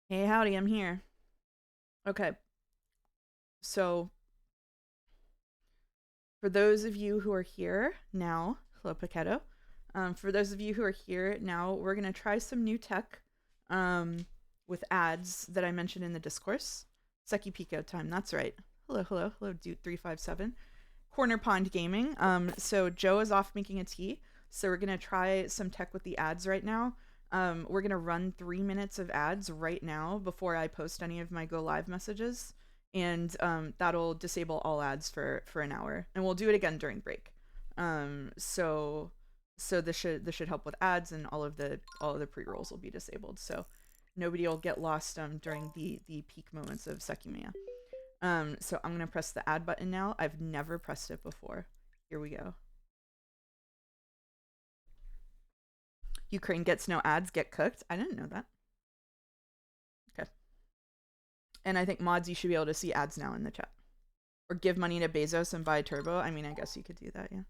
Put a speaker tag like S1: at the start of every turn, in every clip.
S1: Hey, howdy, I'm here. Okay, so for those of you who are here now, hello, Paquetto. For those of you who are here now, we're going to try some new tech um, with ads that I mentioned in the discourse. Seki Pico time, that's right. Hello, Dude357. Corner Pond Gaming. So Joe is off making a tea, so we're going to try some tech with the ads right now. We're going to run 3 minutes of ads right now before I post any of my go live messages, and that'll disable all ads for an hour, and we'll do it again during break. So this should help with ads, and all of the pre-rolls will be disabled, so nobody will get lost during the peak moments of Sekimeiya. So I'm gonna press the add button now. I've never pressed it before. Here we go. Ukraine gets no ads, get cooked. I didn't know that. Okay. And I think mods, you should be able to see ads now in the chat. Or give money to Bezos and buy Turbo. I mean, I guess you could do that, yeah.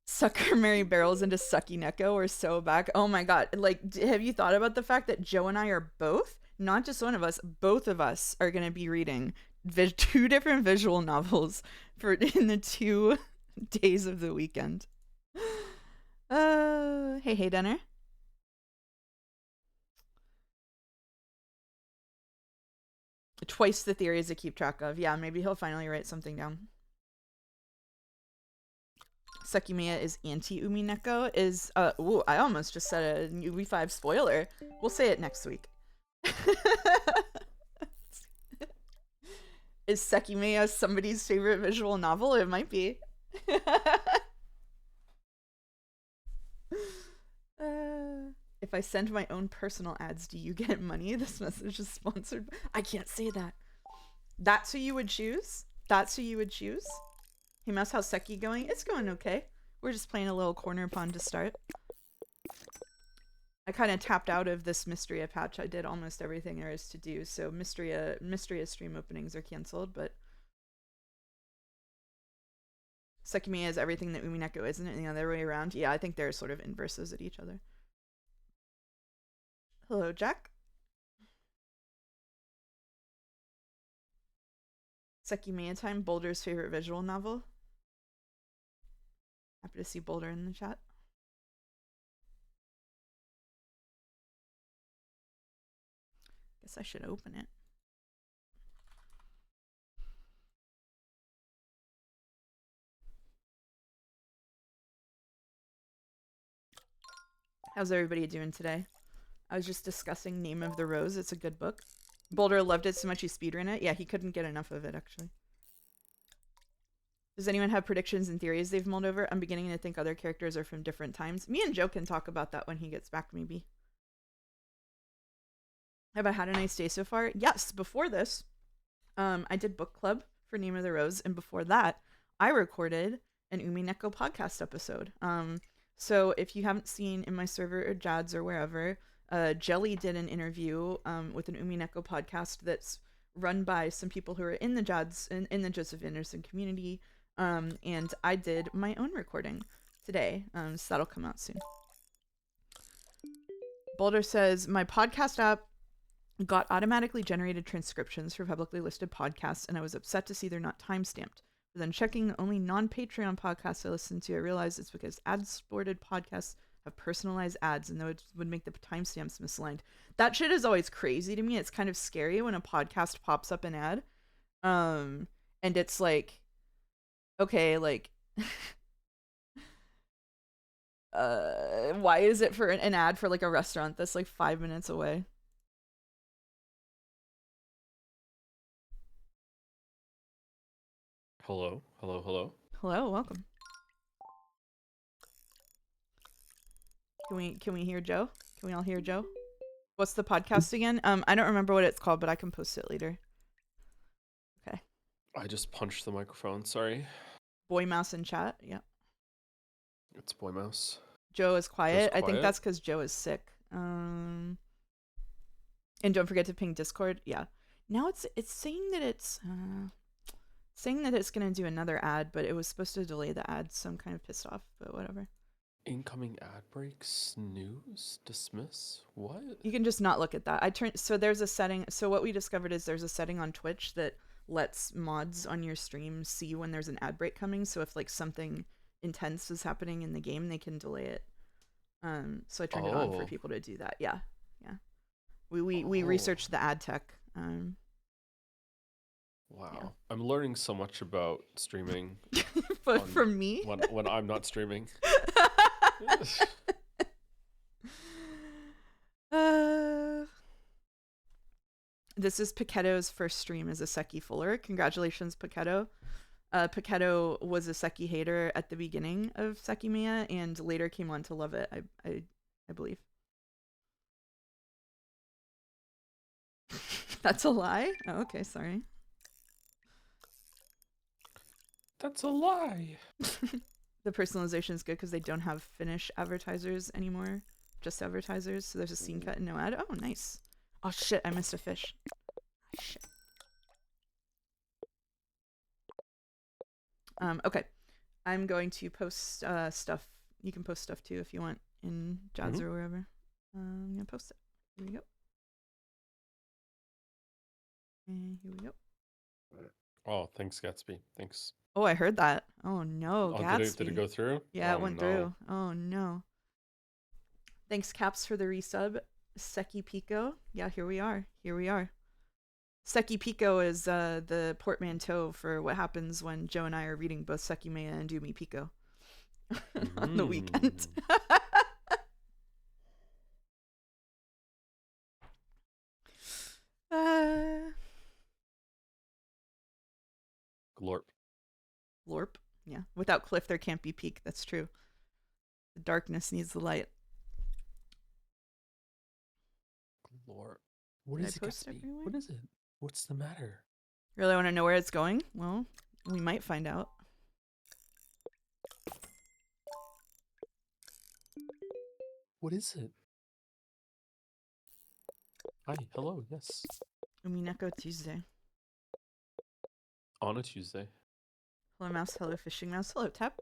S1: Sucker Mary Barrels into Sucky Neko or so back. Oh my god. Like, have you thought about the fact that Joe and I are both, not just one of us, both of us are going to be reading two different visual novels for in the 2 days of the weekend. Hey, Denner. Twice the theories to keep track of. Yeah, maybe he'll finally write something down. Sekimeiya is anti-Umi Neko is ooh, I almost just said a Umi 5 spoiler. We'll say it next week. Is Sekimeiya somebody's favorite visual novel? It might be. If I send my own personal ads, do you get money? This message is sponsored. I can't say that. That's who you would choose? That's who you would choose? Hey, Mouse, how's Seki going? It's going okay. We're just playing a little corner pond to start. I kind of tapped out of this Mysteria patch. I did almost everything there is to do, so Mysteria stream openings are canceled, but Sekimeiya is everything that Umineko isn't it the other way around? Yeah, I think they're sort of inverses at each other. Hello, Jack. Sekimeiya time, Boulder's favorite visual novel. Happy to see Boulder in the chat. Guess I should open it. How's everybody doing today? I was just discussing Name of the Rose. It's a good book. Boulder loved it so much he speedran it. Yeah, he couldn't get enough of it, actually. Does anyone have predictions and theories they've mulled over? I'm beginning to think other characters are from different times. Me and Joe can talk about that when he gets back, maybe. Have I had a nice day so far? Yes, before this, I did book club for Name of the Rose, and before that, I recorded an Umi Neko podcast episode. So if you haven't seen in my server or Jads or wherever, Jelly did an interview with an Umi Neko podcast that's run by some people who are in the Jads in the Joseph Anderson community. And I did my own recording today, so that'll come out soon. Boulder says, my podcast app got automatically generated transcriptions for publicly listed podcasts, and I was upset to see they're not time-stamped. But then checking the only non-Patreon podcasts I listen to, I realized it's because ad-supported podcasts have personalized ads, and that would make the timestamps misaligned. That shit is always crazy to me. It's kind of scary when a podcast pops up an ad, and it's like, okay, like, why is it for an ad for like a restaurant that's like 5 minutes away?
S2: Hello, hello, hello.
S1: Hello, welcome. Can we hear Joe? Can we all hear Joe? What's the podcast again? I don't remember what it's called, but I can post it later. Okay.
S2: I just punched the microphone, sorry.
S1: Boy Mouse in chat. Yeah.
S2: It's Boy Mouse.
S1: Joe is quiet. I think
S2: quiet?
S1: that's because Joe is sick. And don't forget to ping Discord. Yeah. Now it's saying that it's gonna do another ad, but it was supposed to delay the ad, so I'm kind of pissed off. But whatever.
S2: Incoming ad breaks, snooze, dismiss. What?
S1: You can just not look at that. So there's a setting. So what we discovered is there's a setting on Twitch that lets mods on your stream see when there's an ad break coming. So if like something intense is happening in the game, they can delay it. So I turned it on for
S2: Oh.
S1: people to do that. Yeah, yeah. We
S2: Oh.
S1: researched the ad tech.
S2: Wow.
S1: Yeah.
S2: I'm learning so much about streaming
S1: But from me,
S2: when I'm not streaming.
S1: This is Paquetto's first stream as a Seki Fuller. Congratulations, Paquetto. Paquetto was a Seki hater at the beginning of Sekimeiya and later came on to love it, I believe. That's a lie? Oh, okay, sorry.
S2: That's a lie.
S1: The personalization is good because they don't have Finnish advertisers anymore. Just advertisers. So there's a scene cut and no ad. Oh, nice. Oh, shit. I missed a fish. Oh, shit. Okay. I'm going to post stuff. You can post stuff too if you want in Jads or wherever. I'm going to post it. Here we go. And here we go.
S2: Oh, thanks, Gatsby. Thanks.
S1: Oh, I heard that. Oh, no,
S2: Oh,
S1: Gatsby.
S2: did it go through?
S1: Yeah,
S2: Oh,
S1: it went through. Oh, no. Thanks, Caps, for the resub. Seki Pico. Yeah, here we are. Here we are. Seki Pico is the portmanteau for what happens when Joe and I are reading both Sekimeiya and Dumi Pico on the weekend.
S2: Glorp.
S1: Glorp. Yeah. Without Cliff, there can't be Peak. That's true. The darkness needs the light.
S2: Glorp. What is it, Gatsby? What is it? What's the matter?
S1: Really want to know where it's going? Well, we might find out.
S2: What is it? Hi, hello, yes.
S1: Umineko Tuesday.
S2: On a Tuesday.
S1: Hello, Mouse. Hello, Fishing Mouse. Hello, Tap.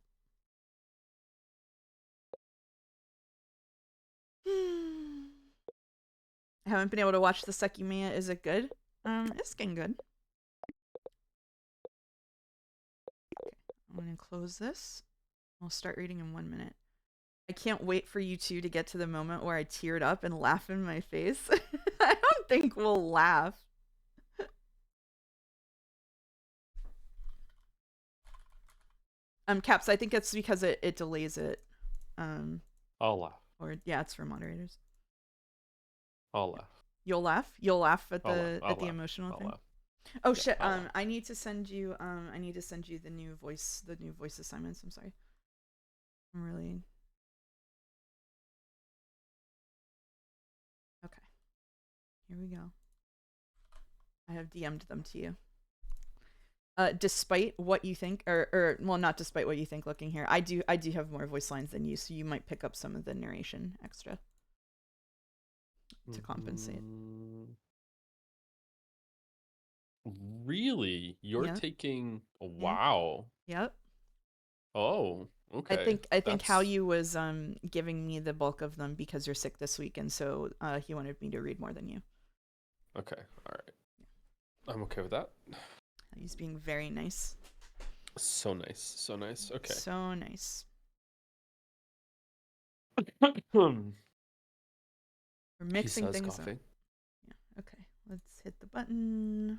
S1: I haven't been able to watch the Sekimeiya. Is it good? It's getting good. Okay, I'm gonna close this. I'll start reading in 1 minute. I can't wait for you two to get to the moment where I teared up and laugh in my face. I don't think we'll laugh. Caps, I think it's because it delays it.
S2: I'll laugh.
S1: Or yeah, it's for moderators.
S2: I'll laugh.
S1: You'll laugh? You'll laugh at the
S2: I'll laugh.
S1: emotional
S2: I'll
S1: thing?
S2: laugh.
S1: Oh
S2: Yeah,
S1: shit,
S2: I'll laugh.
S1: I need to send you the new voice assignments. I'm sorry. I'm really okay. Here we go. I have DM'd them to you. Despite what you think, or well, not despite what you think. Looking here, I do have more voice lines than you, so you might pick up some of the narration extra to compensate.
S2: Really? You're taking? Wow.
S1: Yep.
S2: Oh, okay.
S1: I think Hallyu was giving me the bulk of them because you're sick this week, and so he wanted me to read more than you.
S2: Okay, all right. I'm okay with that.
S1: He's being very nice.
S2: So nice, so nice. Okay.
S1: So nice.
S2: We're
S1: mixing things
S2: coughing.
S1: up. Yeah. Okay. Let's hit the button.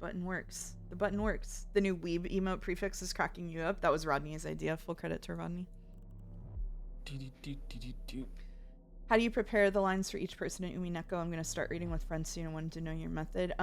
S1: Button works. The button works. The new weeb emote prefix is cracking you up. That was Rodney's idea. Full credit to Rodney. How do you prepare the lines for each person in Umineko? I'm going to start reading with friends soon. I wanted to know your method.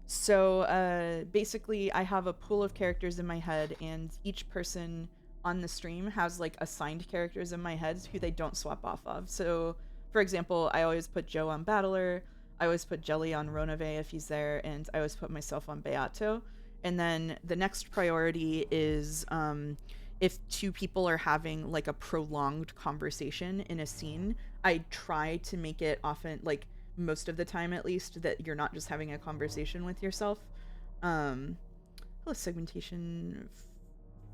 S1: So basically, I have a pool of characters in my head, and each person on the stream has like assigned characters in my head who they don't swap off of. So, for example, I always put Joe on Battler. I always put Jelly on Ronave if he's there, and I always put myself on Beato. And then the next priority is if two people are having like a prolonged conversation in a scene, I try to make it often, like most of the time at least, that you're not just having a conversation with yourself. hello segmentation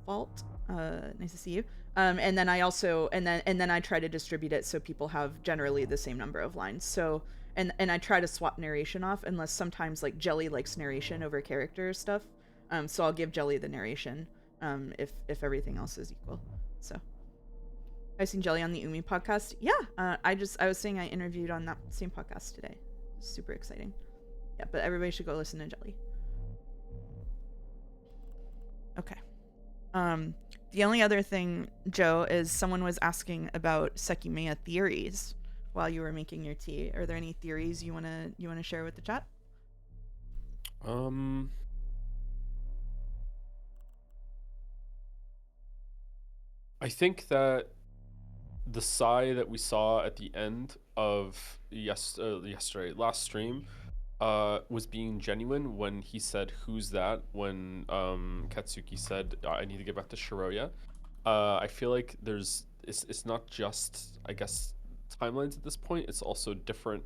S1: fault. Nice to see you. And then I try to distribute it so people have generally the same number of lines. So and I try to swap narration off, unless sometimes like Jelly likes narration over character stuff. So I'll give Jelly the narration if everything else is equal. So I've seen Jelly on the Umi podcast. Yeah, I was saying I interviewed on that same podcast today. Super exciting. Yeah, but everybody should go listen to Jelly. Okay. The only other thing, Joe, is someone was asking about Sekimeiya theories while you were making your tea. Are there any theories you wanna share with the chat?
S2: I think that the sigh that we saw at the end of last stream was being genuine when he said, "Who's that?" When Katsuki said, "I need to get back to Shiroya." I feel like it's not just, I guess, timelines at this point. It's also different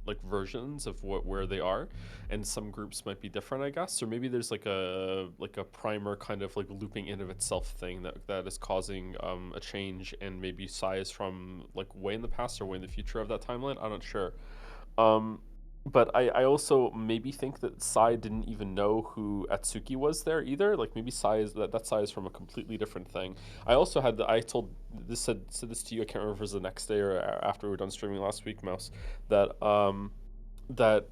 S2: like versions of where they are, and some groups might be different, I guess. Or maybe there's like a primer kind of like looping in of itself thing that is causing a change, and maybe Sai is from like way in the past or way in the future of that timeline. I'm not sure. Um, but I also maybe think that Sai didn't even know who Atsuki was there either. Like maybe Sai is that Sai is from a completely different thing. I also had I told this said this to you. I can't remember if it was the next day or after we were done streaming last week, Mouse. That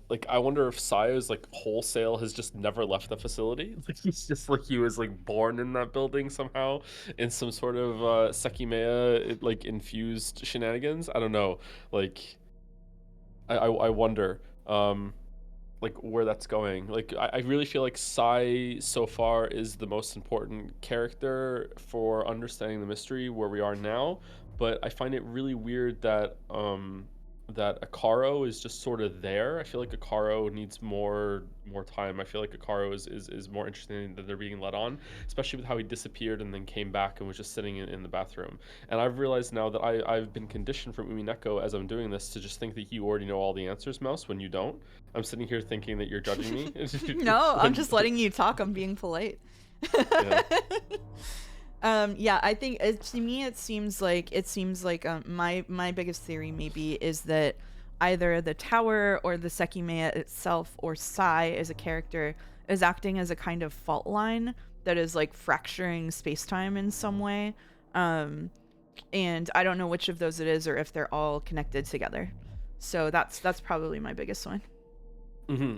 S2: like I wonder if Sai is like wholesale has just never left the facility. Like he's just like he was like born in that building somehow in some sort of Sekimeiya like infused shenanigans. I don't know. Like I wonder like where that's going. Like I really feel like Sai so far is the most important character for understanding the mystery where we are now, but I find it really weird that Akaro is just sort of there. I feel like Akaro needs more time. I feel like Akaro is more interesting than they're being led on, especially with how he disappeared and then came back and was just sitting in the bathroom. And I've realized now that I've been conditioned from Umineko as I'm doing this to just think that you already know all the answers, Mouse, when you don't. I'm sitting here thinking that you're judging me.
S1: No, I'm just letting you talk. I'm being polite.
S2: Yeah.
S1: Yeah, I think to me it seems like my biggest theory maybe is that either the tower or the Sekimeiya itself or Sai as a character is acting as a kind of fault line that is like fracturing space-time in some way. And I don't know which of those it is or if they're all connected together. So that's probably my biggest one.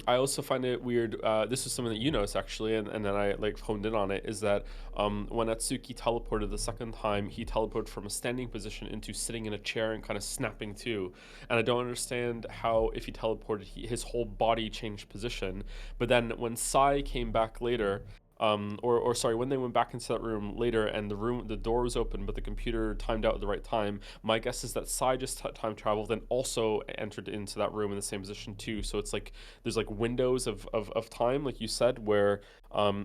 S2: I also find it weird. This is something that you noticed actually, and then I like honed in on it. Is that when Atsuki teleported the second time, he teleported from a standing position into sitting in a chair and kind of snapping to. And I don't understand how if he teleported, his whole body changed position. But then when Sai came back later, or sorry, when they went back into that room later and the door was open, but the computer timed out at the right time. My guess is that Sai just time traveled and also entered into that room in the same position too. So it's like there's like windows of time, like you said, where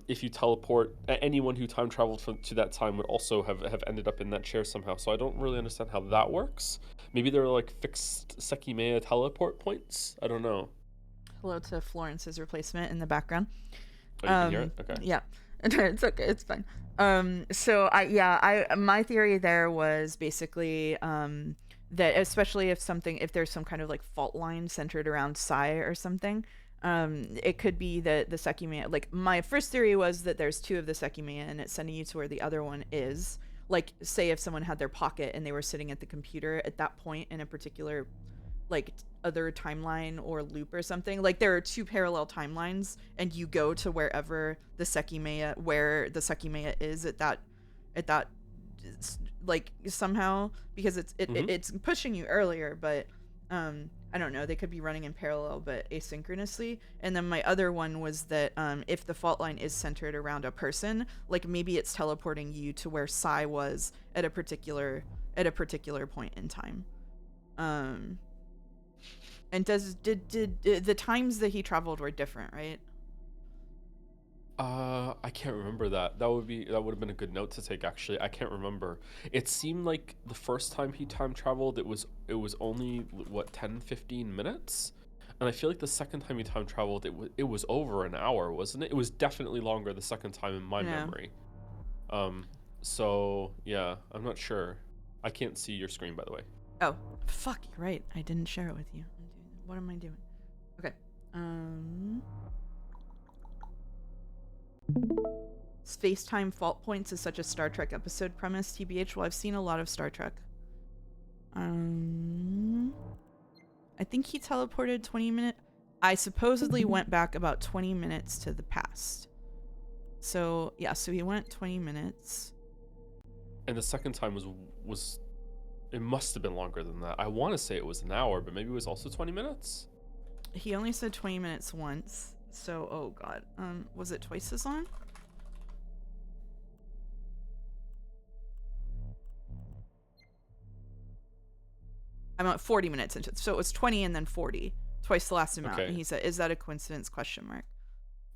S2: if you teleport, anyone who time traveled to that time would also have ended up in that chair somehow. So I don't really understand how that works. Maybe there are like fixed Sekimeiya teleport points. I don't know.
S1: Hello to Florence's replacement in the background.
S2: Oh, you can hear it? Okay.
S1: Yeah. It's okay. It's fine. So my theory there was basically that especially if there's some kind of like fault line centered around Sai or something, it could be that the Sekimeiya, like my first theory was that there's two of the Sekimeiya and it's sending you to where the other one is. Like say if someone had their pocket and they were sitting at the computer at that point in a particular like other timeline or loop or something, like there are two parallel timelines and you go to where the Sekimeiya is at that like somehow, because it's pushing you earlier, but I don't know, they could be running in parallel but asynchronously. And then my other one was that if the fault line is centered around a person, like maybe it's teleporting you to where Sai was at a particular point in time. And did the times that he traveled were different, right?
S2: I can't remember that. That would have been a good note to take actually. I can't remember. It seemed like the first time he time traveled it was only what 10-15 minutes. And I feel like the second time he time traveled, it was over an hour, wasn't it? It was definitely longer the second time in my
S1: Yeah.
S2: memory. So yeah, I'm not sure. I can't see your screen, by the way.
S1: Oh, fuck, you're right. I didn't share it with you. What am I doing? Okay. Space-time fault points is such a Star Trek episode premise, TBH. Well, I've seen a lot of Star Trek. I think he teleported 20 minutes. I supposedly went back about 20 minutes to the past. So, yeah, so he went 20 minutes.
S2: And the second time was it must have been longer than that. I want to say it was an hour, but maybe it was also 20 minutes.
S1: He only said 20 minutes once. So, oh god. Was it twice as long? I'm at 40 minutes into it. So it was 20 and then 40. Twice the last amount.
S2: Okay.
S1: And he said, is that a coincidence? Question mark.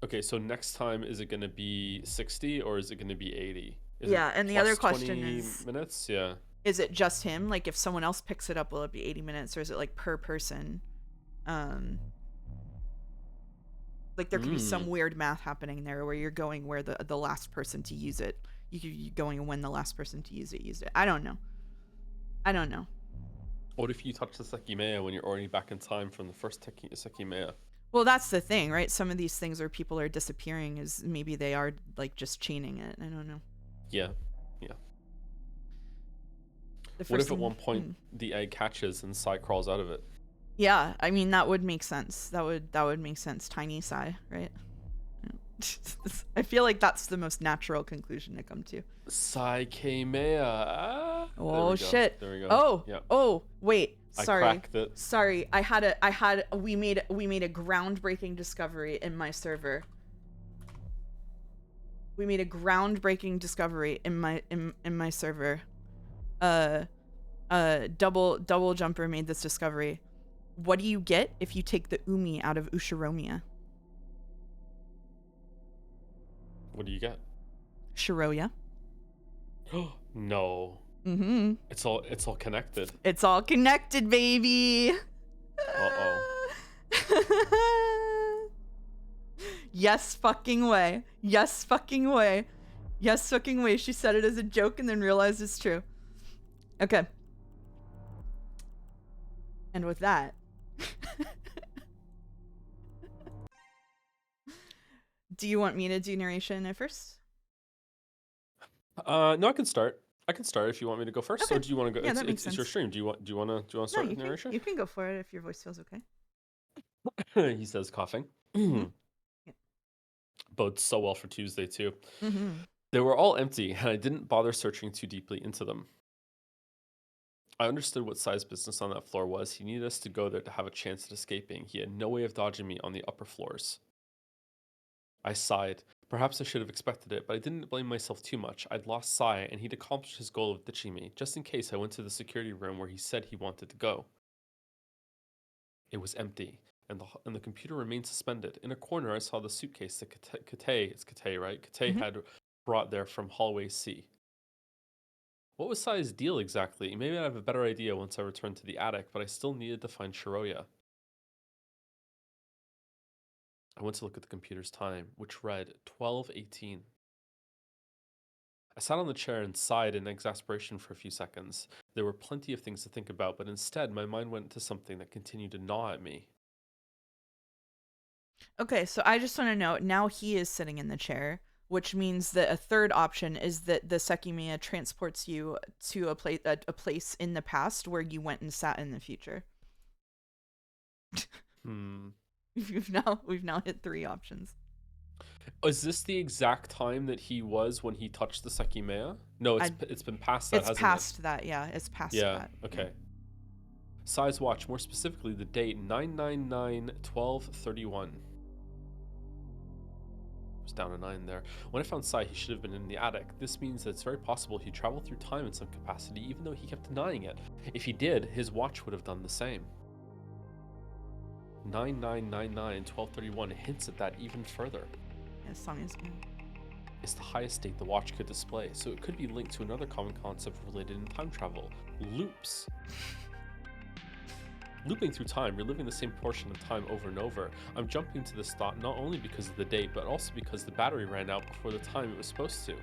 S2: Okay, so next time, is it going to be 60 or is it going to be 80?
S1: Yeah, and the other question
S2: 20
S1: is
S2: minutes? Yeah.
S1: Is it just him? Like, if someone else picks it up, will it be 80 minutes, or is it like per person? Like there could be some weird math happening there where you're going where the last person to use it, you could be going when the last person to use it used it. I don't know.
S2: What if you touch the Sekimeiya when you're already back in time from the first Sekimeiya?
S1: Well, that's the thing, right? Some of these things where people are disappearing is maybe they are like just chaining it. I don't know.
S2: Yeah. What if at one point the egg catches and Sai crawls out of it?
S1: Yeah, I mean that would make sense. That would make sense. Tiny Sai, right? I feel like that's the most natural conclusion to come to.
S2: Sekimeiya.
S1: Oh shit!
S2: There we go.
S1: Oh,
S2: yeah.
S1: Oh, wait. Sorry.
S2: I cracked it.
S1: Sorry. We made a groundbreaking discovery in my server. We made a groundbreaking discovery in my server. Double Jumper made this discovery. What do you get if you take the umi out of Ushiromiya?
S2: What do you get?
S1: Shiroya.
S2: No.
S1: Mm-hmm.
S2: It's all connected.
S1: It's all connected, baby.
S2: Uh-oh.
S1: Yes fucking way. Yes fucking way. Yes fucking way. She said it as a joke and then realized it's true. Okay. And with that, do you want me to do narration at first?
S2: No, I can start. If you want me to go first,
S1: Okay.
S2: or do you want to go?
S1: Yeah, that makes
S2: It's your
S1: sense.
S2: stream. Do you want to start with narration?
S1: You can go for it if your voice feels okay.
S2: He says, coughing.
S1: Yeah.
S2: Bodes so well for Tuesday too.
S1: Mm-hmm.
S2: They were all empty, and I didn't bother searching too deeply into them. I understood what Sai's business on that floor was. He needed us to go there to have a chance at escaping. He had no way of dodging me on the upper floors. I sighed. Perhaps I should have expected it, but I didn't blame myself too much. I'd lost Sai, and he'd accomplished his goal of ditching me, just in case I went to the security room where he said he wanted to go. It was empty, and the computer remained suspended. In a corner, I saw the suitcase that Kate, right? Kate had brought there from hallway C. What was Sai's deal exactly? Maybe I'd have a better idea once I returned to the attic, but I still needed to find Shiroya. I went to look at the computer's time, which read 12:18. I sat on the chair and sighed in exasperation for a few seconds. There were plenty of things to think about, but instead my mind went to something that continued to gnaw at me.
S1: Okay, so I just want to know, now he is sitting in the chair, which means that a third option is that the Sekimeiya transports you to a place in the past where you went and sat in the future. We've now hit 3 options.
S2: Is this the exact time that he was when he touched the Sekimeiya? No, it's been past that, hasn't it? It's past
S1: that, yeah. It's past that.
S2: Yeah, okay. Sai's watch, more specifically the date 9/9/12/31. Was down a 9 there. When I found Sai, he should have been in the attic. This means that it's very possible he traveled through time in some capacity, even though he kept denying it. If he did, his watch would have done the same. 9/9/99/12/31 hints at that even further.
S1: As long as
S2: It's the highest date the watch could display, so it could be linked to another common concept related in time travel: loops. Looping through time, reliving the same portion of time over and over. I'm jumping to this thought not only because of the date, but also because the battery ran out before the time it was supposed to.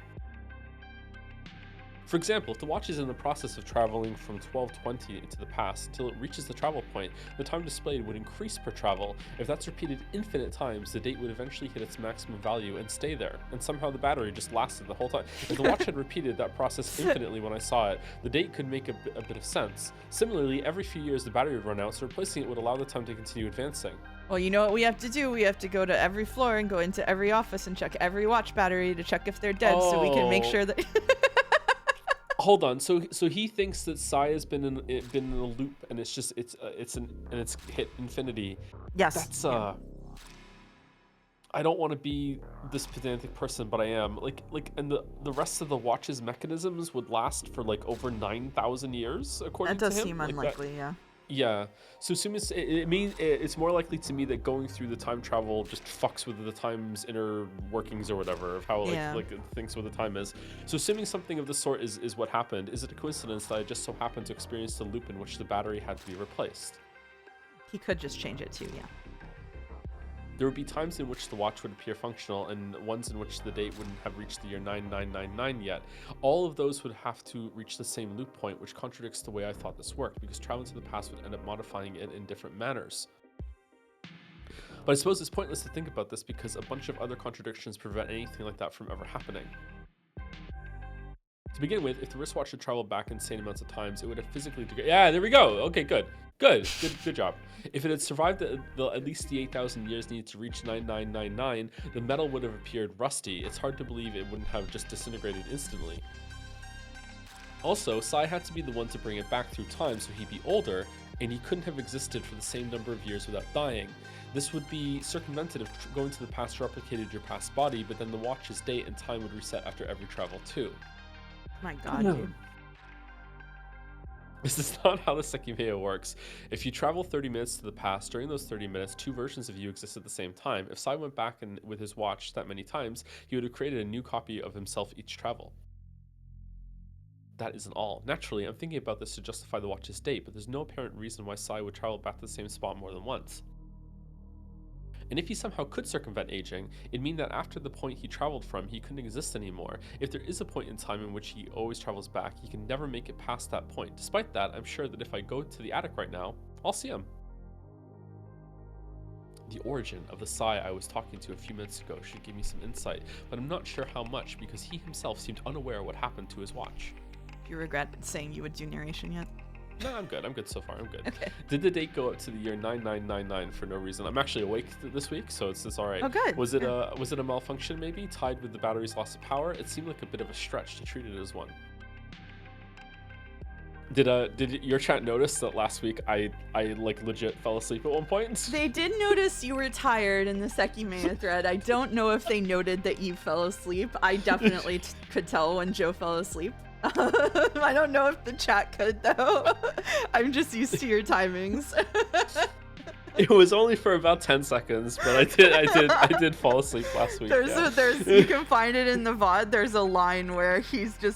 S2: For example, if the watch is in the process of traveling from 1220 into the past until it reaches the travel point, the time displayed would increase per travel. If that's repeated infinite times, the date would eventually hit its maximum value and stay there, and somehow the battery just lasted the whole time. If the watch had repeated that process infinitely when I saw it, the date could make a bit of sense. Similarly, every few years the battery would run out, so replacing it would allow the time to continue advancing.
S1: Well, you know what we have to do? We have to go to every floor and go into every office and check every watch battery to check if they're dead, so we can make sure that...
S2: Hold on. So he thinks that Sai has been in a loop, and it's hit infinity.
S1: Yes.
S2: That's I don't want to be this pedantic person, but I am. And the rest of the watch's mechanisms would last for like over 9,000 years, according to him.
S1: That does seem unlikely, yeah.
S2: Yeah. So assuming it's more likely to me that going through the time travel just fucks with the time's inner workings or whatever of how like it thinks what the time is. So assuming something of the sort is what happened, is it a coincidence that I just so happened to experience the loop in which the battery had to be replaced?
S1: He could just change it too, yeah.
S2: There would be times in which the watch would appear functional and ones in which the date wouldn't have reached the year 9999 yet. All of those would have to reach the same loop point, which contradicts the way I thought this worked, because traveling to the past would end up modifying it in different manners. But I suppose it's pointless to think about this because a bunch of other contradictions prevent anything like that from ever happening. To begin with, if the wristwatch had traveled back insane amounts of times, it would have physically degraded. Yeah, there we go. Okay, good job. If it had survived at least the 8,000 years needed to reach 9999, the metal would have appeared rusty. It's hard to believe it wouldn't have just disintegrated instantly. Also, Sai had to be the one to bring it back through time, so he'd be older, and he couldn't have existed for the same number of years without dying. This would be circumvented if going to the past replicated your past body, but then the watch's date and time would reset after every travel too.
S1: My god, dude.
S2: This is not how the Sekimeiya works. If you travel 30 minutes to the past, during those 30 minutes, two versions of you exist at the same time. If Sai went back with his watch that many times, he would have created a new copy of himself each travel. That isn't all. Naturally, I'm thinking about this to justify the watch's date, but there's no apparent reason why Sai would travel back to the same spot more than once. And if he somehow could circumvent aging, it'd mean that after the point he traveled from, he couldn't exist anymore. If there is a point in time in which he always travels back, he can never make it past that point. Despite that, I'm sure that if I go to the attic right now, I'll see him. The origin of the Sai I was talking to a few minutes ago should give me some insight, but I'm not sure how much because he himself seemed unaware of what happened to his watch.
S1: Do you regret saying you would do narration yet?
S2: No, I'm good. I'm good so far. I'm good.
S1: Okay.
S2: Did the date go up to the year 9999 for no reason? I'm actually awake this week, so it's all right.
S1: Oh, good.
S2: Was it a malfunction maybe tied with the battery's loss of power? It seemed like a bit of a stretch to treat it as one. Did your chat notice that last week I like legit fell asleep at one point?
S1: They did notice you were tired in the Sekimeiya thread. I don't know if they noted that you fell asleep. I definitely could tell when Joe fell asleep. I don't know if the chat could though. I'm just used to your timings.
S2: It was only for about 10 seconds, but I did fall asleep last week.
S1: There's you can find it in the VOD. There's a line where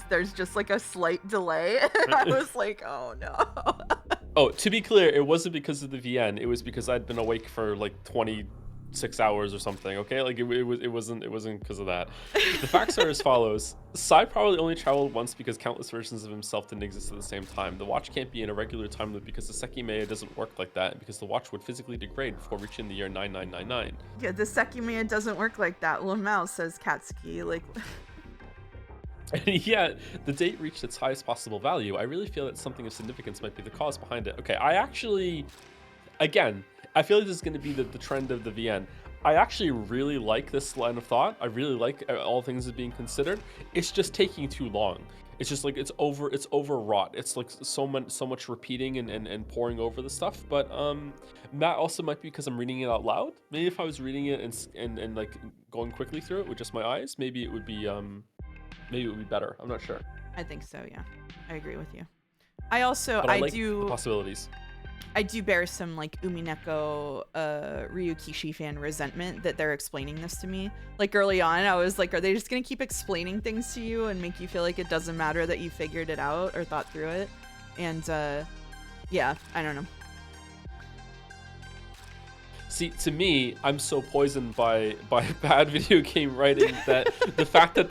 S1: there's just like a slight delay. And I was like, oh no.
S2: Oh, to be clear, it wasn't because of the VN. It was because I'd been awake for like 26 hours or something. Okay, like it wasn't because of that. The facts are as follows. Sai probably only traveled once because countless versions of himself didn't exist at the same time. The watch can't be in a regular time loop because the Sekimeiya doesn't work like that, and because the watch would physically degrade before reaching the year 9999.
S1: Yeah, the Sekimeiya doesn't work like that. Lamau says Katsuki, like.
S2: And yet, the date reached its highest possible value. I really feel that something of significance might be the cause behind it. Okay, I actually, again, I feel like this is going to be the trend of the VN. I actually really like this line of thought. I really like all things being considered. It's just taking too long. It's just like it's overwrought. It's like so much repeating and pouring over the stuff. But that also might be because I'm reading it out loud. Maybe if I was reading it and like going quickly through it with just my eyes, maybe it would be better. I'm not sure.
S1: I think so, yeah. I agree with you. I
S2: like the possibilities.
S1: I do bear some like Umineko Ryukishi fan resentment that they're explaining this to me. Like early on, I was like, are they just gonna keep explaining things to you and make you feel like it doesn't matter that you figured it out or thought through it? And yeah, I don't know.
S2: See, to me, I'm so poisoned by bad video game writing that the fact that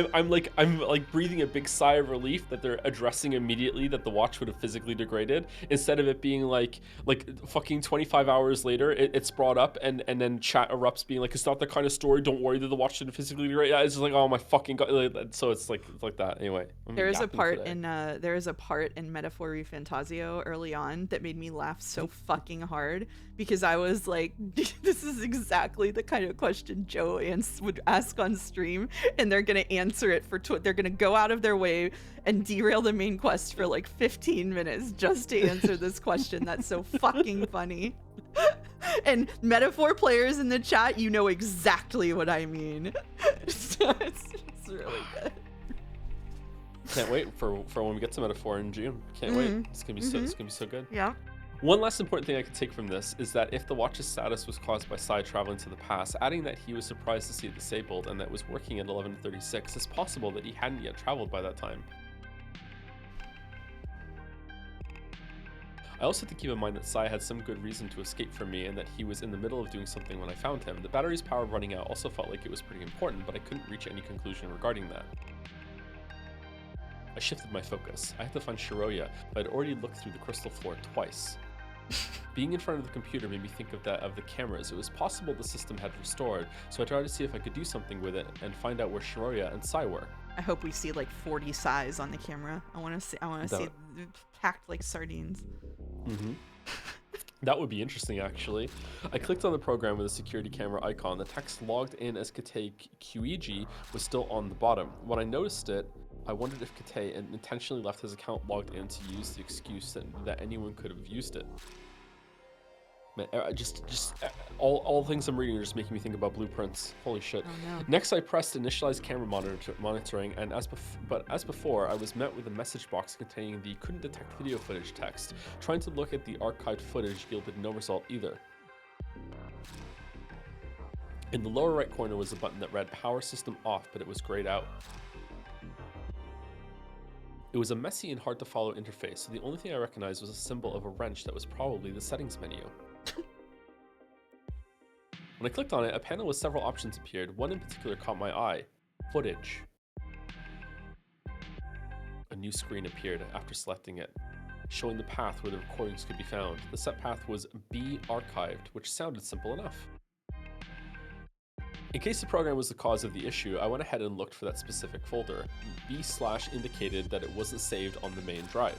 S2: I'm like breathing a big sigh of relief that they're addressing immediately that the watch would have physically degraded, instead of it being like fucking 25 hours later it's brought up and then chat erupts being like, it's not that kind of story, don't worry that the watch didn't physically degrade. It's just like, oh my fucking god. So it's like that anyway.
S1: There is a part in Metaphor Fantasio early on that made me laugh so fucking hard, because I was like, this is exactly the kind of question Joe would ask on stream, and they're gonna answer it they're gonna go out of their way and derail the main quest for like 15 minutes just to answer this question. That's so fucking funny. And Metaphor players in the chat, you know exactly what I mean. So it's really good.
S2: Can't wait for when we get to Metaphor in June. Can't wait. It's gonna be so good.
S1: Yeah.
S2: One last important thing I could take from this is that if the watch's status was caused by Sai traveling to the past, adding that he was surprised to see it disabled and that it was working at 11:36, it's possible that he hadn't yet traveled by that time. I also have to keep in mind that Sai had some good reason to escape from me and that he was in the middle of doing something when I found him. The battery's power running out also felt like it was pretty important, but I couldn't reach any conclusion regarding that. I shifted my focus. I had to find Shiroya, but I'd already looked through the crystal floor twice. Being in front of the computer made me think of the cameras. It was possible the system had restored, so I tried to see if I could do something with it and find out where Shiroya and Sai were.
S1: I hope we see like 40 Sais on the camera. I want to see packed like sardines.
S2: That would be interesting, actually. I clicked on the program with a security camera icon. The text logged in as Kate Kyuiji was still on the bottom. When I noticed it, I wondered if Kate intentionally left his account logged in to use the excuse that anyone could have used it. Man, all things I'm reading are just making me think about blueprints. Holy shit.
S1: Oh, no.
S2: Next, I pressed initialize camera monitoring, and as before, I was met with a message box containing the couldn't detect video footage text. Trying to look at the archived footage yielded no result either. In the lower right corner was a button that read power system off, but it was grayed out. It was a messy and hard to follow interface, so the only thing I recognized was a symbol of a wrench that was probably the settings menu. When I clicked on it, a panel with several options appeared. One in particular caught my eye. Footage. A new screen appeared after selecting it, showing the path where the recordings could be found. The set path was B archived, which sounded simple enough. In case the program was the cause of the issue, I went ahead and looked for that specific folder. B/ indicated that it wasn't saved on the main drive.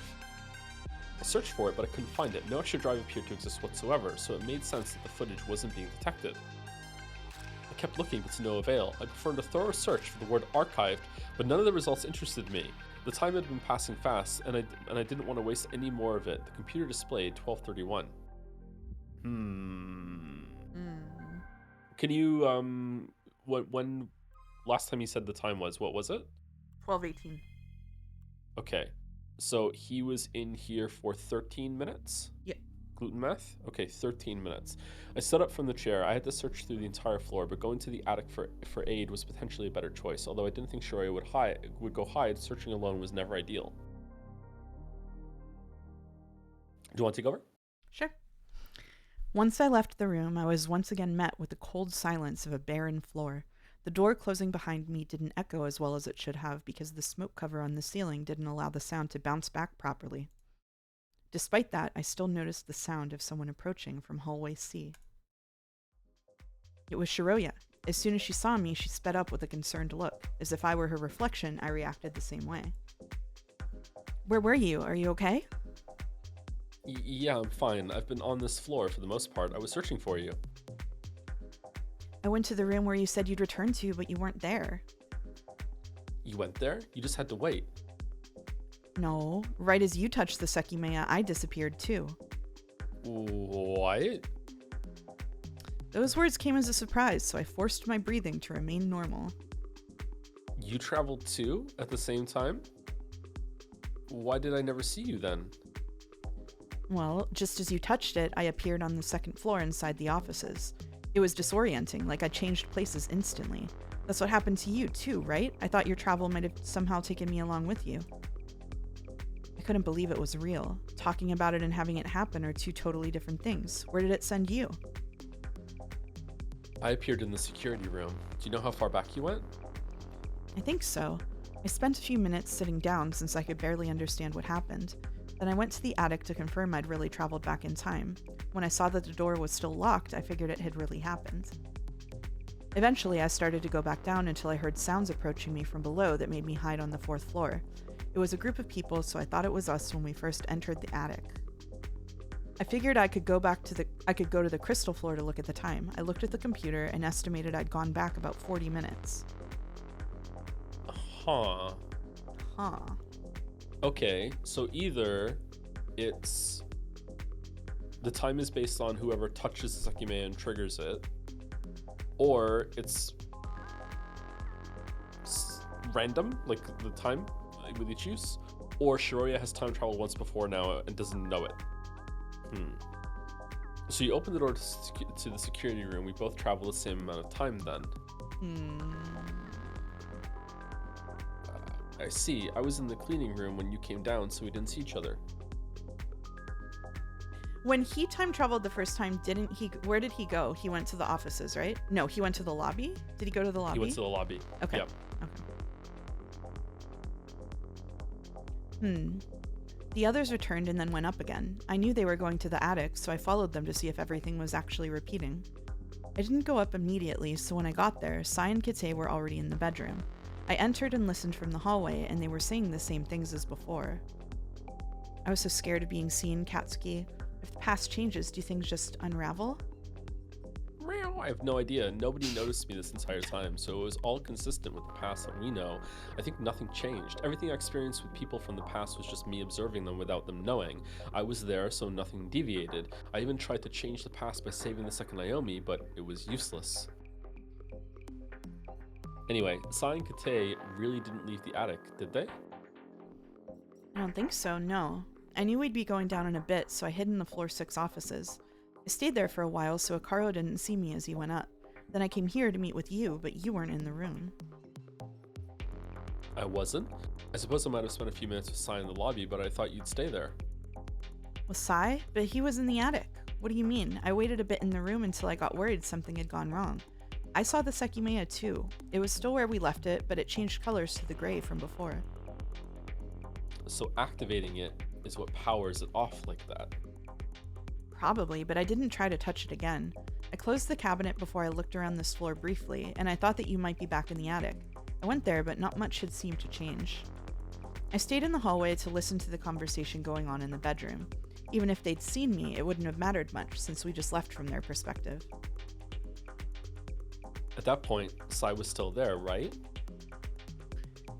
S2: I searched for it, but I couldn't find it. No extra drive appeared to exist whatsoever, so it made sense that the footage wasn't being detected. I kept looking, but to no avail. I performed a thorough search for the word archived, but none of the results interested me. The time had been passing fast, and I didn't want to waste any more of it. The computer displayed 12:31. Can you, when last time you said the time was, what was it?
S1: 12:18.
S2: Okay, so he was in here for 13 minutes?
S1: Yep. Gluten
S2: meth? Okay, 13 minutes. I stood up from the chair. I had to search through the entire floor, but going to the attic for aid was potentially a better choice. Although I didn't think Shiroya would go hide, searching alone was never ideal. Do you want to take over?
S1: Sure. Once I left the room, I was once again met with the cold silence of a barren floor. The door closing behind me didn't echo as well as it should have because the smoke cover on the ceiling didn't allow the sound to bounce back properly. Despite that, I still noticed the sound of someone approaching from hallway C. It was Shiroya. As soon as she saw me, she sped up with a concerned look. As if I were her reflection, I reacted the same way. Where were you? Are you okay?
S2: Yeah, I'm fine. I've been on this floor for the most part. I was searching for you.
S1: I went to the room where you said you'd return to, but you weren't there.
S2: You went there? You just had to wait.
S1: No. Right as you touched the Sekimeiya, I disappeared too.
S2: What?
S1: Those words came as a surprise, so I forced my breathing to remain normal.
S2: You traveled too, at the same time? Why did I never see you then?
S1: Well, just as you touched it, I appeared on the second floor inside the offices. It was disorienting, like I changed places instantly. That's what happened to you too, right? I thought your travel might have somehow taken me along with you. I couldn't believe it was real. Talking about it and having it happen are two totally different things. Where did it send you?
S2: I appeared in the security room. Do you know how far back you went?
S1: I think so. I spent a few minutes sitting down since I could barely understand what happened. Then I went to the attic to confirm I'd really traveled back in time. When I saw that the door was still locked, I figured it had really happened. Eventually, I started to go back down until I heard sounds approaching me from below that made me hide on the 4th floor. It was a group of people, so I thought it was us when we first entered the attic. I figured I could go to the crystal floor to look at the time. I looked at the computer and estimated I'd gone back about 40 minutes.
S2: Huh.
S1: Huh.
S2: Okay, so either it's the time is based on whoever touches the Sekimeiya and triggers it, or it's random, like the time with each use, or Shiroya has time traveled once before now and doesn't know it. So you open the door to the security room. We both travel the same amount of time then. I see. I was in the cleaning room when you came down, so we didn't see each other.
S1: When he time traveled the first time, didn't he? Where did he go? He went to the offices, right? No, he went to the lobby. Did he go to the lobby?
S2: He went to the lobby.
S1: Okay.
S2: Yep.
S1: Okay. The others returned and then went up again. I knew they were going to the attic, so I followed them to see if everything was actually repeating. I didn't go up immediately, so when I got there, Sai and Kite were already in the bedroom. I entered and listened from the hallway, and they were saying the same things as before. I was so scared of being seen, Katsuki. If the past changes, do things just unravel?
S2: I have no idea. Nobody noticed me this entire time, so it was all consistent with the past that we know. I think nothing changed. Everything I experienced with people from the past was just me observing them without them knowing. I was there, so nothing deviated. I even tried to change the past by saving the second Naomi, but it was useless. Anyway, Sai and Kate really didn't leave the attic, did they?
S1: I don't think so, no. I knew we'd be going down in a bit, so I hid in the floor 6 offices. I stayed there for a while so Akaro didn't see me as he went up. Then I came here to meet with you, but you weren't in the room.
S2: I wasn't? I suppose I might have spent a few minutes with Sai in the lobby, but I thought you'd stay there.
S1: With Sai? But he was in the attic. What do you mean? I waited a bit in the room until I got worried something had gone wrong. I saw the Sekimeiya too. It was still where we left it, but it changed colors to the gray from before.
S2: So activating it is what powers it off like that.
S1: Probably, but I didn't try to touch it again. I closed the cabinet before I looked around this floor briefly, and I thought that you might be back in the attic. I went there, but not much had seemed to change. I stayed in the hallway to listen to the conversation going on in the bedroom. Even if they'd seen me, it wouldn't have mattered much since we just left from their perspective.
S2: At that point, Sai was still there, right?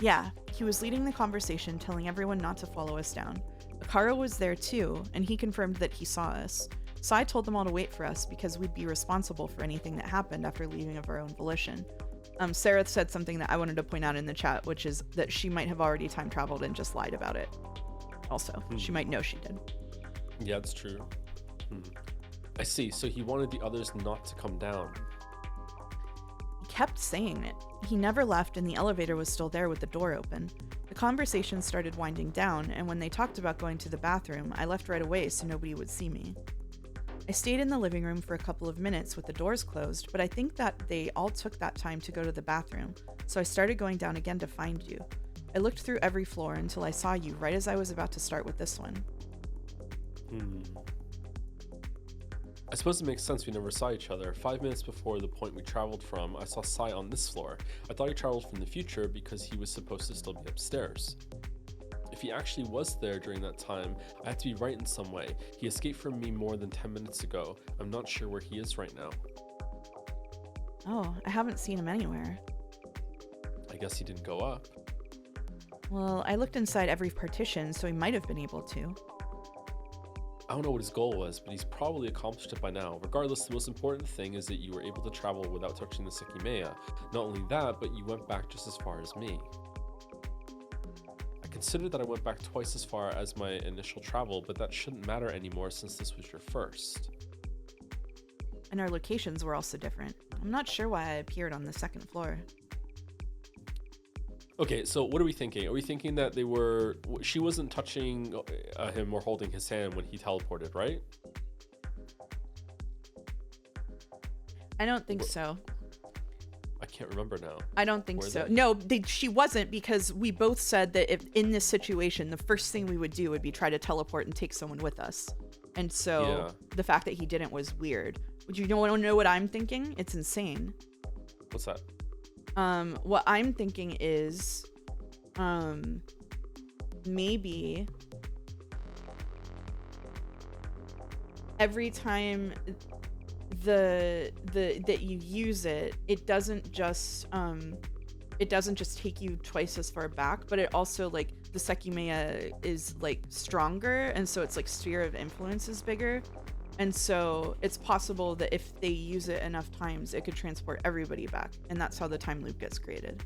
S1: Yeah, he was leading the conversation, telling everyone not to follow us down. Akaro was there too, and he confirmed that he saw us. Sai told them all to wait for us because we'd be responsible for anything that happened after leaving of our own volition. Sarah said something that I wanted to point out in the chat, which is that she might have already time traveled and just lied about it. Also, she might know she did.
S2: Yeah, it's true. I see, so he wanted the others not to come down.
S1: He kept saying it. He never left, and the elevator was still there with the door open. The conversation started winding down, and when they talked about going to the bathroom, I left right away so nobody would see me. I stayed in the living room for a couple of minutes with the doors closed, but I think that they all took that time to go to the bathroom, so I started going down again to find you. I looked through every floor until I saw you right as I was about to start with this one.
S2: I suppose it makes sense we never saw each other. 5 minutes before the point we traveled from, I saw Sai on this floor. I thought he traveled from the future because he was supposed to still be upstairs. If he actually was there during that time, I had to be right in some way. He escaped from me more than 10 minutes ago. I'm not sure where he is right now.
S1: Oh, I haven't seen him anywhere.
S2: I guess he didn't go up.
S1: Well, I looked inside every partition, so he might have been able to.
S2: I don't know what his goal was, but he's probably accomplished it by now. Regardless, the most important thing is that you were able to travel without touching the Sekimeiya. Not only that, but you went back just as far as me. I considered that I went back twice as far as my initial travel, but that shouldn't matter anymore since this was your first.
S1: And our locations were also different. I'm not sure why I appeared on the 2nd floor.
S2: Okay, so what are we thinking? Are we thinking that she wasn't touching him or holding his hand when he teleported, right?
S1: I don't think so.
S2: I can't remember now.
S1: I don't think so. No, she wasn't, because we both said that if in this situation, the first thing we would do would be try to teleport and take someone with us. And so the fact that he didn't was weird. Would you want to know what I'm thinking? It's insane.
S2: What's that?
S1: What I'm thinking is, maybe every time that you use it, it doesn't just take you twice as far back, but it also, like, the Sekimeiya is like stronger, and so it's like sphere of influence is bigger, and so it's possible that if they use it enough times, it could transport everybody back, and that's how the time loop gets created.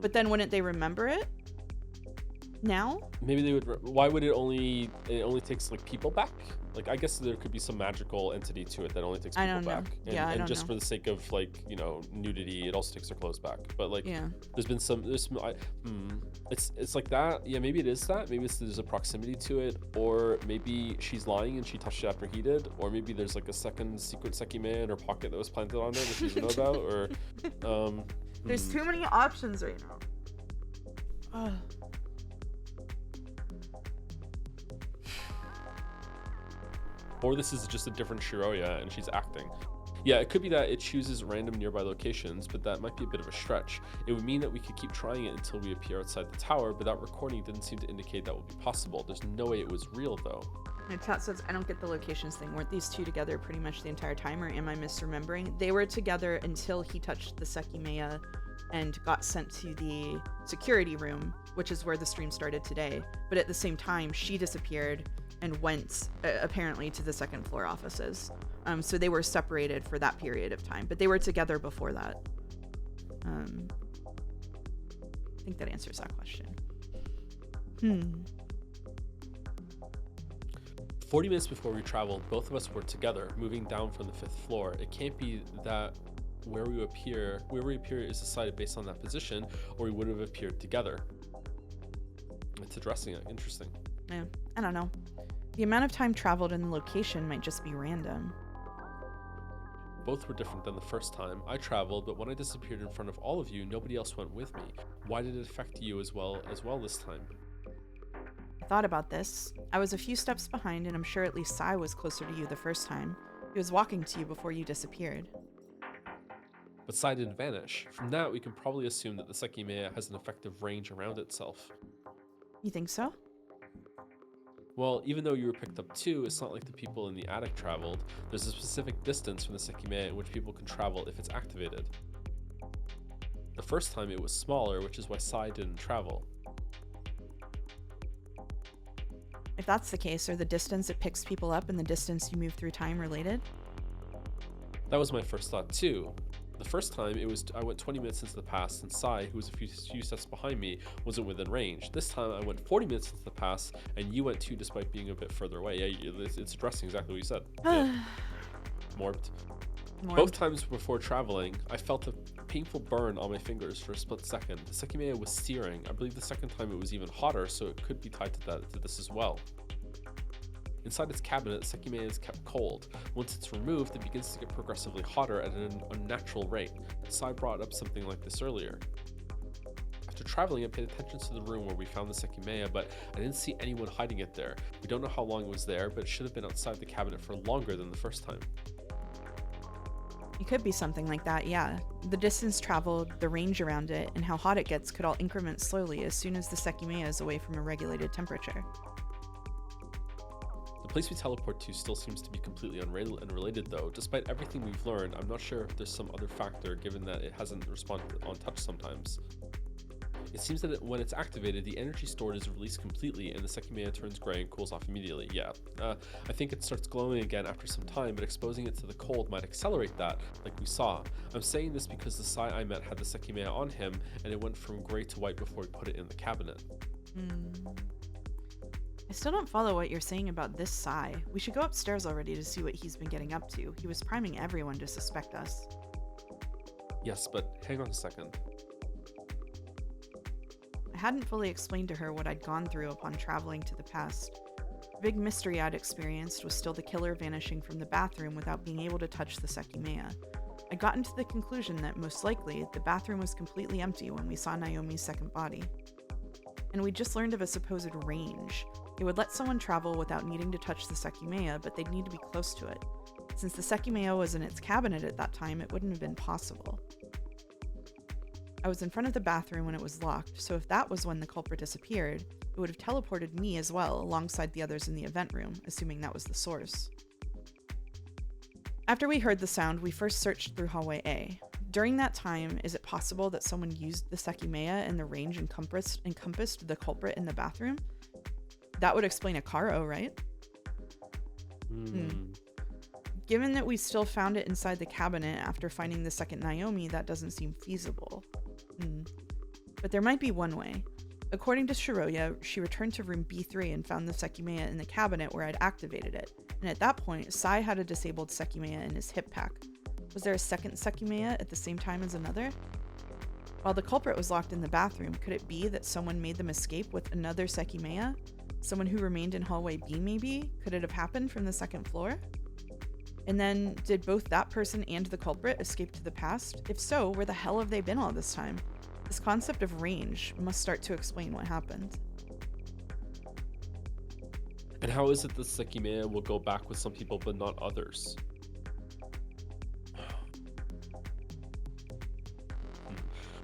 S1: But then wouldn't they remember it now?
S2: Maybe they would. Why would it only takes like people back? Like, I guess there could be some magical entity to it that only takes people back. And just for the sake of, like, you know, nudity, it also takes their clothes back. But like, it's like that. Yeah, maybe it is that. Maybe there's a proximity to it, or maybe she's lying and she touched it after he did, or maybe there's like a second secret Sekimeiya in her pocket that was planted on there that she doesn't know about. Or
S1: there's too many options right now.
S2: Or this is just a different Shiroya and she's acting. Yeah, it could be that it chooses random nearby locations, but that might be a bit of a stretch. It would mean that we could keep trying it until we appear outside the tower, but that recording didn't seem to indicate that would be possible. There's no way it was real, though.
S1: My chat says, I don't get the locations thing. Weren't these two together pretty much the entire time, or am I misremembering? They were together until he touched the Sekimeiya and got sent to the security room, which is where the stream started today. But at the same time, she disappeared and went apparently to the second floor offices. So they were separated for that period of time, but they were together before that. I think that answers that question.
S2: 40 minutes before we traveled, both of us were together, moving down from the 5th floor. It can't be that where we appear is decided based on that position, or we would have appeared together. It's addressing it. Interesting.
S1: Yeah, I don't know. The amount of time traveled and the location might just be random.
S2: Both were different than the first time. I traveled, but when I disappeared in front of all of you, nobody else went with me. Why did it affect you as well this time?
S1: I thought about this. I was a few steps behind, and I'm sure at least Sai was closer to you the first time. He was walking to you before you disappeared.
S2: But Sai didn't vanish. From that, we can probably assume that the Sekimeiya has an effective range around itself.
S1: You think so?
S2: Well, even though you were picked up too, it's not like the people in the attic traveled. There's a specific distance from the Sekimeiya in which people can travel if it's activated. The first time it was smaller, which is why Sai didn't travel.
S1: If that's the case, are the distance it picks people up and the distance you move through time related?
S2: That was my first thought too. The first time I went 20 minutes into the past, and Sai, who was a few steps behind me, wasn't within range. This time I went 40 minutes into the past, and you went too, despite being a bit further away. Yeah, it's addressing exactly what you said. Yeah. Morbed. Both times before traveling, I felt a painful burn on my fingers for a split second. The Sekimeiya was searing. I believe the second time it was even hotter, so it could be tied to this as well. Inside its cabinet, the Sekimeiya is kept cold. Once it's removed, it begins to get progressively hotter at an unnatural rate. Sai brought up something like this earlier. After traveling, I paid attention to the room where we found the Sekimeiya, but I didn't see anyone hiding it there. We don't know how long it was there, but it should have been outside the cabinet for longer than the first time.
S1: It could be something like that, yeah. The distance traveled, the range around it, and how hot it gets could all increment slowly as soon as the Sekimeiya is away from a regulated temperature.
S2: The place we teleport to still seems to be completely unrelated though. Despite everything we've learned, I'm not sure if there's some other factor given that it hasn't responded on touch sometimes. It seems that when it's activated, the energy stored is released completely and the Sekimeiya turns gray and cools off immediately. Yeah, I think it starts glowing again after some time, but exposing it to the cold might accelerate that, like we saw. I'm saying this because the Sai I met had the Sekimeiya on him, and it went from gray to white before we put it in the cabinet.
S1: I still don't follow what you're saying about this Sai. We should go upstairs already to see what he's been getting up to. He was priming everyone to suspect us.
S2: Yes, but hang on a second.
S1: hadn't fully explained to her what I'd gone through upon traveling to the past. The big mystery I'd experienced was still the killer vanishing from the bathroom without being able to touch the Sekimeiya. I'd gotten to the conclusion that most likely the bathroom was completely empty when we saw Naomi's second body. And we just learned of a supposed range. It would let someone travel without needing to touch the Sekimeiya, but they'd need to be close to it. Since the Sekimeiya was in its cabinet at that time, it wouldn't have been possible. I was in front of the bathroom when it was locked, so if that was when the culprit disappeared, it would have teleported me as well, alongside the others in the event room, assuming that was the source. After we heard the sound, we first searched through hallway A. During that time, is it possible that someone used the Sekimeiya and the range encompassed the culprit in the bathroom? That would explain a Karo, right? Given that we still found it inside the cabinet after finding the second Naomi, that doesn't seem feasible. But there might be one way. According to Shiroya, she returned to room B3 and found the Sekimeiya in the cabinet where I'd activated it, and at that point, Sai had a disabled Sekimeiya in his hip pack. Was there a second Sekimeiya at the same time as another? While the culprit was locked in the bathroom, could it be that someone made them escape with another Sekimeiya? Someone who remained in hallway B, maybe? Could it have happened from the second floor? And then, did both that person and the culprit escape to the past? If so, where the hell have they been all this time? This concept of range must start to explain what happened.
S2: And how is it the Sekimeiya will go back with some people but not others?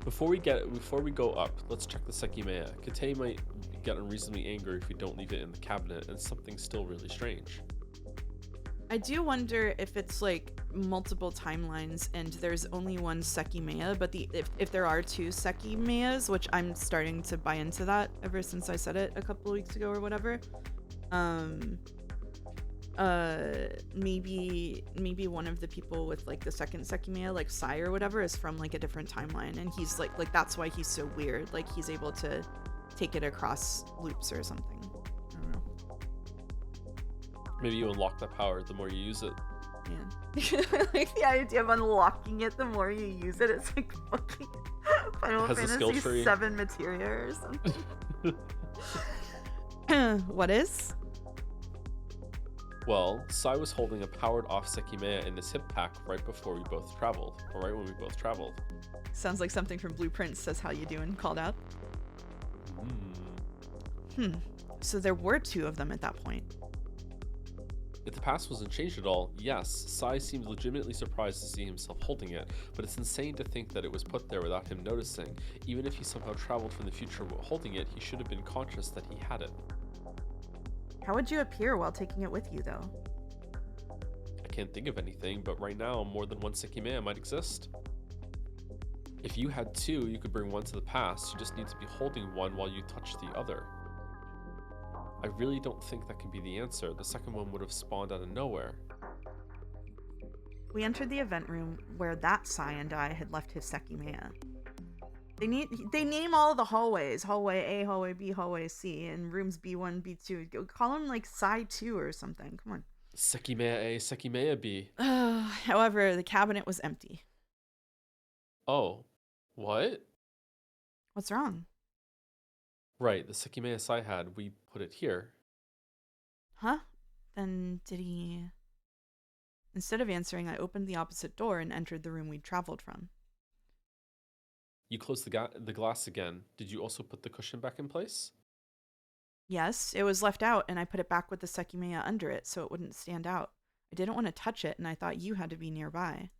S2: Before we go up, let's check the Sekimeiya. Kate might get unreasonably angry if we don't leave it in the cabinet, and something's still really strange.
S1: I do wonder if it's like multiple timelines and there's only one Sekimeiya, but if there are two Sekimeiyas, which I'm starting to buy into that ever since I said it a couple of weeks ago or whatever. Maybe one of the people with like the second Sekimeiya, like Sai or whatever, is from like a different timeline, and he's like that's why he's so weird. Like he's able to take it across loops or something. I don't know.
S2: Maybe you unlock that power the more you use it.
S1: Yeah. Like the idea of unlocking it the more you use it. It's like fucking Final Fantasy 7 materia or something. What is?
S2: Well, Sai was holding a powered-off Sekimeiya in his hip pack right before we both traveled, or right when we both traveled.
S1: Sounds like something from Blueprint says how you doing called out. So there were two of them at that point.
S2: If the past wasn't changed at all, yes, Sai seemed legitimately surprised to see himself holding it, but it's insane to think that it was put there without him noticing. Even if he somehow traveled from the future holding it, he should have been conscious that he had it.
S1: How would you appear while taking it with you, though?
S2: I can't think of anything, but right now, more than one Sekimeiya might exist. If you had two, you could bring one to the past. You just need to be holding one while you touch the other. I really don't think that can be the answer. The second one would have spawned out of nowhere.
S1: We entered the event room where that Sai and I had left his Sekimeiya. They name all the hallways. Hallway A, hallway B, hallway C, and rooms B1, B2. Call them like Sai 2 or something. Come on.
S2: Sekimeiya A, Sekimeiya B.
S1: However, the cabinet was empty.
S2: Oh. What?
S1: What's wrong?
S2: Right, the Sekimeiya Sai had, we put it here.
S1: Huh? Then did he... Instead of answering, I opened the opposite door and entered the room we'd traveled from.
S2: You closed the glass again. Did you also put the cushion back in place?
S1: Yes, it was left out and I put it back with the Sekimeiya under it so it wouldn't stand out. I didn't want to touch it and I thought you had to be nearby.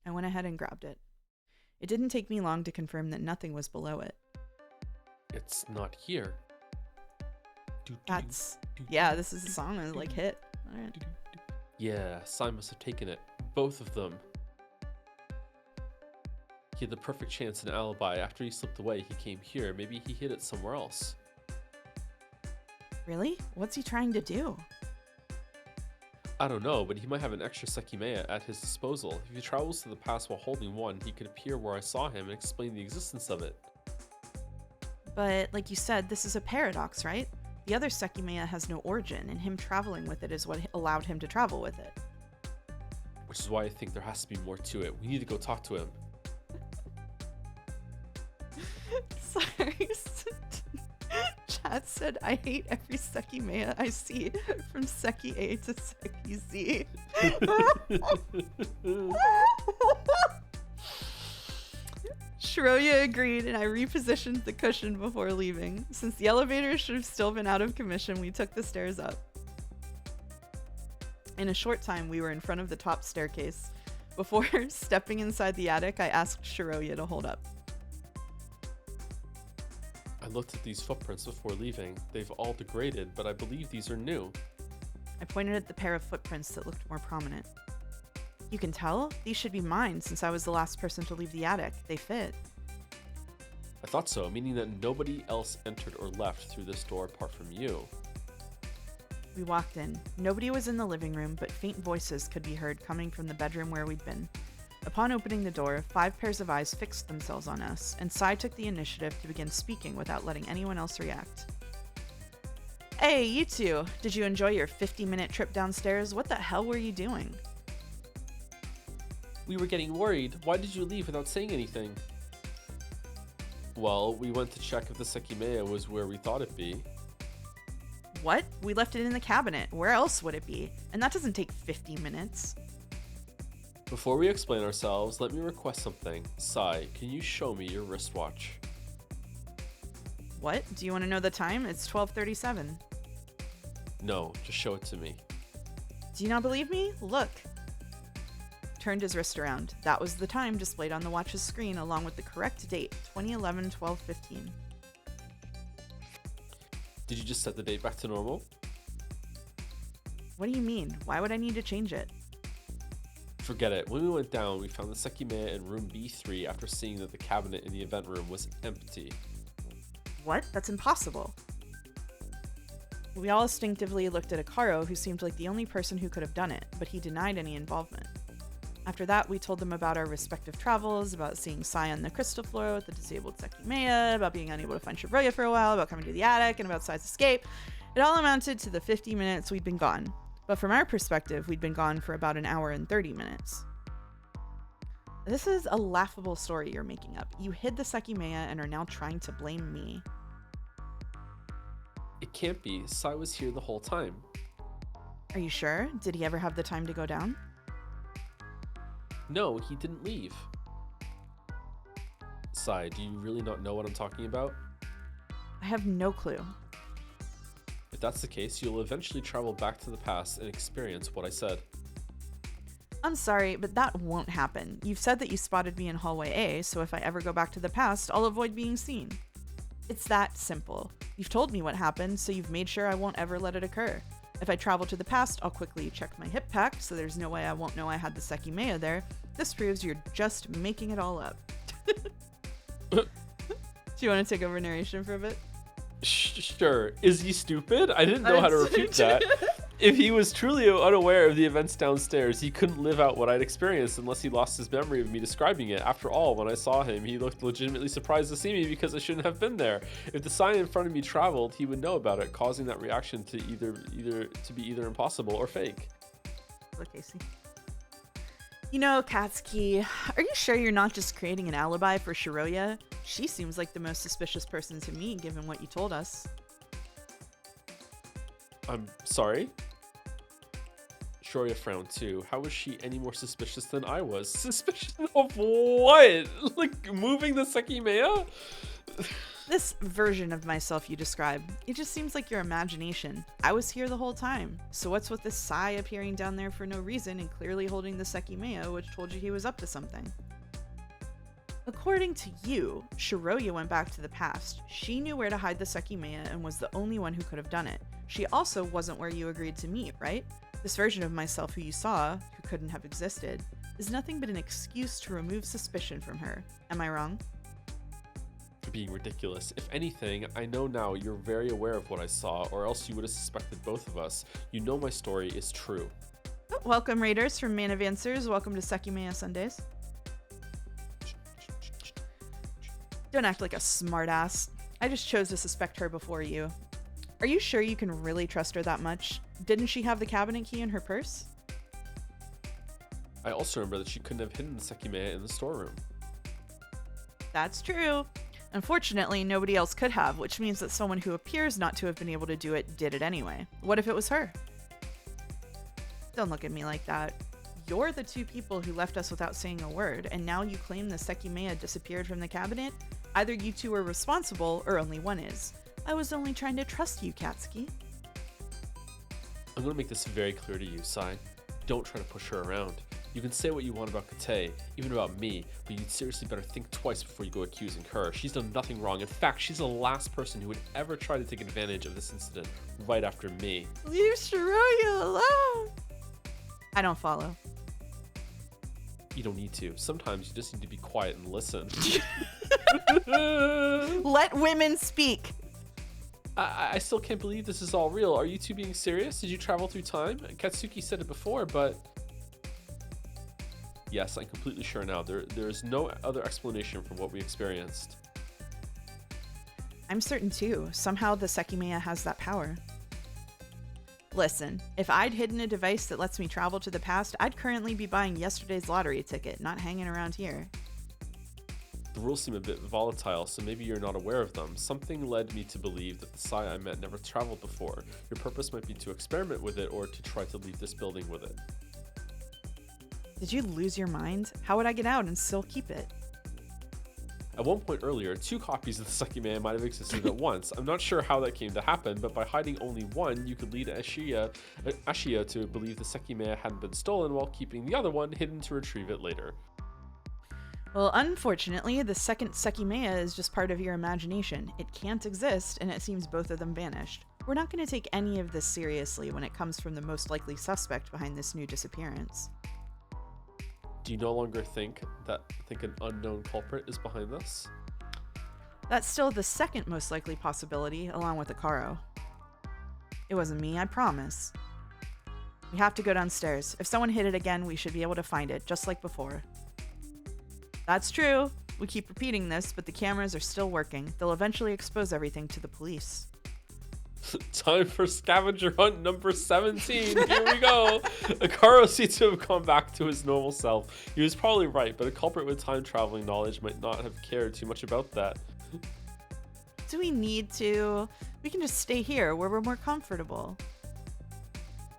S1: I went ahead and grabbed it. It didn't take me long to confirm that nothing was below it.
S2: It's not here.
S1: Yeah, this is a song that like hit. All right.
S2: Yeah, Sai must have taken it. Both of them. He had the perfect chance and alibi. After he slipped away, he came here. Maybe he hid it somewhere else.
S1: Really? What's he trying to do?
S2: I don't know, but he might have an extra Sekimeiya at his disposal. If he travels to the past while holding one, he could appear where I saw him and explain the existence of it.
S1: But, like you said, this is a paradox, right? The other Sekimeiya has no origin, and him traveling with it is what allowed him to travel with it.
S2: Which is why I think there has to be more to it. We need to go talk to him.
S1: Sorry. Chat said, I hate every Sekimeiya I see, from Seki A to Seki Z. Shiroya agreed, and I repositioned the cushion before leaving. Since the elevator should have still been out of commission, we took the stairs up. In a short time, we were in front of the top staircase. Before stepping inside the attic, I asked Shiroya to hold up.
S2: I looked at these footprints before leaving. They've all degraded, but I believe these are new.
S1: I pointed at the pair of footprints that looked more prominent. You can tell? These should be mine, since I was the last person to leave the attic. They fit.
S2: I thought so, meaning that nobody else entered or left through this door apart from you.
S1: We walked in. Nobody was in the living room, but faint voices could be heard coming from the bedroom where we'd been. Upon opening the door, 5 pairs of eyes fixed themselves on us, and Sai took the initiative to begin speaking without letting anyone else react. Hey, you two! Did you enjoy your 50-minute trip downstairs? What the hell were you doing?
S2: We were getting worried. Why did you leave without saying anything? Well, we went to check if the Sekimeiya was where we thought it'd be.
S1: What? We left it in the cabinet. Where else would it be? And that doesn't take 50 minutes.
S2: Before we explain ourselves, let me request something. Sai, can you show me your wristwatch?
S1: What? Do you want to know the time? It's 12:37.
S2: No, just show it to me.
S1: Do you not believe me? Look. Turned his wrist around. That was the time displayed on the watch's screen, along with the correct date, 2011-12-15.
S2: Did you just set the date back to normal?
S1: What do you mean? Why would I need to change it?
S2: Forget it. When we went down, we found the Sekimeiya in room B3 after seeing that the cabinet in the event room was empty.
S1: What? That's impossible. We all instinctively looked at Akaro, who seemed like the only person who could have done it, but he denied any involvement. After that, we told them about our respective travels, about seeing Sai on the crystal floor with the disabled Sekimeiya, about being unable to find Shibuya for a while, about coming to the attic, and about Sai's escape. It all amounted to the 50 minutes we'd been gone. But from our perspective, we'd been gone for about an hour and 30 minutes. This is a laughable story you're making up. You hid the Sekimeiya and are now trying to blame me.
S2: It can't be. Sai was here the whole time.
S1: Are you sure? Did he ever have the time to go down?
S2: No, he didn't leave. Sai, do you really not know what I'm talking about?
S1: I have no clue.
S2: If that's the case, you'll eventually travel back to the past and experience what I said.
S1: I'm sorry, but that won't happen. You've said that you spotted me in hallway A, so if I ever go back to the past, I'll avoid being seen. It's that simple. You've told me what happened, so you've made sure I won't ever let it occur. If I travel to the past, I'll quickly check my hip pack, so there's no way I won't know I had the Sekimeiya there. This proves you're just making it all up. Do you want to take over narration for a bit?
S2: Sure. Is he stupid? I didn't know how to refute that. If he was truly unaware of the events downstairs, he couldn't live out what I'd experienced unless he lost his memory of me describing it. After all, when I saw him, he looked legitimately surprised to see me because I shouldn't have been there. If the sign in front of me traveled, he would know about it, causing that reaction to be either impossible or fake.
S1: Look, Casey. You know, Katsuki, are you sure you're not just creating an alibi for Shiroya? She seems like the most suspicious person to me, given what you told us.
S2: I'm sorry? Shiroya frowned too. How was she any more suspicious than I was? Suspicious of what? Like moving the Sekimeiya?
S1: This version of myself you describe, it just seems like your imagination. I was here the whole time. So what's with this Sai appearing down there for no reason and clearly holding the Sekimeiya, which told you he was up to something? According to you, Shiroya went back to the past. She knew where to hide the Sekimeiya and was the only one who could have done it. She also wasn't where you agreed to meet, right? This version of myself who you saw, who couldn't have existed, is nothing but an excuse to remove suspicion from her. Am I wrong?
S2: You're being ridiculous. If anything, I know now you're very aware of what I saw, or else you would have suspected both of us. You know my story is true.
S1: Oh, welcome, Raiders from Man of Answers. Welcome to Sekimeiya Sundays. Don't act like a smartass. I just chose to suspect her before you. Are you sure you can really trust her that much? Didn't she have the cabinet key in her purse?
S2: I also remember that she couldn't have hidden the Sekimeiya in the storeroom.
S1: That's true. Unfortunately, nobody else could have, which means that someone who appears not to have been able to do it did it anyway. What if it was her? Don't look at me like that. You're the two people who left us without saying a word, and now you claim the Sekimeiya disappeared from the cabinet? Either you two are responsible, or only one is. I was only trying to trust you, Katsuki.
S2: I'm going to make this very clear to you, Sai. Don't try to push her around. You can say what you want about Kate, even about me, but you'd seriously better think twice before you go accusing her. She's done nothing wrong. In fact, she's the last person who would ever try to take advantage of this incident right after me.
S1: Leave Shiroya alone! I don't follow.
S2: You don't need to. Sometimes you just need to be quiet and listen.
S1: Let women speak!
S2: I still can't believe this is all real. Are you two being serious? Did you travel through time? Katsuki said it before, but... Yes, I'm completely sure now. There is no other explanation for what we experienced.
S1: I'm certain too. Somehow the Sekimeiya has that power. Listen, if I'd hidden a device that lets me travel to the past, I'd currently be buying yesterday's lottery ticket, not hanging around here.
S2: The rules seem a bit volatile, so maybe you're not aware of them. Something led me to believe that the Sai I met never traveled before. Your purpose might be to experiment with it or to try to leave this building with it.
S1: Did you lose your mind? How would I get out and still keep it?
S2: At one point earlier, 2 copies of the Sekimeiya might have existed at once. I'm not sure how that came to happen, but by hiding only one, you could lead Ashia to believe the Sekimeiya hadn't been stolen while keeping the other one hidden to retrieve it later.
S1: Well, unfortunately, the second Sekimeiya is just part of your imagination. It can't exist, and it seems both of them vanished. We're not going to take any of this seriously when it comes from the most likely suspect behind this new disappearance.
S2: Do you no longer think an unknown culprit is behind this?
S1: That's still the second most likely possibility, along with Akaro. It wasn't me, I promise. We have to go downstairs. If someone hid it again, we should be able to find it, just like before. That's true. We keep repeating this, but the cameras are still working. They'll eventually expose everything to the police.
S2: Time for scavenger hunt number 17. Here we go. Akaro seems to have gone back to his normal self. He was probably right, but a culprit with time traveling knowledge might not have cared too much about that.
S1: Do we need to? We can just stay here where we're more comfortable.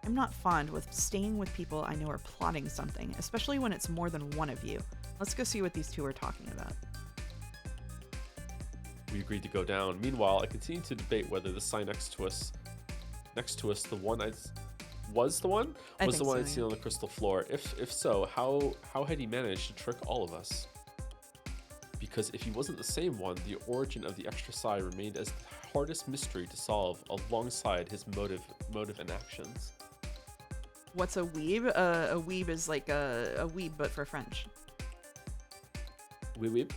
S1: I'm not fond with staying with people I know are plotting something, especially when it's more than one of you. Let's go see what these two are talking about.
S2: We agreed to go down. Meanwhile, I continued to debate whether the sign next to us, the one was the one I'd seen on the crystal floor. If so, how had he managed to trick all of us? Because if he wasn't the same one, the origin of the extra side remained as the hardest mystery to solve, alongside his motive and actions.
S1: What's a weeb? A weeb is like a weeb, but for French.
S2: Weeb?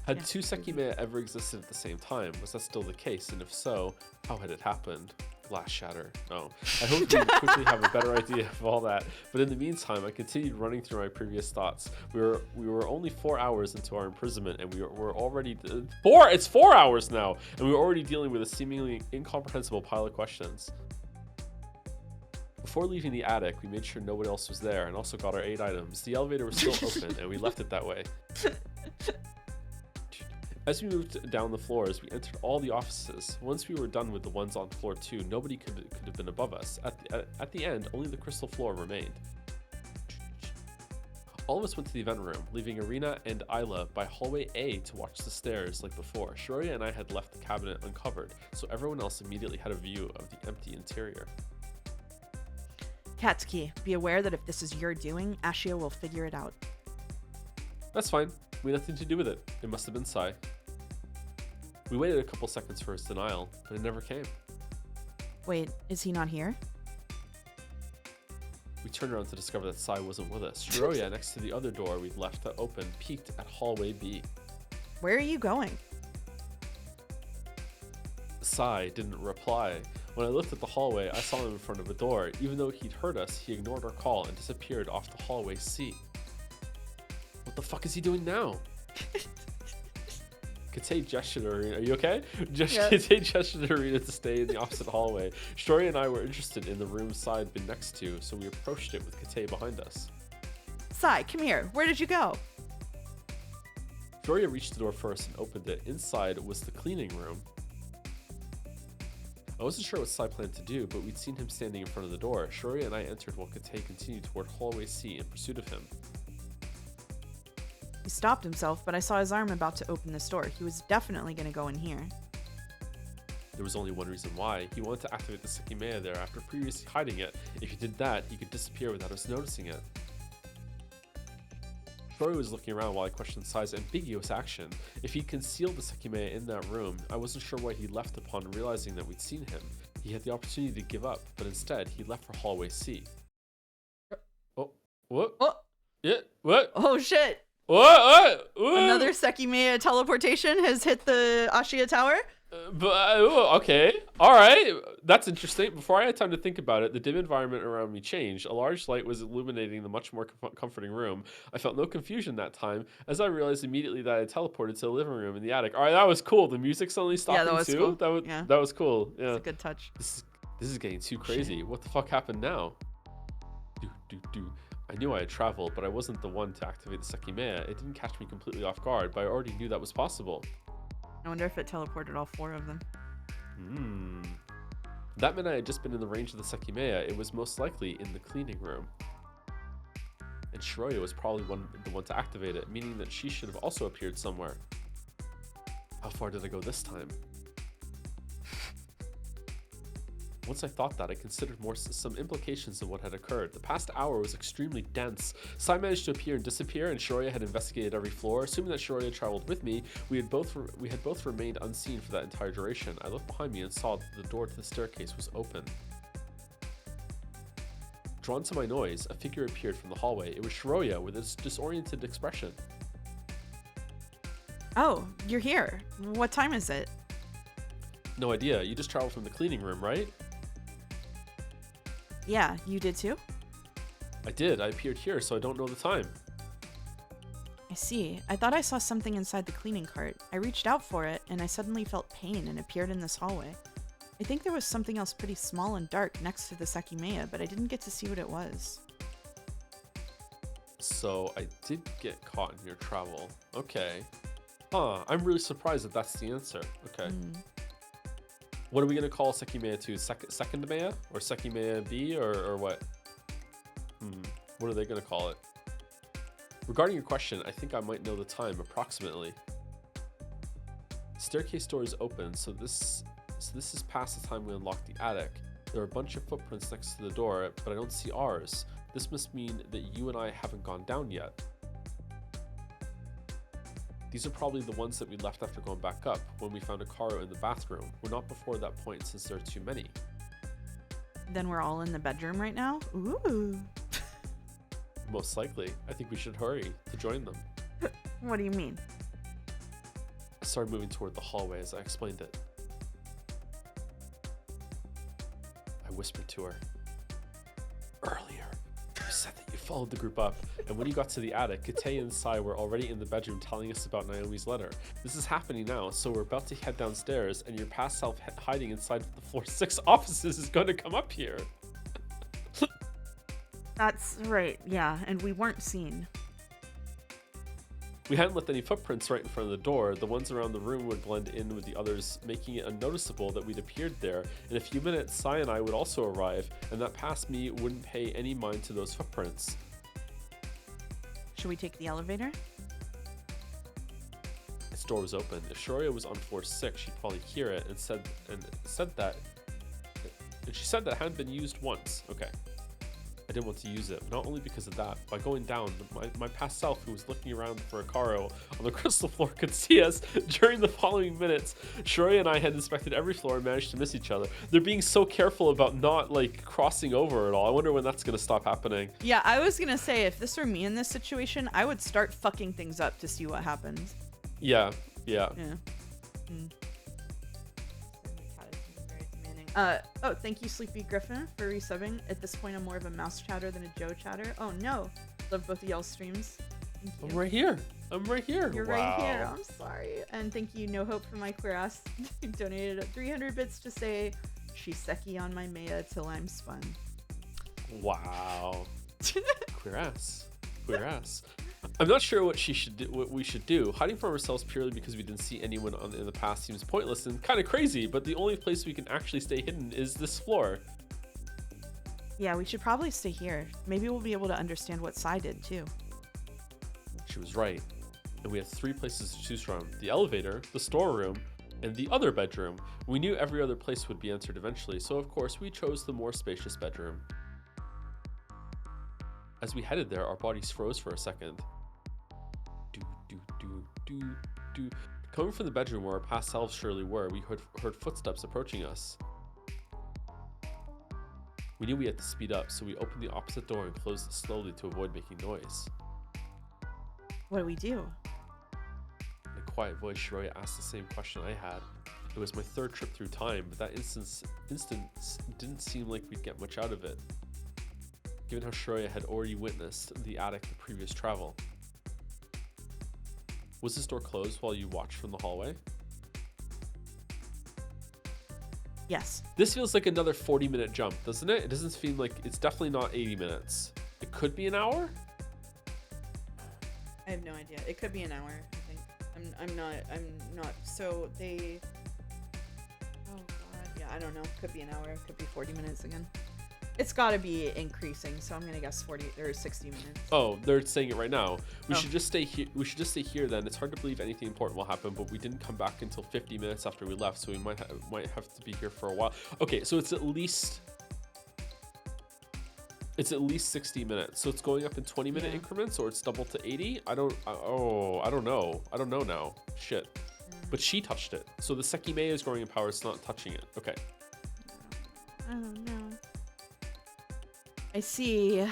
S2: Had 2 Sekimeiya ever existed at the same time? Was that still the case? And if so, how had it happened? Glass shatter. No. I hope we quickly have a better idea of all that. But in the meantime, I continued running through my previous thoughts. We were only 4 hours into our imprisonment, and we're already... It's 4 hours now! And we were already dealing with a seemingly incomprehensible pile of questions. Before leaving the attic, we made sure no one else was there, and also got our 8 items. The elevator was still open, and we left it that way. As we moved down the floors, we entered all the offices. Once we were done with the ones on floor 2, nobody could have been above us. At the end, only the crystal floor remained. All of us went to the event room, leaving Arena and Isla by hallway A to watch the stairs like before. Shiroya and I had left the cabinet uncovered, so everyone else immediately had a view of the empty interior.
S1: Katsuki, be aware that if this is your doing, Ashia will figure it out.
S2: That's fine. We had nothing to do with it. It must have been Sai. We waited a couple seconds for his denial, but it never came.
S1: Wait, is he not here?
S2: We turned around to discover that Sai wasn't with us. Shiroya, next to the other door we'd left open, peeked at hallway B.
S1: Where are you going?
S2: Sai didn't reply. When I looked at the hallway, I saw him in front of a door. Even though he'd heard us, he ignored our call and disappeared off the hallway C. What the fuck is he doing now? Kate gestured to Arena. Are you okay?
S1: Yeah.
S2: Kate gestured to Arena to stay in the opposite hallway. Shiroya and I were interested in the room Sai had been next to, so we approached it with Kate behind us.
S1: Sai, come here. Where did you go?
S2: Shoria reached the door first and opened it. Inside was the cleaning room. I wasn't sure what Sai planned to do, but we'd seen him standing in front of the door. Shoria and I entered while Kate continued toward hallway C in pursuit of him.
S1: He stopped himself, but I saw his arm about to open this door. He was definitely going to go in here.
S2: There was only one reason why. He wanted to activate the Sekimeiya there after previously hiding it. If he did that, he could disappear without us noticing it. Shoria was looking around while I questioned Sai's ambiguous action. If he'd concealed the Sekimeiya in that room, I wasn't sure why he left upon realizing that we'd seen him. He had the opportunity to give up, but instead, he left for hallway C. Oh, what?
S1: Oh,
S2: Yeah, what?
S1: oh shit!
S2: What?
S1: Another Sekimeiya teleportation has hit the Ashiya Tower.
S2: Okay, all right, that's interesting. Before I had time to think about it, the dim environment around me changed. A large light was illuminating the much more comforting room. I felt no confusion that time, as I realized immediately that I had teleported to the living room in the attic. All right, that was cool. The music suddenly stopped
S1: that was
S2: too.
S1: cool.
S2: That was cool. Yeah,
S1: It's a good touch.
S2: This is getting too crazy. What the fuck happened now? I knew I had traveled, but I wasn't the one to activate the Sekimeiya. It didn't catch me completely off guard, but I already knew that was possible.
S1: I wonder if it teleported all 4 of them.
S2: That meant I had just been in the range of the Sekimeiya. It was most likely in the cleaning room. And Shiroya was probably the one to activate it, meaning that she should have also appeared somewhere. How far did I go this time? Once I thought that, I considered some implications of what had occurred. The past hour was extremely dense. Sai managed to appear and disappear, and Shiroya had investigated every floor. Assuming that Shiroya traveled with me, we had both remained unseen for that entire duration. I looked behind me and saw that the door to the staircase was open. Drawn to my noise, a figure appeared from the hallway. It was Shiroya with its disoriented expression.
S1: Oh, you're here. What time is it?
S2: No idea. You just traveled from the cleaning room, right?
S1: Yeah, you did too?
S2: I did. I appeared here, so I don't know the time.
S1: I see. I thought I saw something inside the cleaning cart. I reached out for it, and I suddenly felt pain and appeared in this hallway. I think there was something else pretty small and dark next to the Sekimeiya, but I didn't get to see what it was.
S2: So I did get caught in your travel. Okay. Huh, I'm really surprised that that's the answer. Okay. What are we going to call Sekimeiya 2? Second Meiya? Or Sekimeiya B? Or what? What are they going to call it? Regarding your question, I think I might know the time approximately. Staircase door is open, so this is past the time we unlocked the attic. There are a bunch of footprints next to the door, but I don't see ours. This must mean that you and I haven't gone down yet. These are probably the ones that we left after going back up, when we found a Karo in the bathroom. We're not before that point since there are too many.
S1: Then we're all in the bedroom right now? Ooh.
S2: Most likely. I think we should hurry to join them.
S1: What do you mean?
S2: I started moving toward the hallway as I explained it. I whispered to her. Earlier, you said that you followed the group up, and when you got to the attic, Kate and Sai were already in the bedroom telling us about Naomi's letter. This is happening now, so we're about to head downstairs, and your past self hiding inside the floor 6 offices is going to come up here.
S1: That's right, yeah, and we weren't seen.
S2: We hadn't left any footprints right in front of the door. The ones around the room would blend in with the others, making it unnoticeable that we'd appeared there. In a few minutes, Sai and I would also arrive, and that past me wouldn't pay any mind to those footprints.
S1: Should we take the elevator?
S2: Its door was open. If Shiroya was on floor 6, she'd probably hear it and said that it hadn't been used once. Okay. I didn't want to use it, not only because of that. By going down, my past self, who was looking around for a Karo on the crystal floor, could see us during the following minutes. Shiroya and I had inspected every floor and managed to miss each other. They're being so careful about not, crossing over at all. I wonder when that's going to stop happening.
S1: Yeah, I was going to say, if this were me in this situation, I would start fucking things up to see what happens.
S2: Yeah.
S1: Oh, thank you, Sleepy Griffin, for resubbing. At this point, I'm more of a mouse chatter than a Joe chatter. Oh, no. Love both of y'all's streams. Thank you.
S2: I'm right here.
S1: You're right here. I'm sorry. And thank you, No Hope for my queer ass. Donated 300 bits to say, Shiseki on my Meiya till I'm spun.
S2: Wow. Queer ass. I'm not sure what we should do. Hiding from ourselves purely because we didn't see anyone in the past seems pointless and kind of crazy, but the only place we can actually stay hidden is this floor.
S1: Yeah, we should probably stay here. Maybe we'll be able to understand what Sai did, too.
S2: She was right. And we had 3 places to choose from: the elevator, the storeroom, and the other bedroom. We knew every other place would be answered eventually, so of course we chose the more spacious bedroom. As we headed there, our bodies froze for a second. Do. Coming from the bedroom where our past selves surely were, we heard footsteps approaching us. We knew we had to speed up, so we opened the opposite door and closed it slowly to avoid making noise.
S1: What do we do?
S2: In a quiet voice, Shiroya asked the same question I had. It was my 3rd trip through time, but that instance didn't seem like we'd get much out of it, given how Shiroya had already witnessed the attic the previous travel. Was this door closed while you watched from the hallway?
S1: Yes.
S2: This feels like another 40-minute jump, doesn't it? It doesn't feel like it's definitely not 80 minutes. It could be an hour?
S1: I have no idea. It could be an hour, I think. I'm not. So they... Oh, God. Yeah, I don't know. Could be an hour. Could be 40 minutes again. It's got to be increasing, so I'm going to guess 40 or 60 minutes.
S2: Oh, they're saying it right now. We should just stay here. We should just stay here then. It's hard to believe anything important will happen, but we didn't come back until 50 minutes after we left, so we might have to be here for a while. Okay, so it's at least 60 minutes. So it's going up in 20-minute increments, or it's double to 80. I don't know. I don't know now. Shit. But she touched it. So the Sekimeiya is growing in power. It's not touching it. Okay.
S1: I don't know. I see.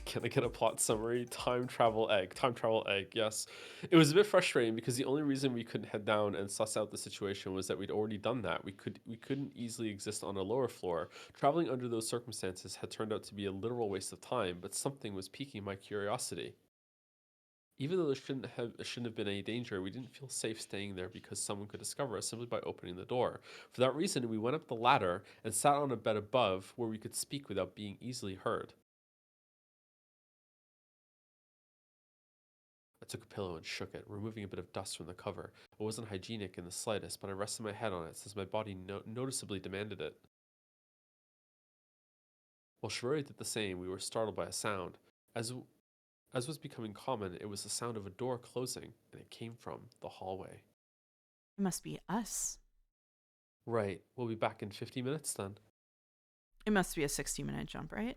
S2: Can I get a plot summary? Time travel egg. Time travel egg. Yes. It was a bit frustrating because the only reason we couldn't head down and suss out the situation was that we'd already done that. We couldn't easily exist on a lower floor. Traveling under those circumstances had turned out to be a literal waste of time, but something was piquing my curiosity. Even though there shouldn't have been any danger, we didn't feel safe staying there because someone could discover us simply by opening the door. For that reason, we went up the ladder and sat on a bed above where we could speak without being easily heard. I took a pillow and shook it, removing a bit of dust from the cover. It wasn't hygienic in the slightest, but I rested my head on it since my body noticeably demanded it. While Shiroya did the same, we were startled by a sound. As was becoming common, it was the sound of a door closing, and it came from the hallway.
S1: It must be us.
S2: Right. We'll be back in 50 minutes then.
S1: It must be a 60-minute jump, right?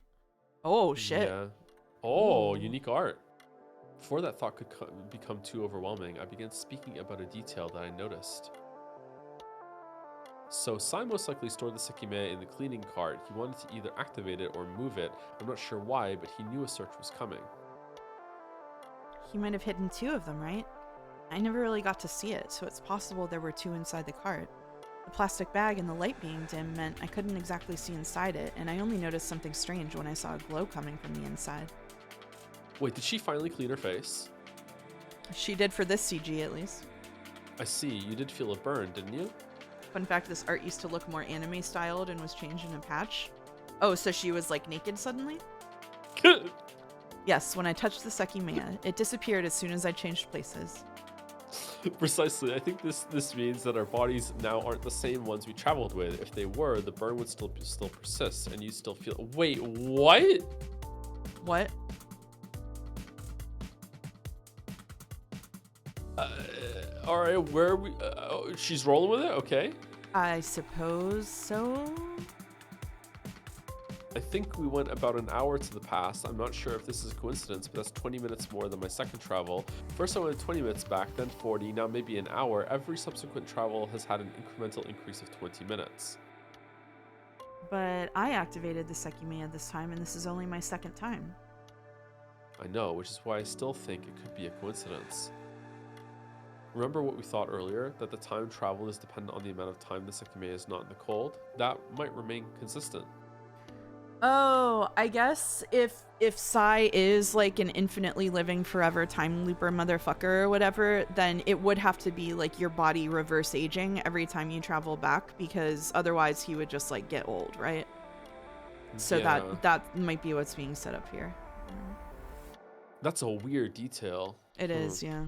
S1: Oh, shit.
S2: Yeah. Oh, unique art. Before that thought could become too overwhelming, I began speaking about a detail that I noticed. So Sai most likely stored the Sekimeiya in the cleaning cart. He wanted to either activate it or move it. I'm not sure why, but he knew a search was coming.
S1: He might have hidden 2 of them, right? I never really got to see it, so it's possible there were 2 inside the cart. The plastic bag and the light being dim meant I couldn't exactly see inside it, and I only noticed something strange when I saw a glow coming from the inside.
S2: Wait, did she finally clean her face?
S1: She did for this CG, at least.
S2: I see. You did feel a burn, didn't you?
S1: Fun fact, this art used to look more anime-styled and was changed in a patch. Oh, so she was, like, naked suddenly? Yes, when I touched the Sekimeiya, it disappeared as soon as I changed places.
S2: Precisely. I think this means that our bodies now aren't the same ones we traveled with. If they were, the burn would still persist, and you still feel... Wait, what?
S1: What?
S2: All right, where are we? She's rolling with it? Okay.
S1: I suppose so?
S2: I think we went about an hour to the past. I'm not sure if this is a coincidence, but that's 20 minutes more than my second travel. First I went 20 minutes back, then 40, now maybe an hour. Every subsequent travel has had an incremental increase of 20 minutes.
S1: But I activated the Sekimeiya this time, and this is only my second time.
S2: I know, which is why I still think it could be a coincidence. Remember what we thought earlier, that the time travel is dependent on the amount of time the Sekimeiya is not in the cold? That might remain consistent.
S1: Oh, I guess if Sai is like an infinitely living forever time looper motherfucker or whatever, then it would have to be like your body reverse aging every time you travel back, because otherwise he would just like get old, right? So
S2: Yeah,
S1: that might be what's being set up here. Mm.
S2: that's a weird detail.
S1: It
S2: Hmm.
S1: is, yeah.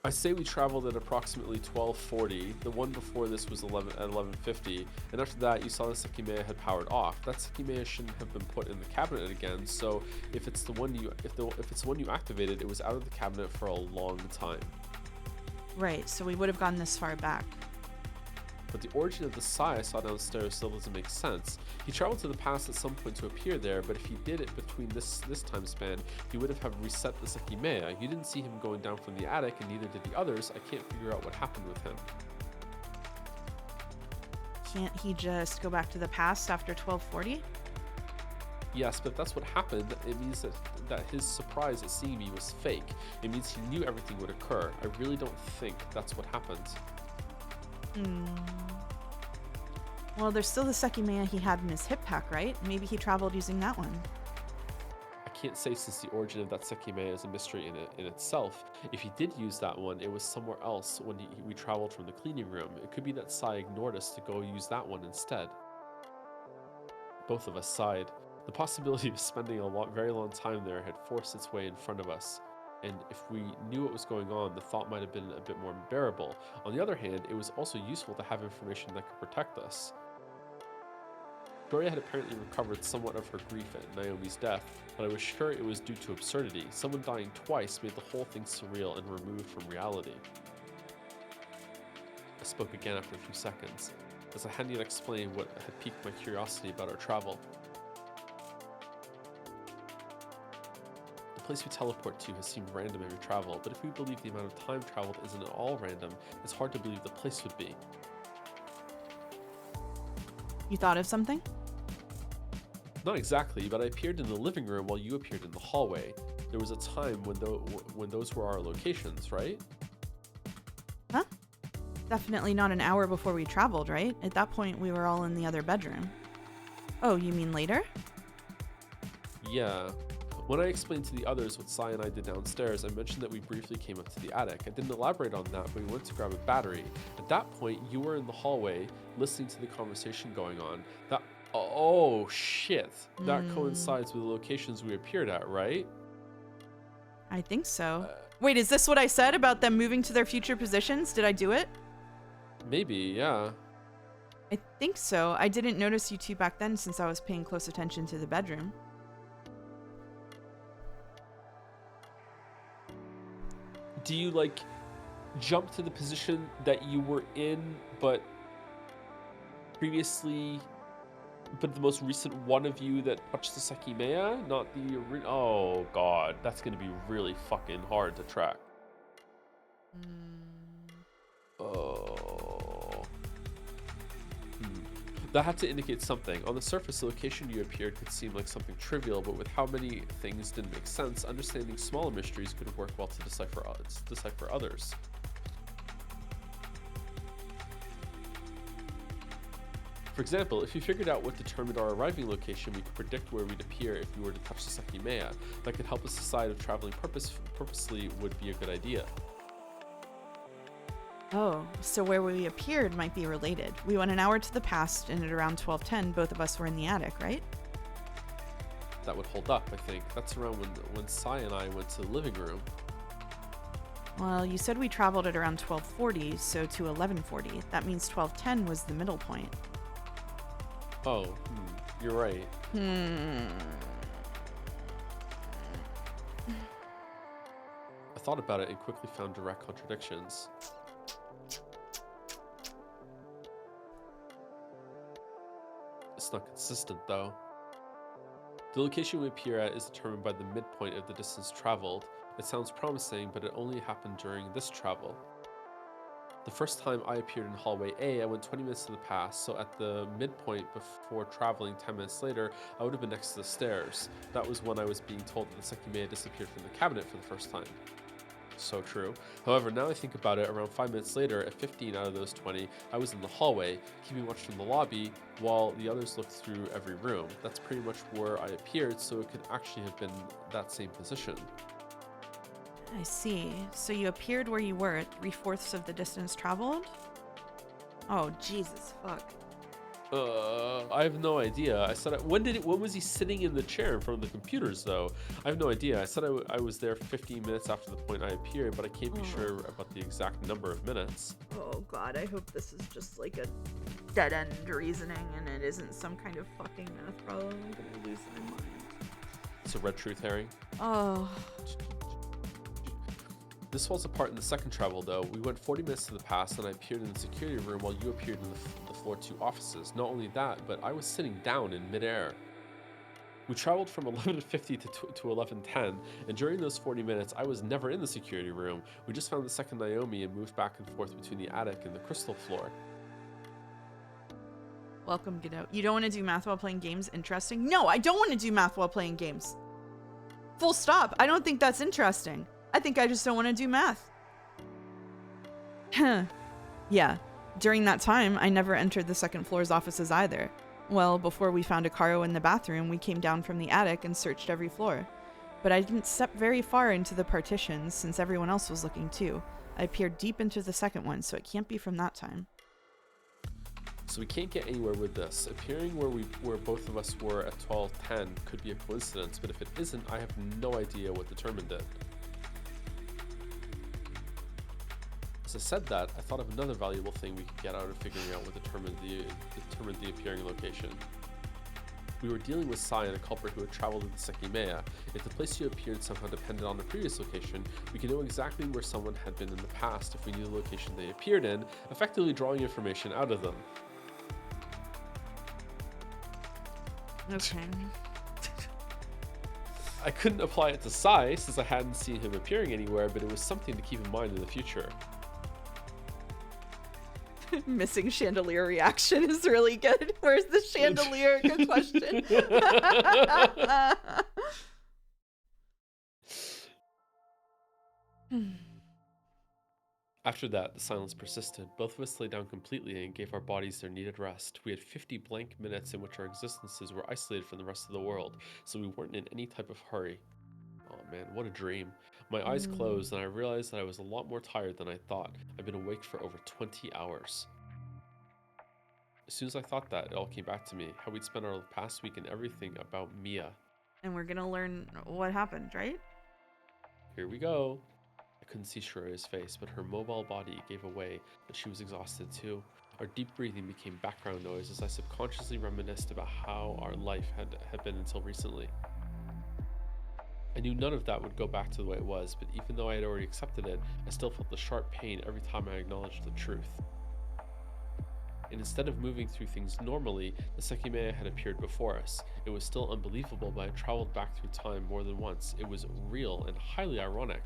S2: I say we traveled at approximately 12:40. The one before this was 11 at 11:50, and after that, you saw the Sekimeiya had powered off. That Sekimeiya shouldn't have been put in the cabinet again. So if it's the one you if it's the one you activated, it was out of the cabinet for a long time.
S1: Right, so we would have gone this far back.
S2: But the origin of the Sai I saw downstairs still doesn't make sense. He traveled to the past at some point to appear there, but if he did it between this time span, he would have reset the Sekimeiya. You didn't see him going down from the attic, and neither did the others. I can't figure out what happened with him.
S1: Can't he just go back to the past after 1240?
S2: Yes, but if that's what happened, it means that his surprise at seeing me was fake. It means he knew everything would occur. I really don't think that's what happened.
S1: Hmm. Well, there's still the Sekimeiya he had in his hip pack, right? Maybe he traveled using that one.
S2: I can't say since the origin of that Sekimeiya is a mystery in itself. If he did use that one, it was somewhere else when we traveled from the cleaning room. It could be that Sai ignored us to go use that one instead. Both of us sighed. The possibility of spending a very long time there had forced its way in front of us. And if we knew what was going on, the thought might have been a bit more unbearable. On the other hand, it was also useful to have information that could protect us. Gloria had apparently recovered somewhat of her grief at Naomi's death, but I was sure it was due to absurdity. Someone dying twice made the whole thing surreal and removed from reality. I spoke again after a few seconds, as I hadn't yet explained what had piqued my curiosity about our travel. The place we teleport to has seemed random every travel, but if we believe the amount of time traveled isn't at all random, it's hard to believe the place would be.
S1: You thought of something?
S2: Not exactly, but I appeared in the living room while you appeared in the hallway. There was a time when those were our locations, right?
S1: Huh? Definitely not an hour before we traveled, right? At that point, we were all in the other bedroom. Oh, you mean later?
S2: Yeah. When I explained to the others what Sai and I did downstairs, I mentioned that we briefly came up to the attic. I didn't elaborate on that, but we went to grab a battery. At that point, you were in the hallway, listening to the conversation going on. Oh, shit. That coincides with the locations we appeared at, right?
S1: I think so. Wait, is this what I said about them moving to their future positions? Did I do it?
S2: Maybe, yeah.
S1: I think so. I didn't notice you two back then since I was paying close attention to the bedroom.
S2: Do you, jump to the position that you were in, but the most recent one of you that touched the Sekimeiya, not the original? Oh, God. That's going to be really fucking hard to track. Oh. That had to indicate something. On the surface, the location you appeared could seem like something trivial, but with how many things didn't make sense, understanding smaller mysteries could work well to decipher others. For example, if you figured out what determined our arriving location, we could predict where we'd appear if we were to touch the Sekimeiya. That could help us decide if traveling purposely would be a good idea.
S1: Oh, so where we appeared might be related. We went an hour to the past, and at around 12:10, both of us were in the attic, right?
S2: That would hold up, I think. That's around when Sai and I went to the living room.
S1: Well, you said we traveled at around 12:40, so to 11:40. That means 12:10 was the middle point.
S2: Oh, you're right. I thought about it and quickly found direct contradictions. It's not consistent, though. The location we appear at is determined by the midpoint of the distance traveled. It sounds promising, but it only happened during this travel. The first time I appeared in hallway A, I went 20 minutes to the past, so at the midpoint before traveling 10 minutes later, I would have been next to the stairs. That was when I was being told that the Sekimeiya disappeared from the cabinet for the first time. So true. However, now I think about it, around 5 minutes later, at 15 out of those 20, I was in the hallway, keeping watch from the lobby, while the others looked through every room. That's pretty much where I appeared, so it could actually have been that same position.
S1: I see. So you appeared where you were at 3/4 of the distance traveled? Oh, Jesus, fuck.
S2: I have no idea. I said, when was he sitting in the chair in front of the computers, though? I have no idea. I said I was there 15 minutes after the point I appeared, but I can't be sure about the exact number of minutes.
S1: Oh god, I hope this is just like a dead-end reasoning and it isn't some kind of fucking math problem. I'm gonna lose my mind.
S2: It's a red truth herring.
S1: Oh.
S2: This falls apart in the second travel, though. We went 40 minutes to the past, and I appeared in the security room while you appeared in the floor 2 offices. Not only that, but I was sitting down in midair. We traveled from 11:50 to 11:10, and during those 40 minutes, I was never in the security room. We just found the second Naomi and moved back and forth between the attic and the crystal floor.
S1: Welcome, Godot. You don't want to do math while playing games? Interesting? No, I don't want to do math while playing games. Full stop. I don't think that's interesting. I think I just don't want to do math. Yeah. During that time, I never entered the second floor's offices either. Well, before we found Akaro in the bathroom, we came down from the attic and searched every floor. But I didn't step very far into the partitions since everyone else was looking too. I peered deep into the second one, so it can't be from that time.
S2: So we can't get anywhere with this. Appearing where both of us were at 12:10 could be a coincidence, but if it isn't, I have no idea what determined it. As I said that, I thought of another valuable thing we could get out of figuring out what determined the appearing location. We were dealing with Sai and a culprit who had traveled to the Sekimeiya. If the place you appeared somehow depended on the previous location, we could know exactly where someone had been in the past if we knew the location they appeared in, effectively drawing information out of them.
S1: Okay.
S2: I couldn't apply it to Sai since I hadn't seen him appearing anywhere, but it was something to keep in mind in the future.
S1: Missing chandelier reaction is really good. Where's the chandelier? Good question.
S2: After that, the silence persisted. Both of us lay down completely and gave our bodies their needed rest. We had 50 blank minutes in which our existences were isolated from the rest of the world, so we weren't in any type of hurry. Oh man, what a dream. My eyes closed and I realized that I was a lot more tired than I thought. I've been awake for over 20 hours. As soon as I thought that, it all came back to me. How we'd spent our past week and everything about Mia.
S1: And we're gonna learn what happened, right?
S2: Here we go. I couldn't see Shiraya's face, but her mobile body gave away that she was exhausted too. Our deep breathing became background noise as I subconsciously reminisced about how our life had been until recently. I knew none of that would go back to the way it was, but even though I had already accepted it, I still felt the sharp pain every time I acknowledged the truth. And instead of moving through things normally, the Sekimeiya had appeared before us. It was still unbelievable, but I traveled back through time more than once. It was real and highly ironic.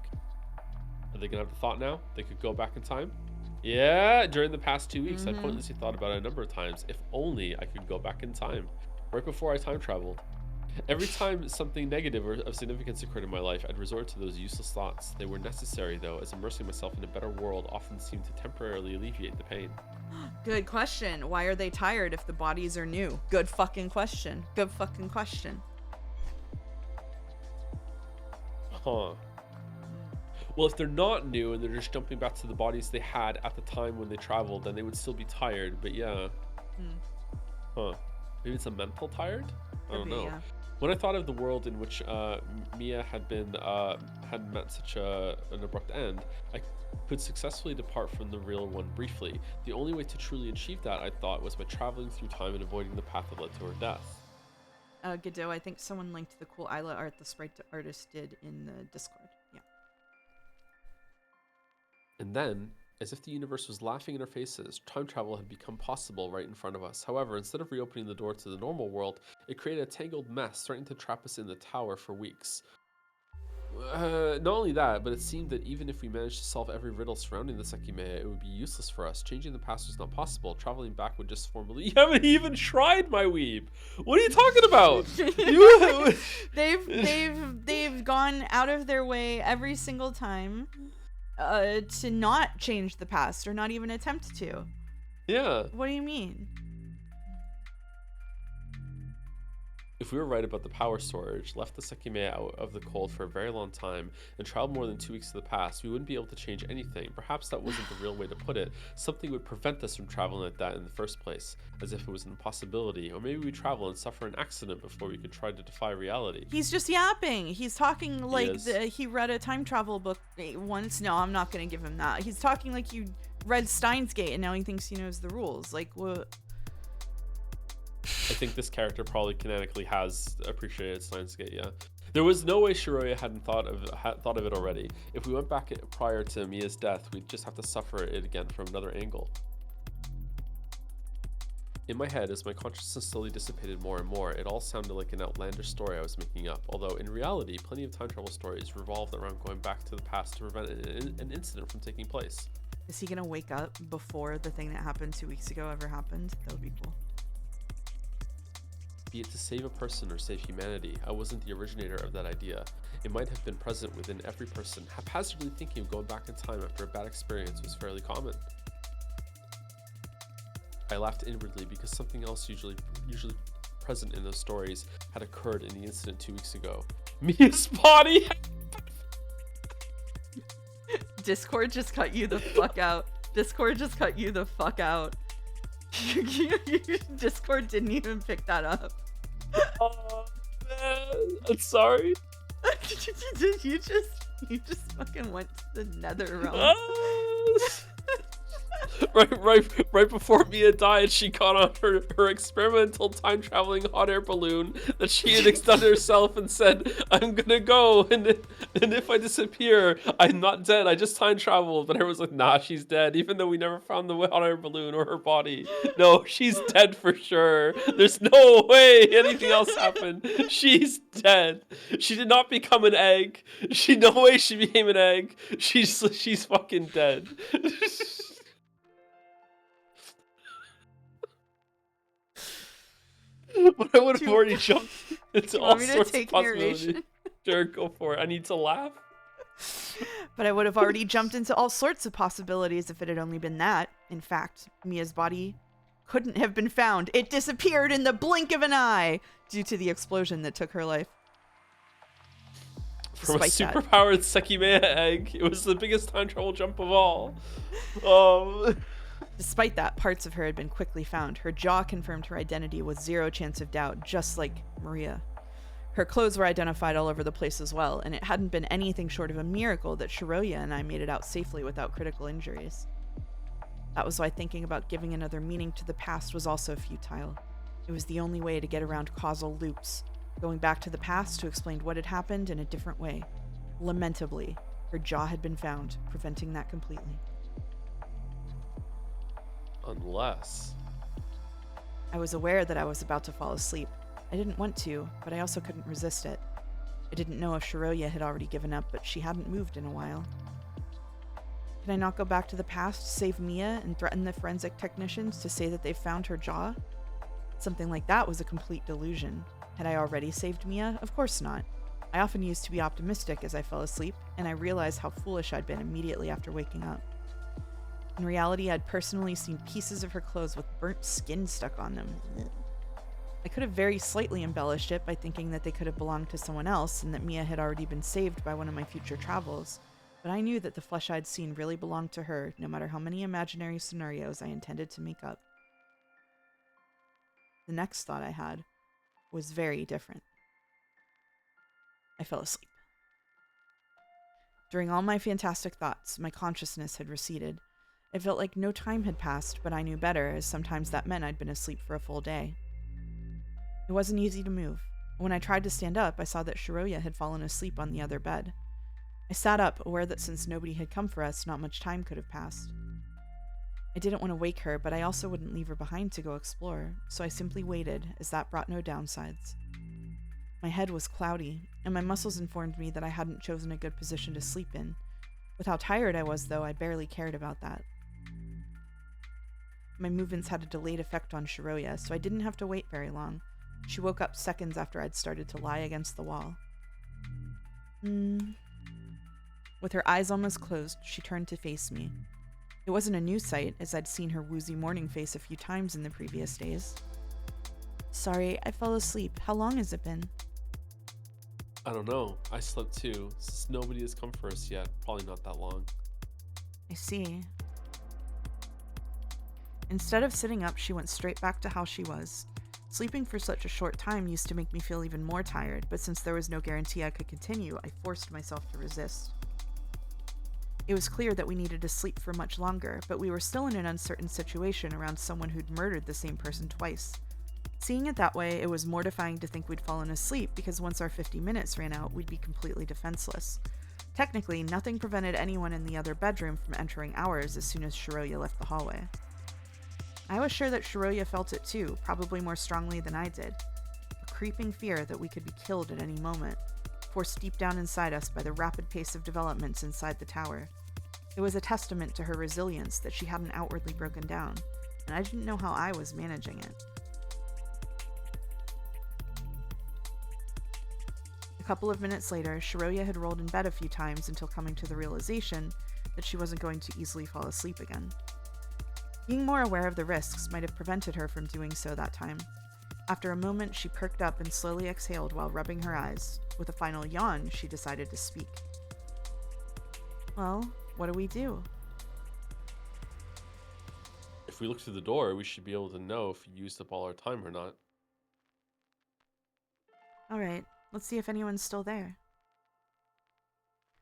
S2: Are they gonna have the thought now? They could go back in time? Yeah, during the past 2 weeks, I pointlessly thought about it a number of times. If only I could go back in time, right before I time traveled. Every time something negative or of significance occurred in my life, I'd resort to those useless thoughts. They were necessary, though, as immersing myself in a better world often seemed to temporarily alleviate the pain.
S1: Good question. Why are they tired if the bodies are new? Good fucking question. Good fucking question.
S2: Huh. Well, if they're not new and they're just jumping back to the bodies they had at the time when they traveled, then they would still be tired, but yeah. Huh. Maybe it's a mental tired? I don't know.
S1: Yeah.
S2: When I thought of the world in which Mia had met such an abrupt end, I could successfully depart from the real one briefly. The only way to truly achieve that, I thought, was by traveling through time and avoiding the path that led to her death.
S1: Godot, I think someone linked the cool Isla art the sprite artist did in the Discord. Yeah.
S2: And then, as if the universe was laughing in our faces, time travel had become possible right in front of us. However, instead of reopening the door to the normal world, it created a tangled mess, starting to trap us in the tower for weeks. Not only that, but it seemed that even if we managed to solve every riddle surrounding the Sekimeiya, it would be useless for us. Changing the past was not possible. Traveling back would just formally— You haven't even tried, my weeb! What are you talking about?
S1: They've gone out of their way every single time to not change the past or not even attempt to.
S2: Yeah.
S1: What do you mean?
S2: If we were right about the power storage, left the Sekimeiya out of the cold for a very long time, and traveled more than 2 weeks to the past, we wouldn't be able to change anything. Perhaps that wasn't the real way to put it. Something would prevent us from traveling like that in the first place, as if it was an impossibility. Or maybe we travel and suffer an accident before we could try to defy reality.
S1: He's just yapping. He's talking like
S2: is.
S1: he read a time travel book once. No, I'm not going to give him that. He's talking like you read Steins Gate and now he thinks he knows the rules. Like, what?
S2: I think this character probably canonically has appreciated Steins Gate, yeah. There was no way Shiroya hadn't thought of it already. If we went back prior to Mia's death, we'd just have to suffer it again from another angle. In my head, as my consciousness slowly dissipated more and more, it all sounded like an outlandish story I was making up, although in reality, plenty of time travel stories revolved around going back to the past to prevent an incident from taking place.
S1: Is he going to wake up before the thing that happened 2 weeks ago ever happened? That would be cool.
S2: Be it to save a person or save humanity, I wasn't the originator of that idea. It might have been present within every person. Haphazardly thinking of going back in time after a bad experience was fairly common. I laughed inwardly because something else usually present in those stories had occurred in the incident 2 weeks ago. Mia's body!
S1: Discord just cut you the fuck out. Discord just cut you the fuck out. Discord didn't even pick that up.
S2: Oh man, I'm sorry.
S1: you just fucking went to the nether realm.
S2: Right before Mia died, she got on her experimental time traveling hot air balloon that she had done herself and said, "I'm gonna go, and if I disappear, I'm not dead. I just time traveled." But everyone's like, "Nah, she's dead." Even though we never found the hot air balloon or her body. No, she's dead for sure. There's no way anything else happened. She's dead. She did not become an egg. No way she became an egg. She's fucking dead. But I would have already jumped into all sorts of possibilities. Sure, go for it. I need to laugh.
S1: But I would have already jumped into all sorts of possibilities if it had only been that. In fact, Mia's body couldn't have been found. It disappeared in the blink of an eye due to the explosion that took her life.
S2: From a superpowered Sekimeiya egg, it was the biggest time travel jump of all.
S1: Despite that, parts of her had been quickly found. Her jaw confirmed her identity with zero chance of doubt, just like Maria. Her clothes were identified all over the place as well, and it hadn't been anything short of a miracle that Shiroya and I made it out safely without critical injuries. That was why thinking about giving another meaning to the past was also futile. It was the only way to get around causal loops, going back to the past to explain what had happened in a different way. Lamentably, her jaw had been found, preventing that completely.
S2: Unless...
S1: I was aware that I was about to fall asleep. I didn't want to, but I also couldn't resist it. I didn't know if Shiroya had already given up, but she hadn't moved in a while. Can I not go back to the past, save Mia, and threaten the forensic technicians to say that they found her jaw? Something like that was a complete delusion. Had I already saved Mia? Of course not. I often used to be optimistic as I fell asleep, and I realized how foolish I'd been immediately after waking up. In reality, I'd personally seen pieces of her clothes with burnt skin stuck on them. I could have very slightly embellished it by thinking that they could have belonged to someone else and that Mia had already been saved by one of my future travels, but I knew that the flesh I'd seen really belonged to her, no matter how many imaginary scenarios I intended to make up. The next thought I had was very different. I fell asleep. During all my fantastic thoughts, my consciousness had receded. It felt like no time had passed, but I knew better, as sometimes that meant I'd been asleep for a full day. It wasn't easy to move. When I tried to stand up, I saw that Shiroya had fallen asleep on the other bed. I sat up, aware that since nobody had come for us, not much time could have passed. I didn't want to wake her, but I also wouldn't leave her behind to go explore, so I simply waited, as that brought no downsides. My head was cloudy, and my muscles informed me that I hadn't chosen a good position to sleep in. With how tired I was, though, I barely cared about that. My movements had a delayed effect on Shiroya, so I didn't have to wait very long. She woke up seconds after I'd started to lie against the wall. With her eyes almost closed, she turned to face me. It wasn't a new sight, as I'd seen her woozy morning face a few times in the previous days. Sorry, I fell asleep. How long has it been?
S2: I don't know. I slept too, since nobody has come for us yet. Probably not that long.
S1: I see. Instead of sitting up, she went straight back to how she was. Sleeping for such a short time used to make me feel even more tired, but since there was no guarantee I could continue, I forced myself to resist. It was clear that we needed to sleep for much longer, but we were still in an uncertain situation around someone who'd murdered the same person twice. Seeing it that way, it was mortifying to think we'd fallen asleep because once our 50 minutes ran out, we'd be completely defenseless. Technically, nothing prevented anyone in the other bedroom from entering ours as soon as Shiroya left the hallway. I was sure that Shiroya felt it too, probably more strongly than I did. A creeping fear that we could be killed at any moment, forced deep down inside us by the rapid pace of developments inside the tower. It was a testament to her resilience that she hadn't outwardly broken down, and I didn't know how I was managing it. A couple of minutes later, Shiroya had rolled in bed a few times until coming to the realization that she wasn't going to easily fall asleep again. Being more aware of the risks might have prevented her from doing so that time. After a moment, she perked up and slowly exhaled while rubbing her eyes. With a final yawn, she decided to speak. Well, what do we do?
S2: If we look through the door, we should be able to know if we used up all our time or not.
S1: Alright, let's see if anyone's still there.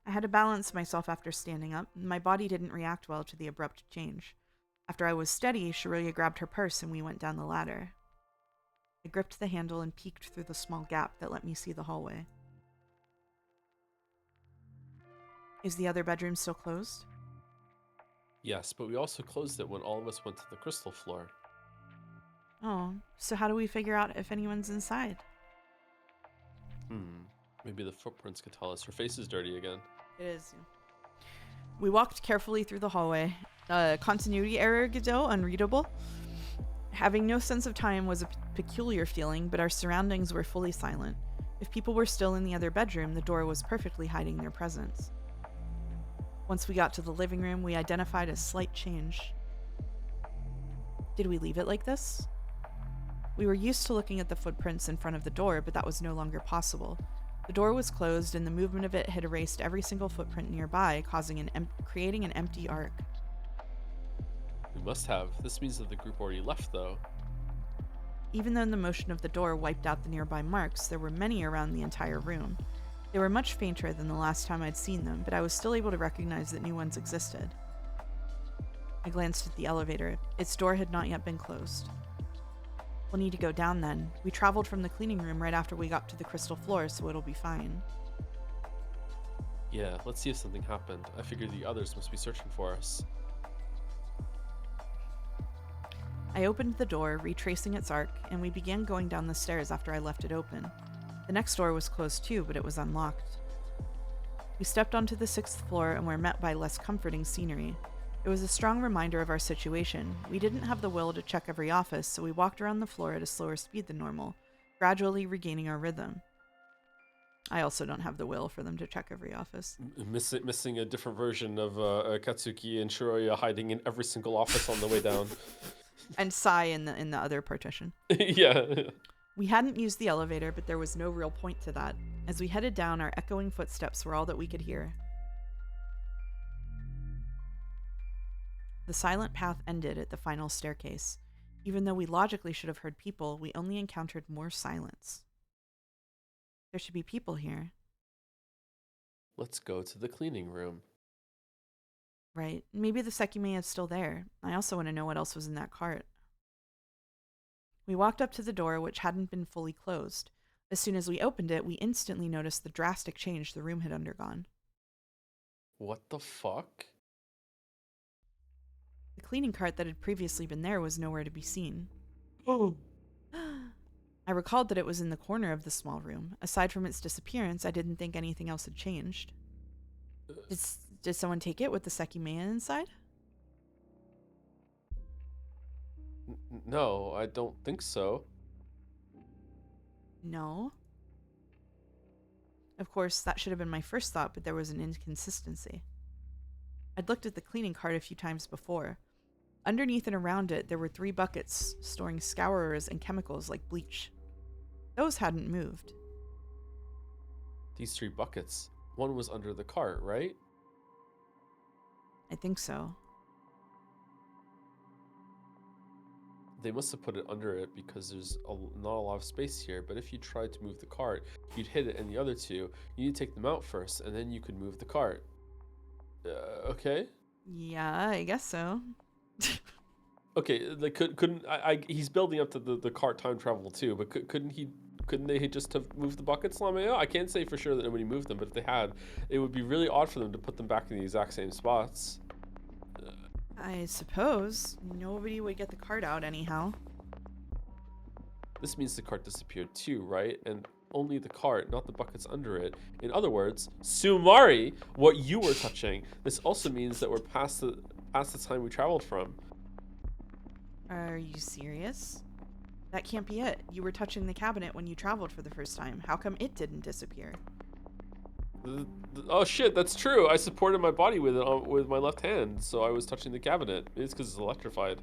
S1: I had to balance myself after standing up, and my body didn't react well to the abrupt change. After I was steady, Shiroya grabbed her purse and we went down the ladder. I gripped the handle and peeked through the small gap that let me see the hallway. Is the other bedroom still closed?
S2: Yes, but we also closed it when all of us went to the crystal floor.
S1: Oh, so how do we figure out if anyone's inside?
S2: Maybe the footprints could tell us. Her face is dirty again.
S1: It is. We walked carefully through the hallway. Continuity error, Godot, unreadable. Having no sense of time was a peculiar feeling, but our surroundings were fully silent. If people were still in the other bedroom, the door was perfectly hiding their presence. Once we got to the living room, we identified a slight change. Did we leave it like this? We were used to looking at the footprints in front of the door, but that was no longer possible. The door was closed, and the movement of it had erased every single footprint nearby, creating an empty arc.
S2: We must have. This means that the group already left, though.
S1: Even though the motion of the door wiped out the nearby marks, there were many around the entire room. They were much fainter than the last time I'd seen them, but I was still able to recognize that new ones existed. I glanced at the elevator. Its door had not yet been closed. We'll need to go down then. We traveled from the cleaning room right after we got to the crystal floor, so it'll be fine.
S2: Yeah, let's see if something happened. I figured the others must be searching for us.
S1: I opened the door, retracing its arc, and we began going down the stairs after I left it open. The next door was closed too, but it was unlocked. We stepped onto the 6th floor and were met by less comforting scenery. It was a strong reminder of our situation. We didn't have the will to check every office, so we walked around the floor at a slower speed than normal, gradually regaining our rhythm. I also don't have the will for them to check every office.
S2: Missing a different version of Katsuki and Shiroya hiding in every single office on the way down.
S1: And Sai in the other partition.
S2: Yeah.
S1: We hadn't used the elevator, but there was no real point to that. As we headed down, our echoing footsteps were all that we could hear. The silent path ended at the final staircase. Even though we logically should have heard people, we only encountered more silence. There should be people here.
S2: Let's go to the cleaning room.
S1: Right. Maybe the Sekimeiya is still there. I also want to know what else was in that cart. We walked up to the door, which hadn't been fully closed. As soon as we opened it, we instantly noticed the drastic change the room had undergone.
S2: What the fuck?
S1: The cleaning cart that had previously been there was nowhere to be seen.
S2: Oh.
S1: I recalled that it was in the corner of the small room. Aside from its disappearance, I didn't think anything else had changed. Did someone take it with the Sekimeiya inside?
S2: No, I don't think so.
S1: No. Of course, that should have been my first thought, but there was an inconsistency. I'd looked at the cleaning cart a few times before. Underneath and around it, there were 3 buckets storing scourers and chemicals like bleach. Those hadn't moved.
S2: These 3 buckets. One was under the cart, right?
S1: I think so.
S2: They must have put it under it because there's not a lot of space here, but if you tried to move the cart, you'd hit it in the other 2. You need to take them out first, and then you could move the cart. Okay?
S1: Yeah, I guess so.
S2: Okay, like couldn't he's building up to the cart time travel too, but couldn't they just have moved the buckets, Lameo? I can't say for sure that nobody moved them, but if they had, it would be really odd for them to put them back in the exact same spots.
S1: I suppose nobody would get the cart out anyhow.
S2: This means the cart disappeared too, right? And only the cart, not the buckets under it. In other words, Sumari, what you were touching. This also means that we're past the time we traveled from.
S1: Are you serious? That can't be it. You were touching the cabinet when you traveled for the first time. How come it didn't disappear?
S2: Oh shit, that's true. I supported my body with it with my left hand, so I was touching the cabinet. It's because it's electrified.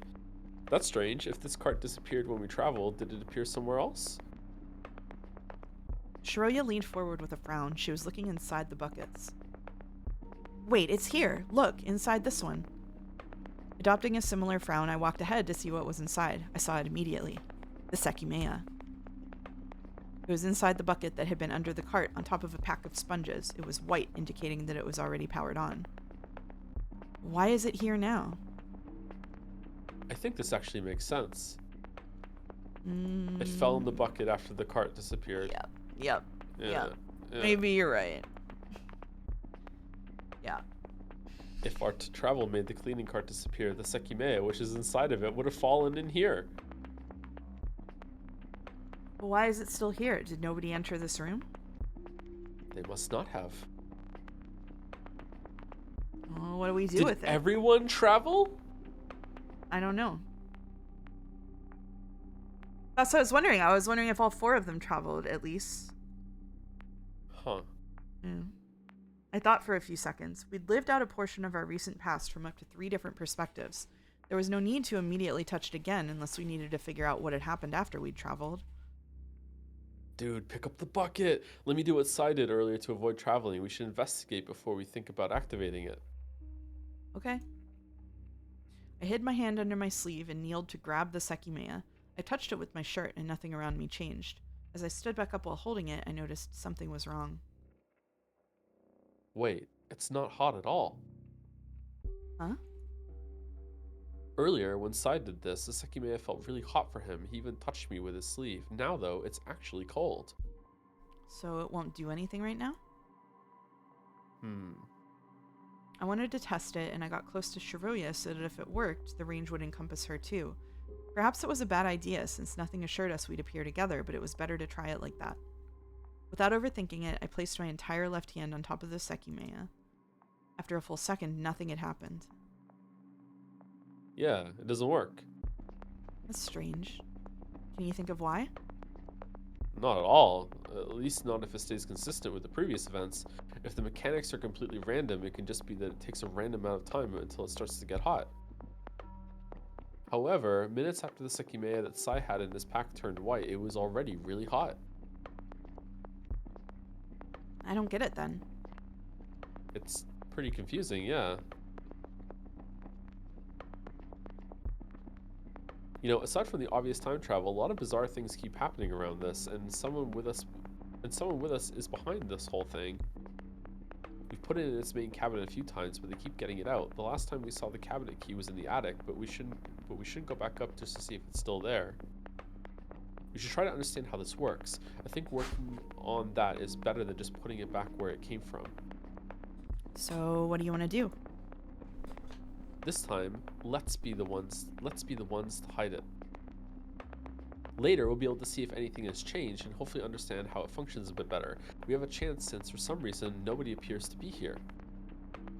S2: That's strange. If this cart disappeared when we traveled, did it appear somewhere else?
S1: Shiroya leaned forward with a frown. She was looking inside the buckets. Wait, it's here. Look, inside this one. Adopting a similar frown, I walked ahead to see what was inside. I saw it immediately. The Sekimeiya. It was inside the bucket that had been under the cart on top of a pack of sponges. It was white, indicating that it was already powered on. Why is it here now?
S2: I think this actually makes sense. It fell in the bucket after the cart disappeared.
S1: Yep.
S2: Yeah.
S1: Maybe you're right. Yeah.
S2: If our travel made the cleaning cart disappear, the Sekimeiya, which is inside of it, would have fallen in here.
S1: Why is it still here? Did nobody enter this room?
S2: They must not have.
S1: Well, what do we do with it?
S2: Did everyone travel?
S1: I don't know. That's what I was wondering. I was wondering if all 4 of them traveled, at least.
S2: Huh.
S1: Yeah. I thought for a few seconds. We'd lived out a portion of our recent past from up to 3 different perspectives. There was no need to immediately touch it again unless we needed to figure out what had happened after we'd traveled.
S2: Dude, pick up the bucket. Let me do what Sai did earlier to avoid traveling. We should investigate before we think about activating it.
S1: Okay. I hid my hand under my sleeve and kneeled to grab the Sekimeiya. I touched it with my shirt and nothing around me changed. As I stood back up while holding it, I noticed something was wrong.
S2: Wait, it's not hot at all.
S1: Huh?
S2: Earlier, when Sai did this, the Sekimeiya felt really hot for him. He even touched me with his sleeve. Now, though, it's actually cold.
S1: So it won't do anything right now? I wanted to test it, and I got close to Shiroya so that if it worked, the range would encompass her too. Perhaps it was a bad idea, since nothing assured us we'd appear together, but it was better to try it like that. Without overthinking it, I placed my entire left hand on top of the Sekimeiya. After a full second, nothing had happened.
S2: Yeah, it doesn't work.
S1: That's strange. Can you think of why?
S2: Not at all. At least not if it stays consistent with the previous events. If the mechanics are completely random, it can just be that it takes a random amount of time until it starts to get hot. However, minutes after the Sekimeiya that Sai had in his pack turned white, it was already really hot.
S1: I don't get it then.
S2: It's pretty confusing, yeah. You know, aside from the obvious time travel, a lot of bizarre things keep happening around this, and someone with us is behind this whole thing. We've put it in its main cabinet a few times, but they keep getting it out. The last time we saw the cabinet key was in the attic, but we shouldn't go back up just to see if it's still there. We should try to understand how this works. I think working on that is better than just putting it back where it came from.
S1: So, what do you want to do?
S2: This time, let's be the ones to hide it. Later, we'll be able to see if anything has changed and hopefully understand how it functions a bit better. We have a chance since, for some reason, nobody appears to be here.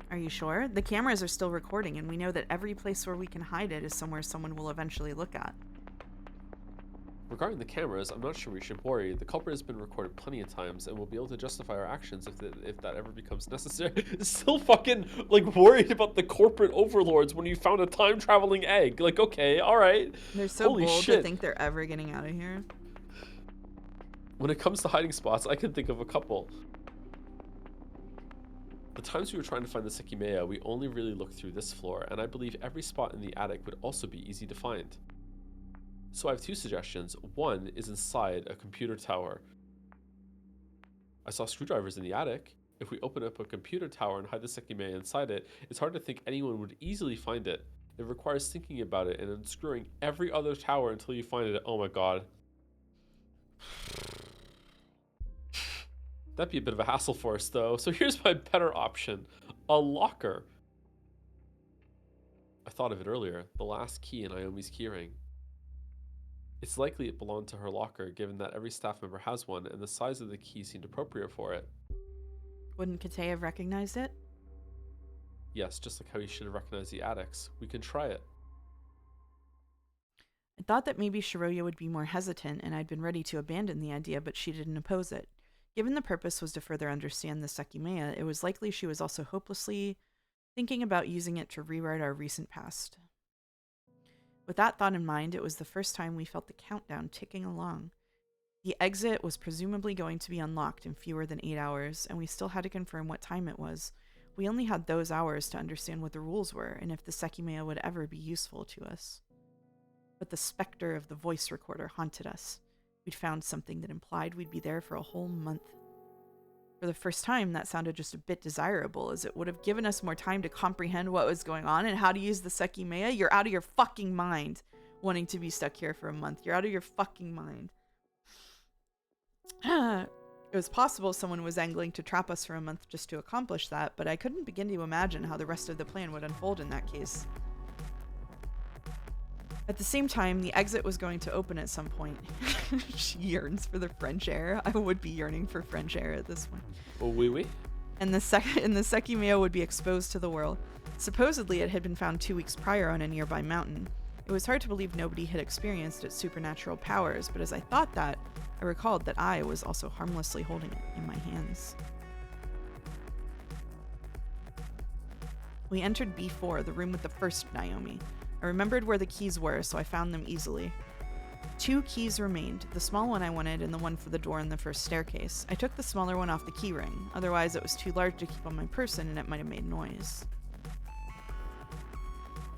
S1: Are you sure? The cameras are still recording, and we know that every place where we can hide it is somewhere someone will eventually look at.
S2: Regarding the cameras, I'm not sure we should worry. The culprit has been recorded plenty of times, and we'll be able to justify our actions if that ever becomes necessary. Still fucking, like, worried about the corporate overlords when you found a time-traveling egg. Like, okay, alright.
S1: They're so
S2: Holy
S1: bold
S2: shit.
S1: to think they're ever getting out of here.
S2: When it comes to hiding spots, I can think of a couple. The times we were trying to find the Sekimeiya, we only really looked through this floor, and I believe every spot in the attic would also be easy to find. So I have two suggestions. One is inside a computer tower. I saw screwdrivers in the attic. If we open up a computer tower and hide the Sekimeiya inside it, it's hard to think anyone would easily find it. It requires thinking about it and unscrewing every other tower until you find it. Oh my god. That'd be a bit of a hassle for us though. So here's my better option. A locker. I thought of it earlier. The last key in Naomi's keyring. It's likely it belonged to her locker, given that every staff member has one, and the size of the key seemed appropriate for it.
S1: Wouldn't Kate have recognized it?
S2: Yes, just like how you should have recognized the attics. We can try it.
S1: I thought that maybe Shiroya would be more hesitant, and I'd been ready to abandon the idea, but she didn't oppose it. Given the purpose was to further understand the Sekimeiya, it was likely she was also hopelessly thinking about using it to rewrite our recent past. With that thought in mind, it was the first time we felt the countdown ticking along. The exit was presumably going to be unlocked in fewer than 8 hours, and we still had to confirm what time it was. We only had those hours to understand what the rules were, and if the Sekimeiya would ever be useful to us. But the specter of the voice recorder haunted us. We'd found something that implied we'd be there for a whole month. For the first time, that sounded just a bit desirable, as it would have given us more time to comprehend what was going on and how to use the Sekimeiya. You're out of your fucking mind wanting to be stuck here for a month. You're out of your fucking mind. It was possible someone was angling to trap us for a month just to accomplish that, but I couldn't begin to imagine how the rest of the plan would unfold in that case. At the same time, the exit was going to open at some point. She yearns for the French air. I would be yearning for French air at this point.
S2: Oh, oui.
S1: And the Sekimeiya would be exposed to the world. Supposedly, it had been found 2 weeks prior on a nearby mountain. It was hard to believe nobody had experienced its supernatural powers, but as I thought that, I recalled that I was also harmlessly holding it in my hands. We entered B4, the room with the first Naomi. I remembered where the keys were, so I found them easily. 2 keys remained, the small one I wanted and the one for the door in the first staircase. I took the smaller one off the key ring, otherwise it was too large to keep on my person and it might have made noise.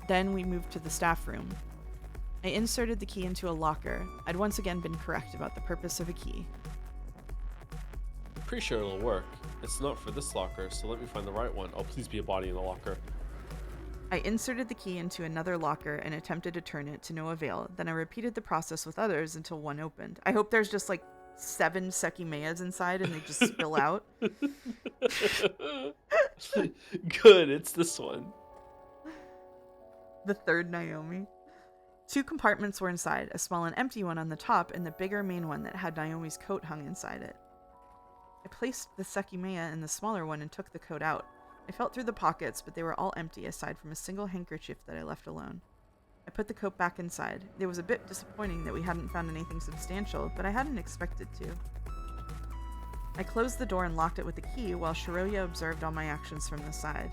S1: Then we moved to the staff room. I inserted the key into a locker. I'd once again been correct about the purpose of a key.
S2: I'm pretty sure it'll work. It's not for this locker, so let me find the right one. Oh, please be a body in the locker.
S1: I inserted the key into another locker and attempted to turn it to no avail. Then I repeated the process with others until one opened. I hope there's just like 7 Sekimeiyas inside and they just spill out.
S2: Good, it's this one.
S1: The third Naomi. 2 compartments were inside, a small and empty one on the top and the bigger main one that had Naomi's coat hung inside it. I placed the Sekimeiya in the smaller one and took the coat out. I felt through the pockets, but they were all empty aside from a single handkerchief that I left alone. I put the coat back inside. It was a bit disappointing that we hadn't found anything substantial, but I hadn't expected to. I closed the door and locked it with the key while Shiroya observed all my actions from the side.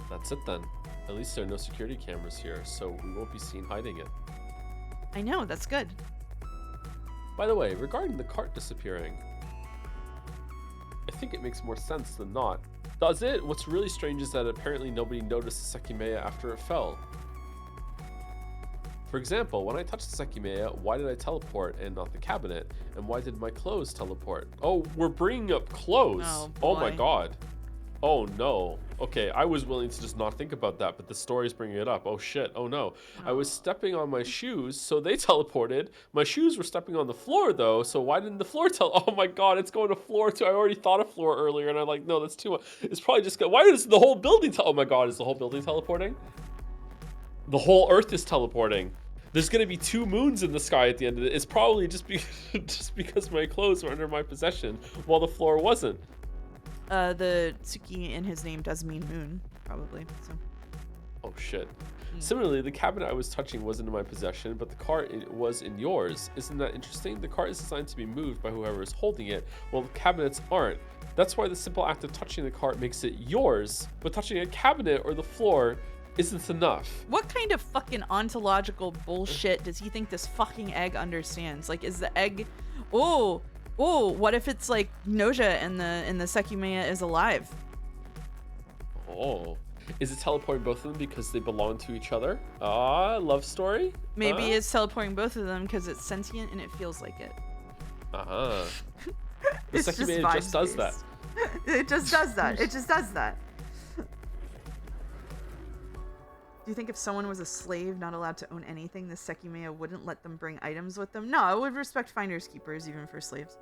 S2: That's it then. At least there are no security cameras here, so we won't be seen hiding it.
S1: I know, that's good.
S2: By the way, regarding the cart disappearing, I think it makes more sense than not. Does it? What's really strange is that apparently nobody noticed the Sekimeiya after it fell. For example, when I touched the Sekimeiya, why did I teleport and not the cabinet? And why did my clothes teleport? Oh, we're bringing up clothes.
S1: Oh
S2: my
S1: boy.
S2: god. Oh no. Okay, I was willing to just not think about that, but the story's bringing it up. Oh shit, oh no. I was stepping on my shoes, so they teleported. My shoes were stepping on the floor though, so why didn't the floor Oh my god, it's going to floor too. I already thought of floor earlier, and I'm like, no, that's too much. It's probably just, why is the whole building oh my god, is the whole building teleporting? The whole earth is teleporting. There's gonna be 2 moons in the sky at the end of it. It's probably just because my clothes were under my possession, while the floor wasn't.
S1: The Tsuki in his name does mean moon, probably, so.
S2: Oh shit.
S1: Mm.
S2: Similarly, the cabinet I was touching wasn't in my possession, but the cart was in yours. Isn't that interesting? The cart is designed to be moved by whoever is holding it, while the cabinets aren't. That's why the simple act of touching the cart makes it yours, but touching a cabinet or the floor isn't enough.
S1: What kind of fucking ontological bullshit does he think this fucking egg understands? Like, is the egg... Oh, what if it's like Noja and the Sekimeiya is alive?
S2: Oh. Is it teleporting both of them because they belong to each other? Ah, love story?
S1: Maybe it's teleporting both of them because it's sentient and it feels like it.
S2: Uh-huh. The
S1: It's
S2: Sekimeiya just does that.
S1: It just does that. It just does that. Do you think if someone was a slave not allowed to own anything, the Sekimeiya wouldn't let them bring items with them? No, it would respect finders keepers even for slaves.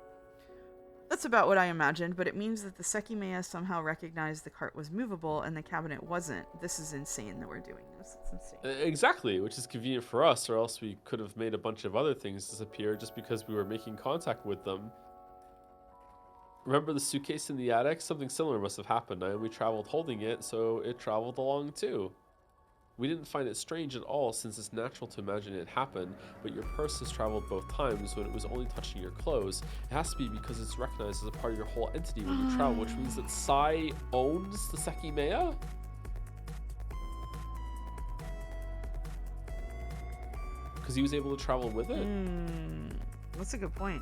S1: That's about what I imagined, but it means that the Sekimeiya somehow recognized the cart was movable and the cabinet wasn't. This is insane that we're doing this. It's insane.
S2: Exactly, which is convenient for us, or else we could have made a bunch of other things disappear just because we were making contact with them. Remember the suitcase in the attic? Something similar must have happened. Naomi traveled holding it, so it traveled along too. We didn't find it strange at all since it's natural to imagine it happened, but your purse has traveled both times when it was only touching your clothes. It has to be because it's recognized as a part of your whole entity when you travel, which means that Sai owns the Sekimeiya? Because he was able to travel with it?
S1: That's a good point.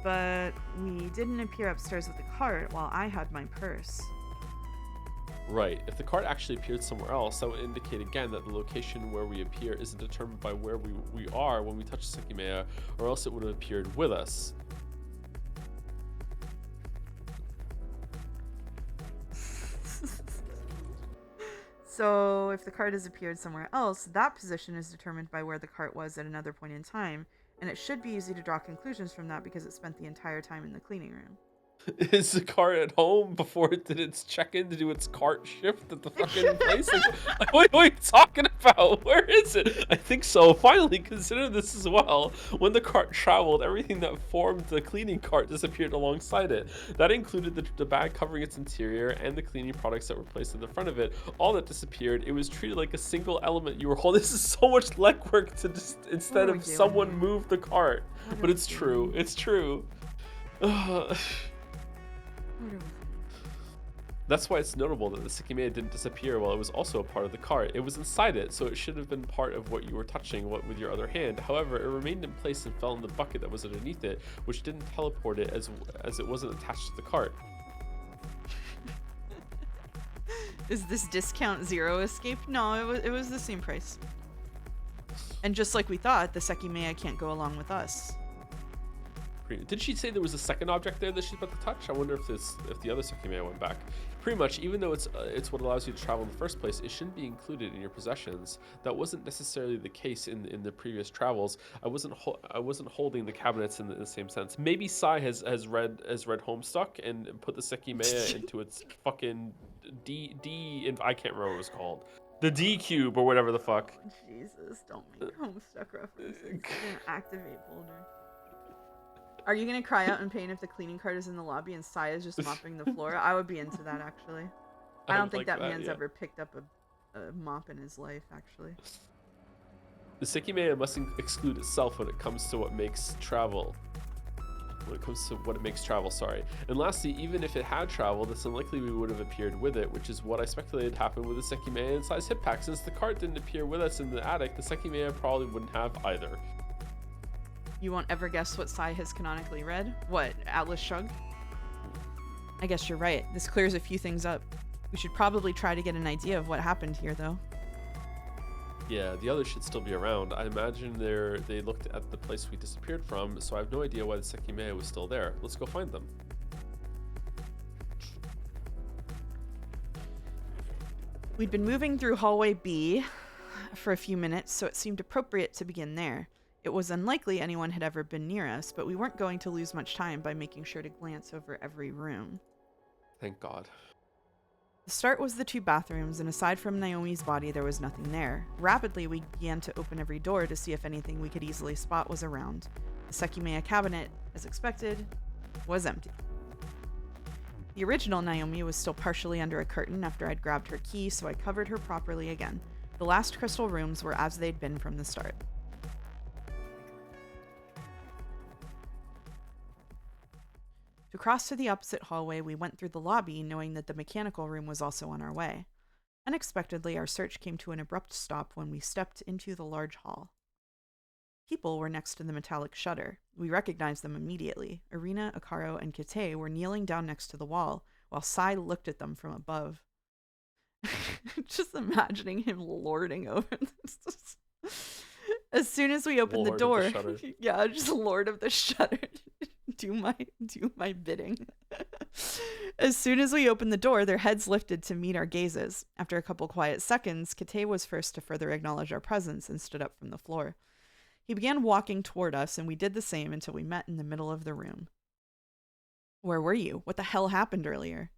S1: But we didn't appear upstairs with the cart while I had my purse.
S2: Right. If the cart actually appeared somewhere else, that would indicate again that the location where we appear isn't determined by where we are when we touch Sekimeiya, or else it would have appeared with us.
S1: So if the cart has appeared somewhere else, that position is determined by where the cart was at another point in time, and it should be easy to draw conclusions from that because it spent the entire time in the cleaning room.
S2: Is the cart at home before it did its check-in to do its cart shift at the fucking place? Like, what are you talking about? Where is it? I think so. Finally, consider this as well. When the cart traveled, everything that formed the cleaning cart disappeared alongside it. That included the bag covering its interior and the cleaning products that were placed in the front of it. All that disappeared. It was treated like a single element you were holding. This is so much legwork to just, instead of someone move the cart. But it's true. It's true. That's why it's notable that the Sekimeiya didn't disappear while it was also a part of the cart. It was inside it, so it should have been part of what you were touching with your other hand. However, it remained in place and fell in the bucket that was underneath it, which didn't teleport it as it wasn't attached to the cart.
S1: Is this discount zero escape? No, it was the same price. And just like we thought, the Sekimeiya can't go along with us.
S2: Did she say there was a second object there that she's about to touch? I wonder if the other Sekimeiya went back. Pretty much, even though it's what allows you to travel in the first place, it shouldn't be included in your possessions. That wasn't necessarily the case in the previous travels. I wasn't holding the cabinets in the same sense. Maybe Sai has read Homestuck and put the Sekimeiya into its fucking D and I can't remember what it was called. The D cube or whatever the fuck.
S1: Jesus, don't make Homestuck references. You're gonna activate Boulder. Are you gonna cry out in pain if the cleaning cart is in the lobby and Sai is just mopping the floor? I would be into that, actually. I don't think that man's ever picked up a mop in his life, actually.
S2: The Sekimeiya must exclude itself when it comes to what makes travel. Sorry. And lastly, even if it had traveled, it's unlikely we would have appeared with it, which is what I speculated happened with the Sekimeiya and Sai's hip pack. Since the cart didn't appear with us in the attic, the Sekimeiya probably wouldn't have either.
S1: You won't ever guess what Sai has canonically read? What, Atlas Shrugged? I guess you're right. This clears a few things up. We should probably try to get an idea of what happened here, though.
S2: Yeah, the others should still be around. I imagine they looked at the place we disappeared from, so I have no idea why the Sekimeiya was still there. Let's go find them.
S1: We'd been moving through hallway B for a few minutes, so it seemed appropriate to begin there. It was unlikely anyone had ever been near us, but we weren't going to lose much time by making sure to glance over every room.
S2: Thank God.
S1: The start was the 2 bathrooms, and aside from Naomi's body, there was nothing there. Rapidly, we began to open every door to see if anything we could easily spot was around. The Sekimeiya cabinet, as expected, was empty. The original Naomi was still partially under a curtain after I'd grabbed her key, so I covered her properly again. The last crystal rooms were as they'd been from the start. To cross to the opposite hallway, we went through the lobby, knowing that the mechanical room was also on our way. Unexpectedly, our search came to an abrupt stop when we stepped into the large hall. People were next to the metallic shutter. We recognized them immediately. Irina, Akaro, and Kite were kneeling down next to the wall, while Sai looked at them from above. Just imagining him lording over this. As soon as we opened
S2: Lord
S1: the door,
S2: of the Shutter.
S1: yeah, just Lord of the Shutter. do my bidding. As soon as we opened the door, their heads lifted to meet our gazes. After a couple quiet seconds, Kite was first to further acknowledge our presence and stood up from the floor. He began walking toward us, and we did the same until we met in the middle of the room. Where were you? What the hell happened earlier?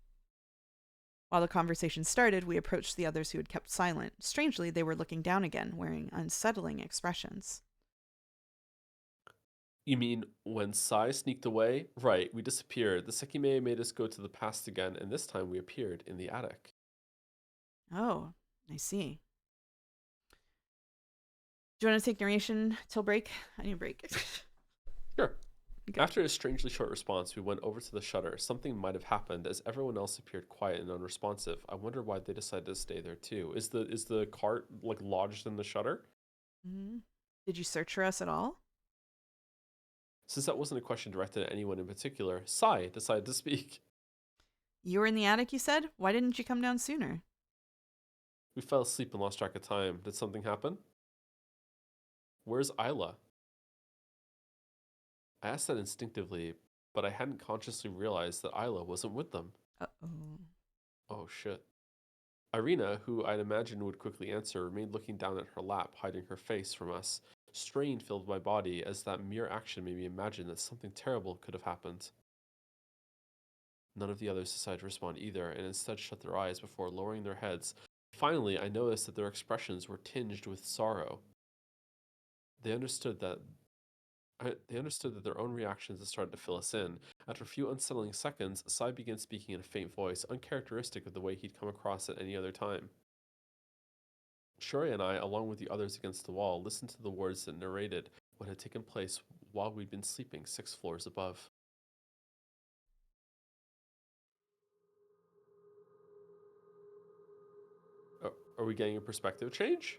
S1: While the conversation started, we approached the others who had kept silent. Strangely, they were looking down again, wearing unsettling expressions.
S2: You mean when Sai sneaked away? Right, we disappeared. The Sekimeiya made us go to the past again, and this time we appeared in the attic.
S1: Oh, I see. Do you want to take narration till break? I need a break.
S2: Sure.
S1: Okay.
S2: After a strangely short response, we went over to the shutter. Something might have happened, as everyone else appeared quiet and unresponsive. I wonder why they decided to stay there too. Is the cart like lodged in the shutter?
S1: Mm-hmm. Did you search for us at all?
S2: Since that wasn't a question directed at anyone in particular, Sai decided to speak.
S1: You were in the attic, you said? Why didn't you come down sooner?
S2: We fell asleep and lost track of time. Did something happen? Where's Isla? I asked that instinctively, but I hadn't consciously realized that Isla wasn't with them.
S1: Uh-oh.
S2: Oh shit. Irina, who I'd imagined would quickly answer, remained looking down at her lap, hiding her face from us. Strain filled my body as that mere action made me imagine that something terrible could have happened. None of the others decided to respond either, and instead shut their eyes before lowering their heads. Finally, I noticed that their expressions were tinged with sorrow. They understood that their own reactions had started to fill us in. After a few unsettling seconds, Sai began speaking in a faint voice, uncharacteristic of the way he'd come across at any other time. Shoria and I, along with the others against the wall, listened to the words that narrated what had taken place while we'd been sleeping 6 floors above. Are we getting a perspective change?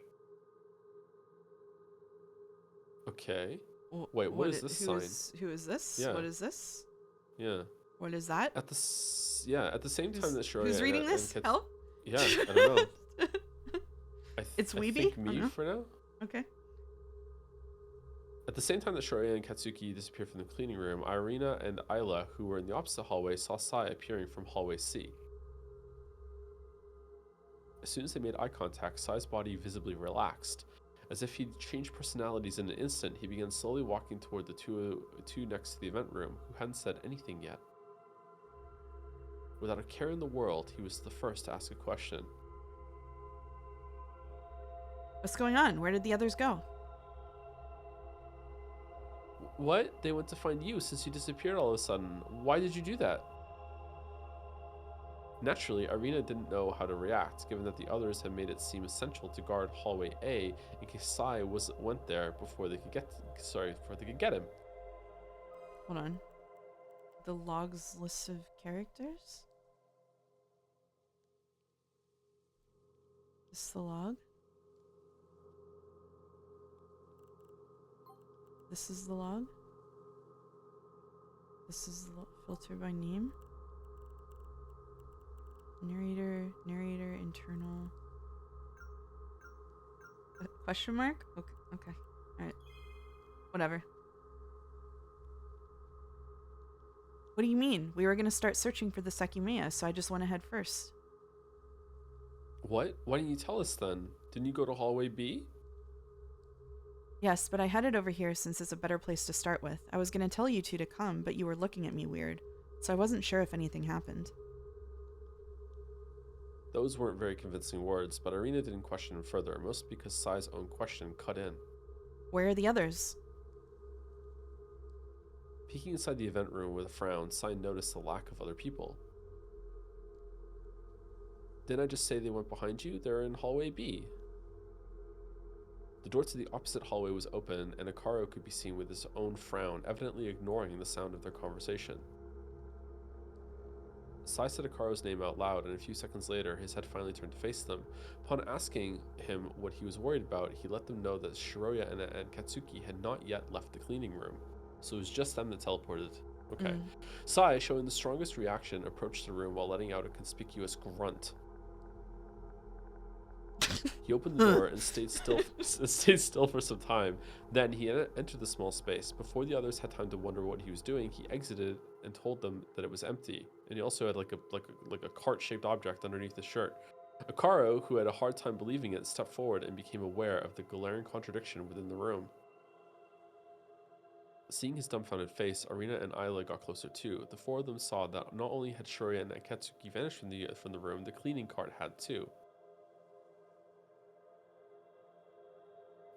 S2: Okay. Wait, what is this sign?
S1: Who is this?
S2: Yeah.
S1: What is this?
S2: Yeah.
S1: What is that?
S2: At the same time that Shoria
S1: Who's reading this? Help?
S2: Yeah, I don't know.
S1: It's
S2: I
S1: Weeby?
S2: think me for now.
S1: Okay.
S2: At the same time that Shoria and Katsuki disappeared from the cleaning room, Irina and Isla, who were in the opposite hallway, saw Sai appearing from hallway C. As soon as they made eye contact, Sai's body visibly relaxed. As if he'd changed personalities in an instant, he began slowly walking toward the two next to the event room, who hadn't said anything yet. Without a care in the world, he was the first to ask a question.
S1: What's going on? Where did the others go?
S2: What? They went to find you since you disappeared all of a sudden. Why did you do that? Naturally, Irina didn't know how to react, given that the others had made it seem essential to guard hallway A in case Sai went there before they could get him.
S1: Hold on. The log's list of characters? Is this the log? This is the log? This is the filter by name? Narrator, internal. Question mark? Okay. Alright. Whatever. What do you mean? We were gonna start searching for the Sekimeiya, so I just went ahead first.
S2: What? Why didn't you tell us then? Didn't you go to hallway B?
S1: Yes, but I headed over here since it's a better place to start with. I was gonna tell you two to come, but you were looking at me weird, so I wasn't sure if anything happened.
S2: Those weren't very convincing words, but Irina didn't question him further, mostly because Sai's own question cut in.
S1: Where are the others?
S2: Peeking inside the event room with a frown, Sai noticed the lack of other people. Didn't I just say they went behind you? They're in hallway B. The door to the opposite hallway was open, and Akaro could be seen with his own frown, evidently ignoring the sound of their conversation. Sai said Akaro's name out loud, and a few seconds later, his head finally turned to face them. Upon asking him what he was worried about, he let them know that Shiroya and Katsuki had not yet left the cleaning room. So it was just them that teleported. Okay. Sai, showing the strongest reaction, approached the room while letting out a conspicuous grunt. He opened the door and stayed still for some time. Then he entered the small space. Before the others had time to wonder what he was doing, he exited and told them that it was empty. And he also had like a cart-shaped object underneath his shirt. Akaro, who had a hard time believing it, stepped forward and became aware of the glaring contradiction within the room. Seeing his dumbfounded face, Arina and Ayla got closer too. The four of them saw that not only had Shiroya and Akatsuki vanished from the room, the cleaning cart had too.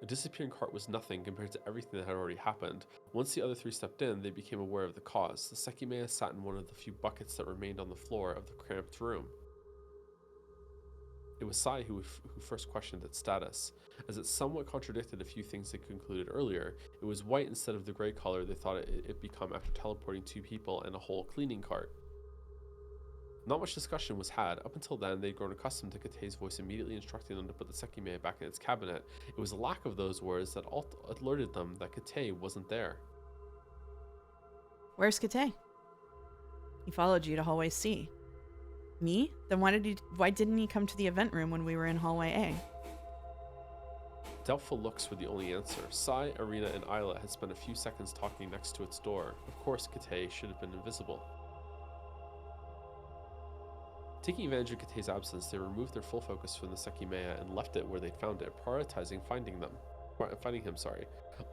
S2: The disappearing cart was nothing compared to everything that had already happened. Once the other three stepped in, they became aware of the cause. The Sekimeiya sat in one of the few buckets that remained on the floor of the cramped room. It was Sai who first questioned its status. As it somewhat contradicted a few things they concluded earlier, it was white instead of the gray color they thought it become after teleporting two people and a whole cleaning cart. Not much discussion was had. Up until then, they'd grown accustomed to Katei's voice immediately instructing them to put the Sekimeiya back in its cabinet. It was a lack of those words that alerted them that Katei wasn't there.
S1: Where's Katei? He followed you to hallway C. Me? Then why didn't he come to the event room when we were in hallway A?
S2: Doubtful looks were the only answer. Sai, Arina, and Ayla had spent a few seconds talking next to its door. Of course, Katei should have been invisible. Taking advantage of Katei's absence, they removed their full focus from the Sekimeiya and left it where they'd found it, prioritizing finding him.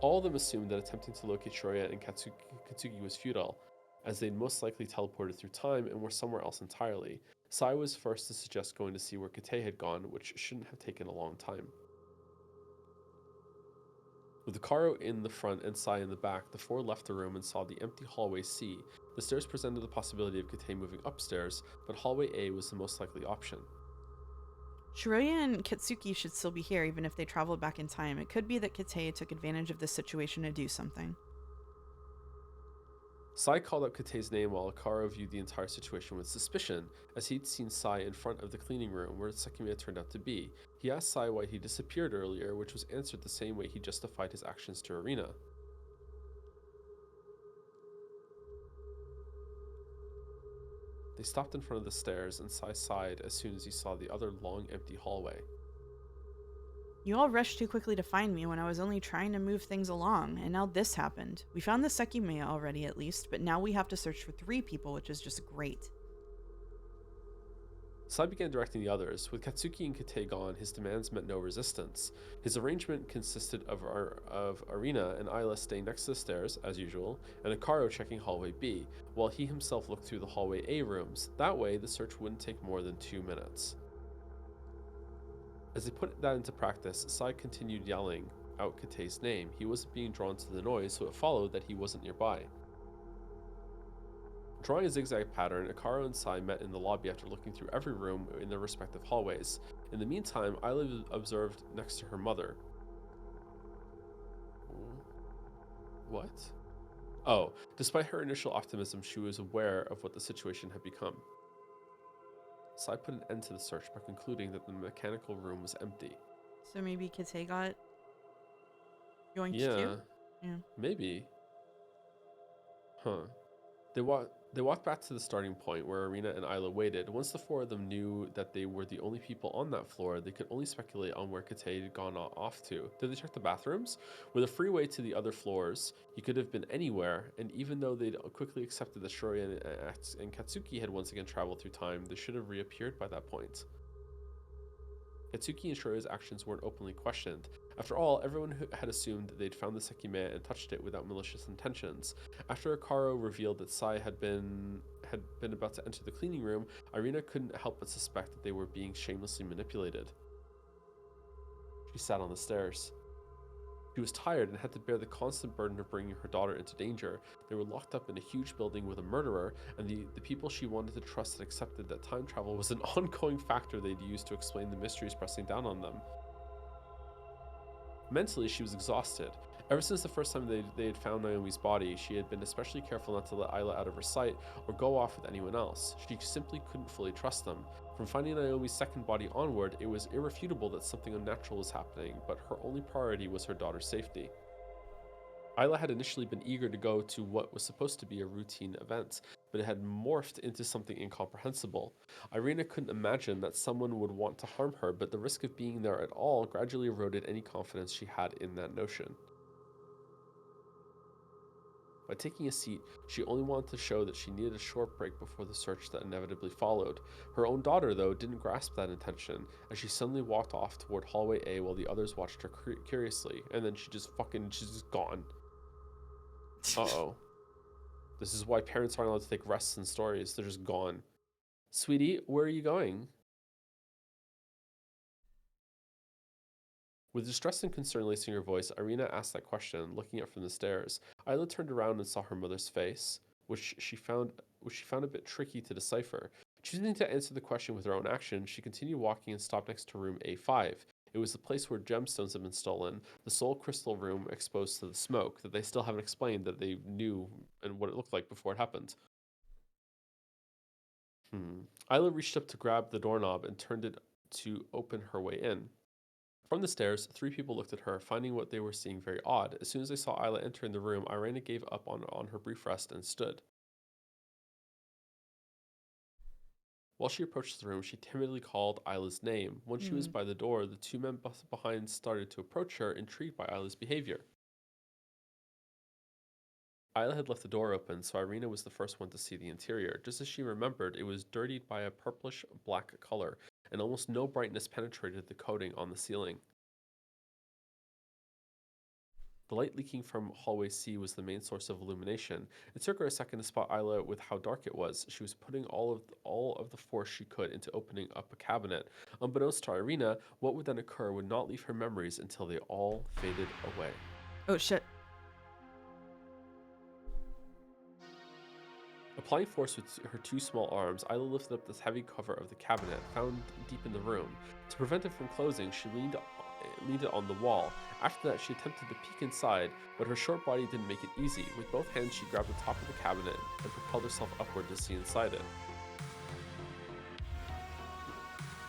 S2: All of them assumed that attempting to locate Shiroya and Katsuki was futile, as they'd most likely teleported through time and were somewhere else entirely. Sai was first to suggest going to see where Katei had gone, which shouldn't have taken a long time. With Akaro in the front and Sai in the back, the four left the room and saw the empty hallway C. The stairs presented the possibility of Katei moving upstairs, but hallway A was the most likely option.
S1: Shiroya and Katsuki should still be here even if they traveled back in time. It could be that Katei took advantage of this situation to do something.
S2: Sai called out Katei's name while Akaro viewed the entire situation with suspicion, as he'd seen Sai in front of the cleaning room where Sekimeiya turned out to be. He asked Sai why he disappeared earlier, which was answered the same way he justified his actions to Arina. They stopped in front of the stairs, and Sai sighed as soon as he saw the other long, empty hallway.
S1: You all rushed too quickly to find me when I was only trying to move things along, and now this happened. We found the Sekimeiya already, at least, but now we have to search for 3 people, which is just great.
S2: Sai began directing the others. With Katsuki and Katei gone, his demands met no resistance. His arrangement consisted of Arina and Ayla staying next to the stairs, as usual, and Akaro checking hallway B, while he himself looked through the hallway A rooms. That way, the search wouldn't take more than 2 minutes. As they put that into practice, Sai continued yelling out Katei's name. He wasn't being drawn to the noise, so it followed that he wasn't nearby. Drawing a zigzag pattern, Akaro and Sai met in the lobby after looking through every room in their respective hallways. In the meantime, Ayla observed next to her mother. What? Oh, despite her initial optimism, she was aware of what the situation had become. Sai put an end to the search by concluding that the mechanical room was empty.
S1: So maybe Katei got yoinked too? Yeah.
S2: Maybe. Huh. They walked back to the starting point where Arina and Ayla waited. Once the four of them knew that they were the only people on that floor, they could only speculate on where Katei had gone off to. Did they check the bathrooms? With a freeway to the other floors, he could have been anywhere, and even though they'd quickly accepted that Shiroya and Katsuki had once again traveled through time, they should have reappeared by that point. Katsuki and Shiroya's actions weren't openly questioned. After all, everyone had assumed that they'd found the Sekimeiya and touched it without malicious intentions. After Akaro revealed that Sai had been about to enter the cleaning room, Irina couldn't help but suspect that they were being shamelessly manipulated. She sat on the stairs. She was tired and had to bear the constant burden of bringing her daughter into danger. They were locked up in a huge building with a murderer, and the people she wanted to trust had accepted that time travel was an ongoing factor they'd use to explain the mysteries pressing down on them. Mentally, she was exhausted. Ever since the first time they had found Naomi's body, she had been especially careful not to let Isla out of her sight or go off with anyone else. She simply couldn't fully trust them. From finding Naomi's second body onward, it was irrefutable that something unnatural was happening, but her only priority was her daughter's safety. Isla had initially been eager to go to what was supposed to be a routine event, but it had morphed into something incomprehensible. Irina couldn't imagine that someone would want to harm her, but the risk of being there at all gradually eroded any confidence she had in that notion. By taking a seat, she only wanted to show that she needed a short break before the search that inevitably followed. Her own daughter, though, didn't grasp that intention, as she suddenly walked off toward hallway A while the others watched her curiously, and then she's just gone. Uh-oh. This is why parents aren't allowed to take rests in stories. They're just gone. Sweetie, where are you going? With distress and concern lacing her voice, Irina asked that question, looking up from the stairs. Isla turned around and saw her mother's face, which she found a bit tricky to decipher. Choosing to answer the question with her own action, she continued walking and stopped next to room A5. It was the place where gemstones had been stolen, the sole crystal room exposed to the smoke that they still haven't explained that they knew and what it looked like before it happened. Isla reached up to grab the doorknob and turned it to open her way in. From the stairs, three people looked at her, finding what they were seeing very odd. As soon as they saw Isla entering the room, Irina gave up on her brief rest and stood. While she approached the room, she timidly called Isla's name. Once she was by the door, the two men behind started to approach her, intrigued by Isla's behavior. Isla had left the door open, so Irina was the first one to see the interior. Just as she remembered, it was dirtied by a purplish-black color, and almost no brightness penetrated the coating on the ceiling. The light leaking from hallway C was the main source of illumination. It took her a second to spot Isla with how dark it was. She was putting all of the force she could into opening up a cabinet. Unbeknownst to Irina, what would then occur would not leave her memories until they all faded away.
S1: Oh, shit.
S2: Applying force with her two small arms, Isla lifted up this heavy cover of the cabinet, found deep in the room. To prevent it from closing, she leaned it on the wall. After that, she attempted to peek inside, but her short body didn't make it easy. With both hands, she grabbed the top of the cabinet and propelled herself upward to see inside it.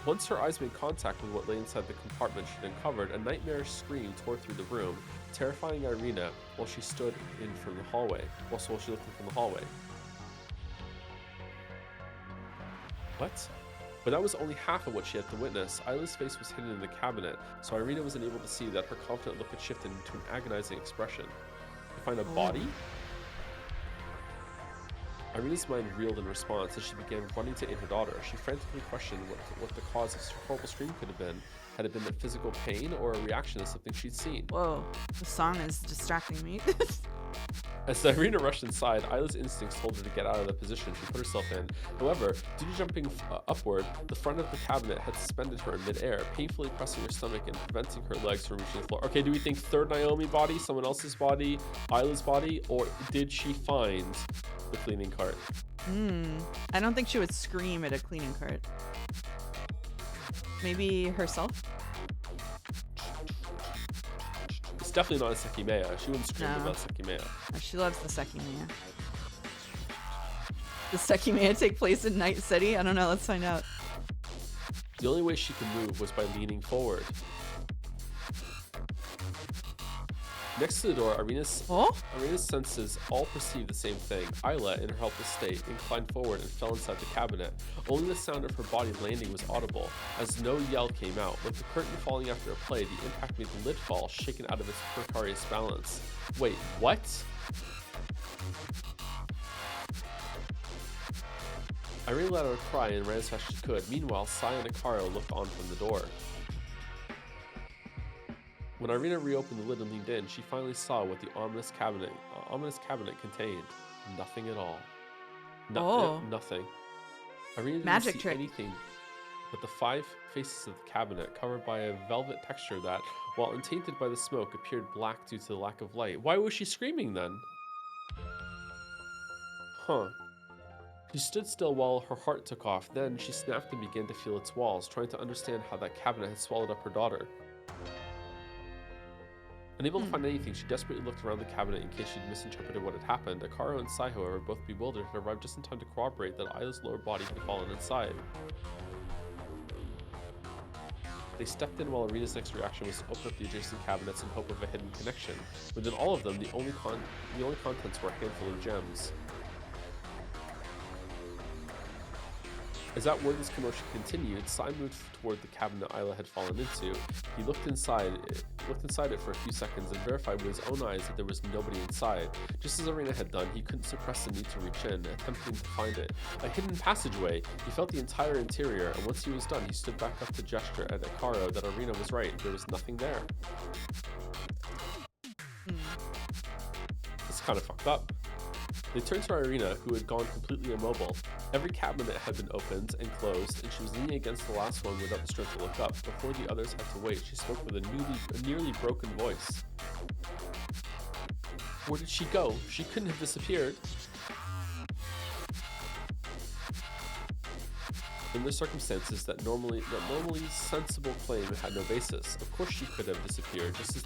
S2: Once her eyes made contact with what lay inside the compartment she'd uncovered, a nightmarish scream tore through the room, terrifying Irina while she stood in from the hallway. While she looked in from the hallway. What? But that was only half of what she had to witness. Isla's face was hidden in the cabinet, so Irina was unable to see that her confident look had shifted into an agonizing expression. To find a body? Irina's mind reeled in response as she began running to aid her daughter. She frantically questioned what the cause of this horrible scream could have been. Had it been the physical pain or a reaction to something she'd seen?
S1: Whoa, the song is distracting me.
S2: As Irina rushed inside, Isla's instincts told her to get out of the position she put herself in. However, due to jumping upward, the front of the cabinet had suspended her in midair, painfully pressing her stomach and preventing her legs from reaching the floor. Okay, do we think third Naomi body, someone else's body, Isla's body, or did she find the cleaning cart?
S1: I don't think she would scream at a cleaning cart. Maybe herself?
S2: It's definitely not a Sekimeiya. She wouldn't scream about Sekimeiya.
S1: No, she loves the Sekimeiya. Does Sekimeiya take place in Night City? I don't know. Let's find out.
S2: The only way she could move was by leaning forward. Next to the door, Irina's senses all perceived the same thing. Isla, in her helpless state, inclined forward and fell inside the cabinet. Only the sound of her body landing was audible, as no yell came out. With the curtain falling after a play, the impact made the lid fall, shaken out of its precarious balance. Wait, what? Irina let out a cry and ran as fast as she could. Meanwhile, Sai and Akaro looked on from the door. When Irina reopened the lid and leaned in, she finally saw what the ominous cabinet contained. Nothing at all. Nothing. Irina didn't
S1: Magic
S2: see
S1: trick.
S2: anything. but the 5 faces of the cabinet, covered by a velvet texture that, while untainted by the smoke, appeared black due to the lack of light. Why was she screaming then? Huh. She stood still while her heart took off. Then she snapped and began to feel its walls, trying to understand how that cabinet had swallowed up her daughter. Unable to find anything, she desperately looked around the cabinet in case she'd misinterpreted what had happened. Akaro and Sai, however, both bewildered, had arrived just in time to corroborate that Isla's lower body had fallen inside. They stepped in while Irina's next reaction was to open up the adjacent cabinets in hope of a hidden connection. Within all of them, the only contents were a handful of gems. As that wordless commotion continued, Sai moved toward the cabinet Isla had fallen into. He looked inside it for a few seconds and verified with his own eyes that there was nobody inside. Just as Irina had done, he couldn't suppress the need to reach in, attempting to find it. A hidden passageway! He felt the entire interior, and once he was done, he stood back up to gesture at Akaro that Irina was right. There was nothing there. It's kind of fucked up. They turned to Irina, who had gone completely immobile. Every cabinet had been opened and closed, and she was leaning against the last one without the strength to look up. Before the others had to wait, she spoke with a nearly broken voice. Where did she go? She couldn't have disappeared. In the circumstances that normally sensible claim had no basis. Of course she could have disappeared, just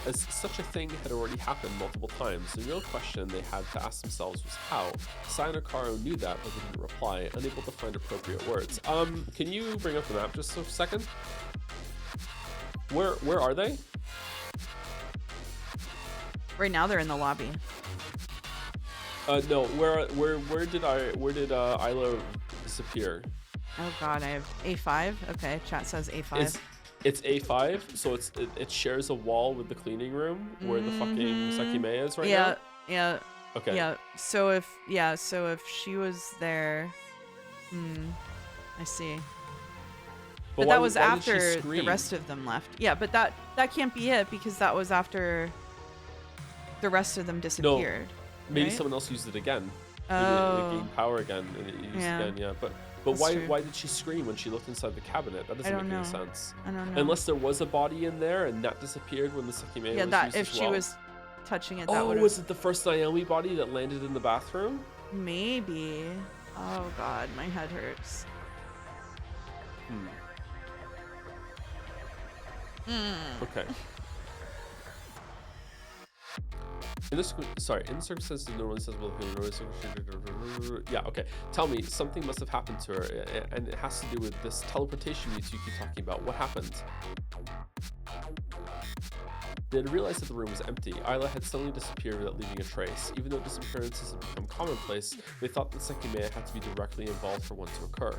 S2: as such a thing had already happened multiple times. The real question they had to ask themselves was how. Sai and Akaro knew that, but they didn't reply, unable to find appropriate words. Can you bring up the map just a second? Where are they?
S1: Right now they're in the lobby.
S2: No, where did Isla disappear?
S1: Oh god, I have A5. Okay, chat says A5.
S2: It's A5, so it shares a wall with the cleaning room where the fucking Sekimeiya is right now?
S1: Yeah.
S2: Okay.
S1: Yeah. So if she was there, I see. But that was after the rest of them left. Yeah, but that can't be it because that was after the rest of them disappeared.
S2: No, maybe
S1: right?
S2: someone else used it again.
S1: Oh.
S2: Maybe it gained power again and it used again, yeah. But why did she scream when she looked inside the cabinet? That doesn't make any sense.
S1: I don't know.
S2: Unless there was a body in there and that disappeared when the Sekimeiya was used
S1: if
S2: as
S1: she
S2: well.
S1: was touching it, that would
S2: was it the first Naomi body that landed in the bathroom?
S1: Maybe. Oh god, my head hurts.
S2: Okay. In the circumstances, normally says, yeah, okay. Tell me, something must have happened to her, and it has to do with this teleportation you two keep talking about. What happened? They had realized that the room was empty. Isla had suddenly disappeared without leaving a trace. Even though disappearances had become commonplace, they thought that Sekimeiya had to be directly involved for one to occur.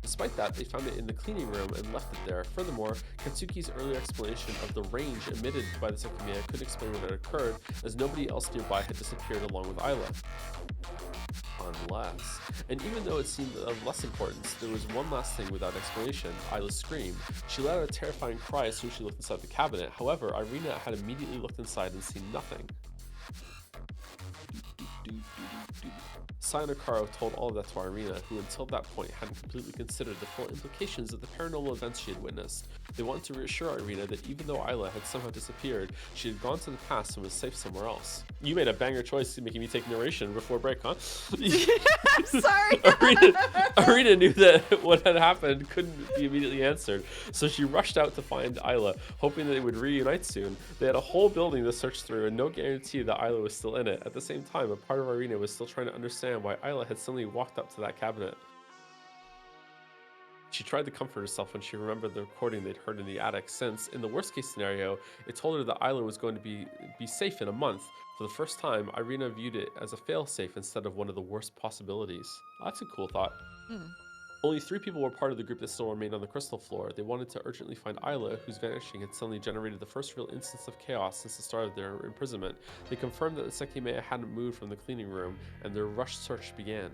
S2: Despite that, they found it in the cleaning room and left it there. Furthermore, Katsuki's earlier explanation of the range emitted by the Sekimeiya couldn't explain what had occurred, as nobody else nearby had disappeared along with Isla. Unless. And even though it seemed of less importance, there was one last thing without explanation: Isla's scream. She let out a terrifying cry as soon as she looked inside the cabinet. However, Irina had immediately looked inside and seen nothing. Sai and Akaro told all of that to Irina, who until that point hadn't completely considered the full implications of the paranormal events she had witnessed. They wanted to reassure Irina that even though Isla had somehow disappeared, she had gone to the past and was safe somewhere else. You made a banger choice making me take narration before break, huh?
S1: I'm sorry.
S2: Irina knew that what had happened couldn't be immediately answered, so she rushed out to find Isla, hoping that they would reunite soon. They had a whole building to search through and no guarantee that Isla was still in it. At the same time, a part of Irina was still trying to understand why Isla had suddenly walked up to that cabinet. She tried to comfort herself when she remembered the recording they'd heard in the attic, since, in the worst-case scenario, it told her that Isla was going to be safe in a month. For the first time, Irina viewed it as a fail-safe instead of one of the worst possibilities. That's a cool thought. Only 3 people were part of the group that still remained on the crystal floor. They wanted to urgently find Isla, whose vanishing had suddenly generated the first real instance of chaos since the start of their imprisonment. They confirmed that the Sekimeiya hadn't moved from the cleaning room, and their rushed search began.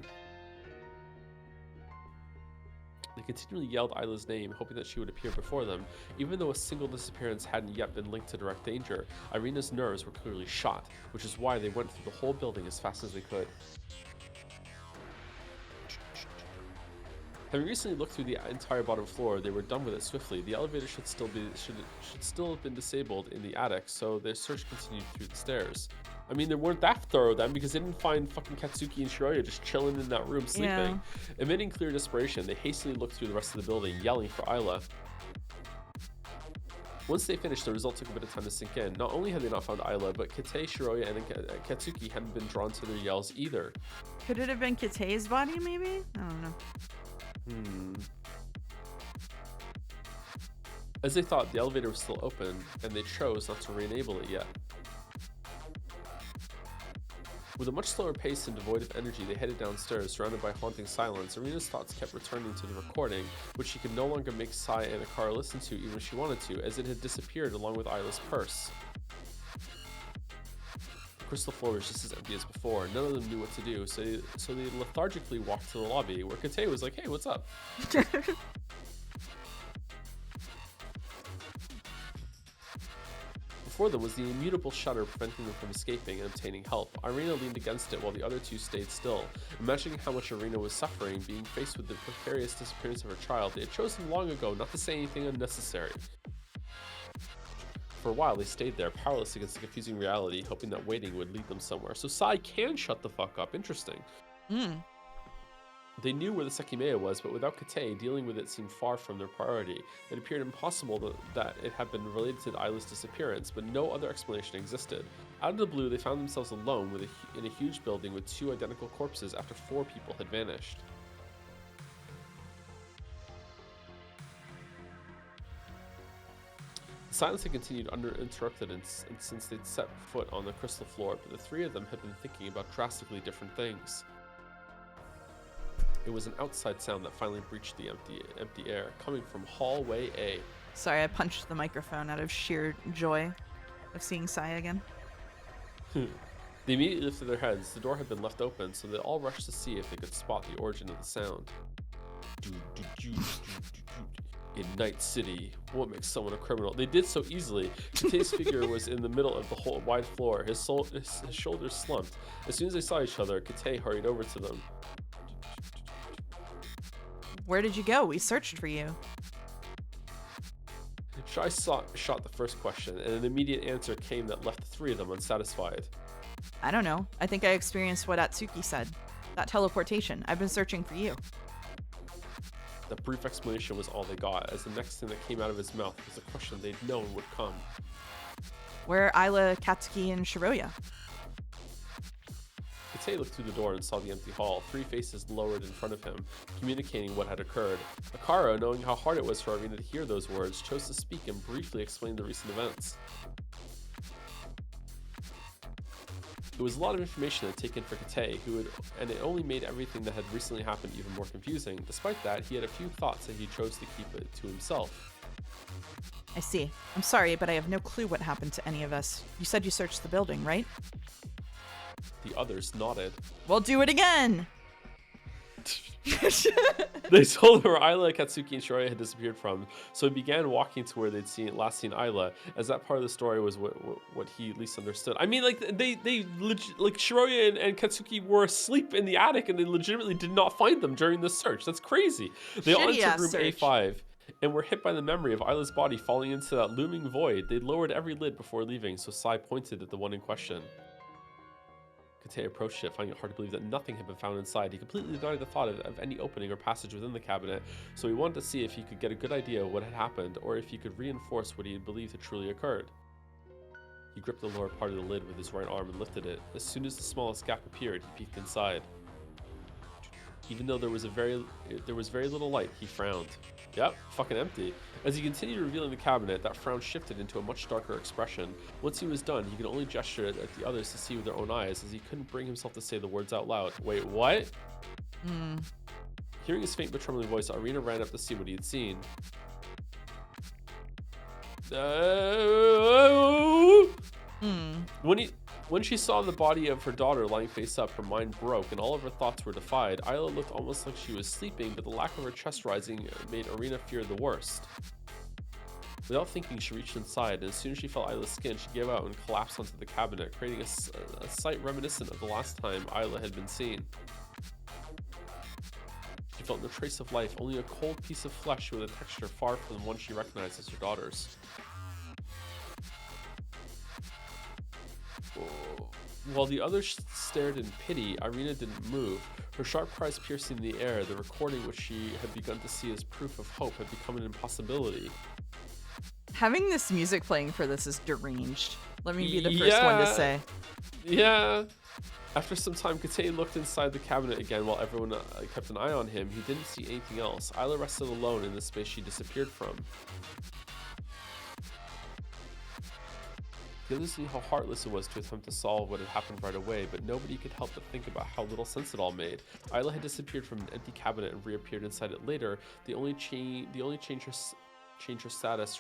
S2: They continually yelled Isla's name, hoping that she would appear before them. Even though a single disappearance hadn't yet been linked to direct danger, Irina's nerves were clearly shot, which is why they went through the whole building as fast as they could. Having recently looked through the entire bottom floor, they were done with it swiftly. The elevator should still have been disabled in the attic, so their search continued through the stairs. I mean, they weren't that thorough then, because they didn't find fucking Katsuki and Shiroya just chilling in that room sleeping.
S1: Yeah.
S2: Emitting clear desperation, they hastily looked through the rest of the building, yelling for Ayla. Once they finished, the result took a bit of time to sink in. Not only had they not found Ayla, but Kite, Shiroya, and Katsuki hadn't been drawn to their yells either.
S1: Could it have been Kite's body, maybe? I don't know.
S2: As they thought, the elevator was still open, and they chose not to re-enable it yet. With a much slower pace and devoid of energy, they headed downstairs, surrounded by haunting silence. Arena's thoughts kept returning to the recording, which she could no longer make Sai and Akara listen to even if she wanted to, as it had disappeared along with Ayla's purse. The crystal floor was just as empty as before. None of them knew what to do, so they lethargically walked to the lobby, where Kate was like, "Hey, what's up?" Before them was the immutable shutter preventing them from escaping and obtaining help. Irina leaned against it while the other two stayed still. Imagining how much Irina was suffering, being faced with the precarious disappearance of her child, they had chosen long ago not to say anything unnecessary. For a while, they stayed there, powerless against the confusing reality, hoping that waiting would lead them somewhere. So Sai can shut the fuck up. Interesting. They knew where the Sekimeiya was, but without Kate, dealing with it seemed far from their priority. It appeared impossible that it had been related to Ayla's disappearance, but no other explanation existed. Out of the blue, they found themselves alone in a huge building with two identical corpses after 4 people had vanished. The silence had continued uninterrupted and since they'd set foot on the crystal floor, but the 3 of them had been thinking about drastically different things. It was an outside sound that finally breached the empty air, coming from hallway A.
S1: Sorry, I punched the microphone out of sheer joy of seeing Sai again.
S2: They immediately lifted their heads. The door had been left open, so they all rushed to see if they could spot the origin of the sound. In Night City, what makes someone a criminal? They did so easily. Kate's figure was in the middle of the whole wide floor. His shoulders slumped. As soon as they saw each other, Kate hurried over to them.
S1: Where did you go? We searched for you.
S2: Shai shot the first question, and an immediate answer came that left the 3 of them unsatisfied.
S1: I don't know. I think I experienced what Atsuki said. That teleportation. I've been searching for you.
S2: That brief explanation was all they got, as the next thing that came out of his mouth was a question they'd known would come.
S1: Where are Ayla, Katsuki, and Shiroya?
S2: Kate looked through the door and saw the empty hall, 3 faces lowered in front of him, communicating what had occurred. Akara, knowing how hard it was for Irina to hear those words, chose to speak and briefly explain the recent events. It was a lot of information to take in for Kate, and it only made everything that had recently happened even more confusing. Despite that, he had a few thoughts that he chose to keep it to himself.
S1: I see. I'm sorry, but I have no clue what happened to any of us. You said you searched the building, right?
S2: The others nodded.
S1: We'll do it again!
S2: They told her where Ayla, Katsuki, and Shiroya had disappeared from, so he began walking to where they'd last seen Ayla, as that part of the story was what he at least understood. I mean, like, Shiroya and Katsuki were asleep in the attic, and they legitimately did not find them during the search. That's crazy. They all entered room A5, and were hit by the memory of Ayla's body falling into that looming void. They lowered every lid before leaving, so Sai pointed at the one in question. Kate approached it, finding it hard to believe that nothing had been found inside. He completely denied the thought of any opening or passage within the cabinet, so he wanted to see if he could get a good idea of what had happened, or if he could reinforce what he had believed had truly occurred. He gripped the lower part of the lid with his right arm and lifted it. As soon as the smallest gap appeared, he peeked inside. Even though there was very little light, he frowned. Yep, fucking empty. As he continued revealing the cabinet, that frown shifted into a much darker expression. Once he was done, he could only gesture at the others to see with their own eyes, as he couldn't bring himself to say the words out loud. Wait, what? Hearing his faint but trembling voice, Irina ran up to see what he had seen. When she saw the body of her daughter lying face up, her mind broke and all of her thoughts were defied. Ayla looked almost like she was sleeping, but the lack of her chest rising made Irina fear the worst. Without thinking, she reached inside, and as soon as she felt Ayla's skin, she gave out and collapsed onto the cabinet, creating a sight reminiscent of the last time Ayla had been seen. She felt no trace of life, only a cold piece of flesh with a texture far from the one she recognized as her daughter's. While the others stared in pity, Irina didn't move. Her sharp cries piercing the air, the recording which she had begun to see as proof of hope had become an impossibility.
S1: Having this music playing for this is deranged. Let me be the first one to say.
S2: Yeah. After some time, Katane looked inside the cabinet again while everyone kept an eye on him. He didn't see anything else. Isla rested alone in the space she disappeared from. The others knew how heartless it was to attempt to solve what had happened right away, but nobody could help but think about how little sense it all made. Isla had disappeared from an empty cabinet and reappeared inside it later. The only change her status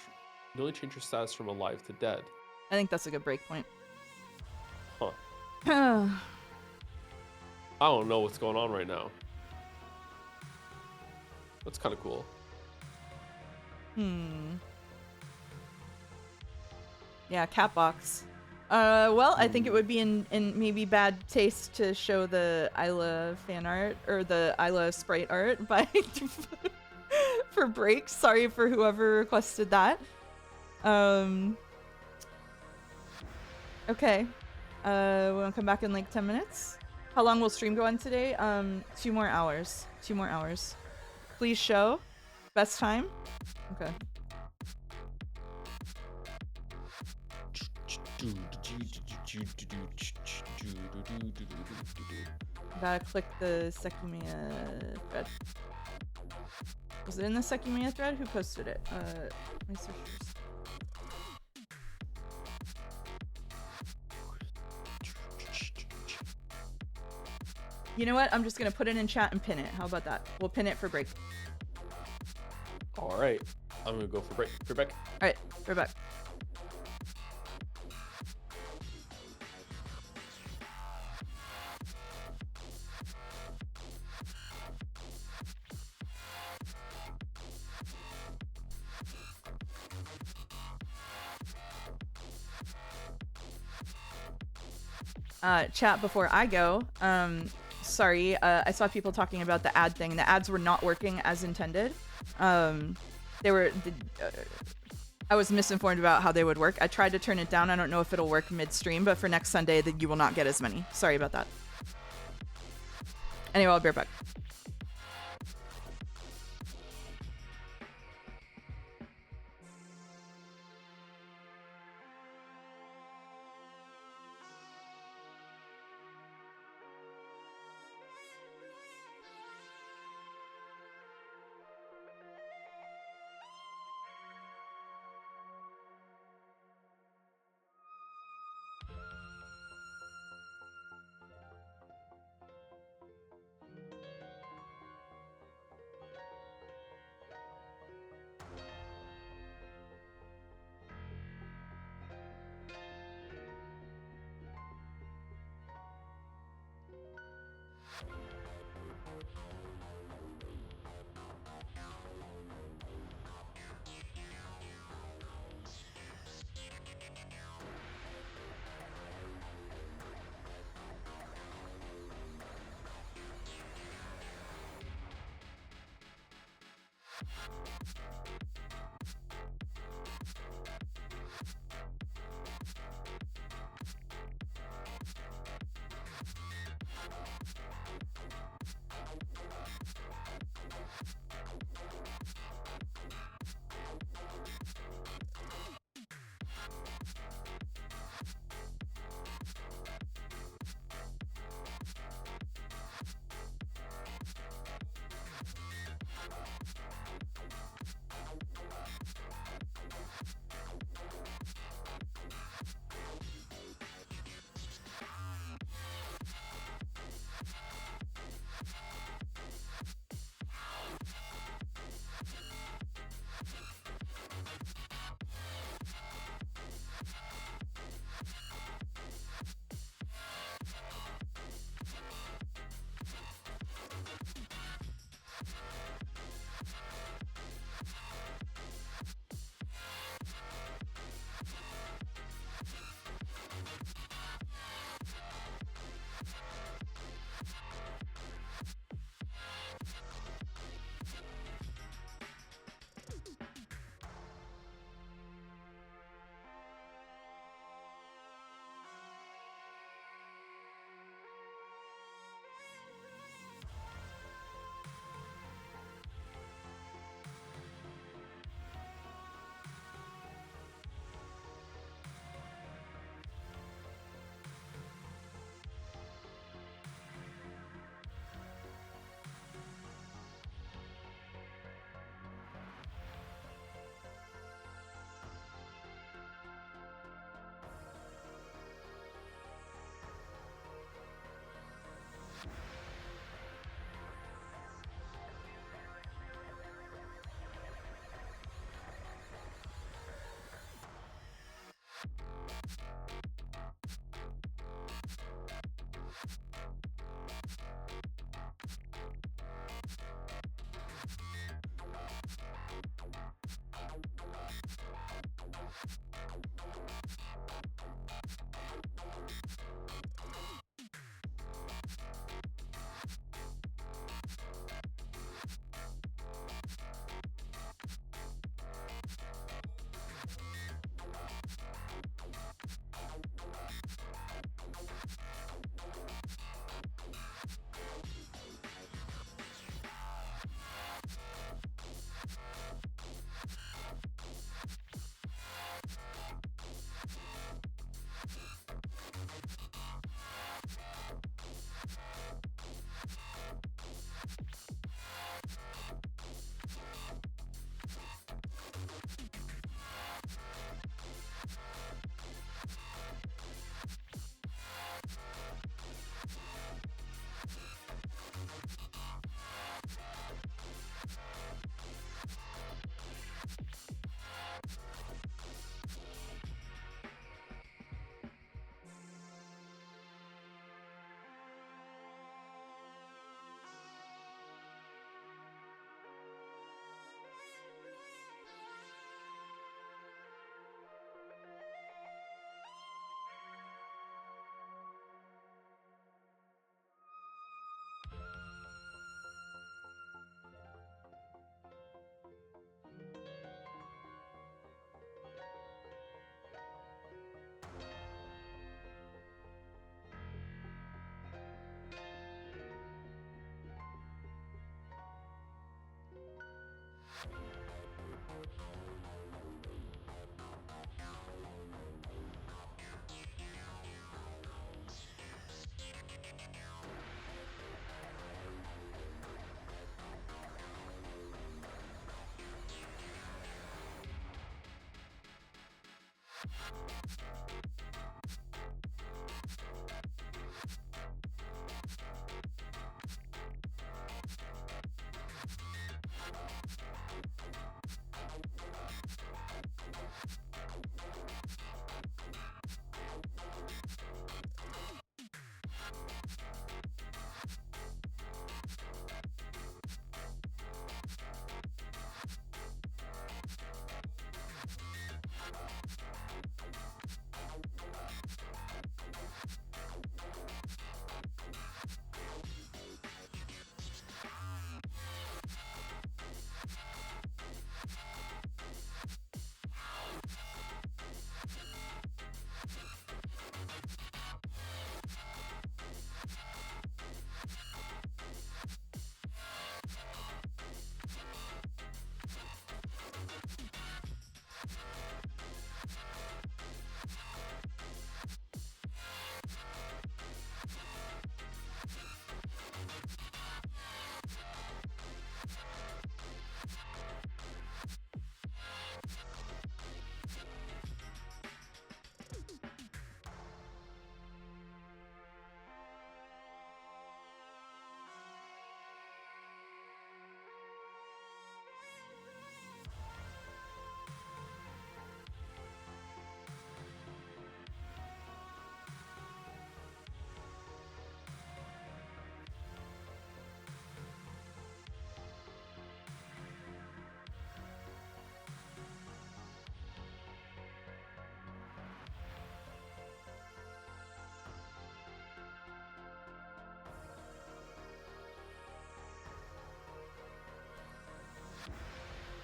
S2: from alive to dead.
S1: I think that's a good break point.
S2: Huh. I don't know what's going on right now. That's kind of cool.
S1: Yeah, cat box. Well, I think it would be in maybe bad taste to show the Isla fan art or the Isla sprite art by for breaks. Sorry for whoever requested that. Okay. We'll come back in like 10 minutes. How long will stream go on today? 2 more hours. 2 more hours. Please show. Best time? Okay. Gotta click the Sekimeiya thread. Was it in the Sekimeiya thread? Who posted it? My searchers. You know what? I'm just gonna put it in chat and pin it. How about that? We'll pin it for break.
S2: All right. I'm gonna go for break. We're back.
S1: All right, we're back. Chat before I go. Sorry, I saw people talking about the ad thing. The ads were not working as intended. I was misinformed about how they would work. I tried to turn it down. I don't know if it'll work midstream, but for next Sunday, you will not get as many. Sorry about that. Anyway, I'll be right back.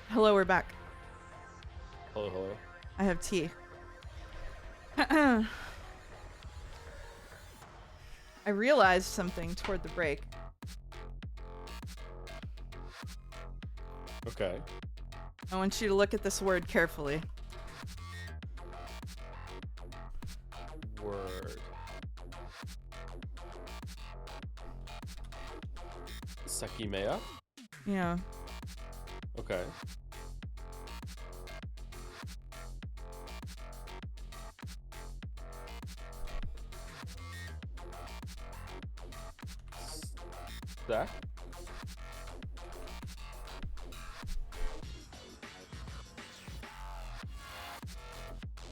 S1: Hello, we're back.
S2: Hello, hello.
S1: I have tea. I realized something toward the break.
S2: Okay.
S1: I want you to look at this word carefully.
S2: Word. Sekimeiya?
S1: Yeah.
S2: Okay. That?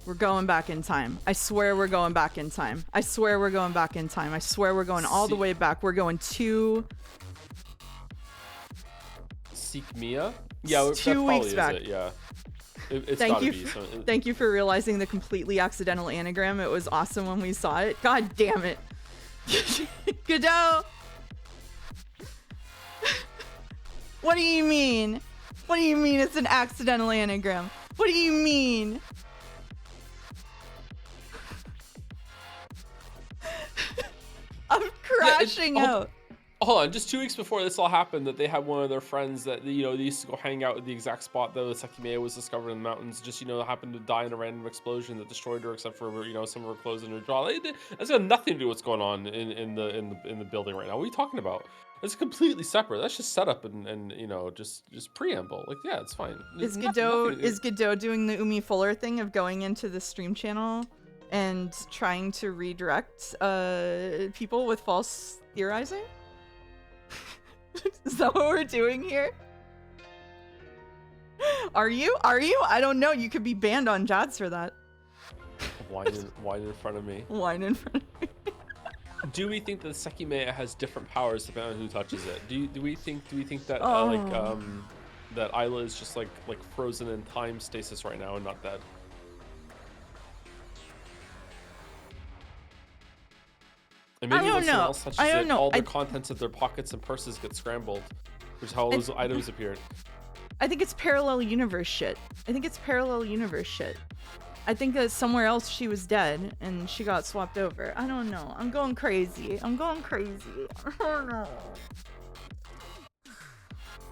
S1: We're going back in time. I swear we're going back in time. I swear we're going back in time. I swear we're going all the way back. We're going to...
S2: Sekimeiya? Yeah,
S1: 2 weeks back.
S2: It, yeah. It's
S1: Thank
S2: gotta
S1: you.
S2: be.
S1: Thank you for realizing the completely accidental anagram. It was awesome when we saw it. God damn it. Godot! What do you mean? What do you mean it's an accidental anagram? What do you mean? I'm crashing out.
S2: Hold on, just 2 weeks before this all happened, that they had one of their friends that they used to go hang out at the exact spot that the Sekimeiya was discovered in the mountains. Just happened to die in a random explosion that destroyed her, except for some of her clothes and her jaw. That's got nothing to do with what's going on in the building right now. What are you talking about? It's completely separate. That's just setup and just preamble. Like, yeah, it's fine.
S1: Is Godot doing the Umi Fuller thing of going into the stream channel and trying to redirect people with false theorizing? Is that what we're doing here? Are you? I don't know. You could be banned on Jads for that.
S2: Wine in front of me.
S1: Wine in front of me.
S2: Do we think that the Sekimeiya has different powers depending on who touches it? Do we think that that Isla is just like frozen in time stasis right now and not dead? And maybe when someone else touches it, all the contents of their pockets and purses get scrambled, which is how those items appeared.
S1: I think it's parallel universe shit. I think that somewhere else she was dead and she got swapped over. I don't know. I'm going crazy. I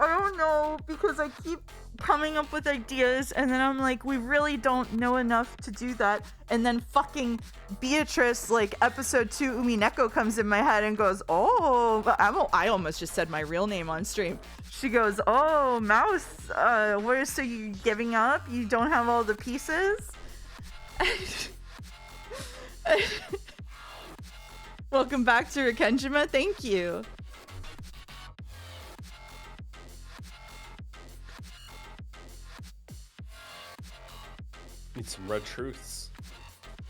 S1: don't know because I keep coming up with ideas and then I'm like, we really don't know enough to do that. And then fucking Beatrice, like episode 2 Umineko comes in my head and goes, oh, I almost just said my real name on stream. She goes, oh, Mouse, so you giving up? You don't have all the pieces? Welcome back to Rikenjima. Thank you.
S2: Need some red truths.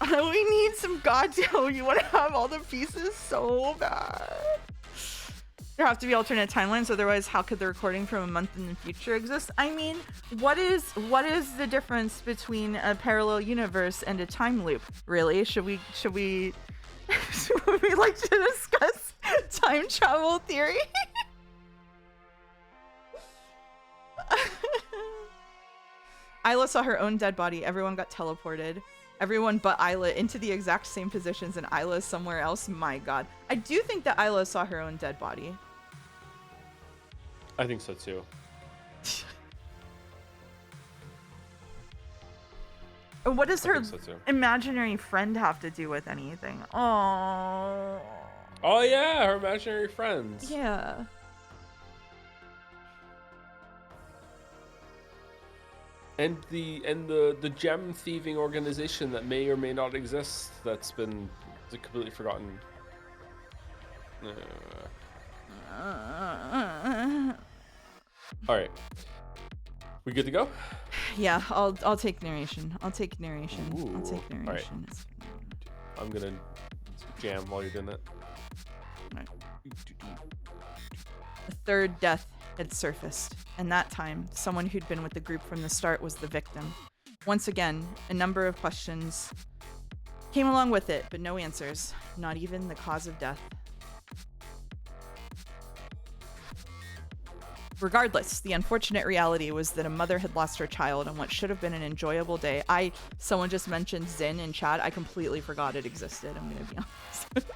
S1: We need some goddamn. You want to have all the pieces so bad. There have to be alternate timelines, otherwise how could the recording from a month in the future exist? I mean, what is the difference between a parallel universe and a time loop? Really? Should we should we like to discuss time travel theory? Isla saw her own dead body. Everyone got teleported. Everyone but Isla into the exact same positions, and Isla is somewhere else. My god. I do think that Isla saw her own dead body.
S2: I think so too.
S1: What does her imaginary friend have to do with anything? Oh.
S2: Oh yeah, her imaginary friends.
S1: Yeah.
S2: And the gem thieving organization that may or may not exist that's been completely forgotten. All right, we good to go?
S1: Yeah, I'll take narration. I'll take narration.
S2: Ooh,
S1: I'll take narration.
S2: Right. I'm gonna jam while you're doing that.
S1: Right. A third death had surfaced, and that time, someone who'd been with the group from the start was the victim. Once again, a number of questions came along with it, but no answers, not even the cause of death. Regardless, the unfortunate reality was that a mother had lost her child on what should have been an enjoyable day. Someone just mentioned Zin in chat. I completely forgot it existed. I'm going to be honest.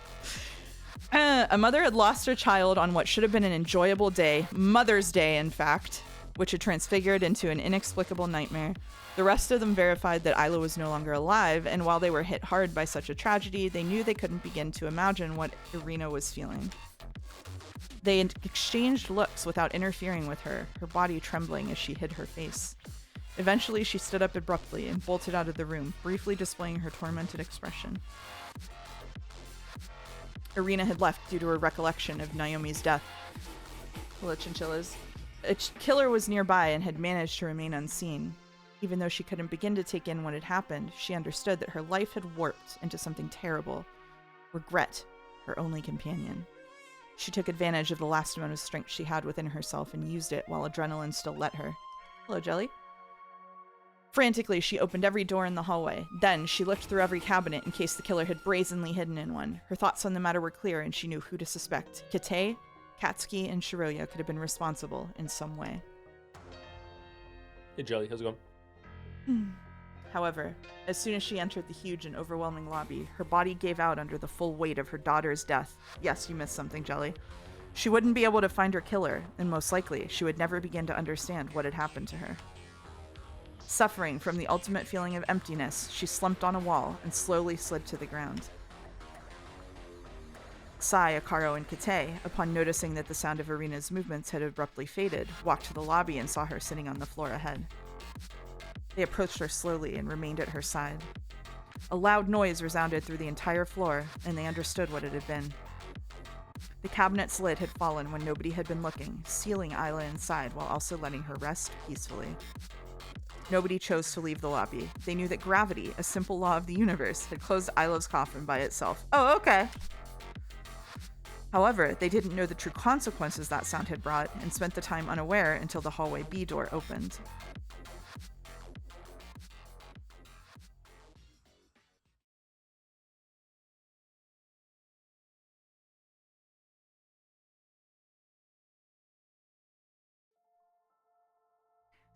S1: A mother had lost her child on what should have been an enjoyable day, Mother's Day, in fact, which had transfigured into an inexplicable nightmare. The rest of them verified that Isla was no longer alive, and while they were hit hard by such a tragedy, they knew they couldn't begin to imagine what Irina was feeling. They exchanged looks without interfering with her, her body trembling as she hid her face. Eventually, she stood up abruptly and bolted out of the room, briefly displaying her tormented expression. Irina had left due to her recollection of Naomi's death. Hello, chinchillas. A killer was nearby and had managed to remain unseen. Even though she couldn't begin to take in what had happened, she understood that her life had warped into something terrible. Regret, her only companion. She took advantage of the last amount of strength she had within herself and used it while adrenaline still let her. Hello, Jelly. Frantically, she opened every door in the hallway. Then, she looked through every cabinet in case the killer had brazenly hidden in one. Her thoughts on the matter were clear, and she knew who to suspect. Kite, Katsuki, and Shiroya could have been responsible in some way.
S2: Hey, Jelly, how's it going?
S1: However, as soon as she entered the huge and overwhelming lobby, her body gave out under the full weight of her daughter's death. Yes, you missed something, Jelly. She wouldn't be able to find her killer, and most likely, she would never begin to understand what had happened to her. Suffering from the ultimate feeling of emptiness, she slumped on a wall and slowly slid to the ground. Sai, Akaro, and Kite, upon noticing that the sound of Irina's movements had abruptly faded, walked to the lobby and saw her sitting on the floor ahead. They approached her slowly and remained at her side. A loud noise resounded through the entire floor, and they understood what it had been. The cabinet's lid had fallen when nobody had been looking, sealing Isla inside while also letting her rest peacefully. Nobody chose to leave the lobby. They knew that gravity, a simple law of the universe, had closed Isla's coffin by itself. Oh, okay. However, they didn't know the true consequences that sound had brought, and spent the time unaware until the hallway B door opened.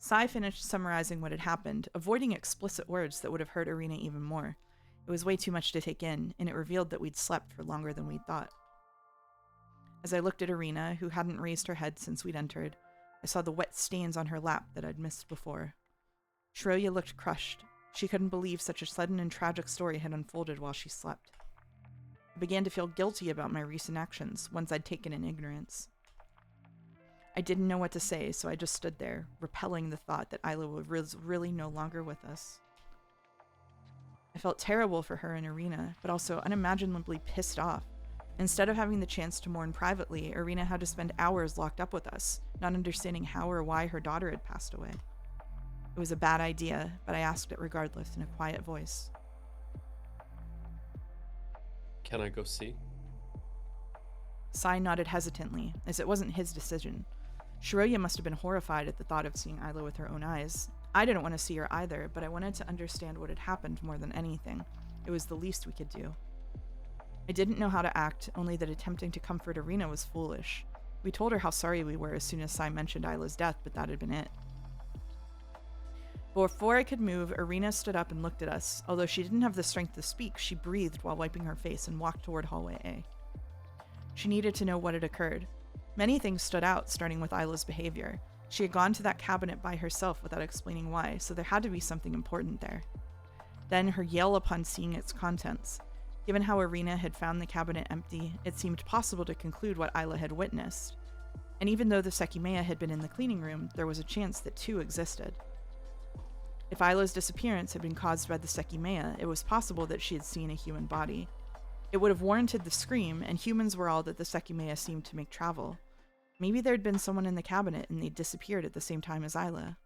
S1: Sai finished summarizing what had happened, avoiding explicit words that would have hurt Irina even more. It was way too much to take in, and it revealed that we'd slept for longer than we'd thought. As I looked at Irina, who hadn't raised her head since we'd entered, I saw the wet stains on her lap that I'd missed before. Shiroya looked crushed. She couldn't believe such a sudden and tragic story had unfolded while she slept. I began to feel guilty about my recent actions, ones I'd taken in ignorance. I didn't know what to say, so I just stood there, repelling the thought that Isla was really no longer with us. I felt terrible for her and Irina, but also unimaginably pissed off. Instead of having the chance to mourn privately, Irina had to spend hours locked up with us, not understanding how or why her daughter had passed away. It was a bad idea, but I asked it regardless in a quiet voice.
S2: Can I go see?
S1: Sai nodded hesitantly, as it wasn't his decision. Shiroya must have been horrified at the thought of seeing Isla with her own eyes. I didn't want to see her either, but I wanted to understand what had happened more than anything. It was the least we could do. I didn't know how to act, only that attempting to comfort Irina was foolish. We told her how sorry we were as soon as Sai mentioned Isla's death, but that had been it. Before I could move, Irina stood up and looked at us. Although she didn't have the strength to speak, she breathed while wiping her face and walked toward hallway A. She needed to know what had occurred. Many things stood out, starting with Isla's behavior. She had gone to that cabinet by herself without explaining why, so there had to be something important there. Then her yell upon seeing its contents. Given how Irina had found the cabinet empty, it seemed possible to conclude what Isla had witnessed. And even though the Sekimeiya had been in the cleaning room, there was a chance that two existed. If Isla's disappearance had been caused by the Sekimeiya, it was possible that she had seen a human body. It would have warranted the scream, and humans were all that the Sekimeiya seemed to make travel. Maybe there had been someone in the cabinet and they'd disappeared at the same time as Isla.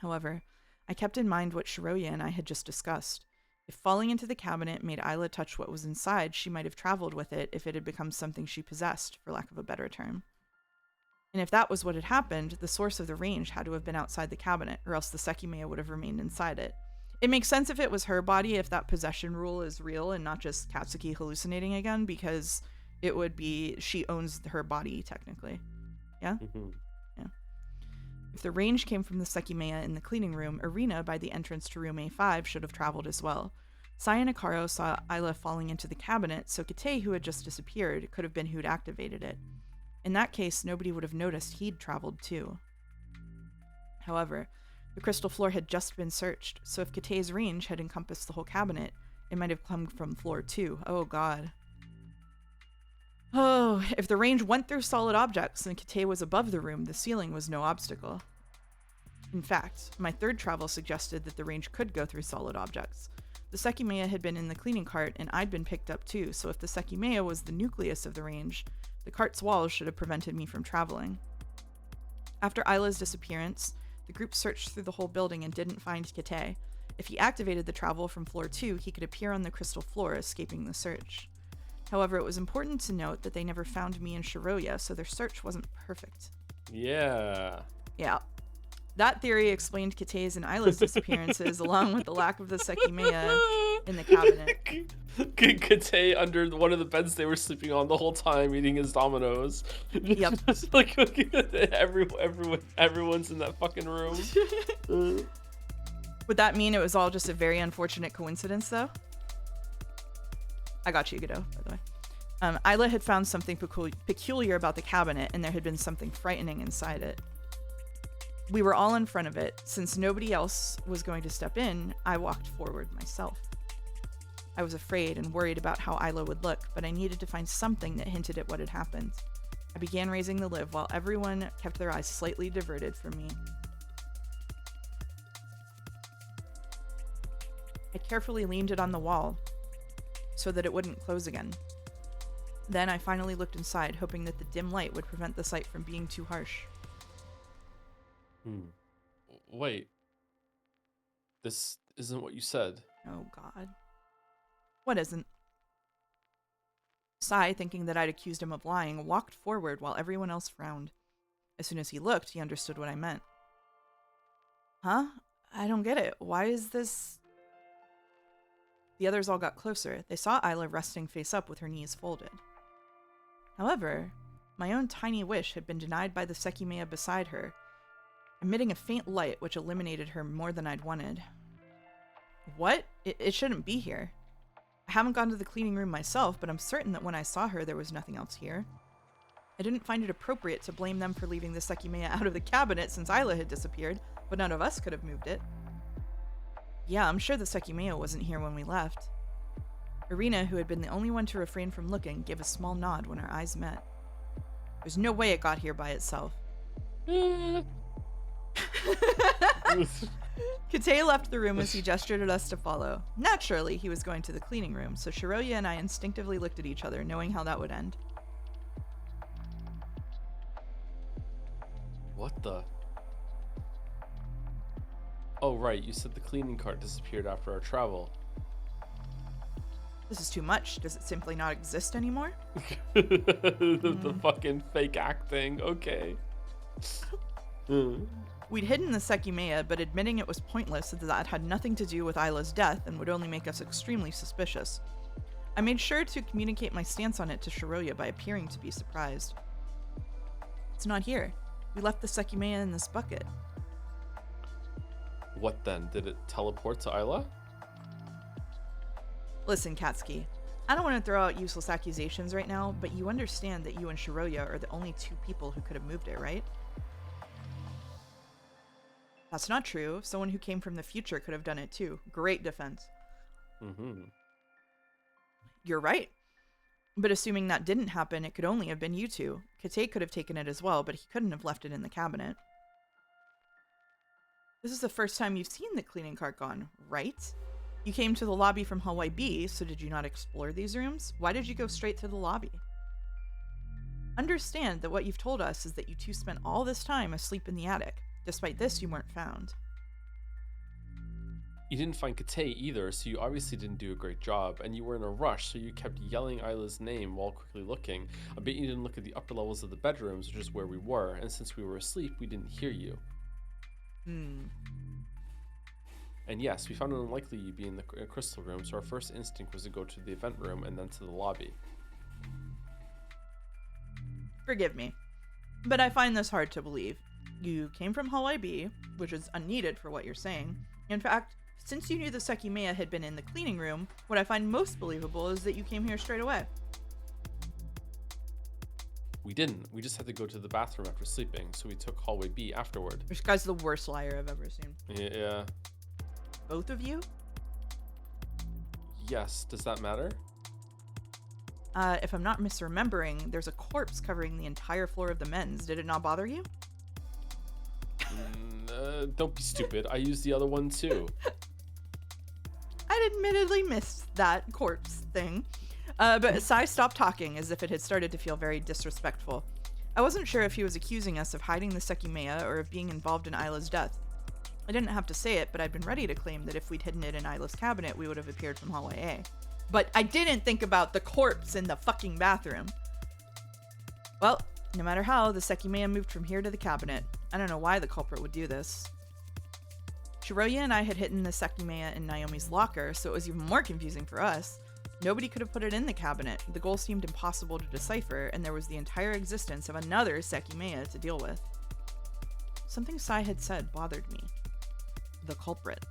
S1: However, I kept in mind what Shiroya and I had just discussed. If falling into the cabinet made Isla touch what was inside, she might have traveled with it if it had become something she possessed, for lack of a better term. And if that was what had happened, the source of the range had to have been outside the cabinet, or else the Sekimeiya would have remained inside it. It makes sense if it was her body, if that possession rule is real and not just Katsuki hallucinating again, because it would be she owns her body, technically. Yeah?
S2: Mm-hmm.
S1: Yeah. If the range came from the Sekimeiya in the cleaning room, Irina, by the entrance to room A5, should have traveled as well. Sai and Akaro saw Isla falling into the cabinet, so Kate, who had just disappeared, could have been who'd activated it. In that case, nobody would have noticed he'd traveled too. However, the crystal floor had just been searched, so if Kate's range had encompassed the whole cabinet, it might have come from floor 2. Oh god. Oh, if the range went through solid objects and Kate was above the room, the ceiling was no obstacle. In fact, my third travel suggested that the range could go through solid objects. The Sekimeiya had been in the cleaning cart, and I'd been picked up too, so if the Sekimeiya was the nucleus of the range, the cart's walls should have prevented me from traveling. After Isla's disappearance, the group searched through the whole building and didn't find Kate. If he activated the travel from floor 2, he could appear on the crystal floor, escaping the search. However, it was important to note that they never found me and Shiroya, so their search wasn't perfect.
S2: Yeah.
S1: Yeah. That theory explained Kate's and Isla's disappearances, along with the lack of the Sekimeiya in the cabinet.
S2: Kate under one of the beds they were sleeping on the whole time, eating his Dominoes.
S1: Yep.
S2: Just like everyone's in that fucking room.
S1: Would that mean it was all just a very unfortunate coincidence, though? I got you, Godot, by the way. Isla had found something peculiar about the cabinet, and there had been something frightening inside it. We were all in front of it. Since nobody else was going to step in, I walked forward myself. I was afraid and worried about how Isla would look, but I needed to find something that hinted at what had happened. I began raising the lid while everyone kept their eyes slightly diverted from me. I carefully leaned it on the wall so that it wouldn't close again. Then I finally looked inside, hoping that the dim light would prevent the sight from being too harsh.
S2: Wait. This isn't what you said.
S1: Oh, God. What isn't? Sai, thinking that I'd accused him of lying, walked forward while everyone else frowned. As soon as he looked, he understood what I meant. Huh? I don't get it. Why is this... The others all got closer. They saw Isla resting face up with her knees folded. However, my own tiny wish had been denied by the Sekimeiya beside her, emitting a faint light which eliminated her more than I'd wanted. What? It shouldn't be here. I haven't gone to the cleaning room myself, but I'm certain that when I saw her, there was nothing else here. I didn't find it appropriate to blame them for leaving the Sekimeiya out of the cabinet since Isla had disappeared, but none of us could have moved it. Yeah, I'm sure the Sekimeiya wasn't here when we left. Irina, who had been the only one to refrain from looking, gave a small nod when our eyes met. There's no way it got here by itself. Kate left the room as he gestured at us to follow. Naturally, he was going to the cleaning room, so Shiroya and I instinctively looked at each other, knowing how that would end.
S2: What the? Oh, right. You said the cleaning cart disappeared after our travel.
S1: This is too much. Does it simply not exist anymore?
S2: The fucking fake acting. Okay.
S1: We'd hidden the Sekimeiya, but admitting it was pointless as that had nothing to do with Isla's death and would only make us extremely suspicious. I made sure to communicate my stance on it to Shiroya by appearing to be surprised. It's not here. We left the Sekimeiya in this bucket.
S2: What then? Did it teleport to Isla?
S1: Listen, Katsuki. I don't want to throw out useless accusations right now, but you understand that you and Shiroya are the only two people who could have moved it, right? That's not true. Someone who came from the future could have done it too. Great defense. You're right. But assuming that didn't happen, it could only have been you two. Kate could have taken it as well, but he couldn't have left it in the cabinet. This is the first time you've seen the cleaning cart gone, right? You came to the lobby from hallway B, so did you not explore these rooms? Why did you go straight to the lobby? Understand that what you've told us is that you two spent all this time asleep in the attic. Despite this, you weren't found.
S2: You didn't find Kate either, so you obviously didn't do a great job, and you were in a rush, so you kept yelling Isla's name while quickly looking. I bet you didn't look at the upper levels of the bedrooms, which is where we were, and since we were asleep, we didn't hear you. And yes, we found it unlikely you'd be in the crystal room, so our first instinct was to go to the event room and then to the lobby.
S1: Forgive me, but I find this hard to believe. You came from hallway B, which is unneeded for what you're saying. In fact, since you knew the Sekimeiya had been in the cleaning room, what I find most believable is that you came here straight away.
S2: We didn't. We just had to go to the bathroom after sleeping, so we took hallway B afterward.
S1: This guy's the worst liar I've ever seen.
S2: Yeah.
S1: Both of you?
S2: Yes. Does that matter?
S1: If I'm not misremembering, there's a corpse covering the entire floor of the men's. Did it not bother you?
S2: Don't be stupid. I used the other one too.
S1: I'd admittedly missed that corpse thing. But Sai stopped talking as if it had started to feel very disrespectful. I wasn't sure if he was accusing us of hiding the Sekimeiya or of being involved in Isla's death. I didn't have to say it, but I'd been ready to claim that if we'd hidden it in Isla's cabinet, we would have appeared from hallway A. But I didn't think about the corpse in the fucking bathroom. Well, no matter how, the Sekimeiya moved from here to the cabinet. I don't know why the culprit would do this. Shiroya and I had hidden the Sekimeiya in Naomi's locker, so it was even more confusing for us. Nobody could have put it in the cabinet. The goal seemed impossible to decipher, and there was the entire existence of another Sekimeiya to deal with. Something Sai had said bothered me. The culprit.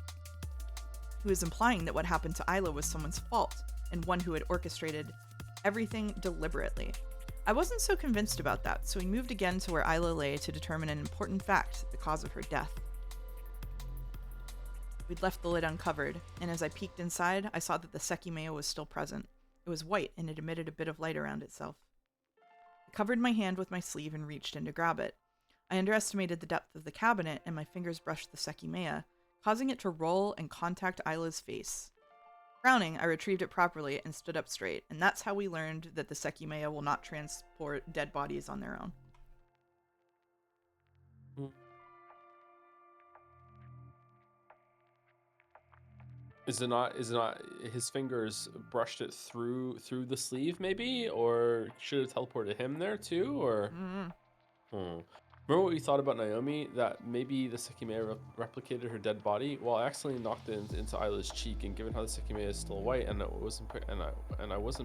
S1: He was implying that what happened to Isla was someone's fault, and one who had orchestrated everything deliberately. I wasn't so convinced about that, so we moved again to where Isla lay to determine an important fact, the cause of her death. We'd left the lid uncovered, and as I peeked inside, I saw that the Sekimeiya was still present. It was white, and it emitted a bit of light around itself. I covered my hand with my sleeve and reached in to grab it. I underestimated the depth of the cabinet, and my fingers brushed the Sekimeiya, causing it to roll and contact Isla's face. Frowning, I retrieved it properly and stood up straight, and that's how we learned that the Sekimeiya will not transport dead bodies on their own.
S2: Is it not his fingers brushed it through the sleeve maybe, or should it teleported him there too, or Remember what we thought about Naomi, that maybe the Sekimeiya replicated her dead body? Well, I accidentally knocked it into Isla's cheek, and given how the Sekimeiya is still white and I wasn't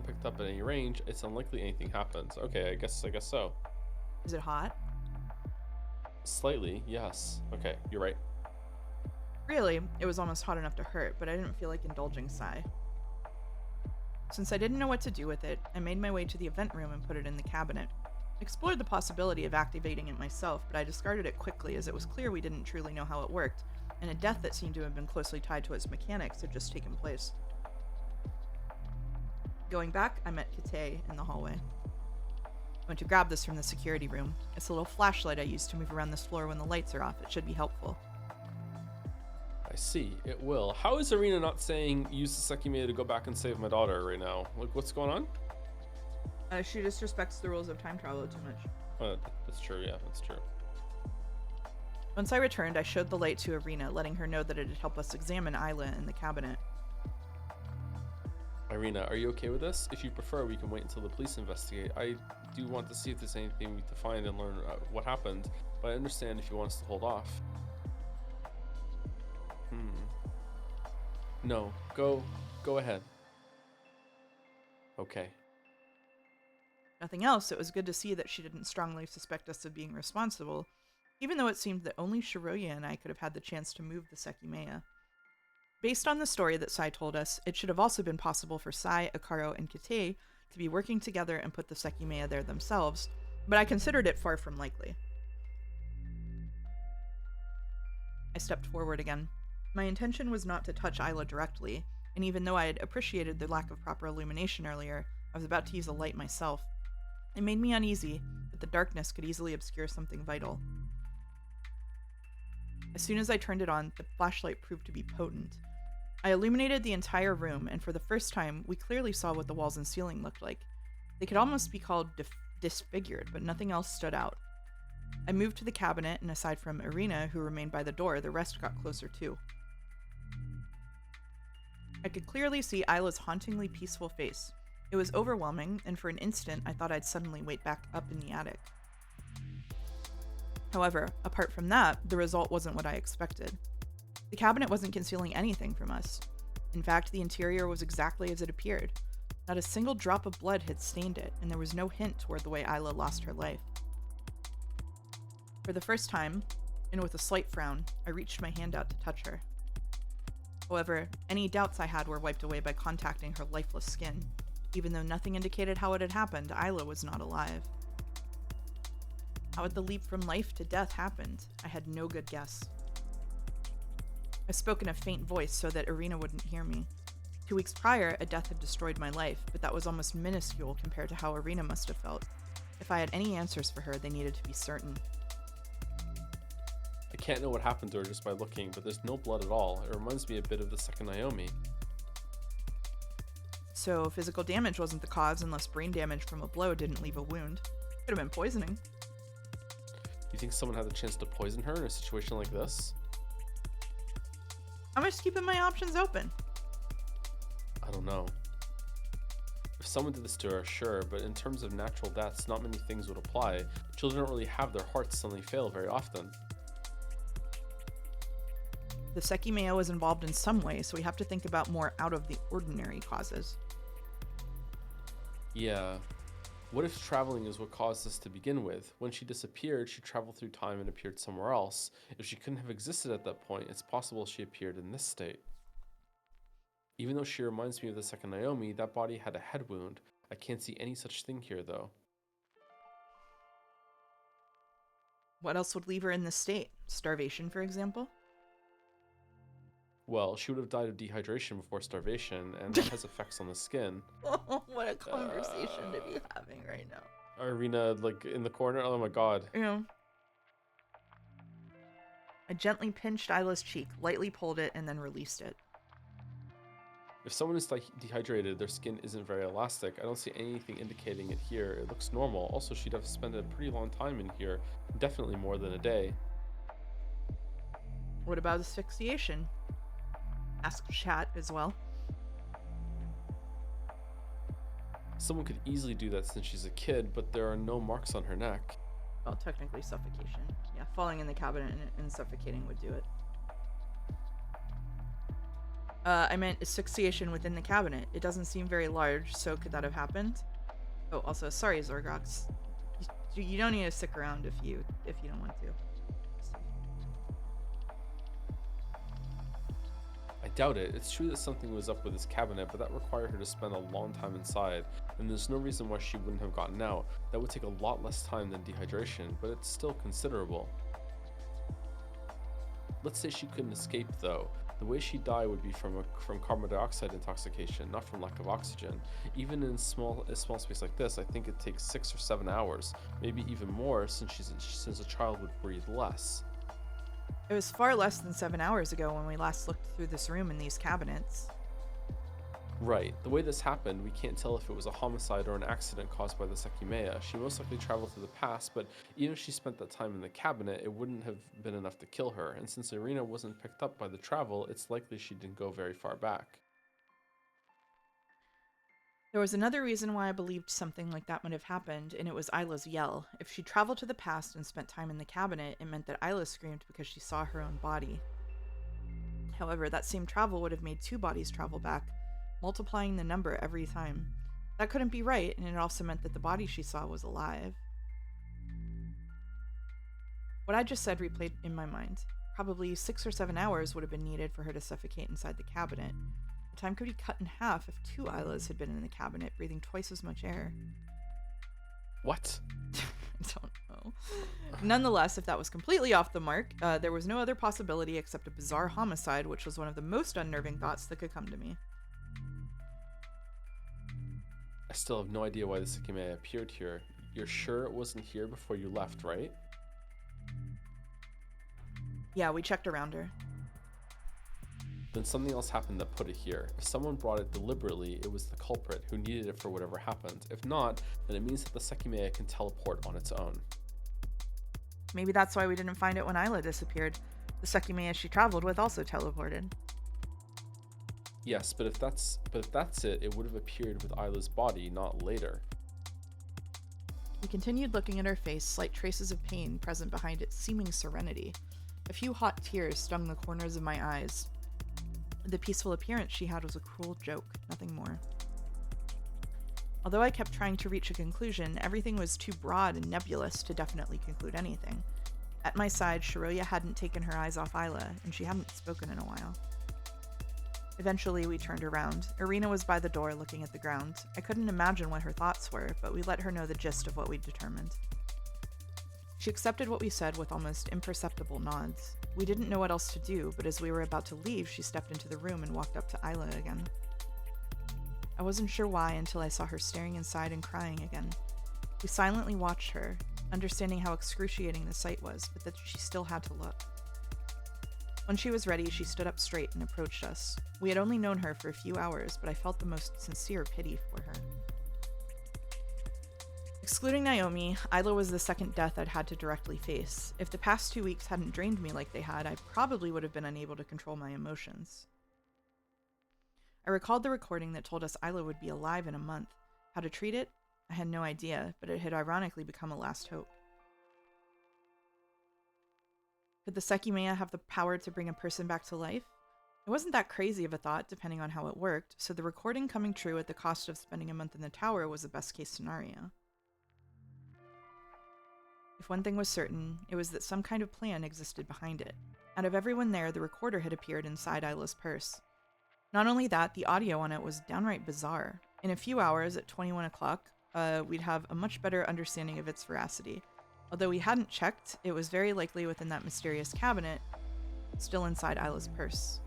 S2: picked up at any range, it's unlikely anything happens. Okay, I guess so.
S1: Is it hot?
S2: Slightly, yes. Okay, you're right.
S1: Really, it was almost hot enough to hurt, but I didn't feel like indulging Sai. Since I didn't know what to do with it, I made my way to the event room and put it in the cabinet. I explored the possibility of activating it myself, but I discarded it quickly as it was clear we didn't truly know how it worked, and a death that seemed to have been closely tied to its mechanics had just taken place. Going back, I met Kate in the hallway. I went to grab this from the security room. It's a little flashlight I use to move around this floor when the lights are off. It should be helpful.
S2: I see. It will. How is Irina not saying use the Sekimeiya to go back and save my daughter right now? Like, what's going on?
S1: She disrespects the rules of time travel too much.
S2: That's true. Yeah, that's true.
S1: Once I returned, I showed the light to Irina, letting her know that it'd help us examine Isla in the cabinet.
S2: Irina, are you okay with this? If you prefer, we can wait until the police investigate. I do want to see if there's anything we can find and learn what happened, but I understand if you want us to hold off. No, go ahead. Okay.
S1: Nothing else, it was good to see that she didn't strongly suspect us of being responsible, even though it seemed that only Shiroya and I could have had the chance to move the Sekimeiya. Based on the story that Sai told us, it should have also been possible for Sai, Akaro, and Kite to be working together and put the Sekimeiya there themselves, but I considered it far from likely. I stepped forward again. My intention was not to touch Isla directly, and even though I had appreciated the lack of proper illumination earlier, I was about to use a light myself. It made me uneasy that the darkness could easily obscure something vital. As soon as I turned it on, the flashlight proved to be potent. I illuminated the entire room, and for the first time, we clearly saw what the walls and ceiling looked like. They could almost be called disfigured, but nothing else stood out. I moved to the cabinet, and aside from Irina, who remained by the door, the rest got closer too. I could clearly see Isla's hauntingly peaceful face. It was overwhelming, and for an instant, I thought I'd suddenly wake back up in the attic. However, apart from that, the result wasn't what I expected. The cabinet wasn't concealing anything from us. In fact, the interior was exactly as it appeared. Not a single drop of blood had stained it, and there was no hint toward the way Isla lost her life. For the first time, and with a slight frown, I reached my hand out to touch her. However, any doubts I had were wiped away by contacting her lifeless skin. Even though nothing indicated how it had happened, Isla was not alive. How had the leap from life to death happened? I had no good guess. I spoke in a faint voice so that Irina wouldn't hear me. 2 weeks prior, a death had destroyed my life, but that was almost minuscule compared to how Irina must have felt. If I had any answers for her, they needed to be certain.
S2: I can't know what happened to her just by looking, but there's no blood at all. It reminds me a bit of the second Naomi.
S1: So physical damage wasn't the cause unless brain damage from a blow didn't leave a wound. Could have been poisoning.
S2: You think someone had the chance to poison her in a situation like this?
S1: I'm just keeping my options open.
S2: I don't know. If someone did this to her, sure, but in terms of natural deaths, not many things would apply. Children don't really have their hearts suddenly fail very often.
S1: The Sekimeiya was involved in some way, so we have to think about more out of the ordinary causes.
S2: Yeah. What if traveling is what caused this to begin with? When she disappeared, she traveled through time and appeared somewhere else. If she couldn't have existed at that point, it's possible she appeared in this state. Even though she reminds me of the second Naomi, that body had a head wound. I can't see any such thing here, though.
S1: What else would leave her in this state? Starvation, for example?
S2: Well, she would have died of dehydration before starvation, and that has effects on the skin.
S1: Oh, what a conversation to be having right now.
S2: Irina, like, in the corner? Oh my god.
S1: Yeah. I gently pinched Isla's cheek, lightly pulled it, and then released it.
S2: If someone is dehydrated, their skin isn't very elastic. I don't see anything indicating it here. It looks normal. Also, she'd have spent a pretty long time in here. Definitely more than a day.
S1: What about asphyxiation? Asked Chat as well.
S2: Someone could easily do that since she's a kid, but there are no marks on her neck.
S1: Well, technically suffocation. Yeah, falling in the cabinet and suffocating would do it. I meant asphyxiation within the cabinet. It doesn't seem very large, so could that have happened? Oh, also, sorry, Zorgox. You don't need to stick around if you don't want to.
S2: I doubt it. It's true that something was up with this cabinet, but that required her to spend a long time inside, and there's no reason why she wouldn't have gotten out. That would take a lot less time than dehydration, but it's still considerable. Let's say she couldn't escape, though. The way she'd die would be from carbon dioxide intoxication, not from lack of oxygen. Even in a small space like this, I think it takes 6 or 7 hours, maybe even more, since a child would breathe less.
S1: It was far less than 7 hours ago when we last looked through this room and these cabinets.
S2: Right. The way this happened, we can't tell if it was a homicide or an accident caused by the Sekimeiya. She most likely traveled to the past, but even if she spent that time in the cabinet, it wouldn't have been enough to kill her. And since Irina wasn't picked up by the travel, it's likely she didn't go very far back.
S1: There was another reason why I believed something like that might have happened, and it was Isla's yell. If she traveled to the past and spent time in the cabinet, it meant that Isla screamed because she saw her own body. However, that same travel would have made two bodies travel back, multiplying the number every time. That couldn't be right, and it also meant that the body she saw was alive. What I just said replayed in my mind. Probably 6 or 7 hours would have been needed for her to suffocate inside the cabinet. The time could be cut in half if two Islas had been in the cabinet, breathing twice as much air.
S2: What?
S1: I don't know. Nonetheless, if that was completely off the mark, there was no other possibility except a bizarre homicide, which was one of the most unnerving thoughts that could come to me.
S2: I still have no idea why the Sekimeiya appeared here. You're sure it wasn't here before you left, right?
S1: Yeah, we checked around her.
S2: Then something else happened that put it here. If someone brought it deliberately, it was the culprit who needed it for whatever happened. If not, then it means that the Sekimeiya can teleport on its own.
S1: Maybe that's why we didn't find it when Isla disappeared. The Sekimeiya she traveled with also teleported.
S2: Yes, but if that's it, it would have appeared with Isla's body, not later.
S1: We continued looking at her face, slight traces of pain present behind its seeming serenity. A few hot tears stung the corners of my eyes. The peaceful appearance she had was a cruel joke, nothing more. Although I kept trying to reach a conclusion, everything was too broad and nebulous to definitely conclude anything. At my side, Shiroya hadn't taken her eyes off Isla, and she hadn't spoken in a while. Eventually, we turned around. Irina was by the door looking at the ground. I couldn't imagine what her thoughts were, but we let her know the gist of what we'd determined. She accepted what we said with almost imperceptible nods. We didn't know what else to do, but as we were about to leave, she stepped into the room and walked up to Isla again. I wasn't sure why until I saw her staring inside and crying again. We silently watched her, understanding how excruciating the sight was, but that she still had to look. When she was ready, she stood up straight and approached us. We had only known her for a few hours, but I felt the most sincere pity for her. Excluding Naomi, Isla was the second death I'd had to directly face. If the past 2 weeks hadn't drained me like they had, I probably would have been unable to control my emotions. I recalled the recording that told us Isla would be alive in a month. How to treat it? I had no idea, but it had ironically become a last hope. Could the Sekimeiya have the power to bring a person back to life? It wasn't that crazy of a thought, depending on how it worked, so the recording coming true at the cost of spending a month in the tower was the best case scenario. If one thing was certain, it was that some kind of plan existed behind it. Out of everyone there, the recorder had appeared inside Isla's purse. Not only that, the audio on it was downright bizarre. In a few hours, at 21 o'clock, we'd have a much better understanding of its veracity. Although we hadn't checked, it was very likely within that mysterious cabinet, still inside Isla's purse.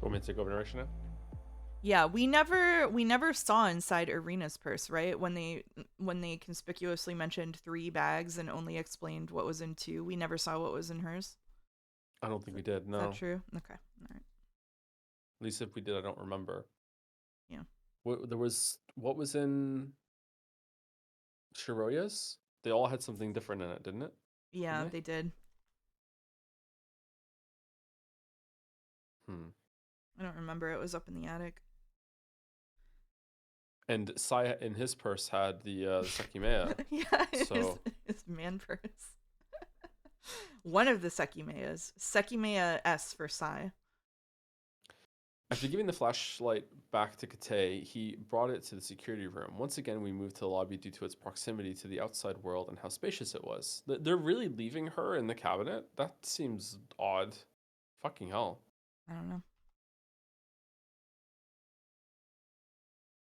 S2: Want me to take over narration now?
S1: Yeah, we never saw inside Irina's purse, right? When they conspicuously mentioned 3 bags and only explained what was in 2, we never saw what was in hers.
S2: I don't think we did, no.
S1: Is that true? Okay. All right.
S2: At least if we did, I don't remember.
S1: Yeah.
S2: What was in Shiroya's? They all had something different in it, didn't it?
S1: Yeah,
S2: Didn't
S1: they did. I don't remember. It was up in the attic.
S2: And Sai in his purse had the Sekimeiya.
S1: Yeah,
S2: So
S1: his man purse. One of the Sekimeiyas. Sekimeiya S for Sai.
S2: after giving the flashlight back to Kate, he brought it to the security room. Once again, we moved to the lobby due to its proximity to the outside world and how spacious it was. They're really leaving her in the cabinet? That seems odd. Fucking hell.
S1: I don't know.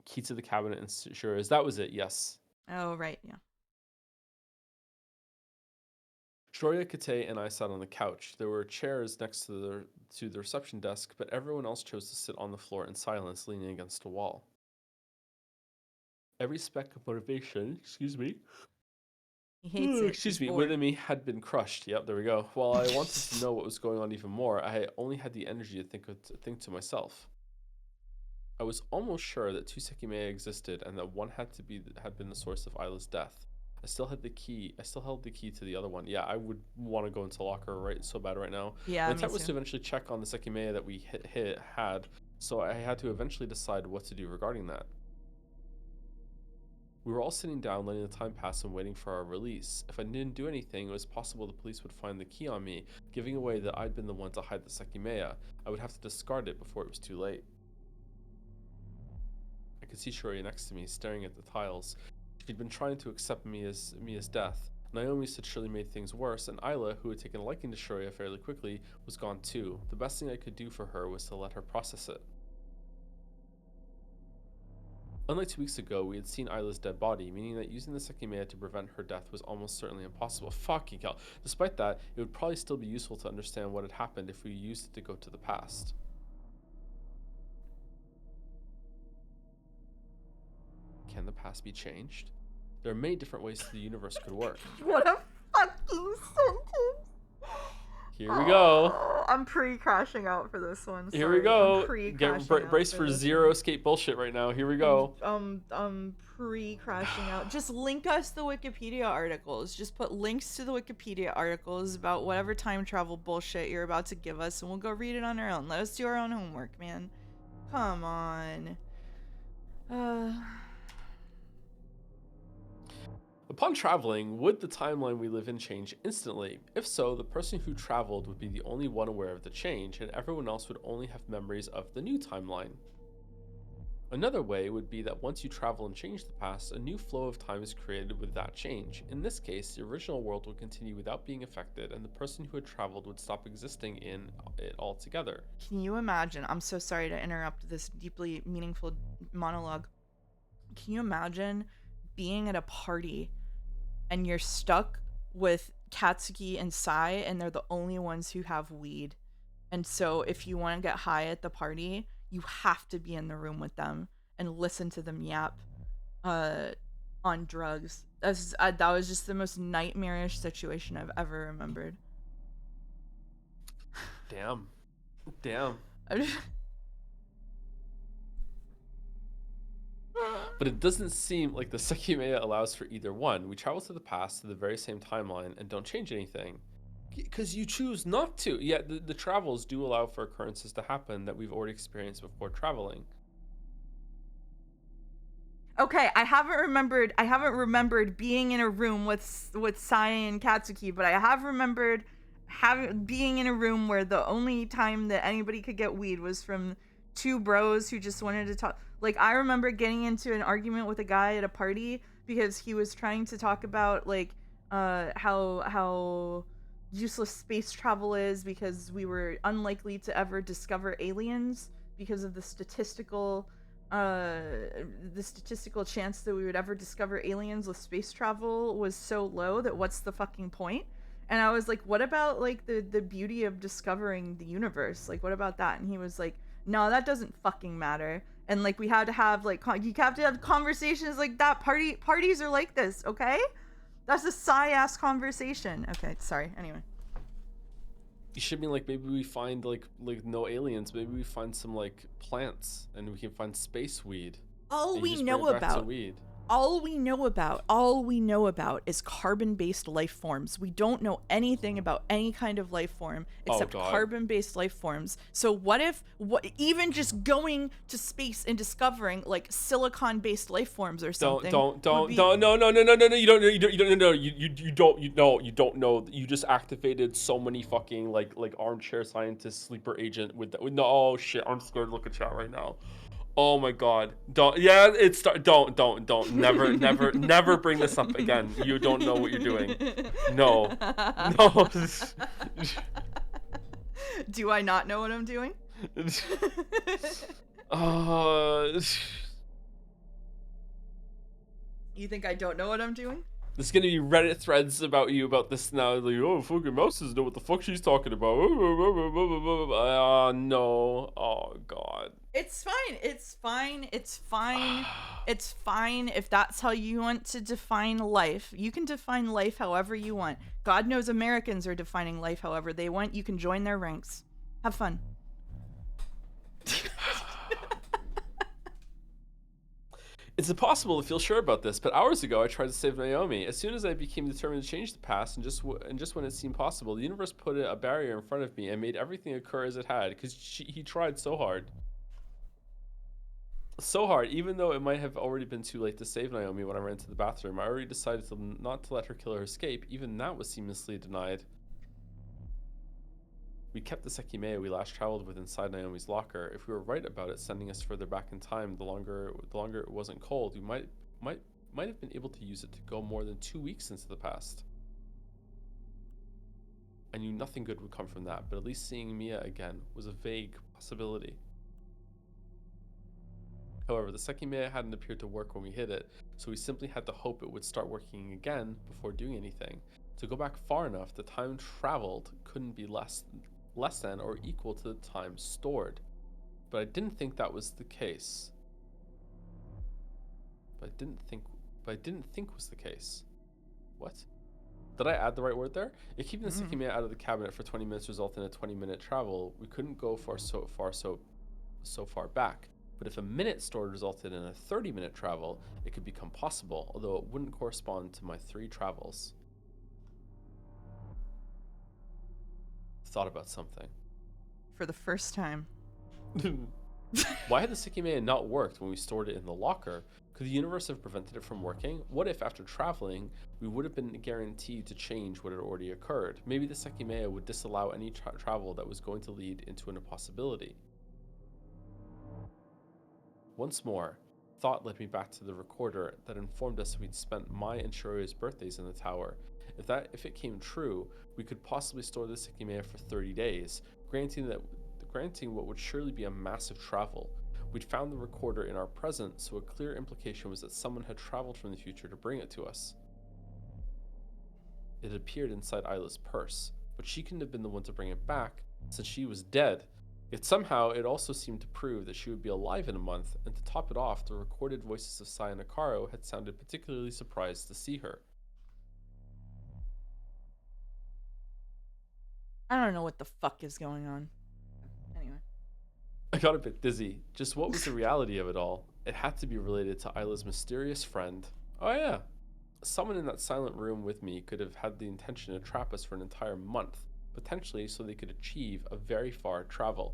S2: Key to the cabinet and sure as that was it, yes.
S1: Oh, right, yeah.
S2: Shoria, Kate, and I sat on the couch. There were chairs next to the reception desk, but everyone else chose to sit on the floor in silence, leaning against a wall. Every speck of motivation,
S1: He hates it. He's bored.
S2: within me had been crushed. Yep, there we go. While I wanted to know what was going on even more, I only had the energy to think to myself. I was almost sure that two Sekimeiya existed and that one had been the source of Isla's death. I still held the key to the other one. Yeah, I would want to go into locker right so bad right now.
S1: Yeah,
S2: My
S1: me
S2: intent was to
S1: too.
S2: eventually check on the Sekimeiya that we had, so I had to eventually decide what to do regarding that. We were all sitting down, letting the time pass and waiting for our release. If I didn't do anything, it was possible the police would find the key on me, giving away that I'd been the one to hide the Sekimeiya. I would have to discard it before it was too late. I could see Shuri next to me, staring at the tiles. She'd been trying to accept me as death. Naomi said Shirley made things worse, and Isla, who had taken a liking to Shuri fairly quickly, was gone too. The best thing I could do for her was to let her process it. Unlike 2 weeks ago, we had seen Isla's dead body, meaning that using the Sekimeiya to prevent her death was almost certainly impossible. Fucking hell. Despite that, it would probably still be useful to understand what had happened if we used it to go to the past. Can the past be changed? There are many different ways the universe could work.
S1: What a fucking sentence.
S2: Here we go.
S1: I'm pre-crashing out for this one.
S2: Here we go.
S1: I'm pre-crashing out
S2: Brace for zero
S1: one.
S2: escape bullshit right now. Here we go.
S1: Pre-crashing out. Just link us the Wikipedia articles. Just put links to the Wikipedia articles about whatever time travel bullshit you're about to give us, and we'll go read it on our own. Let us do our own homework, man. Come on.
S2: Upon traveling, would the timeline we live in change instantly? If so, the person who traveled would be the only one aware of the change, and everyone else would only have memories of the new timeline. Another way would be that once you travel and change the past, a new flow of time is created with that change. In this case, the original world would continue without being affected, and the person who had traveled would stop existing in it altogether.
S1: Can you imagine? I'm so sorry to interrupt this deeply meaningful monologue. Can you imagine being at a party and you're stuck with Katsuki and Sai, and they're the only ones who have weed? And so if you want to get high at the party, you have to be in the room with them and listen to them yap on drugs. That was just the most nightmarish situation I've ever remembered.
S2: Damn. But it doesn't seem like the Sekimeiya allows for either one. We travel to the past to the very same timeline and don't change anything. Because you choose not to. Yet the travels do allow for occurrences to happen that we've already experienced before traveling.
S1: Okay, I haven't remembered being in a room with Sai and Katsuki, but I have remembered being in a room where the only time that anybody could get weed was from two bros who just wanted to talk. Like, I remember getting into an argument with a guy at a party because he was trying to talk about like how useless space travel is because we were unlikely to ever discover aliens because of the statistical chance that we would ever discover aliens with space travel was so low that what's the fucking point? And I was like, what about like the beauty of discovering the universe? Like, what about that? And he was like, no, that doesn't fucking matter. And like, we had to have like you have to have conversations like that. Parties are like this, okay? That's a sigh-ass conversation. Okay, sorry. Anyway.
S2: You should mean like maybe we find like no aliens. Maybe we find some like plants and we can find space weed.
S1: All we know about is carbon-based life forms. We don't know anything about any kind of life form except carbon-based life forms. So what if even just going to space and discovering like silicon-based life forms or something?
S2: No. You don't know. You just activated so many fucking like armchair scientist sleeper agent with that. No, oh shit, I'm scared to look at chat right now. Oh my god. Don't never bring this up again. You don't know what you're doing. No.
S1: Do I not know what I'm doing? You think I don't know what I'm doing?
S2: There's gonna be Reddit threads about you about this now. Like, oh, fucking mouse doesn't know what the fuck she's talking about. Oh no. Oh god.
S1: It's fine. It's fine. It's fine. It's fine if that's how you want to define life. You can define life however you want. God knows Americans are defining life however they want. You can join their ranks. Have fun.
S2: It's impossible to feel sure about this, but hours ago I tried to save Naomi. As soon as I became determined to change the past, and just when it seemed possible, the universe put a barrier in front of me and made everything occur as it had. Because he tried so hard, so hard. Even though it might have already been too late to save Naomi when I ran to the bathroom, I already decided not to let her killer escape. Even that was seamlessly denied. We kept the Sekimeiya we last traveled with inside Naomi's locker. If we were right about it sending us further back in time, the longer it wasn't cold, we might have been able to use it to go more than 2 weeks into the past. I knew nothing good would come from that, but at least seeing Mia again was a vague possibility. However, the Sekimeiya hadn't appeared to work when we hit it, so we simply had to hope it would start working again before doing anything. To go back far enough, the time traveled couldn't be less than or equal to the time stored. But I didn't think that was the case. But I didn't think was the case. What? Did I add the right word there? If keeping the Sekimeiya out of the cabinet for 20 minutes resulted in a 20-minute travel, we couldn't go so far back. But if a minute stored resulted in a 30-minute travel, it could become possible, although it wouldn't correspond to my 3 travels. Thought about something.
S1: For the first time.
S2: Why had the Sekimeiya not worked when we stored it in the locker? Could the universe have prevented it from working? What if, after traveling, we would have been guaranteed to change what had already occurred? Maybe the Sekimeiya would disallow any travel that was going to lead into an impossibility. Once more, thought led me back to the recorder that informed us we'd spent my and Shurio's birthdays in the tower. If it came true, we could possibly store the Sekimeiya for 30 days, granting what would surely be a massive travel. We'd found the recorder in our present, so a clear implication was that someone had traveled from the future to bring it to us. It appeared inside Isla's purse, but she couldn't have been the one to bring it back, since she was dead. Yet somehow it also seemed to prove that she would be alive in a month, and to top it off, the recorded voices of Sai and Akaro had sounded particularly surprised to see her.
S1: I don't know what the fuck is going on. Anyway.
S2: I got a bit dizzy. Just what was the reality of it all? It had to be related to Isla's mysterious friend. Oh yeah. Someone in that silent room with me could have had the intention to trap us for an entire month, potentially so they could achieve a very far travel.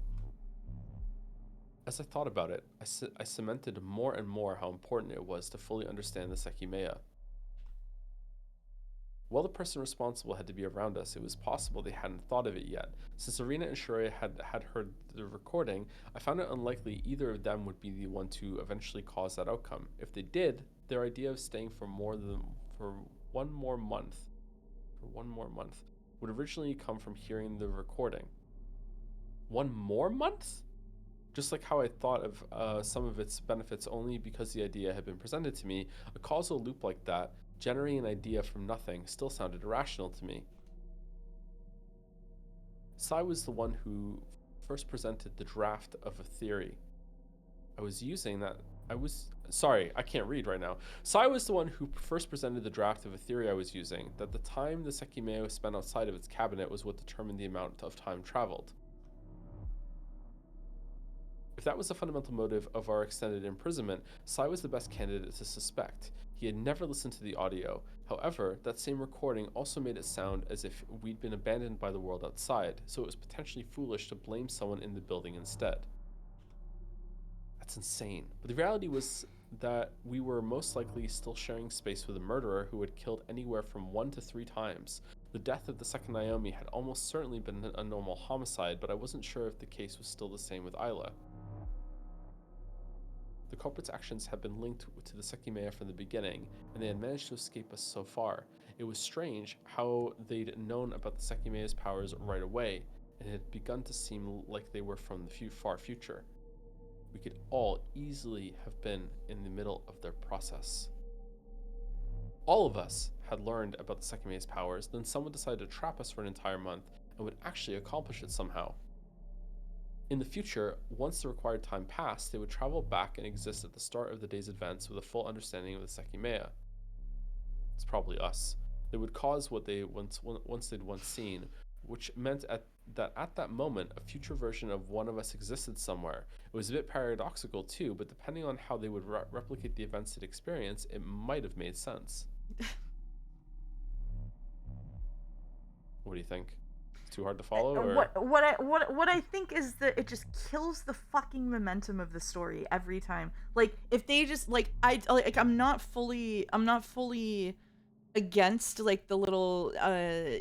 S2: As I thought about it, I cemented more and more how important it was to fully understand the Sekimeiya. While the person responsible had to be around us, it was possible they hadn't thought of it yet. Since Arena and Shuria had heard the recording, I found it unlikely either of them would be the one to eventually cause that outcome. If they did, their idea of staying for one more month would originally come from hearing the recording. 1 more month? Just like how I thought of some of its benefits only because the idea had been presented to me, a causal loop like that, generating an idea from nothing, still sounded irrational to me. Sai was the one who first presented the draft of a theory. Sorry, I can't read right now. Sai was the one who first presented the draft of a theory I was using, that the time the Sekimeiya spent outside of its cabinet was what determined the amount of time traveled. If that was the fundamental motive of our extended imprisonment, Sai was the best candidate to suspect. He had never listened to the audio. However, that same recording also made it sound as if we'd been abandoned by the world outside, so it was potentially foolish to blame someone in the building instead. That's insane. But the reality was that we were most likely still sharing space with a murderer who had killed anywhere from 1 to 3 times. The death of the second Naomi had almost certainly been a normal homicide, but I wasn't sure if the case was still the same with Isla. The culprit's actions had been linked to the Sekimeiya from the beginning, and they had managed to escape us so far. It was strange how they'd known about the Sekimeiya's powers right away, and it had begun to seem like they were from the far future. We could all easily have been in the middle of their process. All of us had learned about the Sekimeiya's powers, then someone decided to trap us for an entire month and would actually accomplish it somehow. In the future, once the required time passed, they would travel back and exist at the start of the day's events with a full understanding of the Sekimeiya. It's probably us. They would cause what they once they'd once seen, which meant at that moment a future version of one of us existed somewhere. It was a bit paradoxical too, but depending on how they would replicate the events they'd experienced, it might have made sense. What do you think? It's too hard to follow, or
S1: What I think is that it just kills the fucking momentum of the story every time. Like if they just I'm not fully against like the little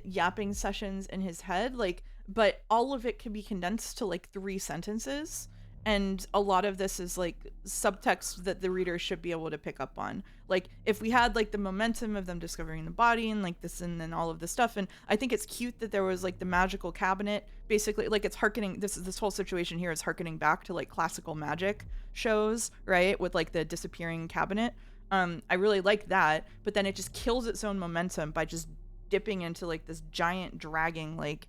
S1: yapping sessions in his head, like, but all of it can be condensed to like 3 sentences, and a lot of this is like subtext that the reader should be able to pick up on. Like if we had like the momentum of them discovering the body and like this and then all of this stuff, and I think it's cute that there was like the magical cabinet, basically like it's harkening, this whole situation here is harkening back to like classical magic shows, right, with like the disappearing cabinet. I really like that, but then it just kills its own momentum by just dipping into like this giant dragging like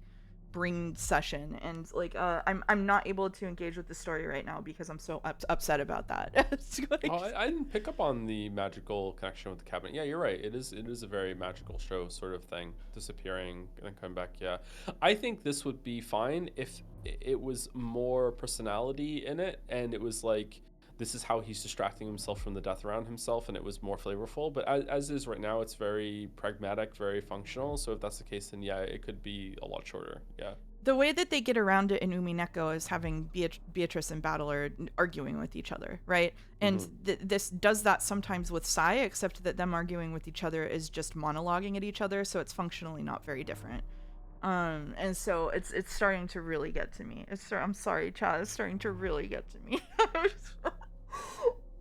S1: brain session, and like I'm not able to engage with the story right now because I'm so upset about that. It's like...
S2: Oh, I didn't pick up on the magical connection with the cabinet. Yeah, you're right. It is a very magical show sort of thing, disappearing and then coming back. Yeah, I think this would be fine if it was more personality in it, and it was like this is how he's distracting himself from the death around himself, and it was more flavorful. But as is right now, it's very pragmatic, very functional. So if that's the case, then yeah, it could be a lot shorter. Yeah.
S1: The way that they get around it in Umineko is having Beatrice and Battler arguing with each other, right? And this does that sometimes with Sai, except that them arguing with each other is just monologuing at each other, so it's functionally not very different. And so it's starting to really get to me. I'm sorry, Chad, it's starting to really get to me.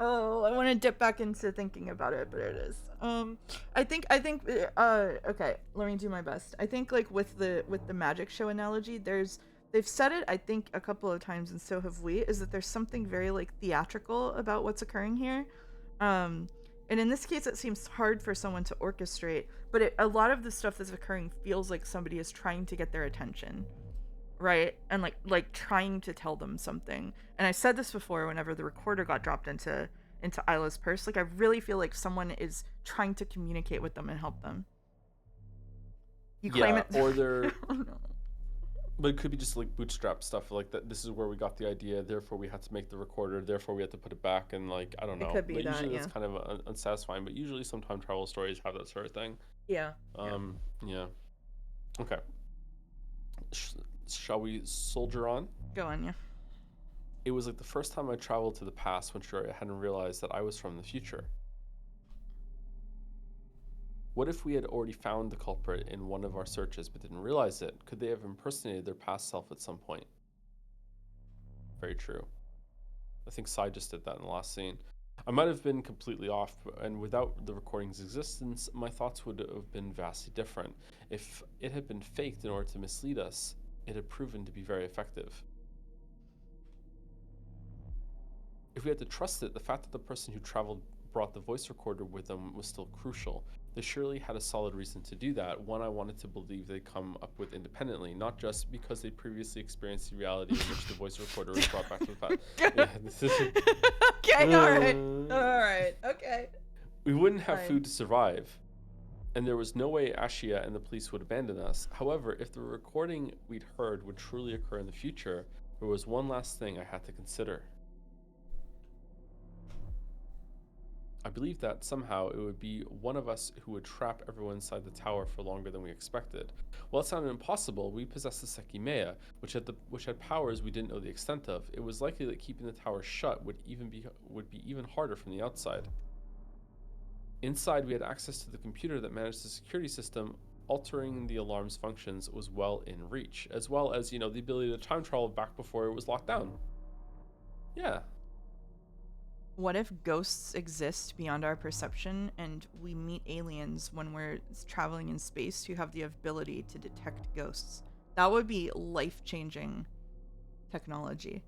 S1: Oh, I want to dip back into thinking about it, but it is. I think okay, let me do my best. I think like with the magic show analogy, they've said it I think a couple of times, and so have we, is that there's something very like theatrical about what's occurring here. And in this case it seems hard for someone to orchestrate, but a lot of the stuff that's occurring feels like somebody is trying to get their attention, right? And like trying to tell them something. And I said this before whenever the recorder got dropped into Isla's purse, like I really feel like someone is trying to communicate with them and help them. You claim it,
S2: or they're
S1: oh, no.
S2: but it could be just like bootstrap stuff like that. This is where we got the idea, therefore we had to make the recorder, therefore we had to put it back, and like I don't know,
S1: It could be
S2: like,
S1: that,
S2: usually
S1: yeah.
S2: that's kind of unsatisfying, but usually some time travel stories have that sort of thing.
S1: Yeah.
S2: Yeah. Okay. Shall we soldier on?
S1: Go on, yeah.
S2: It was like the first time I traveled to the past when sure I hadn't realized that I was from the future. What if we had already found the culprit in one of our searches but didn't realize it? Could they have impersonated their past self at some point? Very true. I think Sai just did that in the last scene. I might have been completely off, and without the recording's existence, my thoughts would have been vastly different. If it had been faked in order to mislead us, it had proven to be very effective. If we had to trust it, the fact that the person who traveled brought the voice recorder with them was still crucial. They surely had a solid reason to do that, one I wanted to believe they'd come up with independently, not just because they previously experienced the reality in which the voice recorder was brought back to the past. Yeah, this is...
S1: Okay, alright, okay.
S2: We wouldn't have food to survive, and there was no way Ashia and the police would abandon us. However, if the recording we'd heard would truly occur in the future, there was one last thing I had to consider. I believed that somehow it would be one of us who would trap everyone inside the tower for longer than we expected. While it sounded impossible, we possessed the Sekimeiya, which had powers we didn't know the extent of. It was likely that keeping the tower shut would be even harder from the outside. Inside, we had access to the computer that managed the security system. Altering the alarm's functions was well in reach, as well as, the ability to time travel back before it was locked down. Yeah.
S1: What if ghosts exist beyond our perception and we meet aliens when we're traveling in space who have the ability to detect ghosts? That would be life-changing technology,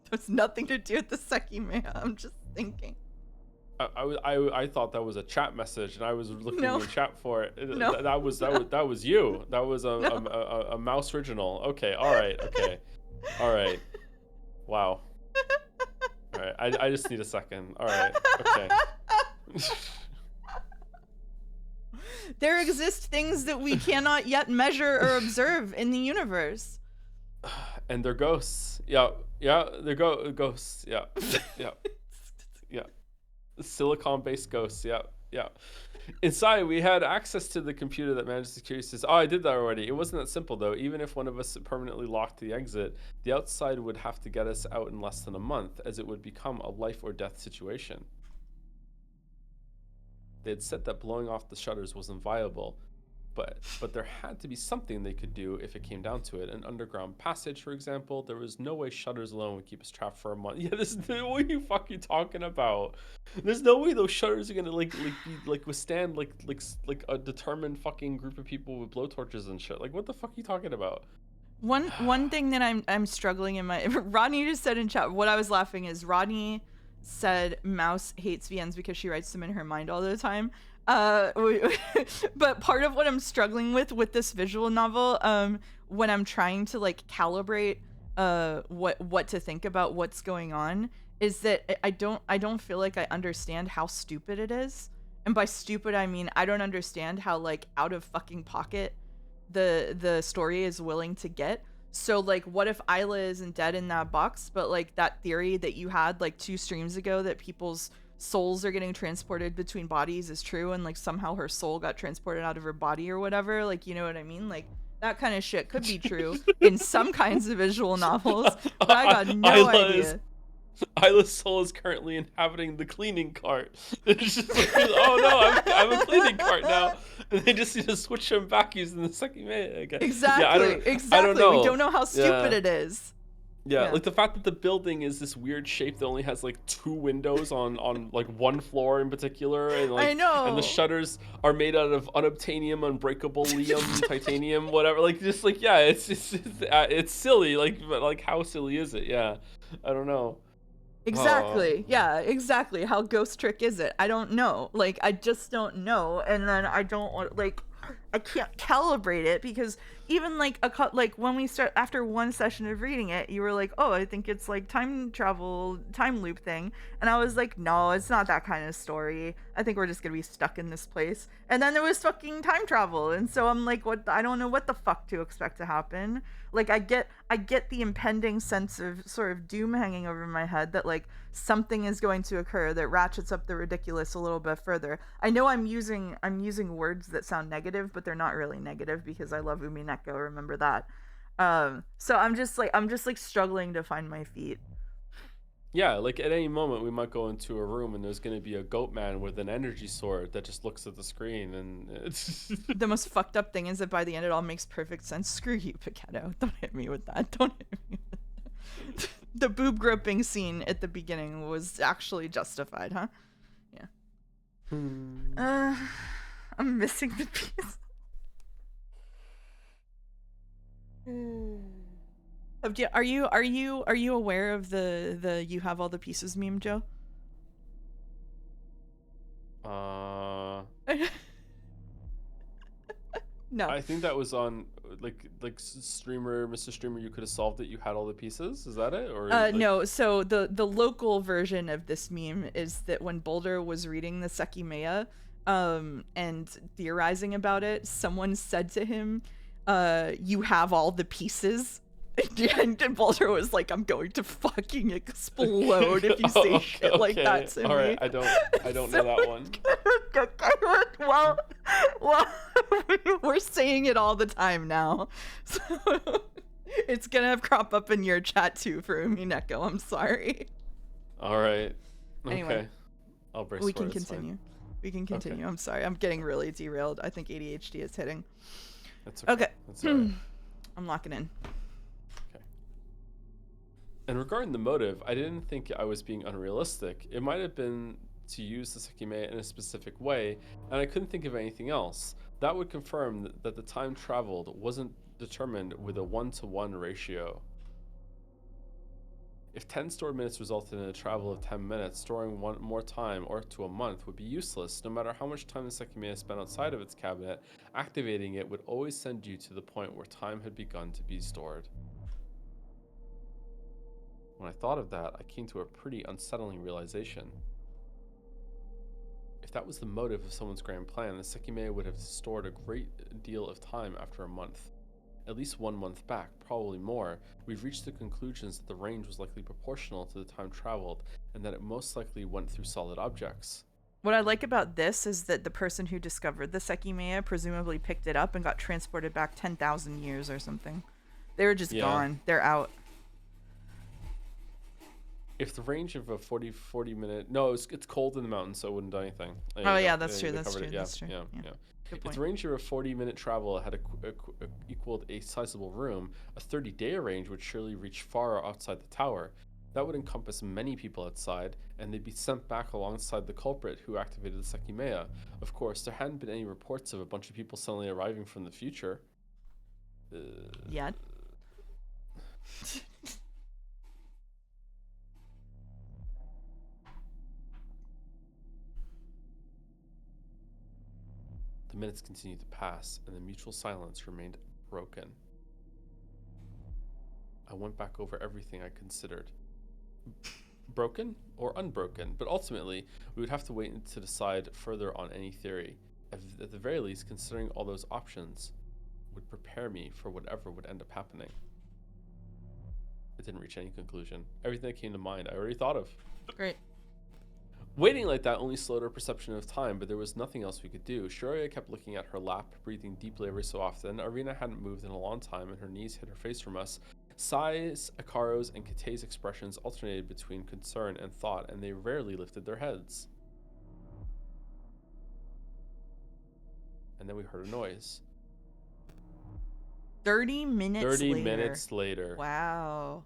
S1: There's nothing to do with the Sekimeiya, I'm just thinking.
S2: I thought that was a chat message, and I was looking
S1: No,
S2: in chat for it.
S1: no,
S2: That was you. That was
S1: no.
S2: a mouse original. Okay, all right, okay, all right. Wow. All right, I just need a second. All right, okay.
S1: There exist things that we cannot yet measure or observe in the universe.
S2: And they're ghosts. Yeah, yeah, they're ghosts. Yeah, yeah, yeah. Silicon-based ghosts. Yeah, yeah. Inside, we had access to the computer that managed security systems. Oh, I did that already. It wasn't that simple, though. Even if one of us permanently locked the exit, the outside would have to get us out in less than a month, as it would become a life or death situation. They had said that blowing off the shutters wasn't viable, but there had to be something they could do if it came down to it. An underground passage, for example. There was no way shutters alone would keep us trapped for a month. Yeah, this is what are you fucking talking about? There's no way those shutters are gonna withstand like a determined fucking group of people with blowtorches and shit. Like, what the fuck are you talking about?
S1: One thing that I'm struggling in my Rodney just said in chat. What I was laughing is Rodney said Mouse hates VNs because she writes them in her mind all the time. But part of what I'm struggling with this visual novel, when I'm trying to like calibrate what to think about what's going on, is that I don't feel like I understand how stupid it is. And by stupid I mean I don't understand how like out of fucking pocket the story is willing to get. So like what if Isla isn't dead in that box, but like that theory that you had like 2 streams ago that people's souls are getting transported between bodies is true, and like somehow her soul got transported out of her body or whatever, like, you know what I mean? Like that kind of shit could be true in some kinds of visual novels, but I got no idea.
S2: Isla's soul is currently inhabiting the cleaning cart. It's just like, oh no, I'm a cleaning cart now. And they just need to switch them back using the Sekimeiya again.
S1: Exactly,
S2: yeah,
S1: exactly.
S2: I don't know.
S1: We don't know how stupid it is.
S2: Yeah, like the fact that the building is this weird shape that only has like 2 windows on like 1 floor in particular, and like
S1: I know.
S2: and the shutters are made out of unobtainium, unbreakable lium, titanium, whatever. Like just like yeah, it's silly. Like but like how silly is it? Yeah, I don't know.
S1: Exactly. Yeah, exactly. How ghost trick is it? I don't know. Like, I just don't know. And then I don't want, like, I can't calibrate it because even like like when we start after one session of reading it, you were like, "Oh, I think it's like time travel, time loop thing," and I was like, "No, it's not that kind of story. I think we're just gonna be stuck in this place." And then there was fucking time travel, and so I'm like, "What? I don't know what the fuck to expect to happen." Like I get the impending sense of sort of doom hanging over my head that like something is going to occur that ratchets up the ridiculous a little bit further. I know I'm using words that sound negative, but they're not really negative because I love Umineko, remember that. So I'm just like struggling to find my feet.
S2: Yeah, like at any moment we might go into a room and there's going to be a goat man with an energy sword that just looks at the screen, and it's
S1: The most fucked up thing is that by the end it all makes perfect sense. Screw you, Pichetto. Don't hit me with that. Don't hit me with that. The boob groping scene at the beginning was actually justified, huh? Yeah. I'm missing the piece. Are you aware of the you have all the pieces meme, Joe? No.
S2: I think that was on like streamer, Mr. Streamer. You could have solved it. You had all the pieces. Is that it? Or like...
S1: no. So the local version of this meme is that when Boulder was reading the Sekimeiya, and theorizing about it, someone said to him, "You have all the pieces." And Boulder was like, "I'm going to fucking explode if you say shit like that to me."
S2: All right, I don't know that one.
S1: Well, we're saying it all the time now, so it's gonna crop up in your chat too for Umineko. I'm sorry.
S2: All right.
S1: Anyway,
S2: okay. I'll brace
S1: we
S2: for
S1: can
S2: it,
S1: continue. We can continue.
S2: Okay.
S1: I'm sorry. I'm getting really derailed. I think ADHD is hitting.
S2: That's okay. That's all right.
S1: I'm locking in.
S2: And regarding the motive, I didn't think I was being unrealistic. It might have been to use the Sekimeiya in a specific way, and I couldn't think of anything else. That would confirm that the time traveled wasn't determined with a 1-to-1 ratio. If 10 stored minutes resulted in a travel of 10 minutes, storing one more time or to a month would be useless. No matter how much time the Sekimeiya spent outside of its cabinet, activating it would always send you to the point where time had begun to be stored. When I thought of that, I came to a pretty unsettling realization. If that was the motive of someone's grand plan, the Sekimeiya would have stored a great deal of time after a month. At least 1 month back, probably more, we've reached the conclusions that the range was likely proportional to the time traveled, and that it most likely went through solid objects.
S1: What I like about this is that the person who discovered the Sekimeiya presumably picked it up and got transported back 10,000 years or something. They were just
S2: Yeah.
S1: gone. They're out.
S2: If the range of a 40 minute... No, it's cold in the mountains, so it wouldn't do anything. There
S1: Oh
S2: you
S1: yeah,
S2: go.
S1: that's true.
S2: They
S1: That's
S2: covered
S1: true.
S2: it. Yeah,
S1: That's true.
S2: yeah,
S1: Yeah.
S2: yeah.
S1: Good
S2: If
S1: point.
S2: the range of a 40-minute travel had equaled a sizable room, a 30-day range would surely reach far outside the tower. That would encompass many people outside, and they'd be sent back alongside the culprit who activated the Sekimeiya. Of course, there hadn't been any reports of a bunch of people suddenly arriving from the future. Uh,
S1: Yet.
S2: the minutes continued to pass, and the mutual silence remained broken. I went back over everything I considered. Broken or unbroken, but ultimately, we would have to wait to decide further on any theory. At the very least, considering all those options would prepare me for whatever would end up happening. I didn't reach any conclusion. Everything that came to mind, I already thought of.
S1: Great.
S2: Waiting like that only slowed our perception of time, but there was nothing else we could do. Shiroya kept looking at her lap, breathing deeply every so often. Arena hadn't moved in a long time, and her knees hid her face from us. Sai's, Akaro's, and Kate's expressions alternated between concern and thought, and they rarely lifted their heads. And then we heard a noise.
S1: 30 minutes
S2: 30
S1: later.
S2: minutes later.
S1: Wow.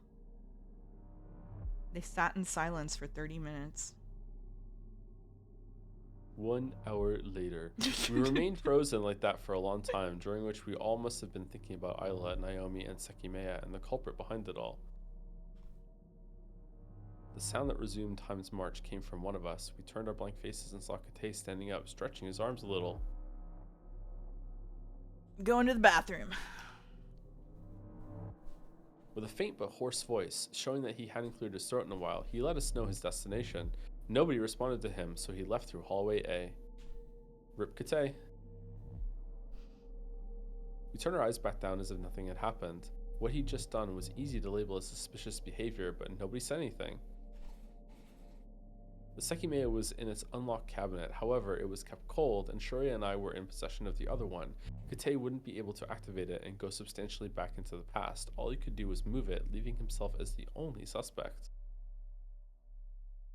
S1: They sat in silence for 30 minutes.
S2: 1 hour later. We remained frozen like that for a long time, during which we all must have been thinking about Isla, Naomi, and Sekimeiya, and the culprit behind it all. The sound that resumed time's march came from one of us. We turned our blank faces and saw Kate standing up, stretching his arms a little.
S1: Going to the bathroom.
S2: With a faint but hoarse voice, showing that he hadn't cleared his throat in a while, he let us know his destination. Nobody responded to him, so he left through hallway A. Rip Kate. We turned our eyes back down as if nothing had happened. What he'd just done was easy to label as suspicious behavior, but nobody said anything. The Sekimeiya was in its unlocked cabinet, however, it was kept cold, and Shoria and I were in possession of the other one. Kate wouldn't be able to activate it and go substantially back into the past. All he could do was move it, leaving himself as the only suspect.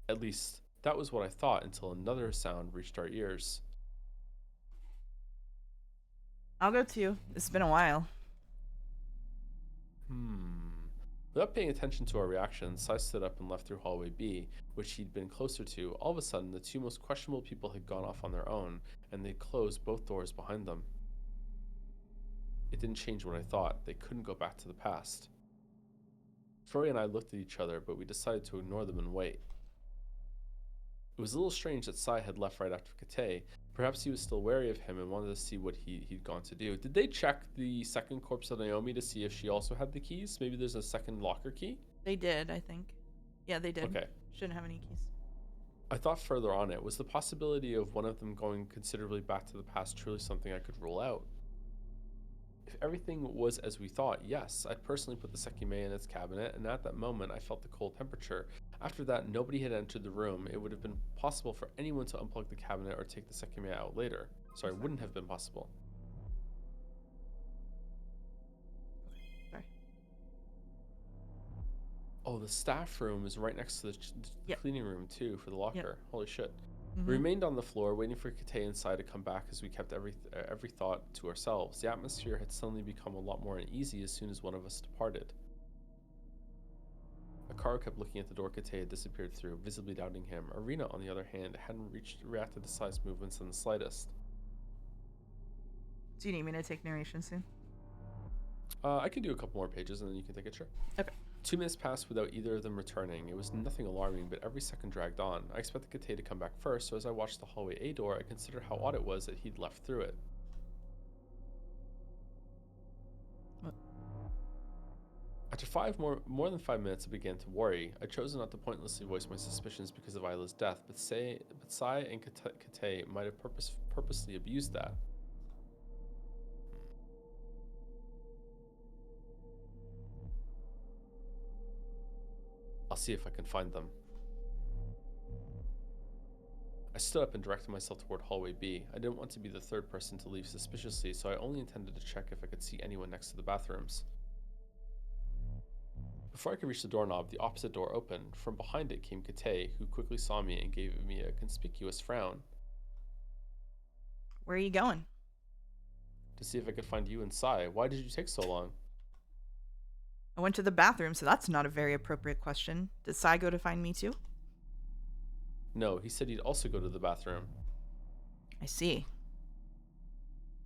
S2: At least, that was what I thought until another sound reached our ears.
S1: I'll go too. It's been a while.
S2: Without paying attention to our reactions, Sai stood up and left through hallway B, which he'd been closer to. All of a sudden, the two most questionable people had gone off on their own, and they'd closed both doors behind them. It didn't change what I thought. They couldn't go back to the past. Froy and I looked at each other, but we decided to ignore them and wait. It was a little strange that Sai had left right after Kate. Perhaps he was still wary of him and wanted to see what he'd gone to do. Did they check the second corpse of Naomi to see if she also had the keys? Maybe there's a second locker key?
S1: They did, I think. Yeah, they did.
S2: Okay.
S1: Shouldn't have any keys.
S2: I thought further on it. Was the possibility of one of them going considerably back to the past truly something I could rule out? If everything was as we thought, yes, I'd personally put the Sekimeiya in its cabinet, and at that moment I felt the cold temperature. After that, nobody had entered the room. It would have been possible for anyone to unplug the cabinet or take the Sekimeiya out later. Sorry, wouldn't have been possible.
S1: Sorry.
S2: Oh, the staff room is right next to the
S1: Yep.
S2: cleaning room too for the locker.
S1: Yep.
S2: Holy shit.
S1: Mhm.
S2: We remained on the floor, waiting for Kate and Sai to come back as we kept every thought to ourselves. The atmosphere had suddenly become a lot more uneasy as soon as one of us departed. Akaro kept looking at the door Kate had disappeared through, visibly doubting him. Arena, on the other hand, hadn't reacted to Sai's movements in the slightest.
S1: Do you need me to take narration soon?
S2: I can do a couple more pages and then you can take it, sure.
S1: Okay.
S2: 2 minutes passed without either of them returning. It was nothing alarming, but every second dragged on. I expected Kate to come back first, so as I watched the hallway A door, I considered how odd it was that he'd left through it.
S1: What?
S2: After more than 5 minutes, I began to worry. I chose not to pointlessly voice my suspicions because of Isla's death, but Sai and Kate might have purposely abused that. I'll see if I can find them. I stood up and directed myself toward hallway B. I didn't want to be the third person to leave suspiciously, so I only intended to check if I could see anyone next to the bathrooms. Before I could reach the doorknob, the opposite door opened. From behind it came Kate, who quickly saw me and gave me a conspicuous frown.
S1: Where are you going?
S2: To see if I could find you and Sai. Why did you take so long?
S1: I went to the bathroom, so that's not a very appropriate question. Did Sai go to find me too?
S2: No, he said he'd also go to the bathroom.
S1: I see.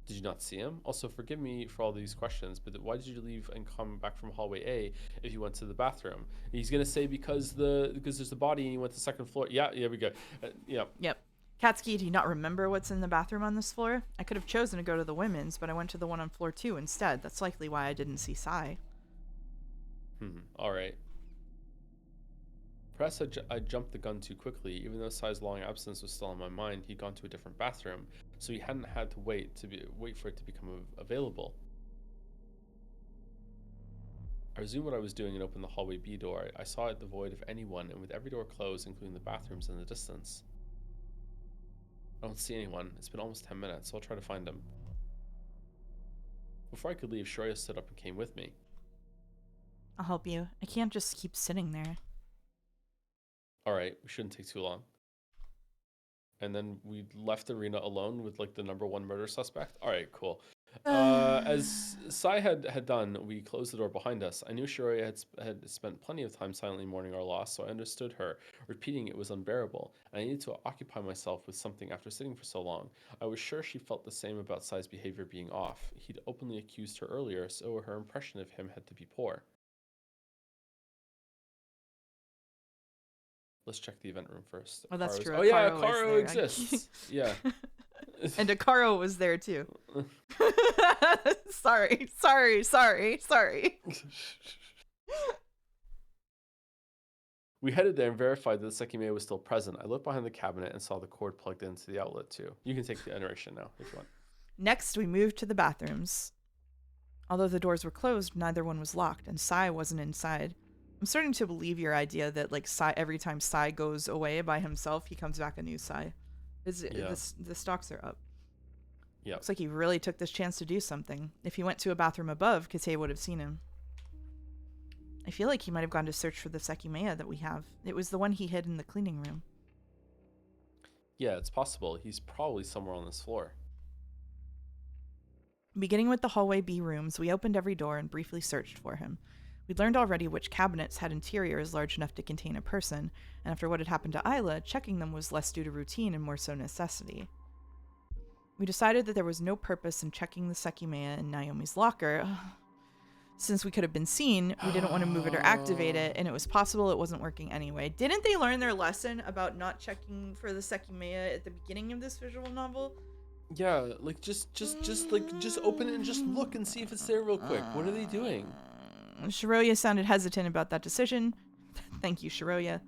S2: Did you not see him? Also, forgive me for all these questions, but why did you leave and come back from hallway A if you went to the bathroom? He's gonna say because there's the body and you went to the second floor. Yeah, we go. Yeah.
S1: Yep. Katsuki, do you not remember what's in the bathroom on this floor? I could have chosen to go to the women's, but I went to the one on floor 2 instead. That's likely why I didn't see Sai.
S2: All right. Perhaps I jumped the gun too quickly. Even though Sai's long absence was still on my mind, he'd gone to a different bathroom, so he hadn't had to wait for it to become available. I resumed what I was doing and opened the hallway B door. I saw it devoid of anyone, and with every door closed, including the bathrooms in the distance. I don't see anyone. It's been almost 10 minutes, so I'll try to find him. Before I could leave, Shreya stood up and came with me.
S1: I'll help you. I can't just keep sitting there.
S2: Alright, we shouldn't take too long. And then we left the arena alone with like the #1 murder suspect. Alright, cool. As Sai had done, we closed the door behind us. I knew Shreya had spent plenty of time silently mourning our loss, so I understood her. Repeating it was unbearable, and I needed to occupy myself with something after sitting for so long. I was sure she felt the same about Sai's behavior being off. He'd openly accused her earlier, so her impression of him had to be poor. Let's check the event room first.
S1: Oh, that's true.
S2: Oh yeah,
S1: Akaro
S2: Akaro exists. Yeah.
S1: And Akaro was there too. Sorry.
S2: We headed there and verified that the Sekimeiya was still present. I looked behind the cabinet and saw the cord plugged into the outlet too. You can take the narration now if you want.
S1: Next, we moved to the bathrooms. Although the doors were closed, neither one was locked, and Sai wasn't inside. I'm starting to believe your idea that like Sai, every time Sai goes away by himself, he comes back a new Sai. The stocks are up.
S2: Yeah.
S1: Looks like he really took this chance to do something. If he went to a bathroom above, Kate would have seen him. I feel like he might have gone to search for the Sekimeiya that we have. It was the one he hid in the cleaning room.
S2: Yeah, it's possible. He's probably somewhere on this floor.
S1: Beginning with the hallway B rooms, we opened every door and briefly searched for him. We'd learned already which cabinets had interiors large enough to contain a person, and after what had happened to Isla, checking them was less due to routine and more so necessity. We decided that there was no purpose in checking the Sekimeiya in Naomi's locker. Since we could have been seen, we didn't want to move it or activate it, and it was possible it wasn't working anyway. Didn't they learn their lesson about not checking for the Sekimeiya at the beginning of this visual novel?
S2: Yeah, like just open it and just look and see if it's there real quick. What are they doing?
S1: Shiroya sounded hesitant about that decision. Thank you, Shiroya.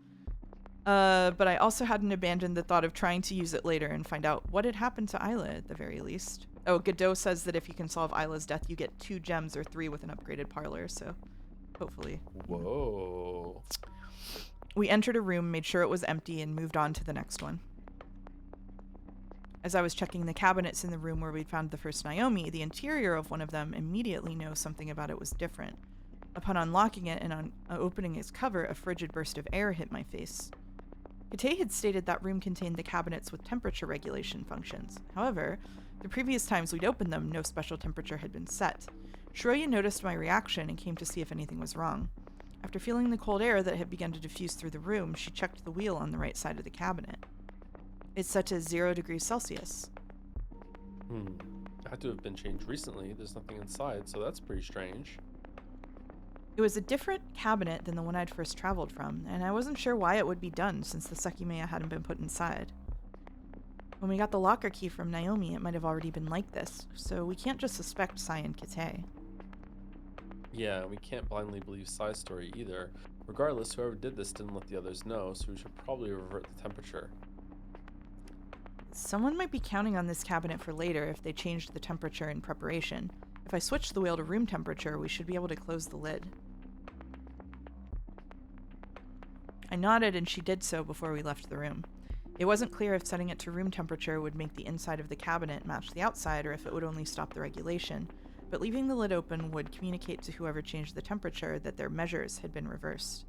S1: But I also hadn't abandoned the thought of trying to use it later and find out what had happened to Isla at the very least. Oh, Godot says that if you can solve Isla's death, you get 2 gems or 3 with an upgraded parlor, so hopefully.
S2: Whoa.
S1: We entered a room, made sure it was empty, and moved on to the next one. As I was checking the cabinets in the room where we'd found the first Naomi, the interior of one of them immediately knew something about it was different. Upon unlocking it and opening its cover, a frigid burst of air hit my face. Kate had stated that room contained the cabinets with temperature regulation functions. However, the previous times we'd opened them, no special temperature had been set. Shiroya noticed my reaction and came to see if anything was wrong. After feeling the cold air that had begun to diffuse through the room, she checked the wheel on the right side of the cabinet. It's set to 0 degrees Celsius.
S2: It had to have been changed recently. There's nothing inside, so that's pretty strange.
S1: It was a different cabinet than the one I'd first traveled from, and I wasn't sure why it would be done since the Sekimeiya hadn't been put inside. When we got the locker key from Naomi, it might have already been like this, so we can't just suspect Sai and Kite.
S2: Yeah, we can't blindly believe Sai's story either. Regardless, whoever did this didn't let the others know, so we should probably revert the temperature.
S1: Someone might be counting on this cabinet for later if they changed the temperature in preparation. If I switch the wheel to room temperature, we should be able to close the lid. I nodded and she did so before we left the room. It wasn't clear if setting it to room temperature would make the inside of the cabinet match the outside or if it would only stop the regulation, but leaving the lid open would communicate to whoever changed the temperature that their measures had been reversed.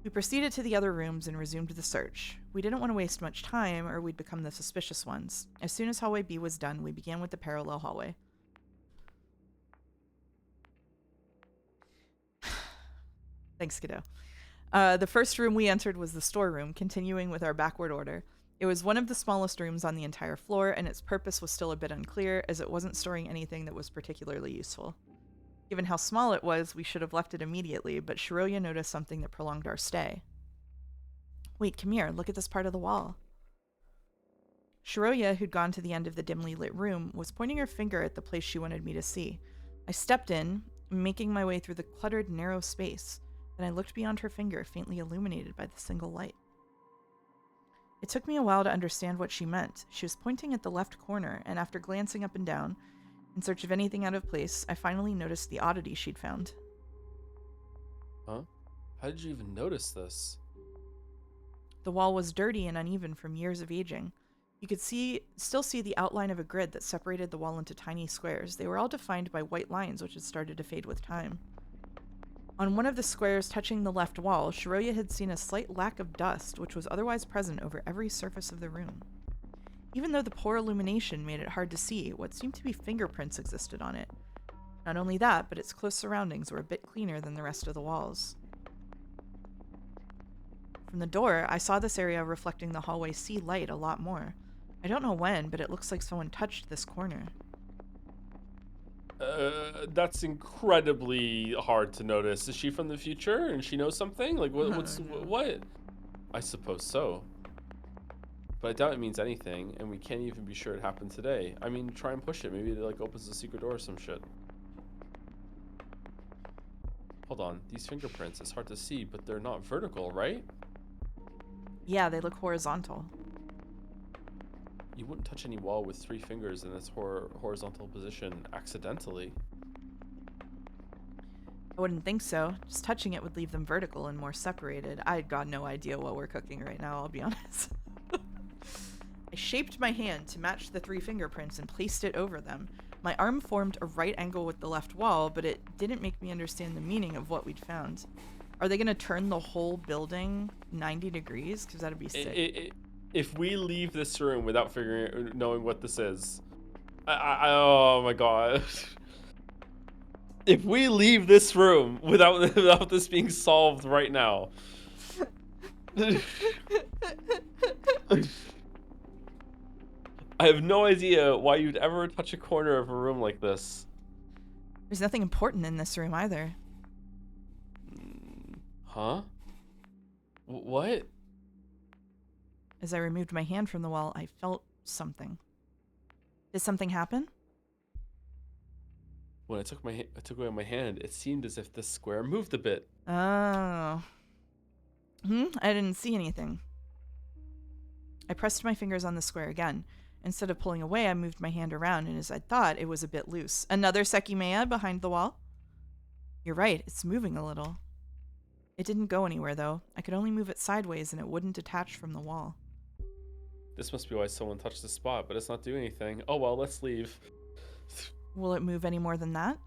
S1: We proceeded to the other rooms and resumed the search. We didn't want to waste much time or we'd become the suspicious ones. As soon as hallway B was done, we began with the parallel hallway. Thanks, kiddo. The first room we entered was the storeroom, continuing with our backward order. It was one of the smallest rooms on the entire floor, and its purpose was still a bit unclear, as it wasn't storing anything that was particularly useful. Given how small it was, we should have left it immediately, but Shiroya noticed something that prolonged our stay. Wait, come here, look at this part of the wall. Shiroya, who'd gone to the end of the dimly lit room, was pointing her finger at the place she wanted me to see. I stepped in, making my way through the cluttered, narrow space. Then I looked beyond her finger, faintly illuminated by the single light. It took me a while to understand what she meant. She was pointing at the left corner, and after glancing up and down, in search of anything out of place, I finally noticed the oddity she'd found.
S2: Huh? How did you even notice this?
S1: The wall was dirty and uneven from years of aging. You could still see the outline of a grid that separated the wall into tiny squares. They were all defined by white lines, which had started to fade with time. On one of the squares touching the left wall, Shiroya had seen a slight lack of dust, which was otherwise present over every surface of the room. Even though the poor illumination made it hard to see, what seemed to be fingerprints existed on it. Not only that, but its close surroundings were a bit cleaner than the rest of the walls. From the door, I saw this area reflecting the hallway C light a lot more. I don't know when, but it looks like someone touched this corner.
S2: That's incredibly hard to notice. Is she from the future and she knows something? Like,
S1: No.
S2: what? I suppose so. But I doubt it means anything, and we can't even be sure it happened today. I mean, try and push it. Maybe it, like, opens a secret door or some shit. Hold on. These fingerprints, it's hard to see, but they're not vertical, right?
S1: Yeah, they look horizontal.
S2: You wouldn't touch any wall with 3 fingers in this horizontal position accidentally.
S1: I wouldn't think so. Just touching it would leave them vertical and more separated. I've got no idea what we're cooking right now, I'll be honest. I shaped my hand to match the 3 fingerprints and placed it over them. My arm formed a right angle with the left wall, but it didn't make me understand the meaning of what we'd found. Are they going to turn the whole building 90 degrees? Because that'd be sick.
S2: If we leave this room without knowing what this is, oh my god. If we leave this room without this being solved right now. I have no idea why you'd ever touch a corner of a room like this.
S1: There's nothing important in this room either.
S2: Huh? What?
S1: As I removed my hand from the wall, I felt something. Did something happen?
S2: When I took away my hand, it seemed as if the square moved a bit.
S1: Oh. I didn't see anything. I pressed my fingers on the square again. Instead of pulling away, I moved my hand around, and as I thought, it was a bit loose. Another Sekimeiya behind the wall? You're right, it's moving a little. It didn't go anywhere, though. I could only move it sideways, and it wouldn't detach from the wall.
S2: This must be why someone touched the spot, but it's not doing anything. Oh well, let's leave.
S1: Will it move any more than that?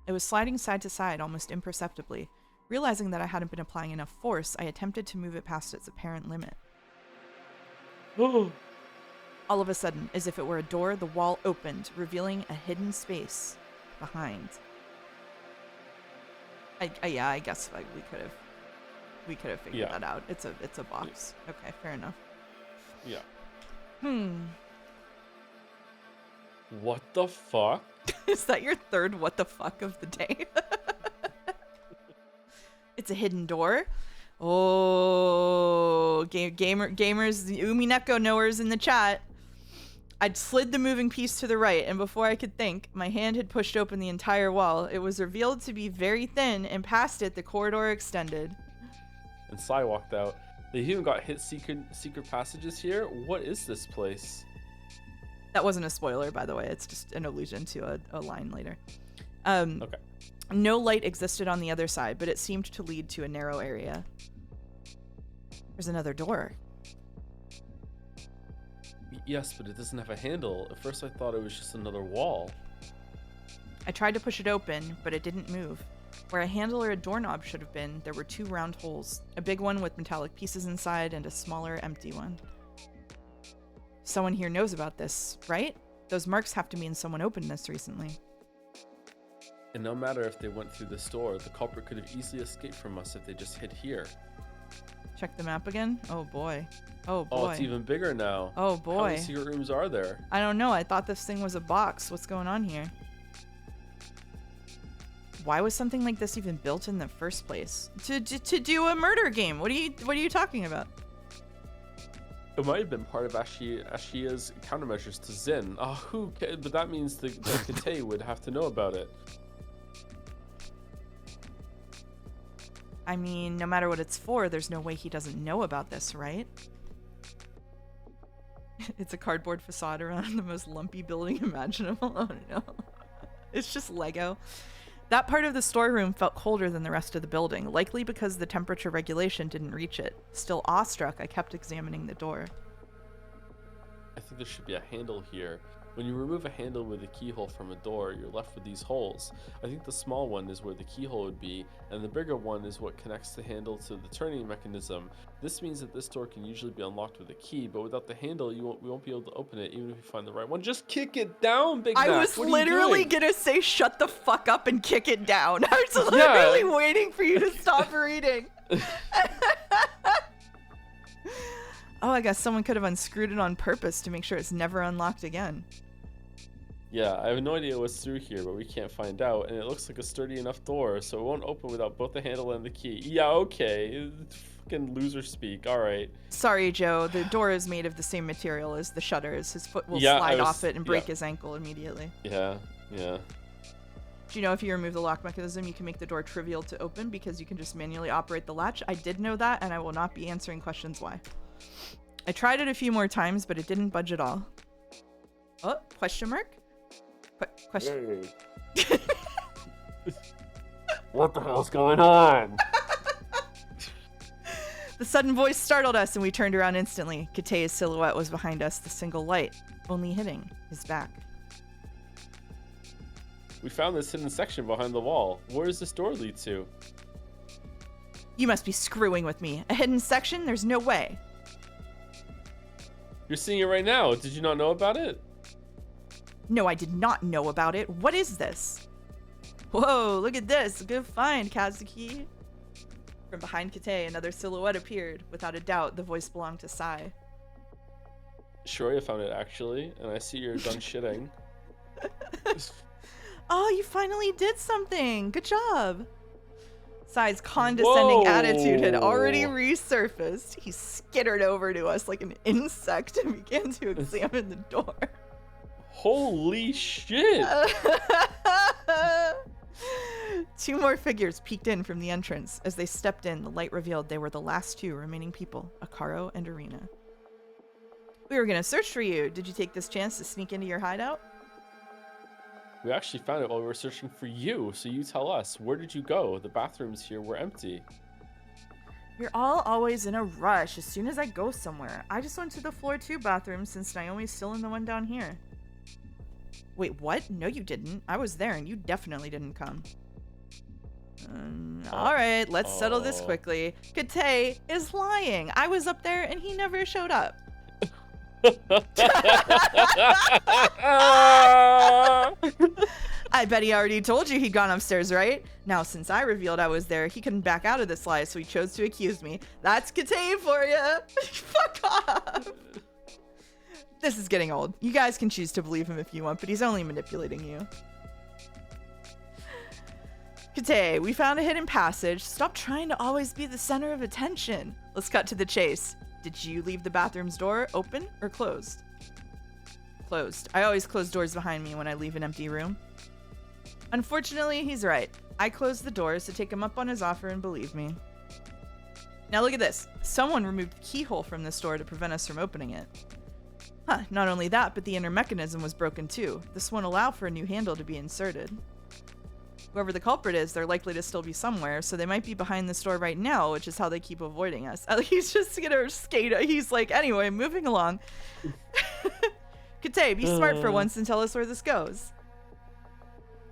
S1: It was sliding side to side, almost imperceptibly. Realizing that I hadn't been applying enough force, I attempted to move it past its apparent limit. All of a sudden, as if it were a door, the wall opened, revealing a hidden space behind. Yeah, I guess we could have figured that out. It's a box. Yeah. Okay, fair enough.
S2: Yeah. What the fuck?
S1: Is that your third what the fuck of the day? It's a hidden door. Oh, gamers, the Umineko knowers in the chat. I'd slid the moving piece to the right, and before I could think, my hand had pushed open the entire wall. It was revealed to be very thin, and past it, the corridor extended.
S2: And Sai walked out. They even got hit secret passages here? What is this place?
S1: That wasn't a spoiler, by the way. It's just an allusion to a line later.
S2: Okay.
S1: No light existed on the other side, but it seemed to lead to a narrow area. There's another door.
S2: Yes, but it doesn't have a handle. At first I thought it was just another wall.
S1: I tried to push it open, but it didn't move. Where a handle or a doorknob should have been, there were 2 round holes. A big one with metallic pieces inside and a smaller, empty one. Someone here knows about this, right? Those marks have to mean someone opened this recently.
S2: And no matter if they went through this door, the culprit could have easily escaped from us if they just hid here.
S1: Check the map again? Oh boy. Oh boy.
S2: Oh, it's even bigger now.
S1: Oh
S2: How
S1: boy.
S2: many secret rooms are there?
S1: I don't know. I thought this thing was a box. What's going on here? Why was something like this even built in the first place? To do a murder game. What are you talking about?
S2: It might have been part of Ashiya's countermeasures to Zin. But that means the Kate would have to know about it.
S1: I mean, no matter what it's for, there's no way he doesn't know about this, right? It's a cardboard facade around the most lumpy building imaginable. Oh no. It's just Lego. That part of the storeroom felt colder than the rest of the building, likely because the temperature regulation didn't reach it. Still awestruck, I kept examining the door.
S2: I think there should be a handle here. When you remove a handle with a keyhole from a door, you're left with these holes. I think the small one is where the keyhole would be, and the bigger one is what connects the handle to the turning mechanism. This means that this door can usually be unlocked with a key, but without the handle, we won't be able to open it, even if you find the right one. Just kick it down, Big Mac!
S1: I was literally gonna say shut the fuck up and kick it down. I was literally waiting for you to stop reading. Oh, I guess someone could have unscrewed it on purpose to make sure it's never unlocked again.
S2: Yeah, I have no idea what's through here, but we can't find out, and it looks like a sturdy enough door, so it won't open without both the handle and the key. Yeah, okay. Fucking loser speak. Alright.
S1: Sorry, Joe. The door is made of the same material as the shutters. His foot will slide off it and break his ankle immediately.
S2: Yeah.
S1: Do you know if you remove the lock mechanism, you can make the door trivial to open because you can just manually operate the latch? I did know that, and I will not be answering questions why. I tried it a few more times, but it didn't budge at all. Oh, question mark? Question.
S2: What the hell's going on?
S1: The sudden voice startled us, and we turned around instantly. Kate's silhouette was behind us, the single light, only hitting his back.
S2: We found this hidden section behind the wall. Where does this door lead to?
S1: You must be screwing with me. A hidden section? There's no way.
S2: You're seeing it right now. Did you not know about it?
S1: No, I did not know about it. What is this? Whoa, look at this. Good find, Kazuki. From behind Kate, another silhouette appeared. Without a doubt, the voice belonged to Sai.
S2: Sure, I found it actually, and I see you're done shitting.
S1: Oh, you finally did something. Good job. Sai's condescending attitude had already resurfaced. He skittered over to us like an insect and began to examine the door.
S2: Holy shit!
S1: 2 more figures peeked in from the entrance. As they stepped in, the light revealed they were the last 2 remaining people, Akaro and Arena. We were gonna search for you. Did you take this chance to sneak into your hideout?
S2: We actually found it while we were searching for you, so you tell us. Where did you go? The bathrooms here were empty.
S1: You're all always in a rush as soon as I go somewhere. I just went to the floor 2 bathroom since Naomi's still in the one down here. Wait, what? No, you didn't. I was there and you definitely didn't come. Alright, let's settle this quickly. Kate is lying. I was up there and he never showed up. I bet he already told you he'd gone upstairs, right? Now, since I revealed I was there, he couldn't back out of this lie, so he chose to accuse me. That's Kate for you. Fuck off. This is getting old. You guys can choose to believe him if you want, but he's only manipulating you. Kate, we found a hidden passage. Stop trying to always be the center of attention. Let's cut to the chase. Did you leave the bathroom's door open or closed? Closed. I always close doors behind me when I leave an empty room. Unfortunately, he's right. I closed the doors to take him up on his offer and believe me. Now look at this. Someone removed the keyhole from this door to prevent us from opening it. Huh, not only that, but the inner mechanism was broken too. This won't allow for a new handle to be inserted. Whoever the culprit is, they're likely to still be somewhere, so they might be behind this door right now, which is how they keep avoiding us. He's just gonna skate. He's like, anyway, moving along. Kate, be smart for once and tell us where this goes.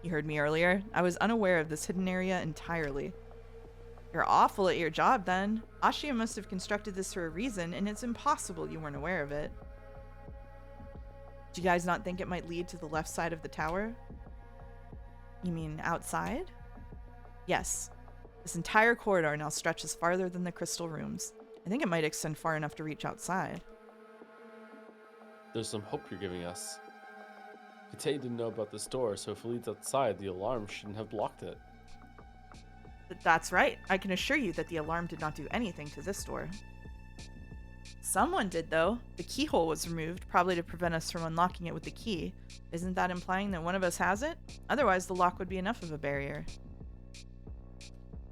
S1: You heard me earlier. I was unaware of this hidden area entirely. You're awful at your job then. Ashia must have constructed this for a reason, and it's impossible you weren't aware of it. Do you guys not think it might lead to the left side of the tower? You mean outside? Yes. This entire corridor now stretches farther than the crystal rooms. I think it might extend far enough to reach outside.
S2: There's some hope you're giving us. Kate didn't know about this door, so if it leads outside, the alarm shouldn't have blocked it.
S1: That's right. I can assure you that the alarm did not do anything to this door. Someone did, though. The keyhole was removed, probably to prevent us from unlocking it with the key. Isn't that implying that one of us has it? Otherwise, the lock would be enough of a barrier.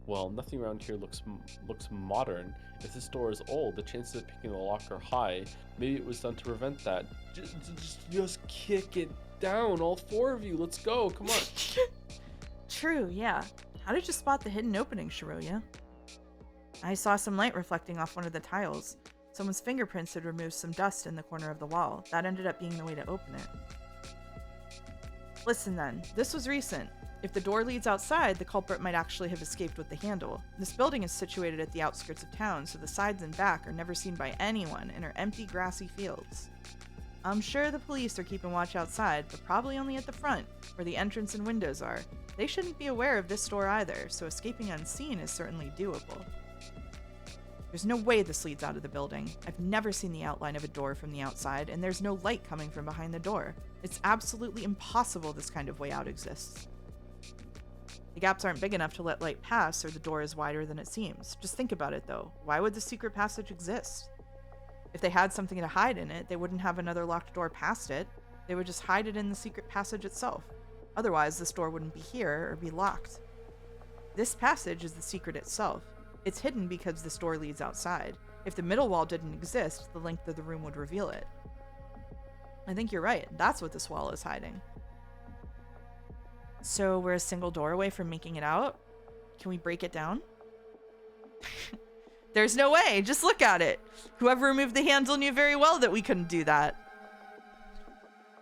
S2: Well, nothing around here looks modern. If this door is old, the chances of picking the lock are high. Maybe it was done to prevent that. Just kick it down, all four of you. Let's go. Come on.
S1: True, yeah. How did you spot the hidden opening, Shiroya? I saw some light reflecting off one of the tiles. Someone's fingerprints had removed some dust in the corner of the wall. That ended up being the way to open it. Listen then, this was recent. If the door leads outside, the culprit might actually have escaped with the handle. This building is situated at the outskirts of town, so the sides and back are never seen by anyone and are empty, grassy fields. I'm sure the police are keeping watch outside, but probably only at the front, where the entrance and windows are. They shouldn't be aware of this door either, so escaping unseen is certainly doable. There's no way this leads out of the building. I've never seen the outline of a door from the outside, and there's no light coming from behind the door. It's absolutely impossible this kind of way out exists. The gaps aren't big enough to let light pass, or the door is wider than it seems. Just think about it, though. Why would the secret passage exist? If they had something to hide in it, they wouldn't have another locked door past it. They would just hide it in the secret passage itself. Otherwise, this door wouldn't be here or be locked. This passage is the secret itself. It's hidden because this door leads outside. If the middle wall didn't exist, the length of the room would reveal it. I think you're right. That's what this wall is hiding. So we're a single door away from making it out? Can we break it down? There's no way. Just look at it. Whoever removed the handle knew very well that we couldn't do that.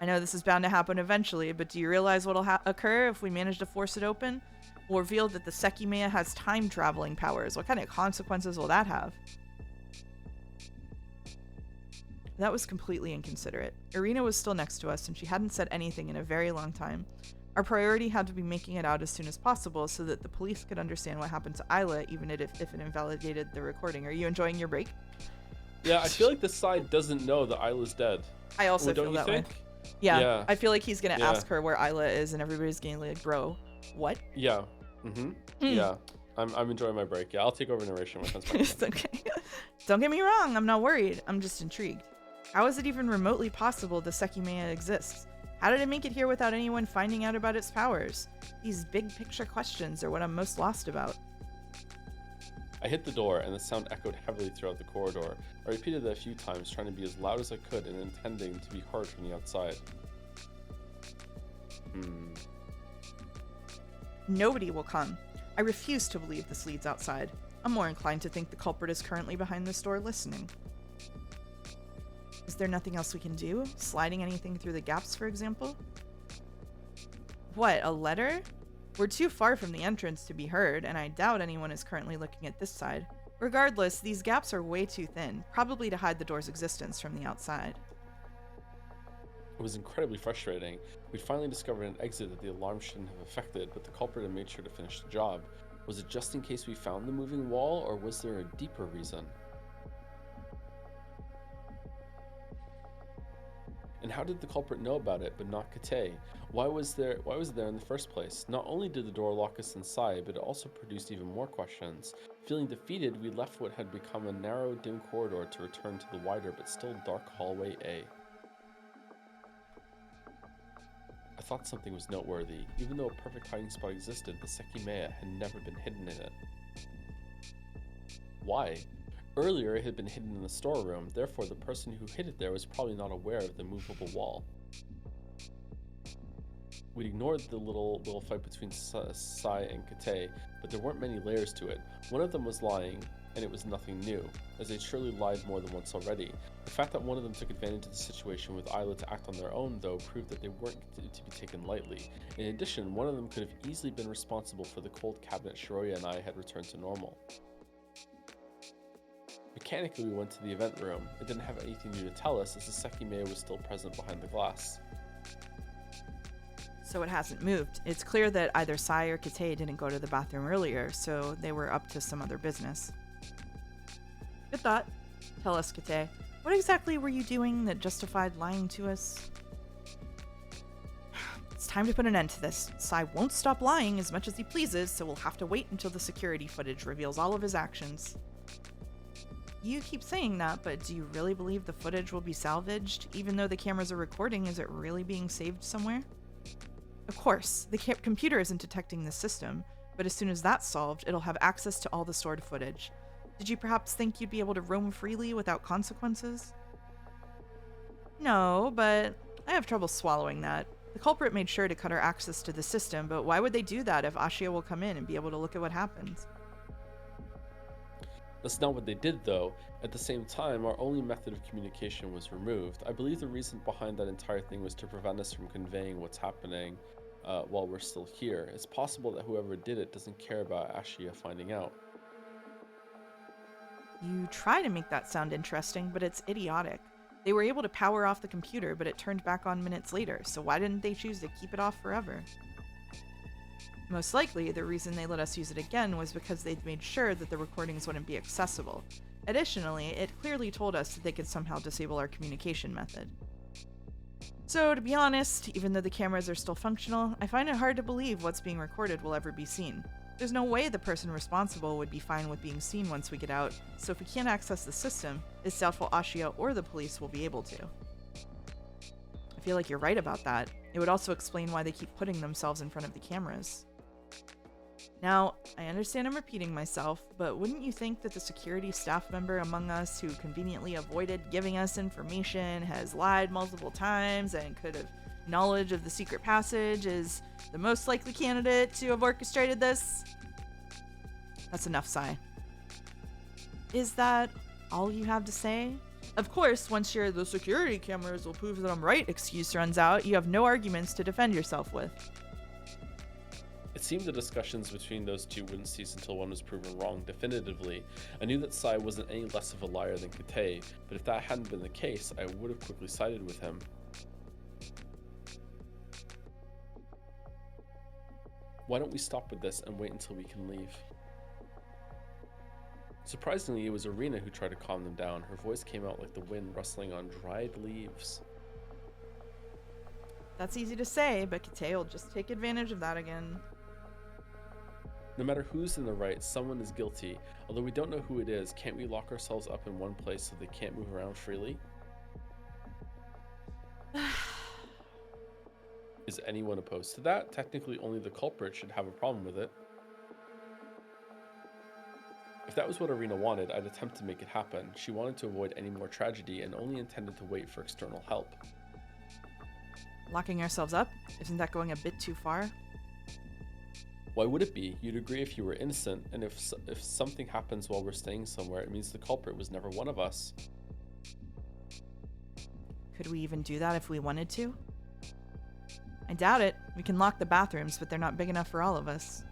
S1: I know this is bound to happen eventually, but do you realize what'll occur if we manage to force it open? We'll reveal that the Sekimeiya has time-traveling powers. What kind of consequences will that have? That was completely inconsiderate. Irina was still next to us, and she hadn't said anything in a very long time. Our priority had to be making it out as soon as possible so that the police could understand what happened to Isla, even if it invalidated the recording. Are you enjoying your break?
S2: Yeah, I feel like this side doesn't know that Isla's dead.
S1: I also feel that way. Yeah, I feel like he's going to ask her where Isla is, and everybody's going to like, bro, what?
S2: Yeah. Yeah. I'm enjoying my break. Yeah, I'll take over narration when it comes back.
S1: Okay. Don't get me wrong, I'm not worried. I'm just intrigued. How is it even remotely possible the Sekimeiya exists? How did it make it here without anyone finding out about its powers? These big picture questions are what I'm most lost about.
S2: I hit the door and the sound echoed heavily throughout the corridor. I repeated that a few times, trying to be as loud as I could and intending to be heard from the outside.
S1: Nobody will come. I refuse to believe this leads outside. I'm more inclined to think the culprit is currently behind this door listening. Is there nothing else we can do? Sliding anything through the gaps, for example? What, a letter? We're too far from the entrance to be heard, and I doubt anyone is currently looking at this side. Regardless, these gaps are way too thin, probably to hide the door's existence from the outside.
S2: It was incredibly frustrating. We'd finally discovered an exit that the alarm shouldn't have affected, but the culprit had made sure to finish the job. Was it just in case we found the moving wall, or was there a deeper reason? And how did the culprit know about it, but not Kate? Why was it there in the first place? Not only did the door lock us inside, but it also produced even more questions. Feeling defeated, we left what had become a narrow, dim corridor to return to the wider but still dark hallway A. I thought something was noteworthy. Even though a perfect hiding spot existed, the Sekimeiya had never been hidden in it. Why? Earlier, it had been hidden in the storeroom, therefore the person who hid it there was probably not aware of the movable wall. We'd ignored the little fight between Sai and Kate, but there weren't many layers to it. One of them was lying, and it was nothing new, as they'd surely lied more than once already. The fact that one of them took advantage of the situation with Isla to act on their own, though, proved that they weren't to be taken lightly. In addition, one of them could have easily been responsible for the cold cabinet Shiroya and I had returned to normal. Mechanically, we went to the event room. It didn't have anything new to tell us, as the Sekimeiya was still present behind the glass.
S1: So it hasn't moved. It's clear that either Sai or Kate didn't go to the bathroom earlier, so they were up to some other business. Good thought. Tell us, Kate. What exactly were you doing that justified lying to us? It's time to put an end to this. Sai won't stop lying as much as he pleases, so we'll have to wait until the security footage reveals all of his actions. You keep saying that, but do you really believe the footage will be salvaged? Even though the cameras are recording, is it really being saved somewhere? Of course, the computer isn't detecting the system, but as soon as that's solved, it'll have access to all the stored footage. Did you perhaps think you'd be able to roam freely without consequences? No, but I have trouble swallowing that. The culprit made sure to cut our access to the system, but why would they do that if Ashia will come in and be able to look at what happens?
S2: That's not what they did, though. At the same time, our only method of communication was removed. I believe the reason behind that entire thing was to prevent us from conveying what's happening while we're still here. It's possible that whoever did it doesn't care about Ashia finding out.
S1: You try to make that sound interesting, but it's idiotic. They were able to power off the computer, but it turned back on minutes later, so why didn't they choose to keep it off forever? Most likely, the reason they let us use it again was because they'd made sure that the recordings wouldn't be accessible. Additionally, it clearly told us that they could somehow disable our communication method. So, to be honest, even though the cameras are still functional, I find it hard to believe what's being recorded will ever be seen. There's no way the person responsible would be fine with being seen once we get out, so if we can't access the system, it's doubtful Ashia or the police will be able to. I feel like you're right about that. It would also explain why they keep putting themselves in front of the cameras. Now, I understand I'm repeating myself, but wouldn't you think that the security staff member among us who conveniently avoided giving us information, has lied multiple times, and could have knowledge of the secret passage is the most likely candidate to have orchestrated this? That's enough, Sai. Is that all you have to say? Of course, once the security cameras will prove that I'm right excuse runs out, you have no arguments to defend yourself with.
S2: It seemed the discussions between those two wouldn't cease until one was proven wrong definitively. I knew that Sai wasn't any less of a liar than Kate, but if that hadn't been the case, I would have quickly sided with him. Why don't we stop with this and wait until we can leave? Surprisingly, it was Irina who tried to calm them down. Her voice came out like the wind rustling on dried leaves.
S1: That's easy to say, but Kate will just take advantage of that again.
S2: No matter who's in the right, someone is guilty. Although we don't know who it is, can't we lock ourselves up in one place so they can't move around freely? Is anyone opposed to that? Technically, only the culprit should have a problem with it. If that was what Irina wanted, I'd attempt to make it happen. She wanted to avoid any more tragedy and only intended to wait for external help.
S1: Locking ourselves up? Isn't that going a bit too far?
S2: Why would it be? You'd agree if you were innocent, and if something happens while we're staying somewhere, it means the culprit was never one of us.
S1: Could we even do that if we wanted to? I doubt it. We can lock the bathrooms, but they're not big enough for all of us.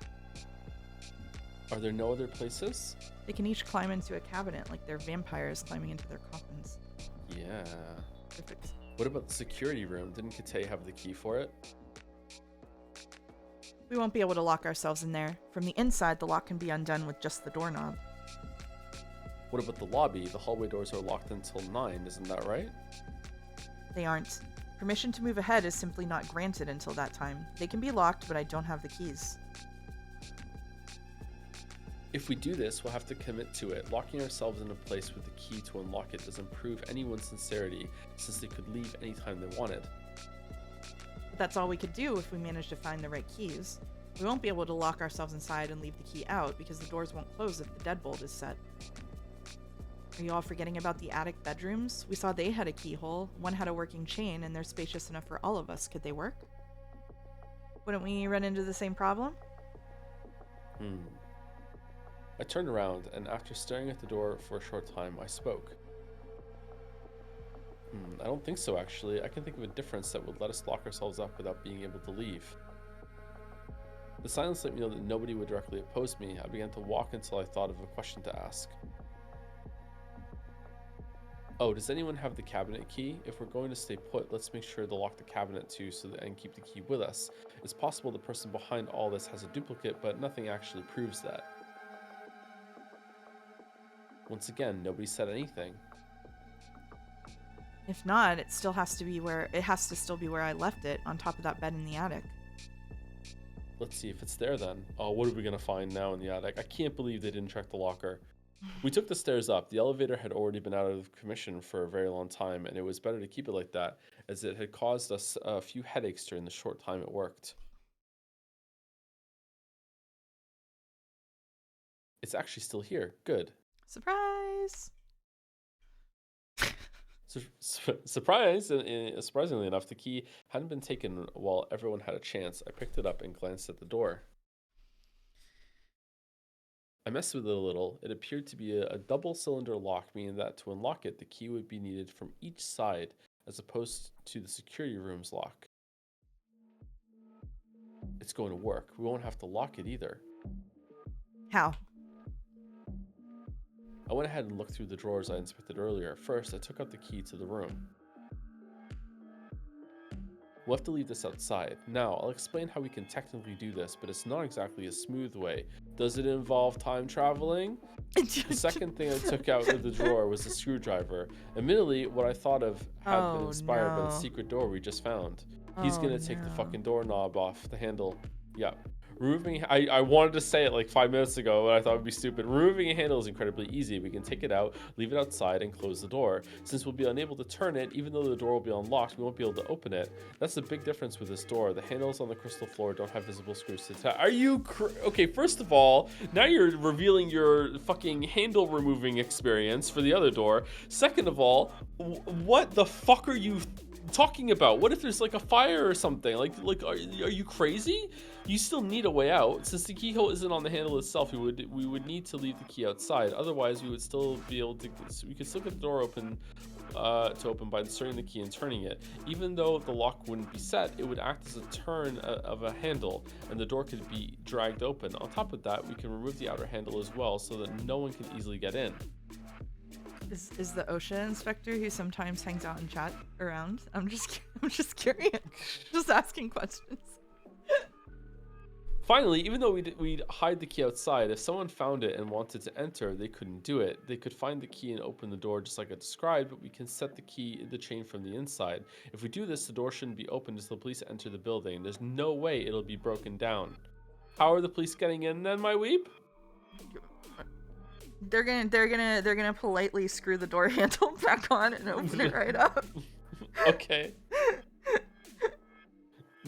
S2: Are there no other places?
S1: They can each climb into a cabinet like they're vampires climbing into their coffins.
S2: Yeah.
S1: Perfect.
S2: What about the security room? Didn't Kate have the key for it?
S1: We won't be able to lock ourselves in there. From the inside, the lock can be undone with just the doorknob.
S2: What about the lobby? The hallway doors are locked until 9, isn't that right?
S1: They aren't. Permission to move ahead is simply not granted until that time. They can be locked, but I don't have the keys.
S2: If we do this, we'll have to commit to it. Locking ourselves in a place with the key to unlock it doesn't prove anyone's sincerity, since they could leave anytime they wanted.
S1: But that's all we could do if we manage to find the right keys. We won't be able to lock ourselves inside and leave the key out because the doors won't close if the deadbolt is set. Are you all forgetting about the attic bedrooms? We saw they had a keyhole. One had a working chain, and they're spacious enough for all of us. Could they work? Wouldn't we run into the same problem?
S2: I turned around, and after staring at the door for a short time, I spoke. I don't think so, actually. I can think of a difference that would let us lock ourselves up without being able to leave. The silence let me know that nobody would directly oppose me. I began to walk until I thought of a question to ask. Oh, does anyone have the cabinet key? If we're going to stay put, let's make sure to lock the cabinet too and keep the key with us. It's possible the person behind all this has a duplicate, but nothing actually proves that. Once again, nobody said anything.
S1: If not, it has to still be where I left it, on top of that bed in the attic.
S2: Let's see if it's there then. Oh, what are we gonna find now in the attic? I can't believe they didn't check the locker. We took the stairs up. The elevator had already been out of commission for a very long time, and it was better to keep it like that, as it had caused us a few headaches during the short time it worked. It's actually still here. Good.
S1: Surprise!
S2: Surprisingly enough, the key hadn't been taken while everyone had a chance. I picked it up and glanced at the door. I messed with it a little. It appeared to be a double-cylinder lock, meaning that to unlock it, the key would be needed from each side, as opposed to the security room's lock. It's going to work. We won't have to lock it either.
S1: How?
S2: I went ahead and looked through the drawers I inspected earlier. First, I took out the key to the room. We'll have to leave this outside. Now, I'll explain how we can technically do this, but it's not exactly a smooth way. Does it involve time traveling? The second thing I took out of the drawer was a screwdriver. Admittedly, what I thought of had been inspired by the secret door we just found. He's gonna take the fucking doorknob off the handle. Yeah. Removing, I wanted to say it like 5 minutes ago, but I thought it would be stupid. Removing a handle is incredibly easy. We can take it out, leave it outside, and close the door. Since we'll be unable to turn it, even though the door will be unlocked, we won't be able to open it. That's the big difference with this door. The handles on the crystal floor don't have visible screws to attach. Are you okay, first of all, now you're revealing your fucking handle removing experience for the other door. Second of all, what the fuck are you talking about? What if there's like a fire or something? Like are you crazy? You still need a way out. Since the keyhole isn't on the handle itself, we would need to leave the key outside. Otherwise, we would still be able to. We could still get the door open to open by inserting the key and turning it. Even though the lock wouldn't be set, it would act as a turn of a handle, and the door could be dragged open. On top of that, we can remove the outer handle as well, so that no one can easily get in.
S1: Is the OSHA inspector who sometimes hangs out and chat around? I'm just curious. Just asking questions.
S2: Finally, even though we'd hide the key outside, if someone found it and wanted to enter, they couldn't do it. They could find the key and open the door just like I described, but we can set the chain from the inside. If we do this, the door shouldn't be opened until the police enter the building. There's no way it'll be broken down. How are the police getting in then, my weep?
S1: They're gonna politely screw the door handle back on and open it right up.
S2: Okay.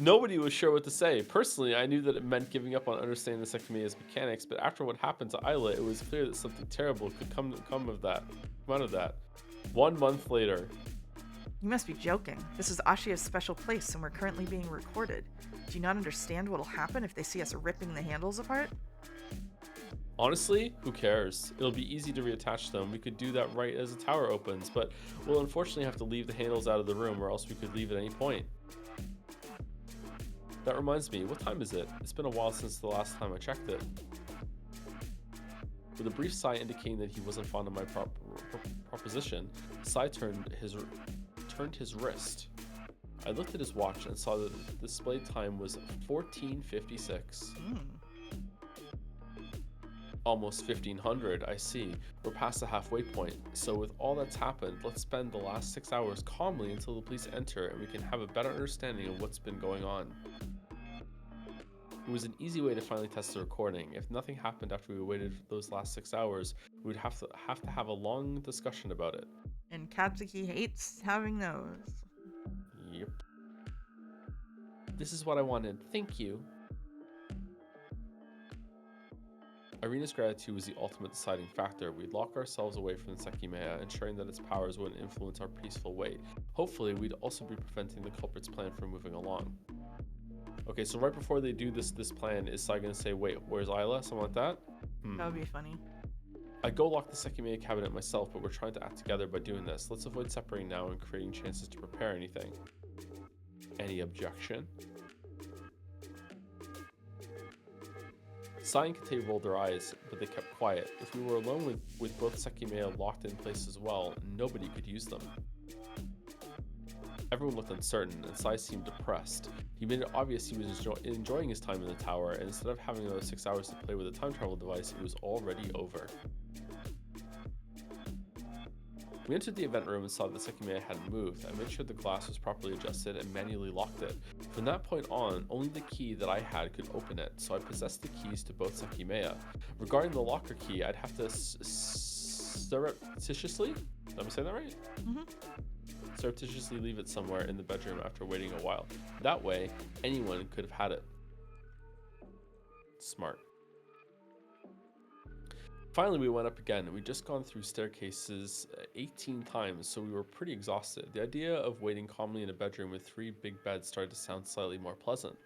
S2: Nobody was sure what to say. Personally, I knew that it meant giving up on understanding the Sekimeiya's mechanics, but after what happened to Isla, it was clear that something terrible could come out of that. 1 month later.
S1: You must be joking. This is Ashia's special place, and we're currently being recorded. Do you not understand what'll happen if they see us ripping the handles apart?
S2: Honestly, who cares? It'll be easy to reattach them. We could do that right as the tower opens, but we'll unfortunately have to leave the handles out of the room, or else we could leave at any point. That reminds me, what time is it? It's been a while since the last time I checked it. With a brief sigh indicating that he wasn't fond of my proposition, Sai turned his wrist. I looked at his watch and saw that the displayed time was 14:56. Almost 1500, I see. We're past the halfway point. So with all that's happened, let's spend the last 6 hours calmly until the police enter and we can have a better understanding of what's been going on. It was an easy way to finally test the recording. If nothing happened after we waited those last 6 hours, we would have to have a long discussion about it.
S1: And Katsuki hates having those.
S2: Yep. This is what I wanted. Thank you. Irina's gratitude was the ultimate deciding factor. We'd lock ourselves away from the Sekimeiya, ensuring that its powers wouldn't influence our peaceful wait. Hopefully, we'd also be preventing the culprit's plan from moving along. Okay, so right before they do this plan, is Sai gonna say, wait, where's Isla? Something like that?
S1: That would be funny.
S2: I'd go lock the Sekimeiya cabinet myself, but we're trying to act together by doing this. Let's avoid separating now and creating chances to prepare anything. Any objection? Sai and Kate rolled their eyes, but they kept quiet. If we were alone with both Sekimeiya locked in place as well, nobody could use them. Everyone looked uncertain, and Sai seemed depressed. He made it obvious he was enjoying his time in the tower, and instead of having another 6 hours to play with a time travel device, it was already over. We entered the event room and saw that the Sekimeiya hadn't moved. I made sure the glass was properly adjusted and manually locked it. From that point on, only the key that I had could open it, so I possessed the keys to both Sekimeiya. Regarding the locker key, I'd have to surreptitiously, let me say that right? Surreptitiously leave it somewhere in the bedroom after waiting a while. That way, anyone could have had it. Smart. Finally, we went up again. We'd just gone through staircases 18 times, so we were pretty exhausted. The idea of waiting calmly in a bedroom with 3 big beds started to sound slightly more pleasant.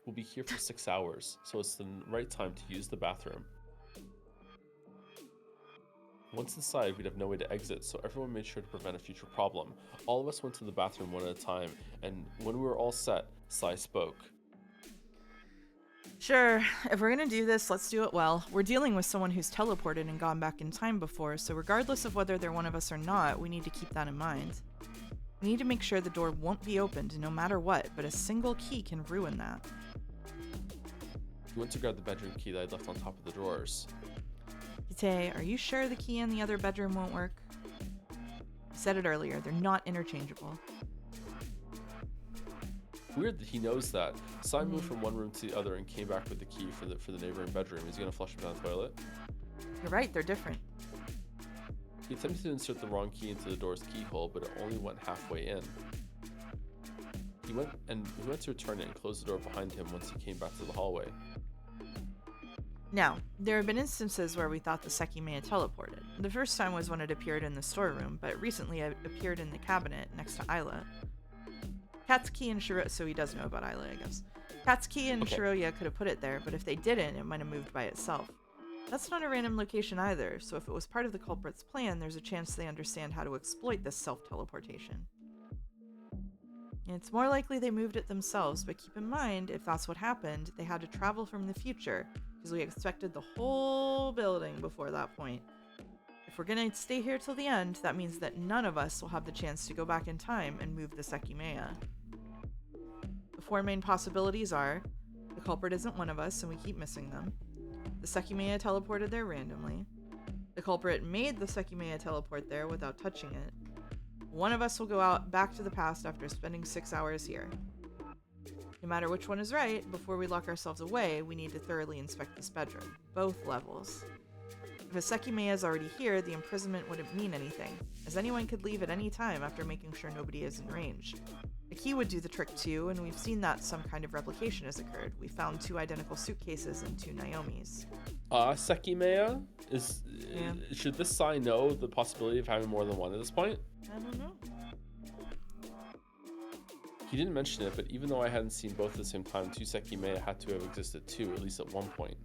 S2: We'll be here for 6 hours, so it's the right time to use the bathroom. Once inside, we'd have no way to exit, so everyone made sure to prevent a future problem. All of us went to the bathroom one at a time, and when we were all set, Sai spoke.
S1: Sure, if we're gonna do this, let's do it well. We're dealing with someone who's teleported and gone back in time before, so regardless of whether they're one of us or not, we need to keep that in mind. We need to make sure the door won't be opened no matter what, but a single key can ruin that.
S2: He went to grab the bedroom key that I'd left on top of the drawers.
S1: Kite, are you sure the key in the other bedroom won't work? I said it earlier, they're not interchangeable.
S2: Weird that he knows that. Sai moved from one room to the other and came back with the key for the neighboring bedroom. Is he gonna flush him down the toilet?
S1: You're right, they're different.
S2: He attempted to insert the wrong key into the door's keyhole, but it only went halfway in. He went to return it and closed the door behind him once he came back to the hallway.
S1: Now, there have been instances where we thought the Sekimeiya teleported. The first time was when it appeared in the storeroom, but recently it appeared in the cabinet next to Isla. Katsuki and Shiro, so he does know about Isla, I guess. Katsuki and Shiroya could have put it there, but if they didn't, it might have moved by itself. That's not a random location either, so if it was part of the culprit's plan, there's a chance they understand how to exploit this self-teleportation. It's more likely they moved it themselves, but keep in mind, if that's what happened, they had to travel from the future, because we expected the whole building before that point. If we're gonna stay here till the end, that means that none of us will have the chance to go back in time and move the Sekimeiya. The 4 main possibilities are, the culprit isn't one of us and we keep missing them. The Sekimeiya teleported there randomly. The culprit made the Sekimeiya teleport there without touching it. One of us will go out back to the past after spending 6 hours here. No matter which one is right, before we lock ourselves away, we need to thoroughly inspect this bedroom, both levels. If a Sekimeiya is already here, the imprisonment wouldn't mean anything, as anyone could leave at any time after making sure nobody is in range. A key would do the trick too, and we've seen that some kind of replication has occurred. We found 2 identical suitcases and 2 Naomis.
S2: Sekimeiya? Should this Sai know the possibility of having more than one at this point?
S1: I don't know.
S2: He didn't mention it, but even though I hadn't seen both at the same time, 2 Sekimeiya had to have existed too, at least at one point.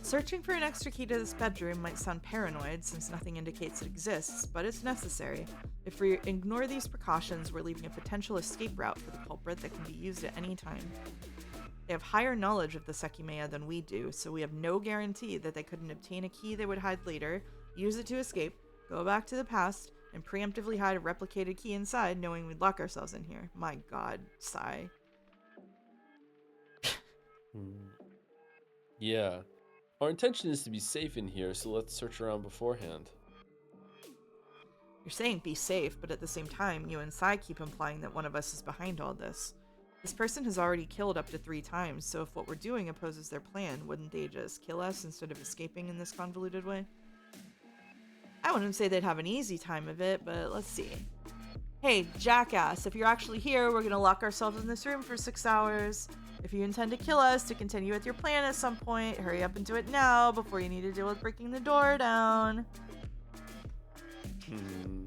S1: Searching for an extra key to this bedroom might sound paranoid since nothing indicates it exists, but it's necessary. If we ignore these precautions, we're leaving a potential escape route for the culprit that can be used at any time. They have higher knowledge of the Sekimeiya than we do, so we have no guarantee that they couldn't obtain a key they would hide later, use it to escape, go back to the past, and preemptively hide a replicated key inside, knowing we'd lock ourselves in here. My god, sigh.
S2: Hmm. Yeah. Our intention is to be safe in here, so let's search around beforehand.
S1: You're saying be safe, but at the same time, you and Sai keep implying that one of us is behind all this. This person has already killed up to 3 times, so if what we're doing opposes their plan, wouldn't they just kill us instead of escaping in this convoluted way? I wouldn't say they'd have an easy time of it, but let's see. Hey, jackass, if you're actually here, we're gonna lock ourselves in this room for 6 hours. If you intend to kill us to continue with your plan at some point, hurry up and do it now before you need to deal with breaking the door down.
S2: Hmm.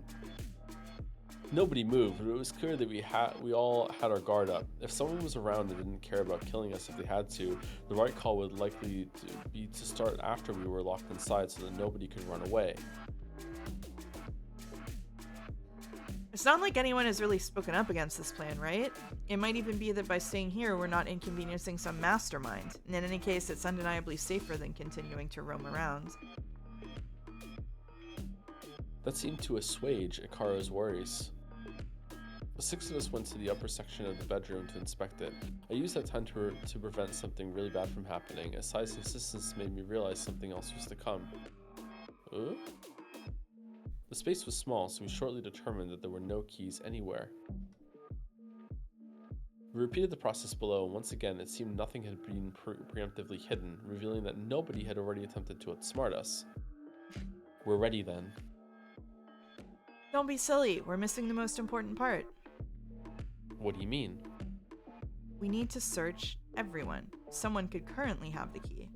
S2: Nobody moved, but it was clear that we all had our guard up. If someone was around and didn't care about killing us if they had to, the right call would likely be to start after we were locked inside so that nobody could run away.
S1: It's not like anyone has really spoken up against this plan, right? It might even be that by staying here, we're not inconveniencing some mastermind. And in any case, it's undeniably safer than continuing to roam around.
S2: That seemed to assuage Ikaru's worries. The 6 of us went to the upper section of the bedroom to inspect it. I used that time to prevent something really bad from happening, as Sai's insistence made me realize something else was to come. The space was small, so we shortly determined that there were no keys anywhere. We repeated the process below, and once again it seemed nothing had been preemptively hidden, revealing that nobody had already attempted to outsmart us. We're ready then.
S1: Don't be silly, we're missing the most important part.
S2: What do you mean?
S1: We need to search everyone. Someone could currently have the key.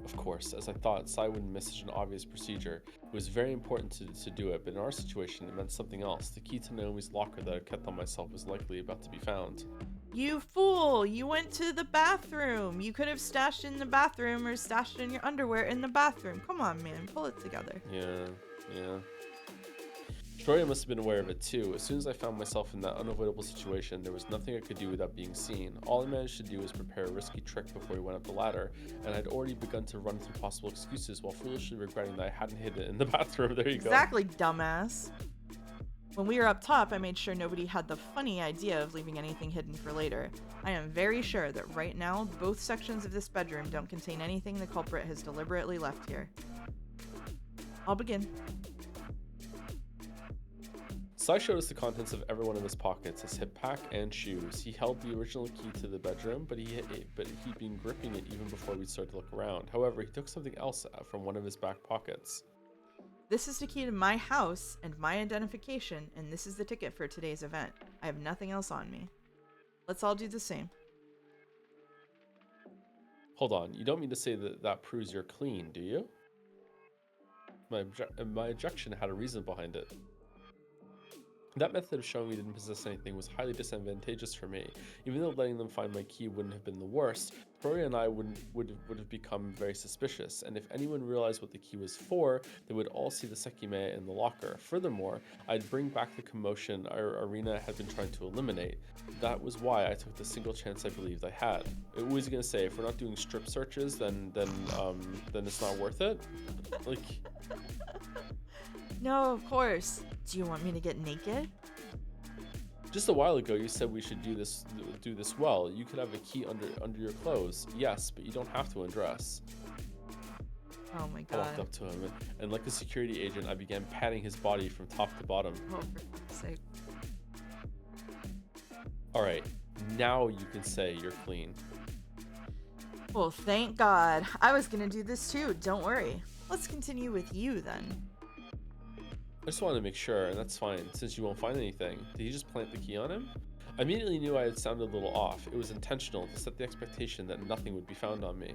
S2: Of course, as I thought, Sai wouldn't miss such an obvious procedure. It was very important to do it, but in our situation, it meant something else. The key to Naomi's locker that I kept on myself was likely about to be found.
S1: You fool! You went to the bathroom! You could have stashed it in the bathroom or stashed it in your underwear in the bathroom. Come on, man, pull it together.
S2: Yeah. Victoria must have been aware of it too. As soon as I found myself in that unavoidable situation, there was nothing I could do without being seen. All I managed to do was prepare a risky trick before we went up the ladder, and I'd already begun to run through possible excuses while foolishly regretting that I hadn't hidden it in the bathroom. There you go.
S1: Exactly, dumbass. When we were up top, I made sure nobody had the funny idea of leaving anything hidden for later. I am very sure that right now, both sections of this bedroom don't contain anything the culprit has deliberately left here. I'll begin.
S2: Sai showed us the contents of every one of his pockets, his hip pack and shoes. He held the original key to the bedroom, but he'd been gripping it even before we started to look around. However, he took something else out from one of his back pockets.
S1: This is the key to my house and my identification, and this is the ticket for today's event. I have nothing else on me. Let's all do the same.
S2: Hold on, you don't mean to say that proves you're clean, do you? My ejection had a reason behind it. That method of showing we didn't possess anything was highly disadvantageous for me. Even though letting them find my key wouldn't have been the worst, Victoria and I would have become very suspicious, and if anyone realized what the key was for, they would all see the Sekimeiya in the locker. Furthermore, I'd bring back the commotion our arena had been trying to eliminate. That was why I took the single chance I believed I had. I was gonna say, if we're not doing strip searches, then it's not worth it. Like.
S1: No, of course. Do you want me to get naked?
S2: Just a while ago, you said we should do this well. You could have a key under your clothes. Yes, but you don't have to undress.
S1: Oh my
S2: I walked
S1: god.
S2: up to him, and like a security agent, I began patting his body from top to bottom.
S1: Oh, for fuck's sake.
S2: All right, now you can say you're clean.
S1: Well, thank God. I was gonna do this too, don't worry. Let's continue with you then.
S2: I just wanted to make sure, and that's fine, since you won't find anything. Did he just plant the key on him? I immediately knew I had sounded a little off. It was intentional to set the expectation that nothing would be found on me.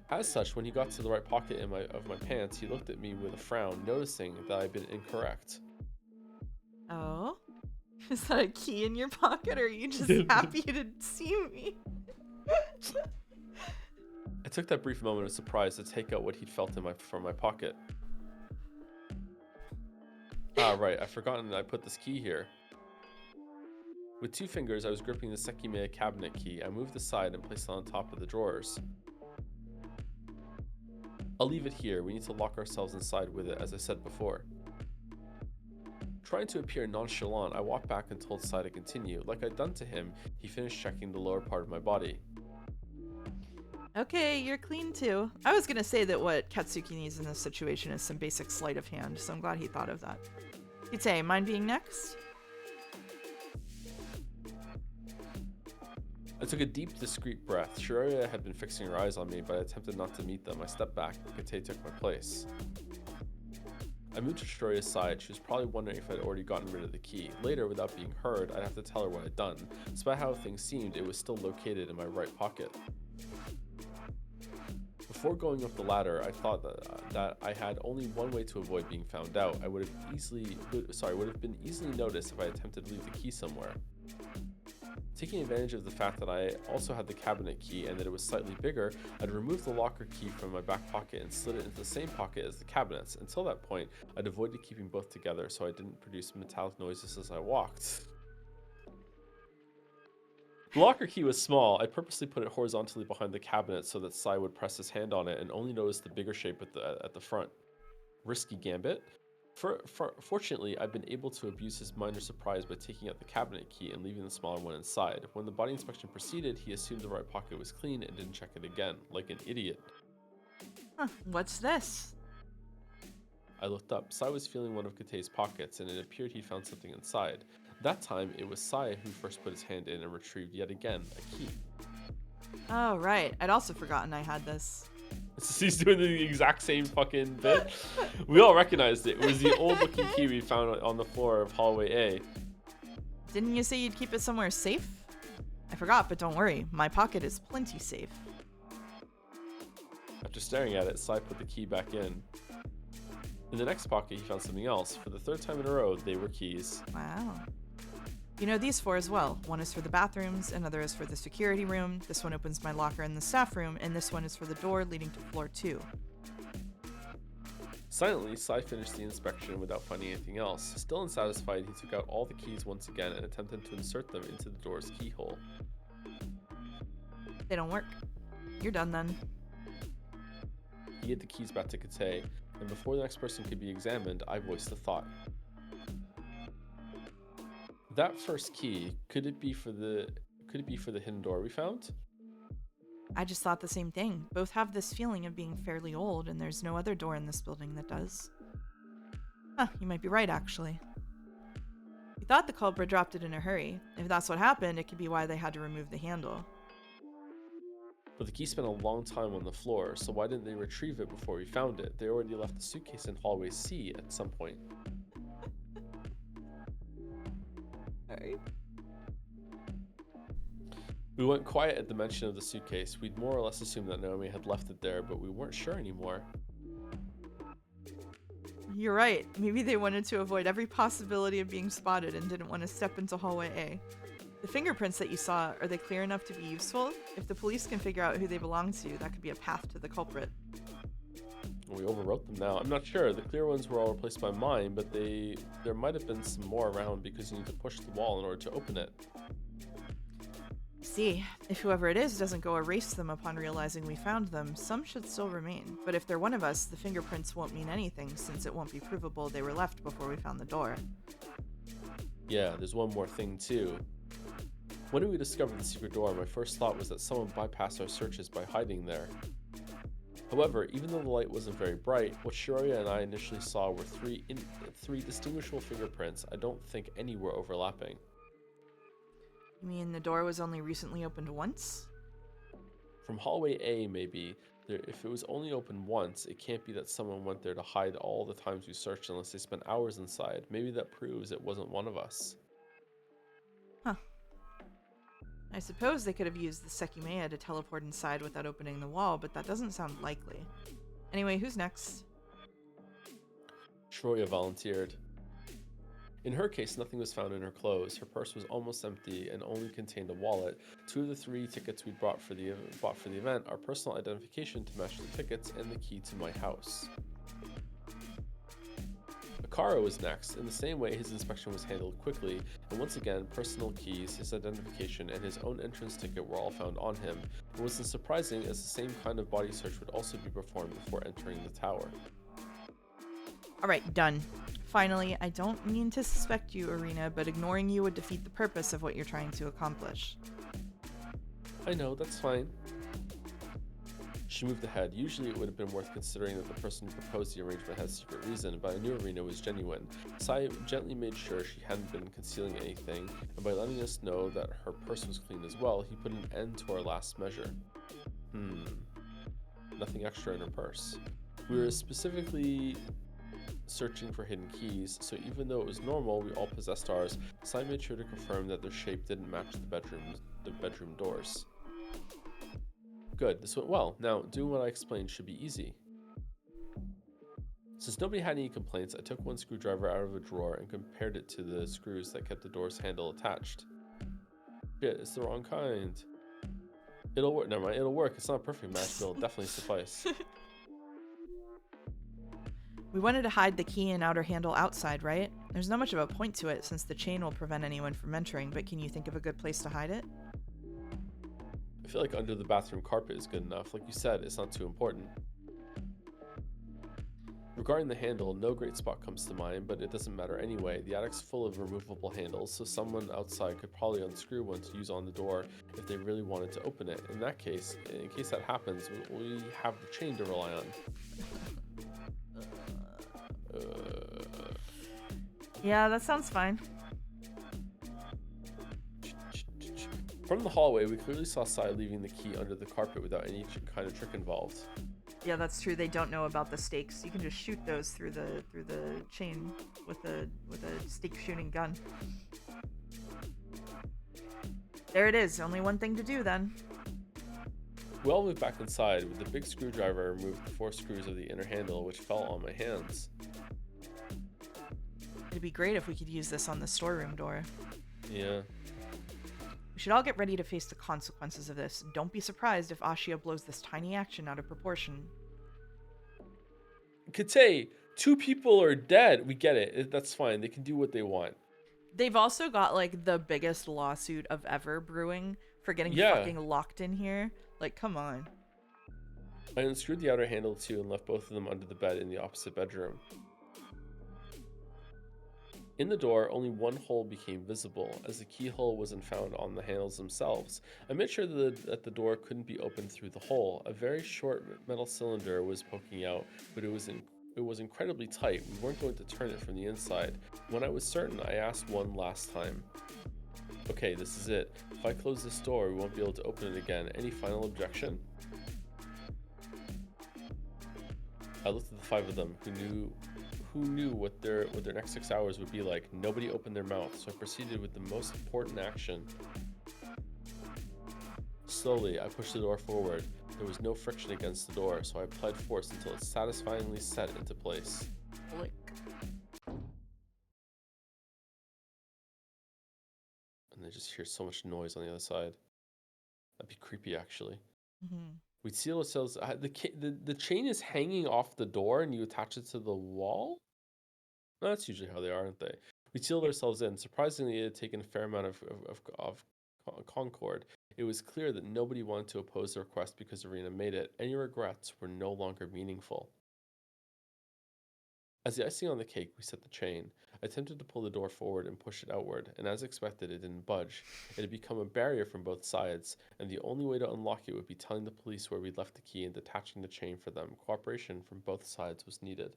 S2: As such, when he got to the right pocket of my pants, he looked at me with a frown, noticing that I'd been incorrect.
S1: Oh? Is that a key in your pocket, or are you just happy to see me?
S2: I took that brief moment of surprise to take out what he'd felt from my pocket. Ah, right, I'd forgotten I put this key here. With 2 fingers, I was gripping the Sekimeiya cabinet key. I moved aside and placed it on top of the drawers. I'll leave it here. We need to lock ourselves inside with it, as I said before. Trying to appear nonchalant, I walked back and told Sai to continue. Like I'd done to him, he finished checking the lower part of my body.
S1: Okay, you're clean too. I was gonna say that what Katsuki needs in this situation is some basic sleight of hand, so I'm glad he thought of that. Kite, mind being next?
S2: I took a deep, discreet breath. Shiroya had been fixing her eyes on me, but I attempted not to meet them. I stepped back, and Kate took my place. I moved to Shiroya's side. She was probably wondering if I'd already gotten rid of the key. Later, without being heard, I'd have to tell her what I'd done. Despite how things seemed, it was still located in my right pocket. Before going up the ladder, I thought that I had only one way to avoid being found out. I would have been easily noticed if I attempted to leave the key somewhere. Taking advantage of the fact that I also had the cabinet key and that it was slightly bigger, I'd removed the locker key from my back pocket and slid it into the same pocket as the cabinets. Until that point, I'd avoided keeping both together so I didn't produce metallic noises as I walked. The locker key was small. I purposely put it horizontally behind the cabinet so that Sai would press his hand on it and only notice the bigger shape at the front. Risky gambit? Fortunately, I've been able to abuse his minor surprise by taking out the cabinet key and leaving the smaller one inside. When the body inspection proceeded, he assumed the right pocket was clean and didn't check it again, like an idiot.
S1: Huh, what's this?
S2: I looked up. Sai was feeling one of Kate's pockets, and it appeared he found something inside. That time, it was Sai who first put his hand in and retrieved yet again a key.
S1: Oh, right. I'd also forgotten I had this.
S2: He's doing the exact same fucking bit. We all recognized it. It was the old-looking key we found on the floor of hallway A.
S1: Didn't you say you'd keep it somewhere safe? I forgot, but don't worry. My pocket is plenty safe.
S2: After staring at it, Sai put the key back in. In the next pocket, he found something else. For the third time in a row, they were keys.
S1: Wow. You know these four as well. One is for the bathrooms, another is for the security room, this one opens my locker in the staff room, and this one is for the door leading to floor 2.
S2: Silently, Sai finished the inspection without finding anything else. Still unsatisfied, he took out all the keys once again and attempted to insert them into the door's keyhole.
S1: They don't work. You're done then.
S2: He gave the keys back to Kate, and before the next person could be examined, I voiced a thought. That first key, could it be for the hidden door we found?
S1: I just thought the same thing. Both have this feeling of being fairly old, and there's no other door in this building that does. Huh, you might be right, actually. We thought the culprit dropped it in a hurry. If that's what happened, it could be why they had to remove the handle.
S2: But the key spent a long time on the floor, so why didn't they retrieve it before we found it? They already left the suitcase in hallway C at some point.
S1: Alright.
S2: We went quiet at the mention of the suitcase. We'd more or less assumed that Naomi had left it there, but we weren't sure anymore.
S1: You're right. Maybe they wanted to avoid every possibility of being spotted and didn't want to step into hallway A. The fingerprints that you saw, are they clear enough to be useful? If the police can figure out who they belong to, that could be a path to the culprit.
S2: We overwrote them now. I'm not sure. The clear ones were all replaced by mine, but there might have been some more around because you need to push the wall in order to open it.
S1: See, if whoever it is doesn't go erase them upon realizing we found them, some should still remain. But if they're one of us, the fingerprints won't mean anything since it won't be provable they were left before we found the door.
S2: Yeah, there's one more thing too. When we discovered the secret door, my first thought was that someone bypassed our searches by hiding there. However, even though the light wasn't very bright, what Shiroya and I initially saw were three distinguishable fingerprints. I don't think any were overlapping.
S1: You mean the door was only recently opened once?
S2: From hallway A, maybe. If it was only open once, it can't be that someone went there to hide all the times we searched unless they spent hours inside. Maybe that proves it wasn't one of us.
S1: Huh. I suppose they could have used the Sekimeiya to teleport inside without opening the wall, but that doesn't sound likely. Anyway, who's next?
S2: Shiroya volunteered. In her case, nothing was found in her clothes. Her purse was almost empty and only contained a wallet, 2 of the 3 tickets we'd bought for the event, our personal identification to match the tickets, and the key to my house. Akara was next. In the same way, his inspection was handled quickly, and once again, personal keys, his identification, and his own entrance ticket were all found on him. It wasn't surprising, as the same kind of body search would also be performed before entering the tower.
S1: Alright, done. Finally, I don't mean to suspect you, Arena, but ignoring you would defeat the purpose of what you're trying to accomplish.
S2: I know, that's fine. She moved ahead. Usually it would have been worth considering that the person who proposed the arrangement had a secret reason, but I knew Arena was genuine. Sai gently made sure she hadn't been concealing anything, and by letting us know that her purse was clean as well, he put an end to our last measure. Nothing extra in her purse. We were specifically searching for hidden keys, so even though it was normal, we all possessed ours. Sai made sure to confirm that their shape didn't match the bedroom doors. Good, this went well. Now, doing what I explained should be easy. Since nobody had any complaints, I took one screwdriver out of a drawer and compared it to the screws that kept the door's handle attached. Shit, it's the wrong kind. It'll work. Never mind, it'll work. It's not a perfect match, but it'll definitely suffice.
S1: We wanted to hide the key and outer handle outside, right? There's not much of a point to it since the chain will prevent anyone from entering, but can you think of a good place to hide it?
S2: I feel like under the bathroom carpet is good enough. Like you said, it's not too important. Regarding the handle, no great spot comes to mind, but it doesn't matter anyway. The attic's full of removable handles, so someone outside could probably unscrew one to use on the door if they really wanted to open it. In that case, in case that happens, we have the chain to rely on.
S1: Yeah, that sounds fine.
S2: From the hallway, we clearly saw Sai leaving the key under the carpet without any kind of trick involved.
S1: Yeah, that's true. They don't know about the stakes. You can just shoot those through the chain with a stake shooting gun. There it is. Only one thing to do then.
S2: We all moved back inside. With the big screwdriver, I removed the 4 screws of the inner handle, which fell on my hands.
S1: It'd be great if we could use this on the storeroom door.
S2: Yeah.
S1: We should all get ready to face the consequences of this. Don't be surprised if Ashia blows this tiny action out of proportion.
S2: Kate, 2 people are dead. We get it. That's fine. They can do what they want.
S1: They've also got, like, the biggest lawsuit of ever brewing for getting fucking locked in here. Like, come on.
S2: I unscrewed the outer handle too and left both of them under the bed in the opposite bedroom. In the door, only one hole became visible, as the keyhole wasn't found on the handles themselves. I made sure that the door couldn't be opened through the hole. A very short metal cylinder was poking out, but it was incredibly tight. We weren't going to turn it from the inside. When I was certain, I asked one last time. Okay, this is it. If I close this door, we won't be able to open it again. Any final objection? I looked at the 5 of them, who knew what their next 6 hours would be like. Nobody opened their mouth, so I proceeded with the most important action. Slowly, I pushed the door forward. There was no friction against the door, so I applied force until it satisfyingly set into place.
S1: Click.
S2: And I just hear so much noise on the other side. That'd be creepy, actually.
S1: Mm-hmm.
S2: We'd seal ourselves. The chain is hanging off the door, and you attach it to the wall. No, that's usually how they are, aren't they? We sealed ourselves in. Surprisingly, it had taken a fair amount of concord. It was clear that nobody wanted to oppose the request because Arena made it. Any regrets were no longer meaningful. As the icing on the cake, we set the chain. I attempted to pull the door forward and push it outward, and as expected, it didn't budge. It had become a barrier from both sides, and the only way to unlock it would be telling the police where we'd left the key and detaching the chain for them. Cooperation from both sides was needed.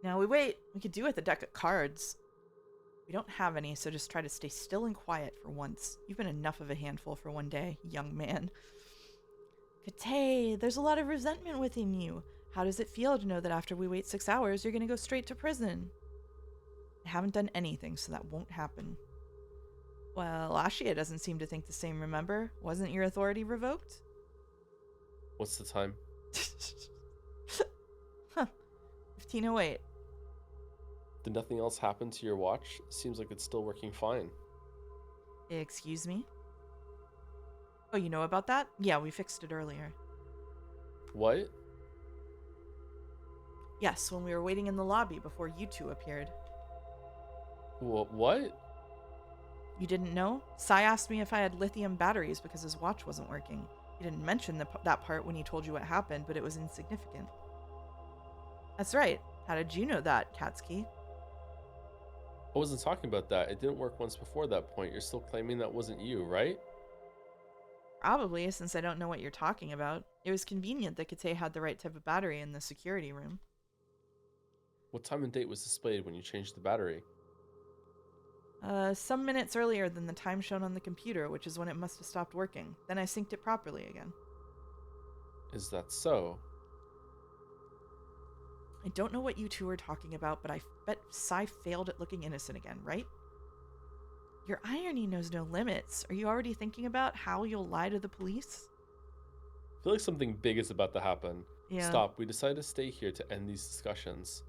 S1: Now we wait. We could do with a deck of cards. We don't have any, so just try to stay still and quiet for once. You've been enough of a handful for one day, young man. Kate, there's a lot of resentment within you. How does it feel to know that after we wait 6 hours, you're going to go straight to prison? I haven't done anything, so that won't happen. Well, Ashia doesn't seem to think the same, remember? Wasn't your authority revoked?
S2: What's the time?
S1: Huh. 15:08.
S2: Did nothing else happen to your watch? Seems like it's still working fine.
S1: Excuse me? Oh, you know about that? Yeah, we fixed it earlier.
S2: What?
S1: Yes, when we were waiting in the lobby before you two appeared.
S2: What?
S1: You didn't know? Sai asked me if I had lithium batteries because his watch wasn't working. He didn't mention that part when he told you what happened, but it was insignificant. That's right. How did you know that, Katsuki?
S2: I wasn't talking about that. It didn't work once before that point. You're still claiming that wasn't you, right?
S1: Probably, since I don't know what you're talking about. It was convenient that Kate had the right type of battery in the security room.
S2: What time and date was displayed when you changed the battery?
S1: Some minutes earlier than the time shown on the computer, which is when it must have stopped working. Then I synced it properly again.
S2: Is that so?
S1: I don't know what you two are talking about, but I bet Sai failed at looking innocent again, right? Your irony knows no limits. Are you already thinking about how you'll lie to the police?
S2: I feel like something big is about to happen.
S1: Yeah,
S2: Stop. We decided to stay here to end these discussions.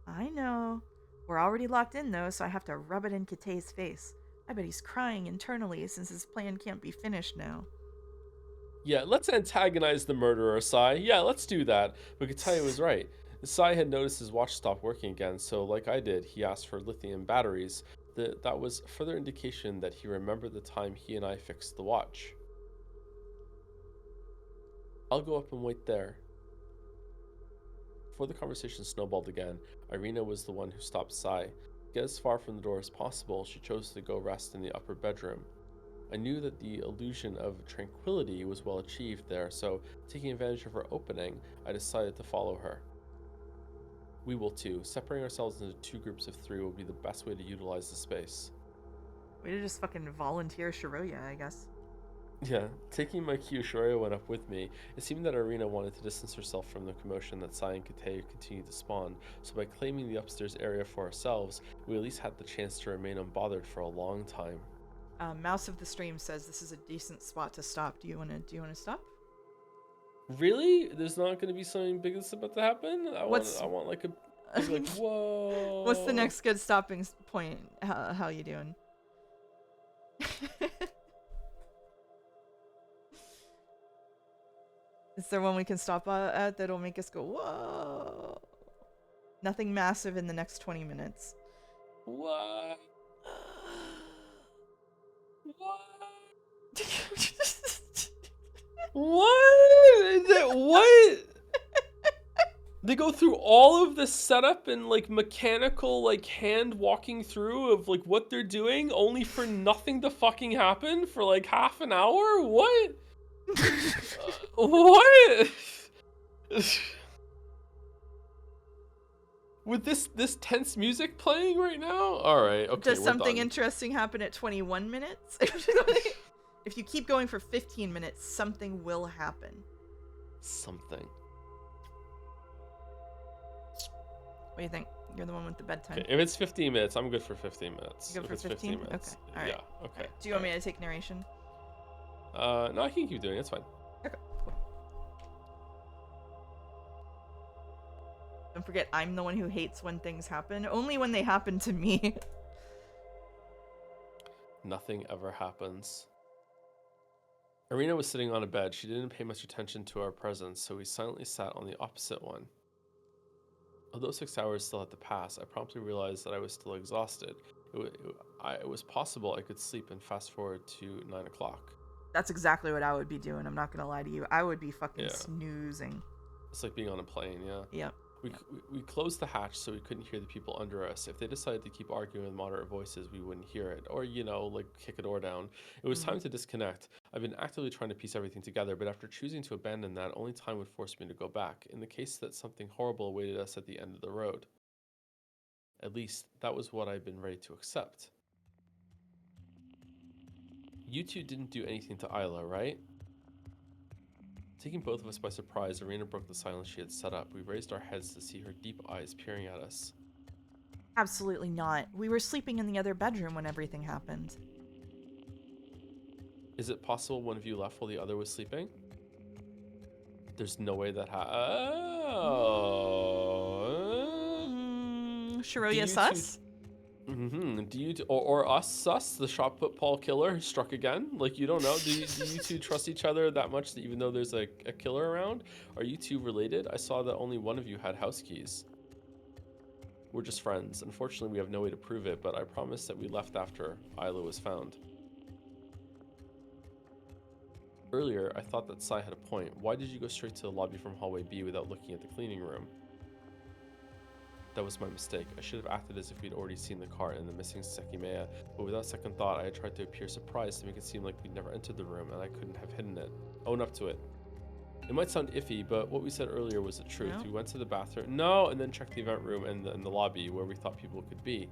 S1: I know. We're already locked in, though, so I have to rub it in Kate's face. I bet he's crying internally since his plan can't be finished now.
S2: Yeah, let's antagonize the murderer, Sai. Yeah, let's do that. But Kataya was right. Sai had noticed his watch stopped working again, so like I did, he asked for lithium batteries. That was further indication that he remembered the time he and I fixed the watch. I'll go up and wait there. Before the conversation snowballed again, Irina was the one who stopped Sai. To get as far from the door as possible, she chose to go rest in the upper bedroom. I knew that the illusion of tranquility was well achieved there, so taking advantage of her opening, I decided to follow her. We will too. Separating ourselves into 2 groups of 3 will be the best way to utilize the space.
S1: Way to just fucking volunteer Shiroya, I guess.
S2: Yeah, taking my cue, Shoraya went up with me. It seemed that Irina wanted to distance herself from the commotion that Sai and Kate continued to spawn, so by claiming the upstairs area for ourselves, we at least had the chance to remain unbothered for a long time.
S1: Mouse of the Stream says this is a decent spot to stop. Do you want to stop?
S2: Really? There's not going to be something big that's about to happen? I want like a big, like,
S1: What's the
S2: whoa.
S1: next good stopping point? How you doing? Is there one we can stop at that'll make us go, whoa? Nothing massive in the next 20 minutes.
S2: What? What? What? What? They go through all of this setup and like mechanical like hand walking through of like what they're doing only for nothing to fucking happen for like half an hour? What? What? With this tense music playing right now? All right, okay,
S1: Does
S2: we're
S1: something
S2: done.
S1: interesting happen at 21 minutes? If you keep going for 15 minutes, something will happen.
S2: Something.
S1: What do you think? You're the one with the bedtime.
S2: Okay, if it's 15 minutes, I'm good for 15 minutes.
S1: You go
S2: If
S1: for
S2: it's
S1: 15?
S2: 15 minutes.
S1: Okay. All right.
S2: Yeah, okay.
S1: Right. Do you want me to take narration?
S2: No, I can keep doing it. It's fine.
S1: Okay, cool. Don't forget, I'm the one who hates when things happen. Only when they happen to me.
S2: Nothing ever happens. Irina was sitting on a bed. She didn't pay much attention to our presence, so we silently sat on the opposite one. Although 6 hours still had to pass, I promptly realized that I was still exhausted. It was possible I could sleep and fast forward to 9 o'clock.
S1: That's exactly what I would be doing. I'm not gonna lie to you. I would be fucking
S2: Yeah.
S1: snoozing.
S2: It's like being on a plane, yeah.
S1: Yep.
S2: We closed the hatch so we couldn't hear the people under us. If they decided to keep arguing with moderate voices, we wouldn't hear it. Or, like kick a door down. It was time to disconnect. I've been actively trying to piece everything together, but after choosing to abandon that, only time would force me to go back, in the case that something horrible awaited us at the end of the road. At least, that was what I'd been ready to accept. You two didn't do anything to Isla, right? Taking both of us by surprise, Irina broke the silence she had set up. We raised our heads to see her deep eyes peering at us.
S1: Absolutely not. We were sleeping in the other bedroom when everything happened.
S2: Is it possible one of you left while the other was sleeping? There's no way that
S1: Shiroya sus?
S2: Do you or us sus, the shot put Paul killer struck again? Like, you don't know? Do you two trust each other that much that even though there's a killer around? Are you two related? I saw that only one of you had house keys. We're just friends. Unfortunately, we have no way to prove it, but I promise that we left after Isla was found. Earlier, I thought that Sai had a point. Why did you go straight to the lobby from hallway B without looking at the cleaning room? That was my mistake. I should have acted as if we'd already seen the car and the missing Sekimeiya, but without second thought, I had tried to appear surprised to make it seem like we'd never entered the room and I couldn't have hidden it. Own up to it. It might sound iffy, but what we said earlier was the truth.
S1: No.
S2: We went to the bathroom. No, and then checked the event room and the lobby where we thought people could be.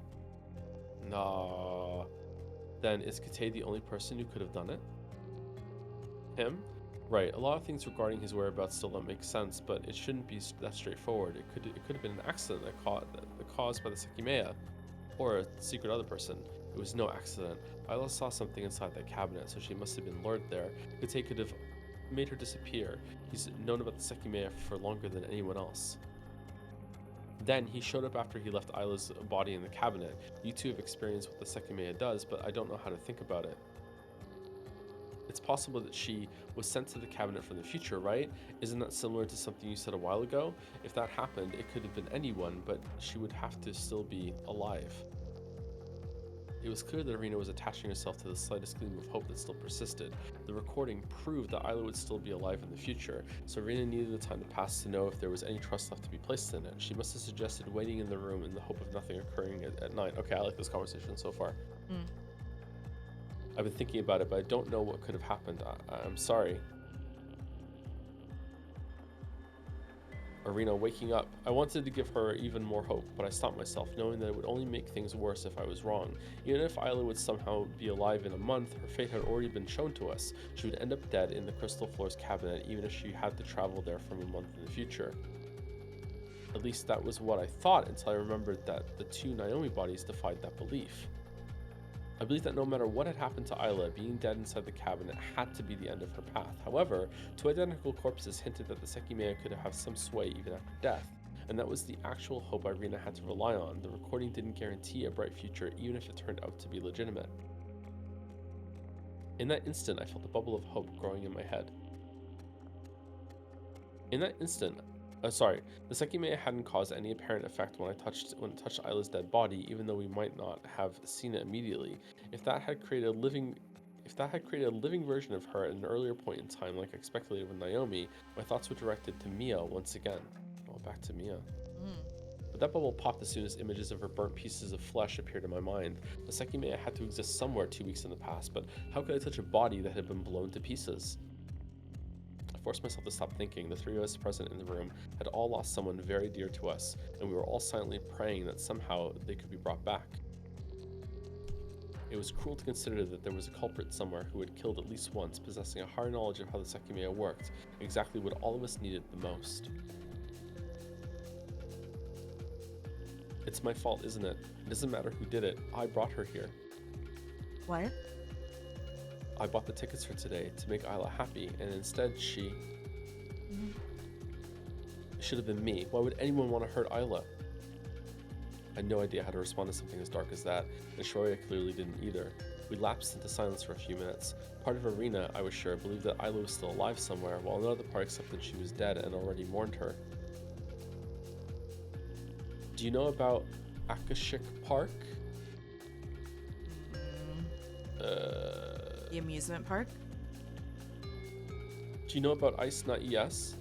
S2: Nah. Then is Kate the only person who could have done it? Him? Right. A lot of things regarding his whereabouts still don't make sense, but it shouldn't be that straightforward. It could have been an accident that caused by the Sekimeiya, or a secret other person. It was no accident. Isla saw something inside that cabinet, so she must have been lured there. Kate could have made her disappear. He's known about the Sekimeiya for longer than anyone else. Then he showed up after he left Isla's body in the cabinet. You two have experienced what the Sekimeiya does, but I don't know how to think about it. It's possible that she was sent to the cabinet from the future, right? Isn't that similar to something you said a while ago? If that happened, it could have been anyone, but she would have to still be alive. It was clear that Irina was attaching herself to the slightest gleam of hope that still persisted. The recording proved that Isla would still be alive in the future, so Irina needed the time to pass to know if there was any trust left to be placed in it. She must have suggested waiting in the room in the hope of nothing occurring at night. Okay, I like this conversation so far. I've been thinking about it, but I don't know what could have happened. I'm sorry. Irina, waking up. I wanted to give her even more hope, but I stopped myself, knowing that it would only make things worse if I was wrong. Even if Isla would somehow be alive in a month, her fate had already been shown to us. She would end up dead in the Crystal Floor's cabinet, even if she had to travel there from a month in the future. At least that was what I thought, until I remembered that the two Naomi bodies defied that belief. I believed that no matter what had happened to Isla, being dead inside the cabinet had to be the end of her path. However, two identical corpses hinted that the Sekimeiya could have some sway even after death, and that was the actual hope Irina had to rely on. The recording didn't guarantee a bright future, even if it turned out to be legitimate. In that instant, I felt a bubble of hope growing in my head. The Sekimeiya hadn't caused any apparent effect when it touched Isla's dead body, even though we might not have seen it immediately. If that had created a living version of her at an earlier point in time, like I speculated with Naomi, my thoughts were directed to Mia once again. Oh, back to Mia. But that bubble popped as soon as images of her burnt pieces of flesh appeared in my mind. The Sekimeiya had to exist somewhere 2 weeks in the past, but how could I touch a body that had been blown to pieces? I forced myself to stop thinking. The three of us present in the room had all lost someone very dear to us, and we were all silently praying that somehow they could be brought back. It was cruel to consider that there was a culprit somewhere who had killed at least once, possessing a higher knowledge of how the Sekimeiya worked, exactly what all of us needed the most. It's my fault, isn't it? It doesn't matter who did it. I brought her here.
S1: What?
S2: I bought the tickets for today to make Isla happy, and instead she... It should have been me. Why would anyone want to hurt Isla? I had no idea how to respond to something as dark as that, and Shoria clearly didn't either. We lapsed into silence for a few minutes. Part of Irina, I was sure, believed that Isla was still alive somewhere, while another part accepted she was dead and already mourned her. Do you know about Akashic Park?
S1: The amusement park?
S2: Do you know about Ice Not ES?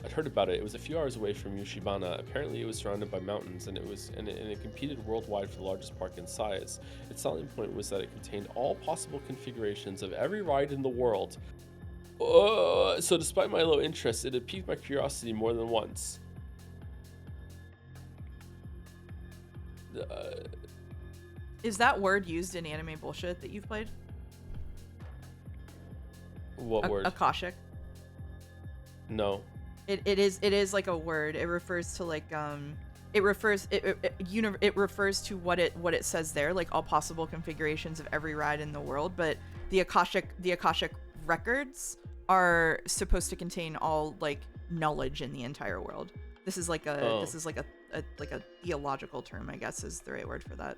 S2: I'd heard about it. It was a few hours away from Yoshibana. Apparently it was surrounded by mountains, and it competed worldwide for the largest park in size. Its selling point was that it contained all possible configurations of every ride in the world. So despite my low interest, it had piqued my curiosity more than once.
S1: Is that word used in anime bullshit that you've played?
S2: What word?
S1: Akashic.
S2: No.
S1: It is like a word. It refers to like it refers to what it says there, like all possible configurations of every ride in the world, but the Akashic records are supposed to contain all like knowledge in the entire world. This is like a theological term, I guess is the right word for that.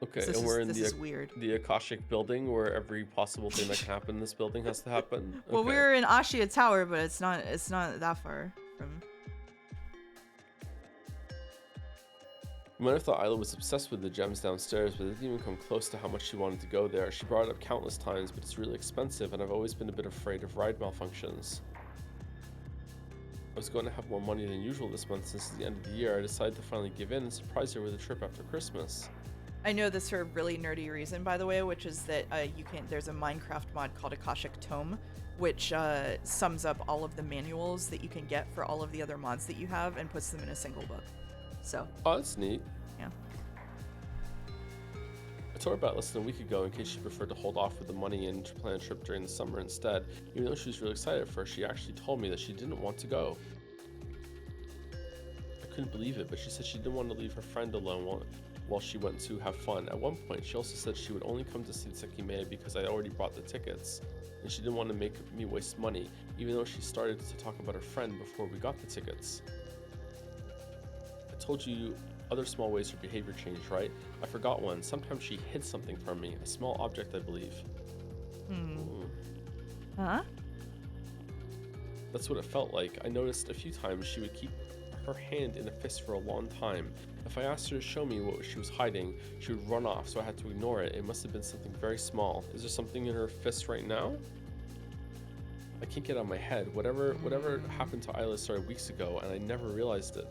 S2: Okay,
S1: so
S2: and we're in
S1: weird.
S2: The Akashic building where every possible thing that can happen in this building has to happen. Okay.
S1: Well, we're in Ashia Tower, but it's not that far from.
S2: You might have thought Isla was obsessed with the gems downstairs, but it didn't even come close to how much she wanted to go there. She brought it up countless times, but it's really expensive, and I've always been a bit afraid of ride malfunctions. I was going to have more money than usual this month since the end of the year. I decided to finally give in and surprise her with a trip after Christmas.
S1: I know this for a really nerdy reason, by the way, which is that there's a Minecraft mod called Akashic Tome, which sums up all of the manuals that you can get for all of the other mods that you have and puts them in a single book. So.
S2: Oh, that's neat.
S1: Yeah.
S2: I told her about it less than a week ago in case she preferred to hold off with the money and plan a trip during the summer instead. Even though she was really excited at first, she actually told me that she didn't want to go. I couldn't believe it, but she said she didn't want to leave her friend alone while she went to have fun. At one point, she also said she would only come to see Sekimeiya because I already bought the tickets, and she didn't want to make me waste money, even though she started to talk about her friend before we got the tickets. I told you other small ways her behavior changed, right? I forgot one. Sometimes she hid something from me, a small object, I believe.
S1: Huh?
S2: That's what it felt like. I noticed a few times she would keep her hand in a fist for a long time. If I asked her to show me what she was hiding, she would run off, so I had to ignore it. It must have been something very small. Is there something in her fist right now? I can't get out of my head. Whatever happened to Isla started weeks ago, and I never realized it.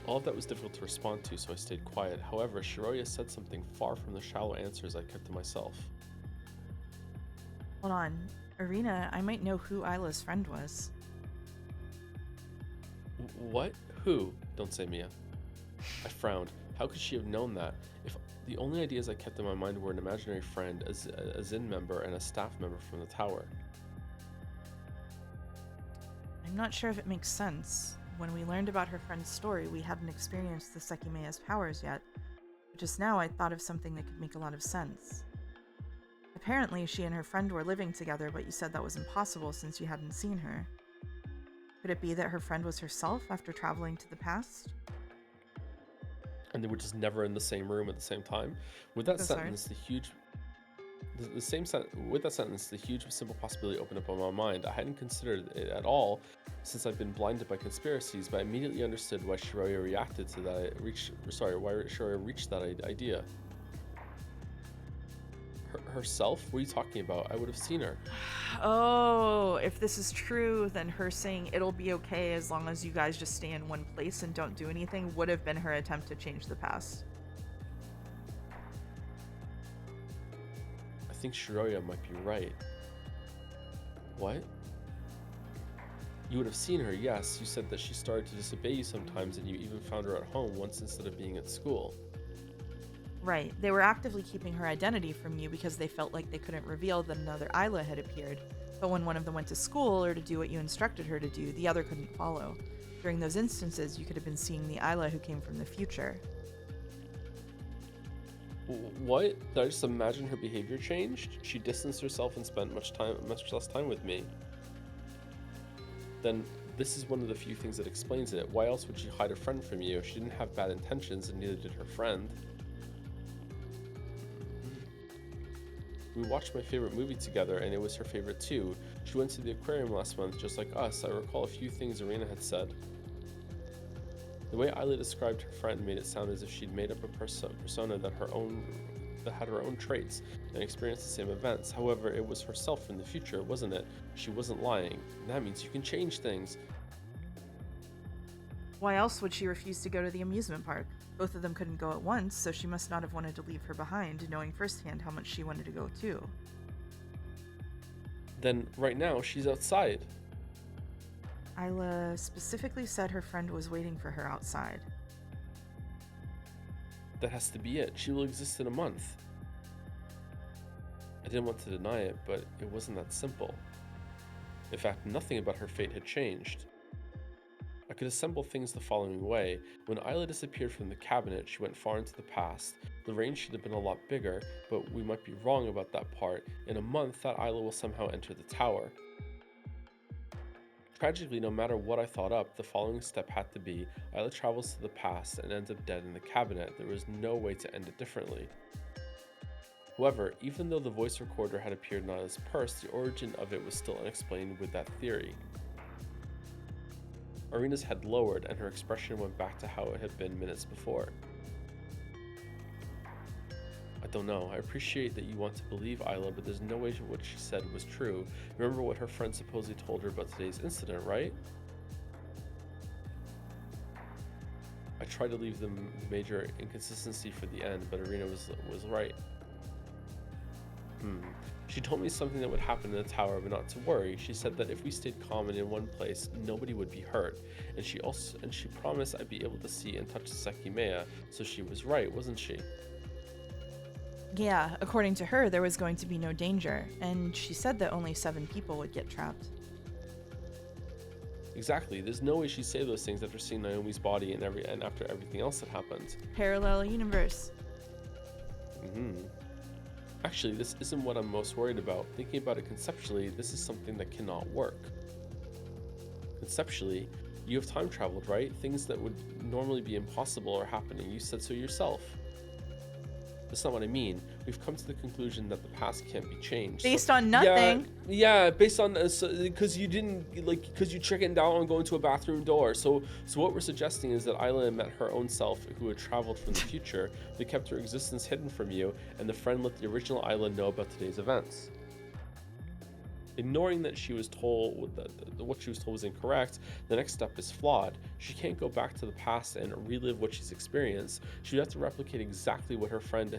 S2: All of that was difficult to respond to, so I stayed quiet. However, Shiroya said something far from the shallow answers I kept to myself.
S1: Hold on. Irina, I might know who Isla's friend was.
S2: What? Who? Don't say Mia. I frowned. How could she have known that? If the only ideas I kept in my mind were an imaginary friend, a Zin member, and a staff member from the tower.
S1: I'm not sure if it makes sense. When we learned about her friend's story, we hadn't experienced the Sekimeiya's powers yet. But just now I thought of something that could make a lot of sense. Apparently, she and her friend were living together, but you said that was impossible since you hadn't seen her. Could it be that her friend was herself after traveling to the past?
S2: And they were just never in the same room at the same time? With that sentence, with that sentence, the huge simple possibility opened up in my mind. I hadn't considered it at all since I've been blinded by conspiracies, but I immediately understood why Shiroya reacted to that. Why Shiroya reached that idea. Herself? What are you talking about? I would have seen her.
S1: Oh, if this is true, then her saying it'll be okay as long as you guys just stay in one place and don't do anything would have been her attempt to change the past.
S2: I think Shiroya might be right. What? You would have seen her, yes. You said that she started to disobey you sometimes, and you even found her at home once instead of being at school.
S1: Right. They were actively keeping her identity from you because they felt like they couldn't reveal that another Isla had appeared. But when one of them went to school or to do what you instructed her to do, the other couldn't follow. During those instances, you could have been seeing the Isla who came from the future.
S2: What? Did I just imagine her behavior changed? She distanced herself and spent much less time with me. Then this is one of the few things that explains it. Why else would she hide a friend from you? She didn't have bad intentions, and neither did her friend. We watched my favorite movie together, and it was her favorite too. She went to the aquarium last month, just like us. I recall a few things Irina had said. The way Isla described her friend made it sound as if she'd made up a persona that had her own traits and experienced the same events. However, it was herself from the future, wasn't it? She wasn't lying. And that means you can change things.
S1: Why else would she refuse to go to the amusement park? Both of them couldn't go at once, so she must not have wanted to leave her behind, knowing firsthand how much she wanted to go too.
S2: Then, right now, she's outside.
S1: Isla specifically said her friend was waiting for her outside.
S2: That has to be it. She will exist in a month. I didn't want to deny it, but it wasn't that simple. In fact, nothing about her fate had changed. I could assemble things the following way. When Isla disappeared from the cabinet, she went far into the past. The range should have been a lot bigger, but we might be wrong about that part. In a month, that Isla will somehow enter the tower. Tragically, no matter what I thought up, the following step had to be, Isla travels to the past and ends up dead in the cabinet. There was no way to end it differently. However, even though the voice recorder had appeared in Isla's purse, the origin of it was still unexplained with that theory. Irina's head lowered, and her expression went back to how it had been minutes before. I don't know. I appreciate that you want to believe Isla, but there's no way what she said was true. Remember what her friend supposedly told her about today's incident, right? I tried to leave the major inconsistency for the end, but Irina was right. She told me something that would happen in the tower, but not to worry. She said that if we stayed calm and in one place, nobody would be hurt. And she promised I'd be able to see and touch the Sekimeiya, so she was right, wasn't she?
S1: Yeah, according to her, there was going to be no danger, and she said that only 7 people would get trapped.
S2: Exactly. There's no way she'd say those things after seeing Naomi's body and after everything else that happened.
S1: Parallel universe.
S2: Actually, this isn't what I'm most worried about. Thinking about it conceptually, this is something that cannot work. Conceptually, you have time traveled, right? Things that would normally be impossible are happening. You said so yourself. That's not what I mean. We've come to the conclusion that the past can't be changed.
S1: Based on nothing.
S2: Yeah, based on because you didn't because you chickened out on going to a bathroom door. So what we're suggesting is that Isla met her own self, who had traveled from the future. They kept her existence hidden from you, and the friend let the original Isla know about today's events. Ignoring that she was told that what she was told was incorrect, the next step is flawed. She can't go back to the past and relive what she's experienced. She would have to replicate exactly what her friend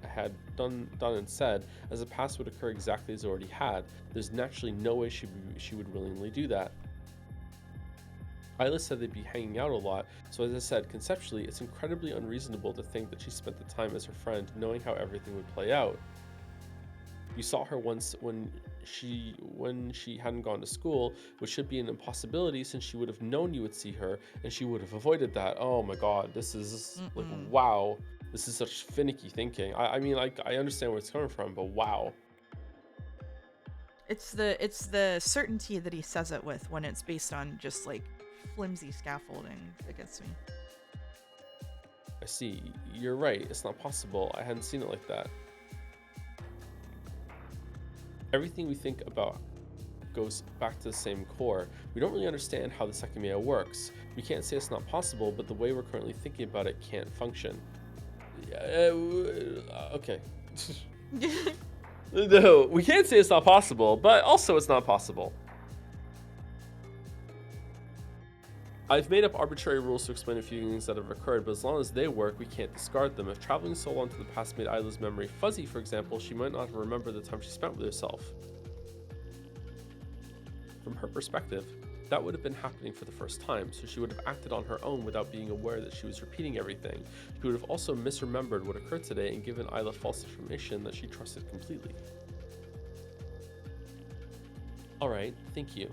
S2: had done and said, as the past would occur exactly as it already had. There's naturally no way she would willingly do that. Isla said they'd be hanging out a lot, so as I said, conceptually, it's incredibly unreasonable to think that she spent the time as her friend, knowing how everything would play out. You saw her once when she hadn't gone to school, which should be an impossibility since she would have known you would see her and she would have avoided that. Oh my god, this is like, wow, this is such finicky thinking. I mean, like, I understand where it's coming from, but wow.
S1: It's the certainty that he says it with when it's based on just like flimsy scaffolding that gets me.
S2: I see. You're right. It's not possible. I hadn't seen it like that. Everything we think about goes back to the same core. We don't really understand how the Sekimeiya works. We can't say it's not possible, but the way we're currently thinking about it can't function. Okay. No, we can't say it's not possible, but also it's not possible. I've made up arbitrary rules to explain a few things that have occurred, but as long as they work, we can't discard them. If traveling so long to the past made Isla's memory fuzzy, for example, she might not remember the time she spent with herself. From her perspective, that would have been happening for the first time, so she would have acted on her own without being aware that she was repeating everything. She would have also misremembered what occurred today and given Isla false information that she trusted completely. Alright, thank you.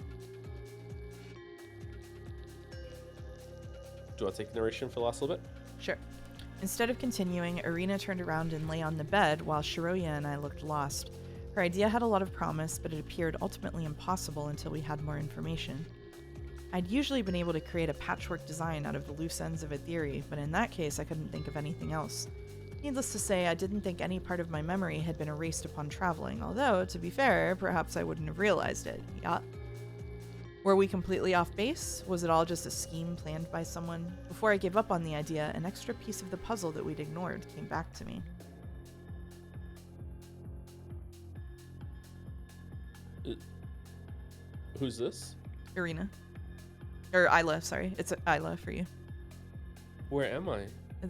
S2: Do you want to take narration for the last little bit?
S1: Sure. Instead of continuing, Irina turned around and lay on the bed while Shiroya and I looked lost. Her idea had a lot of promise, but it appeared ultimately impossible until we had more information. I'd usually been able to create a patchwork design out of the loose ends of a theory, but in that case I couldn't think of anything else. Needless to say, I didn't think any part of my memory had been erased upon traveling, although, to be fair, perhaps I wouldn't have realized it. Yeah. Were we completely off base? Was it all just a scheme planned by someone? Before I gave up on the idea, an extra piece of the puzzle that we'd ignored came back to me.
S2: Who's this?
S1: Irina. Or Isla, sorry. It's Isla for you.
S2: Where am I?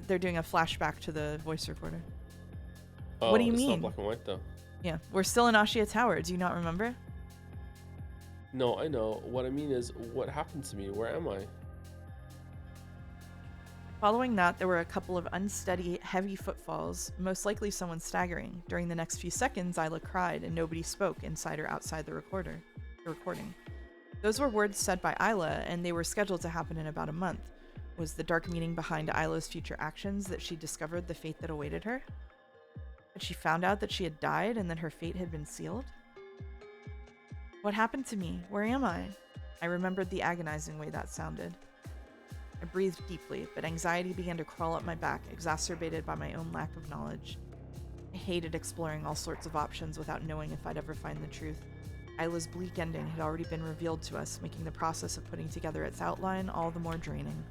S1: They're doing a flashback to the voice recorder.
S2: Oh,
S1: what do you
S2: it's
S1: mean?
S2: not black and white though.
S1: Yeah, we're still in Ashia Tower. Do you not remember?
S2: No, I know. What I mean is, what happened to me? Where am I?
S1: Following that, there were a couple of unsteady, heavy footfalls, most likely someone staggering. During the next few seconds, Isla cried, and nobody spoke inside or outside the recording. Those were words said by Isla, and they were scheduled to happen in about a month. Was the dark meaning behind Isla's future actions that she discovered the fate that awaited her? Had she found out that she had died and that her fate had been sealed? What happened to me? Where am I? I remembered the agonizing way that sounded. I breathed deeply, but anxiety began to crawl up my back, exacerbated by my own lack of knowledge. I hated exploring all sorts of options without knowing if I'd ever find the truth. Isla's bleak ending had already been revealed to us, making the process of putting together its outline all the more draining.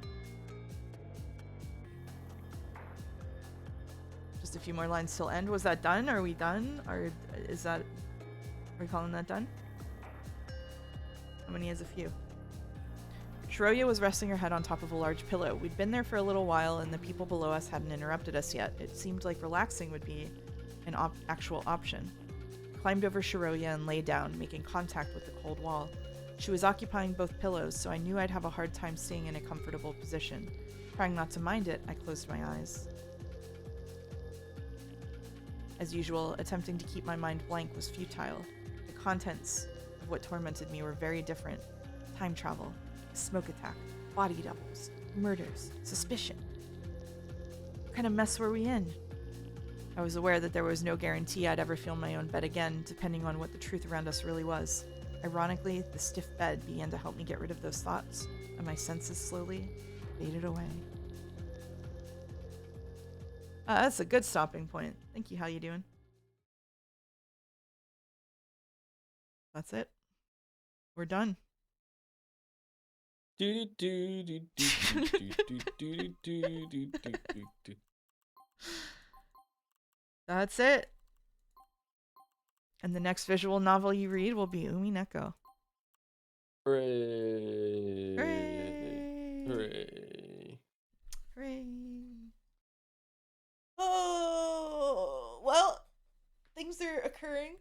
S1: Just a few more lines till end. Was that done? Are we done? Or is that... Are we calling that done? How many is a few? Shiroya was resting her head on top of a large pillow. We'd been there for a little while, and the people below us hadn't interrupted us yet. It seemed like relaxing would be an actual option. Climbed over Shiroya and lay down, making contact with the cold wall. She was occupying both pillows, so I knew I'd have a hard time staying in a comfortable position. Trying not to mind it, I closed my eyes. As usual, attempting to keep my mind blank was futile. The contents of what tormented me were very different. Time travel, a smoke attack, body doubles, murders, suspicion. What kind of mess were we in? I was aware that there was no guarantee I'd ever feel my own bed again, depending on what the truth around us really was. Ironically, the stiff bed began to help me get rid of those thoughts, and my senses slowly faded away. That's a good stopping point. Thank you. How you doing? That's it. We're done. That's it. And the next visual novel you read will be Umineko.
S2: Hooray!
S1: Hooray!
S2: Hooray!
S1: Hooray! Oh, well, things are occurring.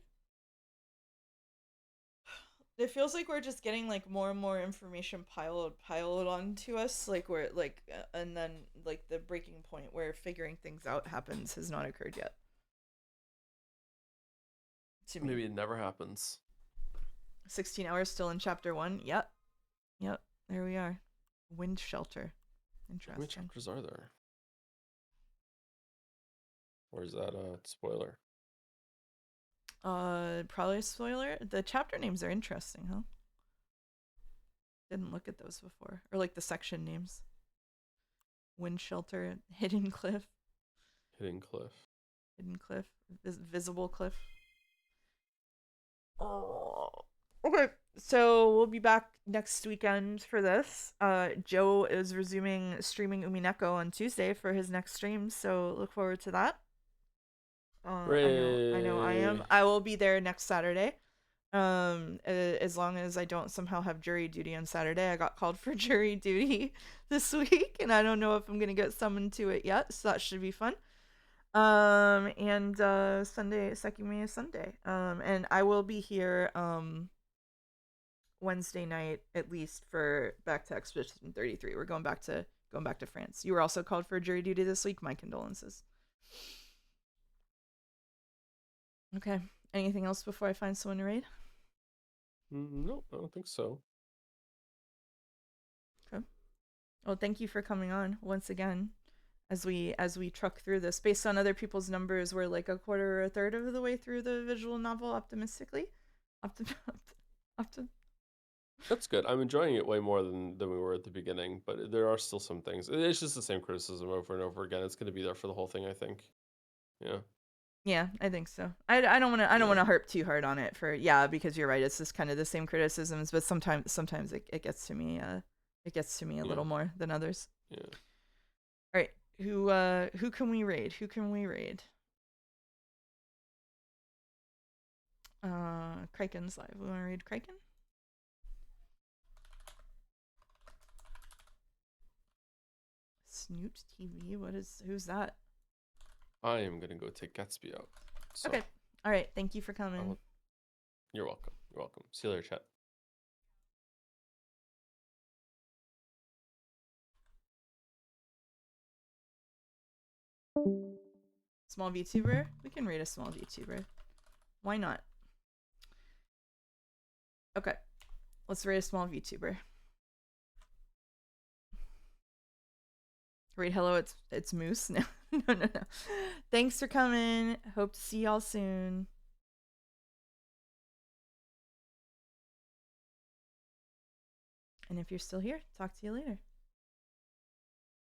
S1: It feels like we're just getting like more and more information piled onto us, like we're like, and then like the breaking point where figuring things out happens has not occurred yet.
S2: Maybe it never happens.
S1: 16 hours still in chapter 1. Yep. There we are. Wind shelter. Interesting.
S2: How many chapters are there? Or is that a spoiler?
S1: Probably a spoiler. The chapter names are interesting, huh? Didn't look at those before. Or like the section names. Wind shelter, hidden cliff.
S2: Hidden cliff.
S1: Visible cliff. Oh. Okay, so we'll be back next weekend for this. Joe is resuming streaming Umineko on Tuesday for his next stream, so look forward to that. I know I am. I will be there next Saturday. As long as I don't somehow have jury duty on Saturday. I got called for jury duty this week, and I don't know if I'm gonna get summoned to it yet, so that should be fun. And Sunday, Sekimeiya Sunday. And I will be here Wednesday night at least for back to Expedition 33. We're going back to France. You were also called for jury duty this week. My condolences. Okay. Anything else before I find someone to raid?
S2: No, I don't think so.
S1: Okay. Well, thank you for coming on once again. As we truck through this, based on other people's numbers, we're like a quarter or a third of the way through the visual novel. Optimistically,
S2: That's good. I'm enjoying it way more than we were at the beginning, but there are still some things. It's just the same criticism over and over again. It's going to be there for the whole thing, I think.
S1: Yeah, I think so. I don't want to harp too hard on it because you're right. It's just kind of the same criticisms, but sometimes it gets to me. It gets to me a little more than others.
S2: Yeah.
S1: All right. Who can we raid? Kraken's live. We want to raid Kraken? Snoot TV. Who's that?
S2: I am gonna go take Gatsby out. So
S1: okay. All right. Thank you for coming.
S2: You're welcome. See you later, chat.
S1: Small VTuber? We can raid a small VTuber. Why not? Okay. Let's raid a small VTuber. Raid hello, it's Moose. No. No. Thanks for coming. Hope to see y'all soon. And if you're still here, talk to you later.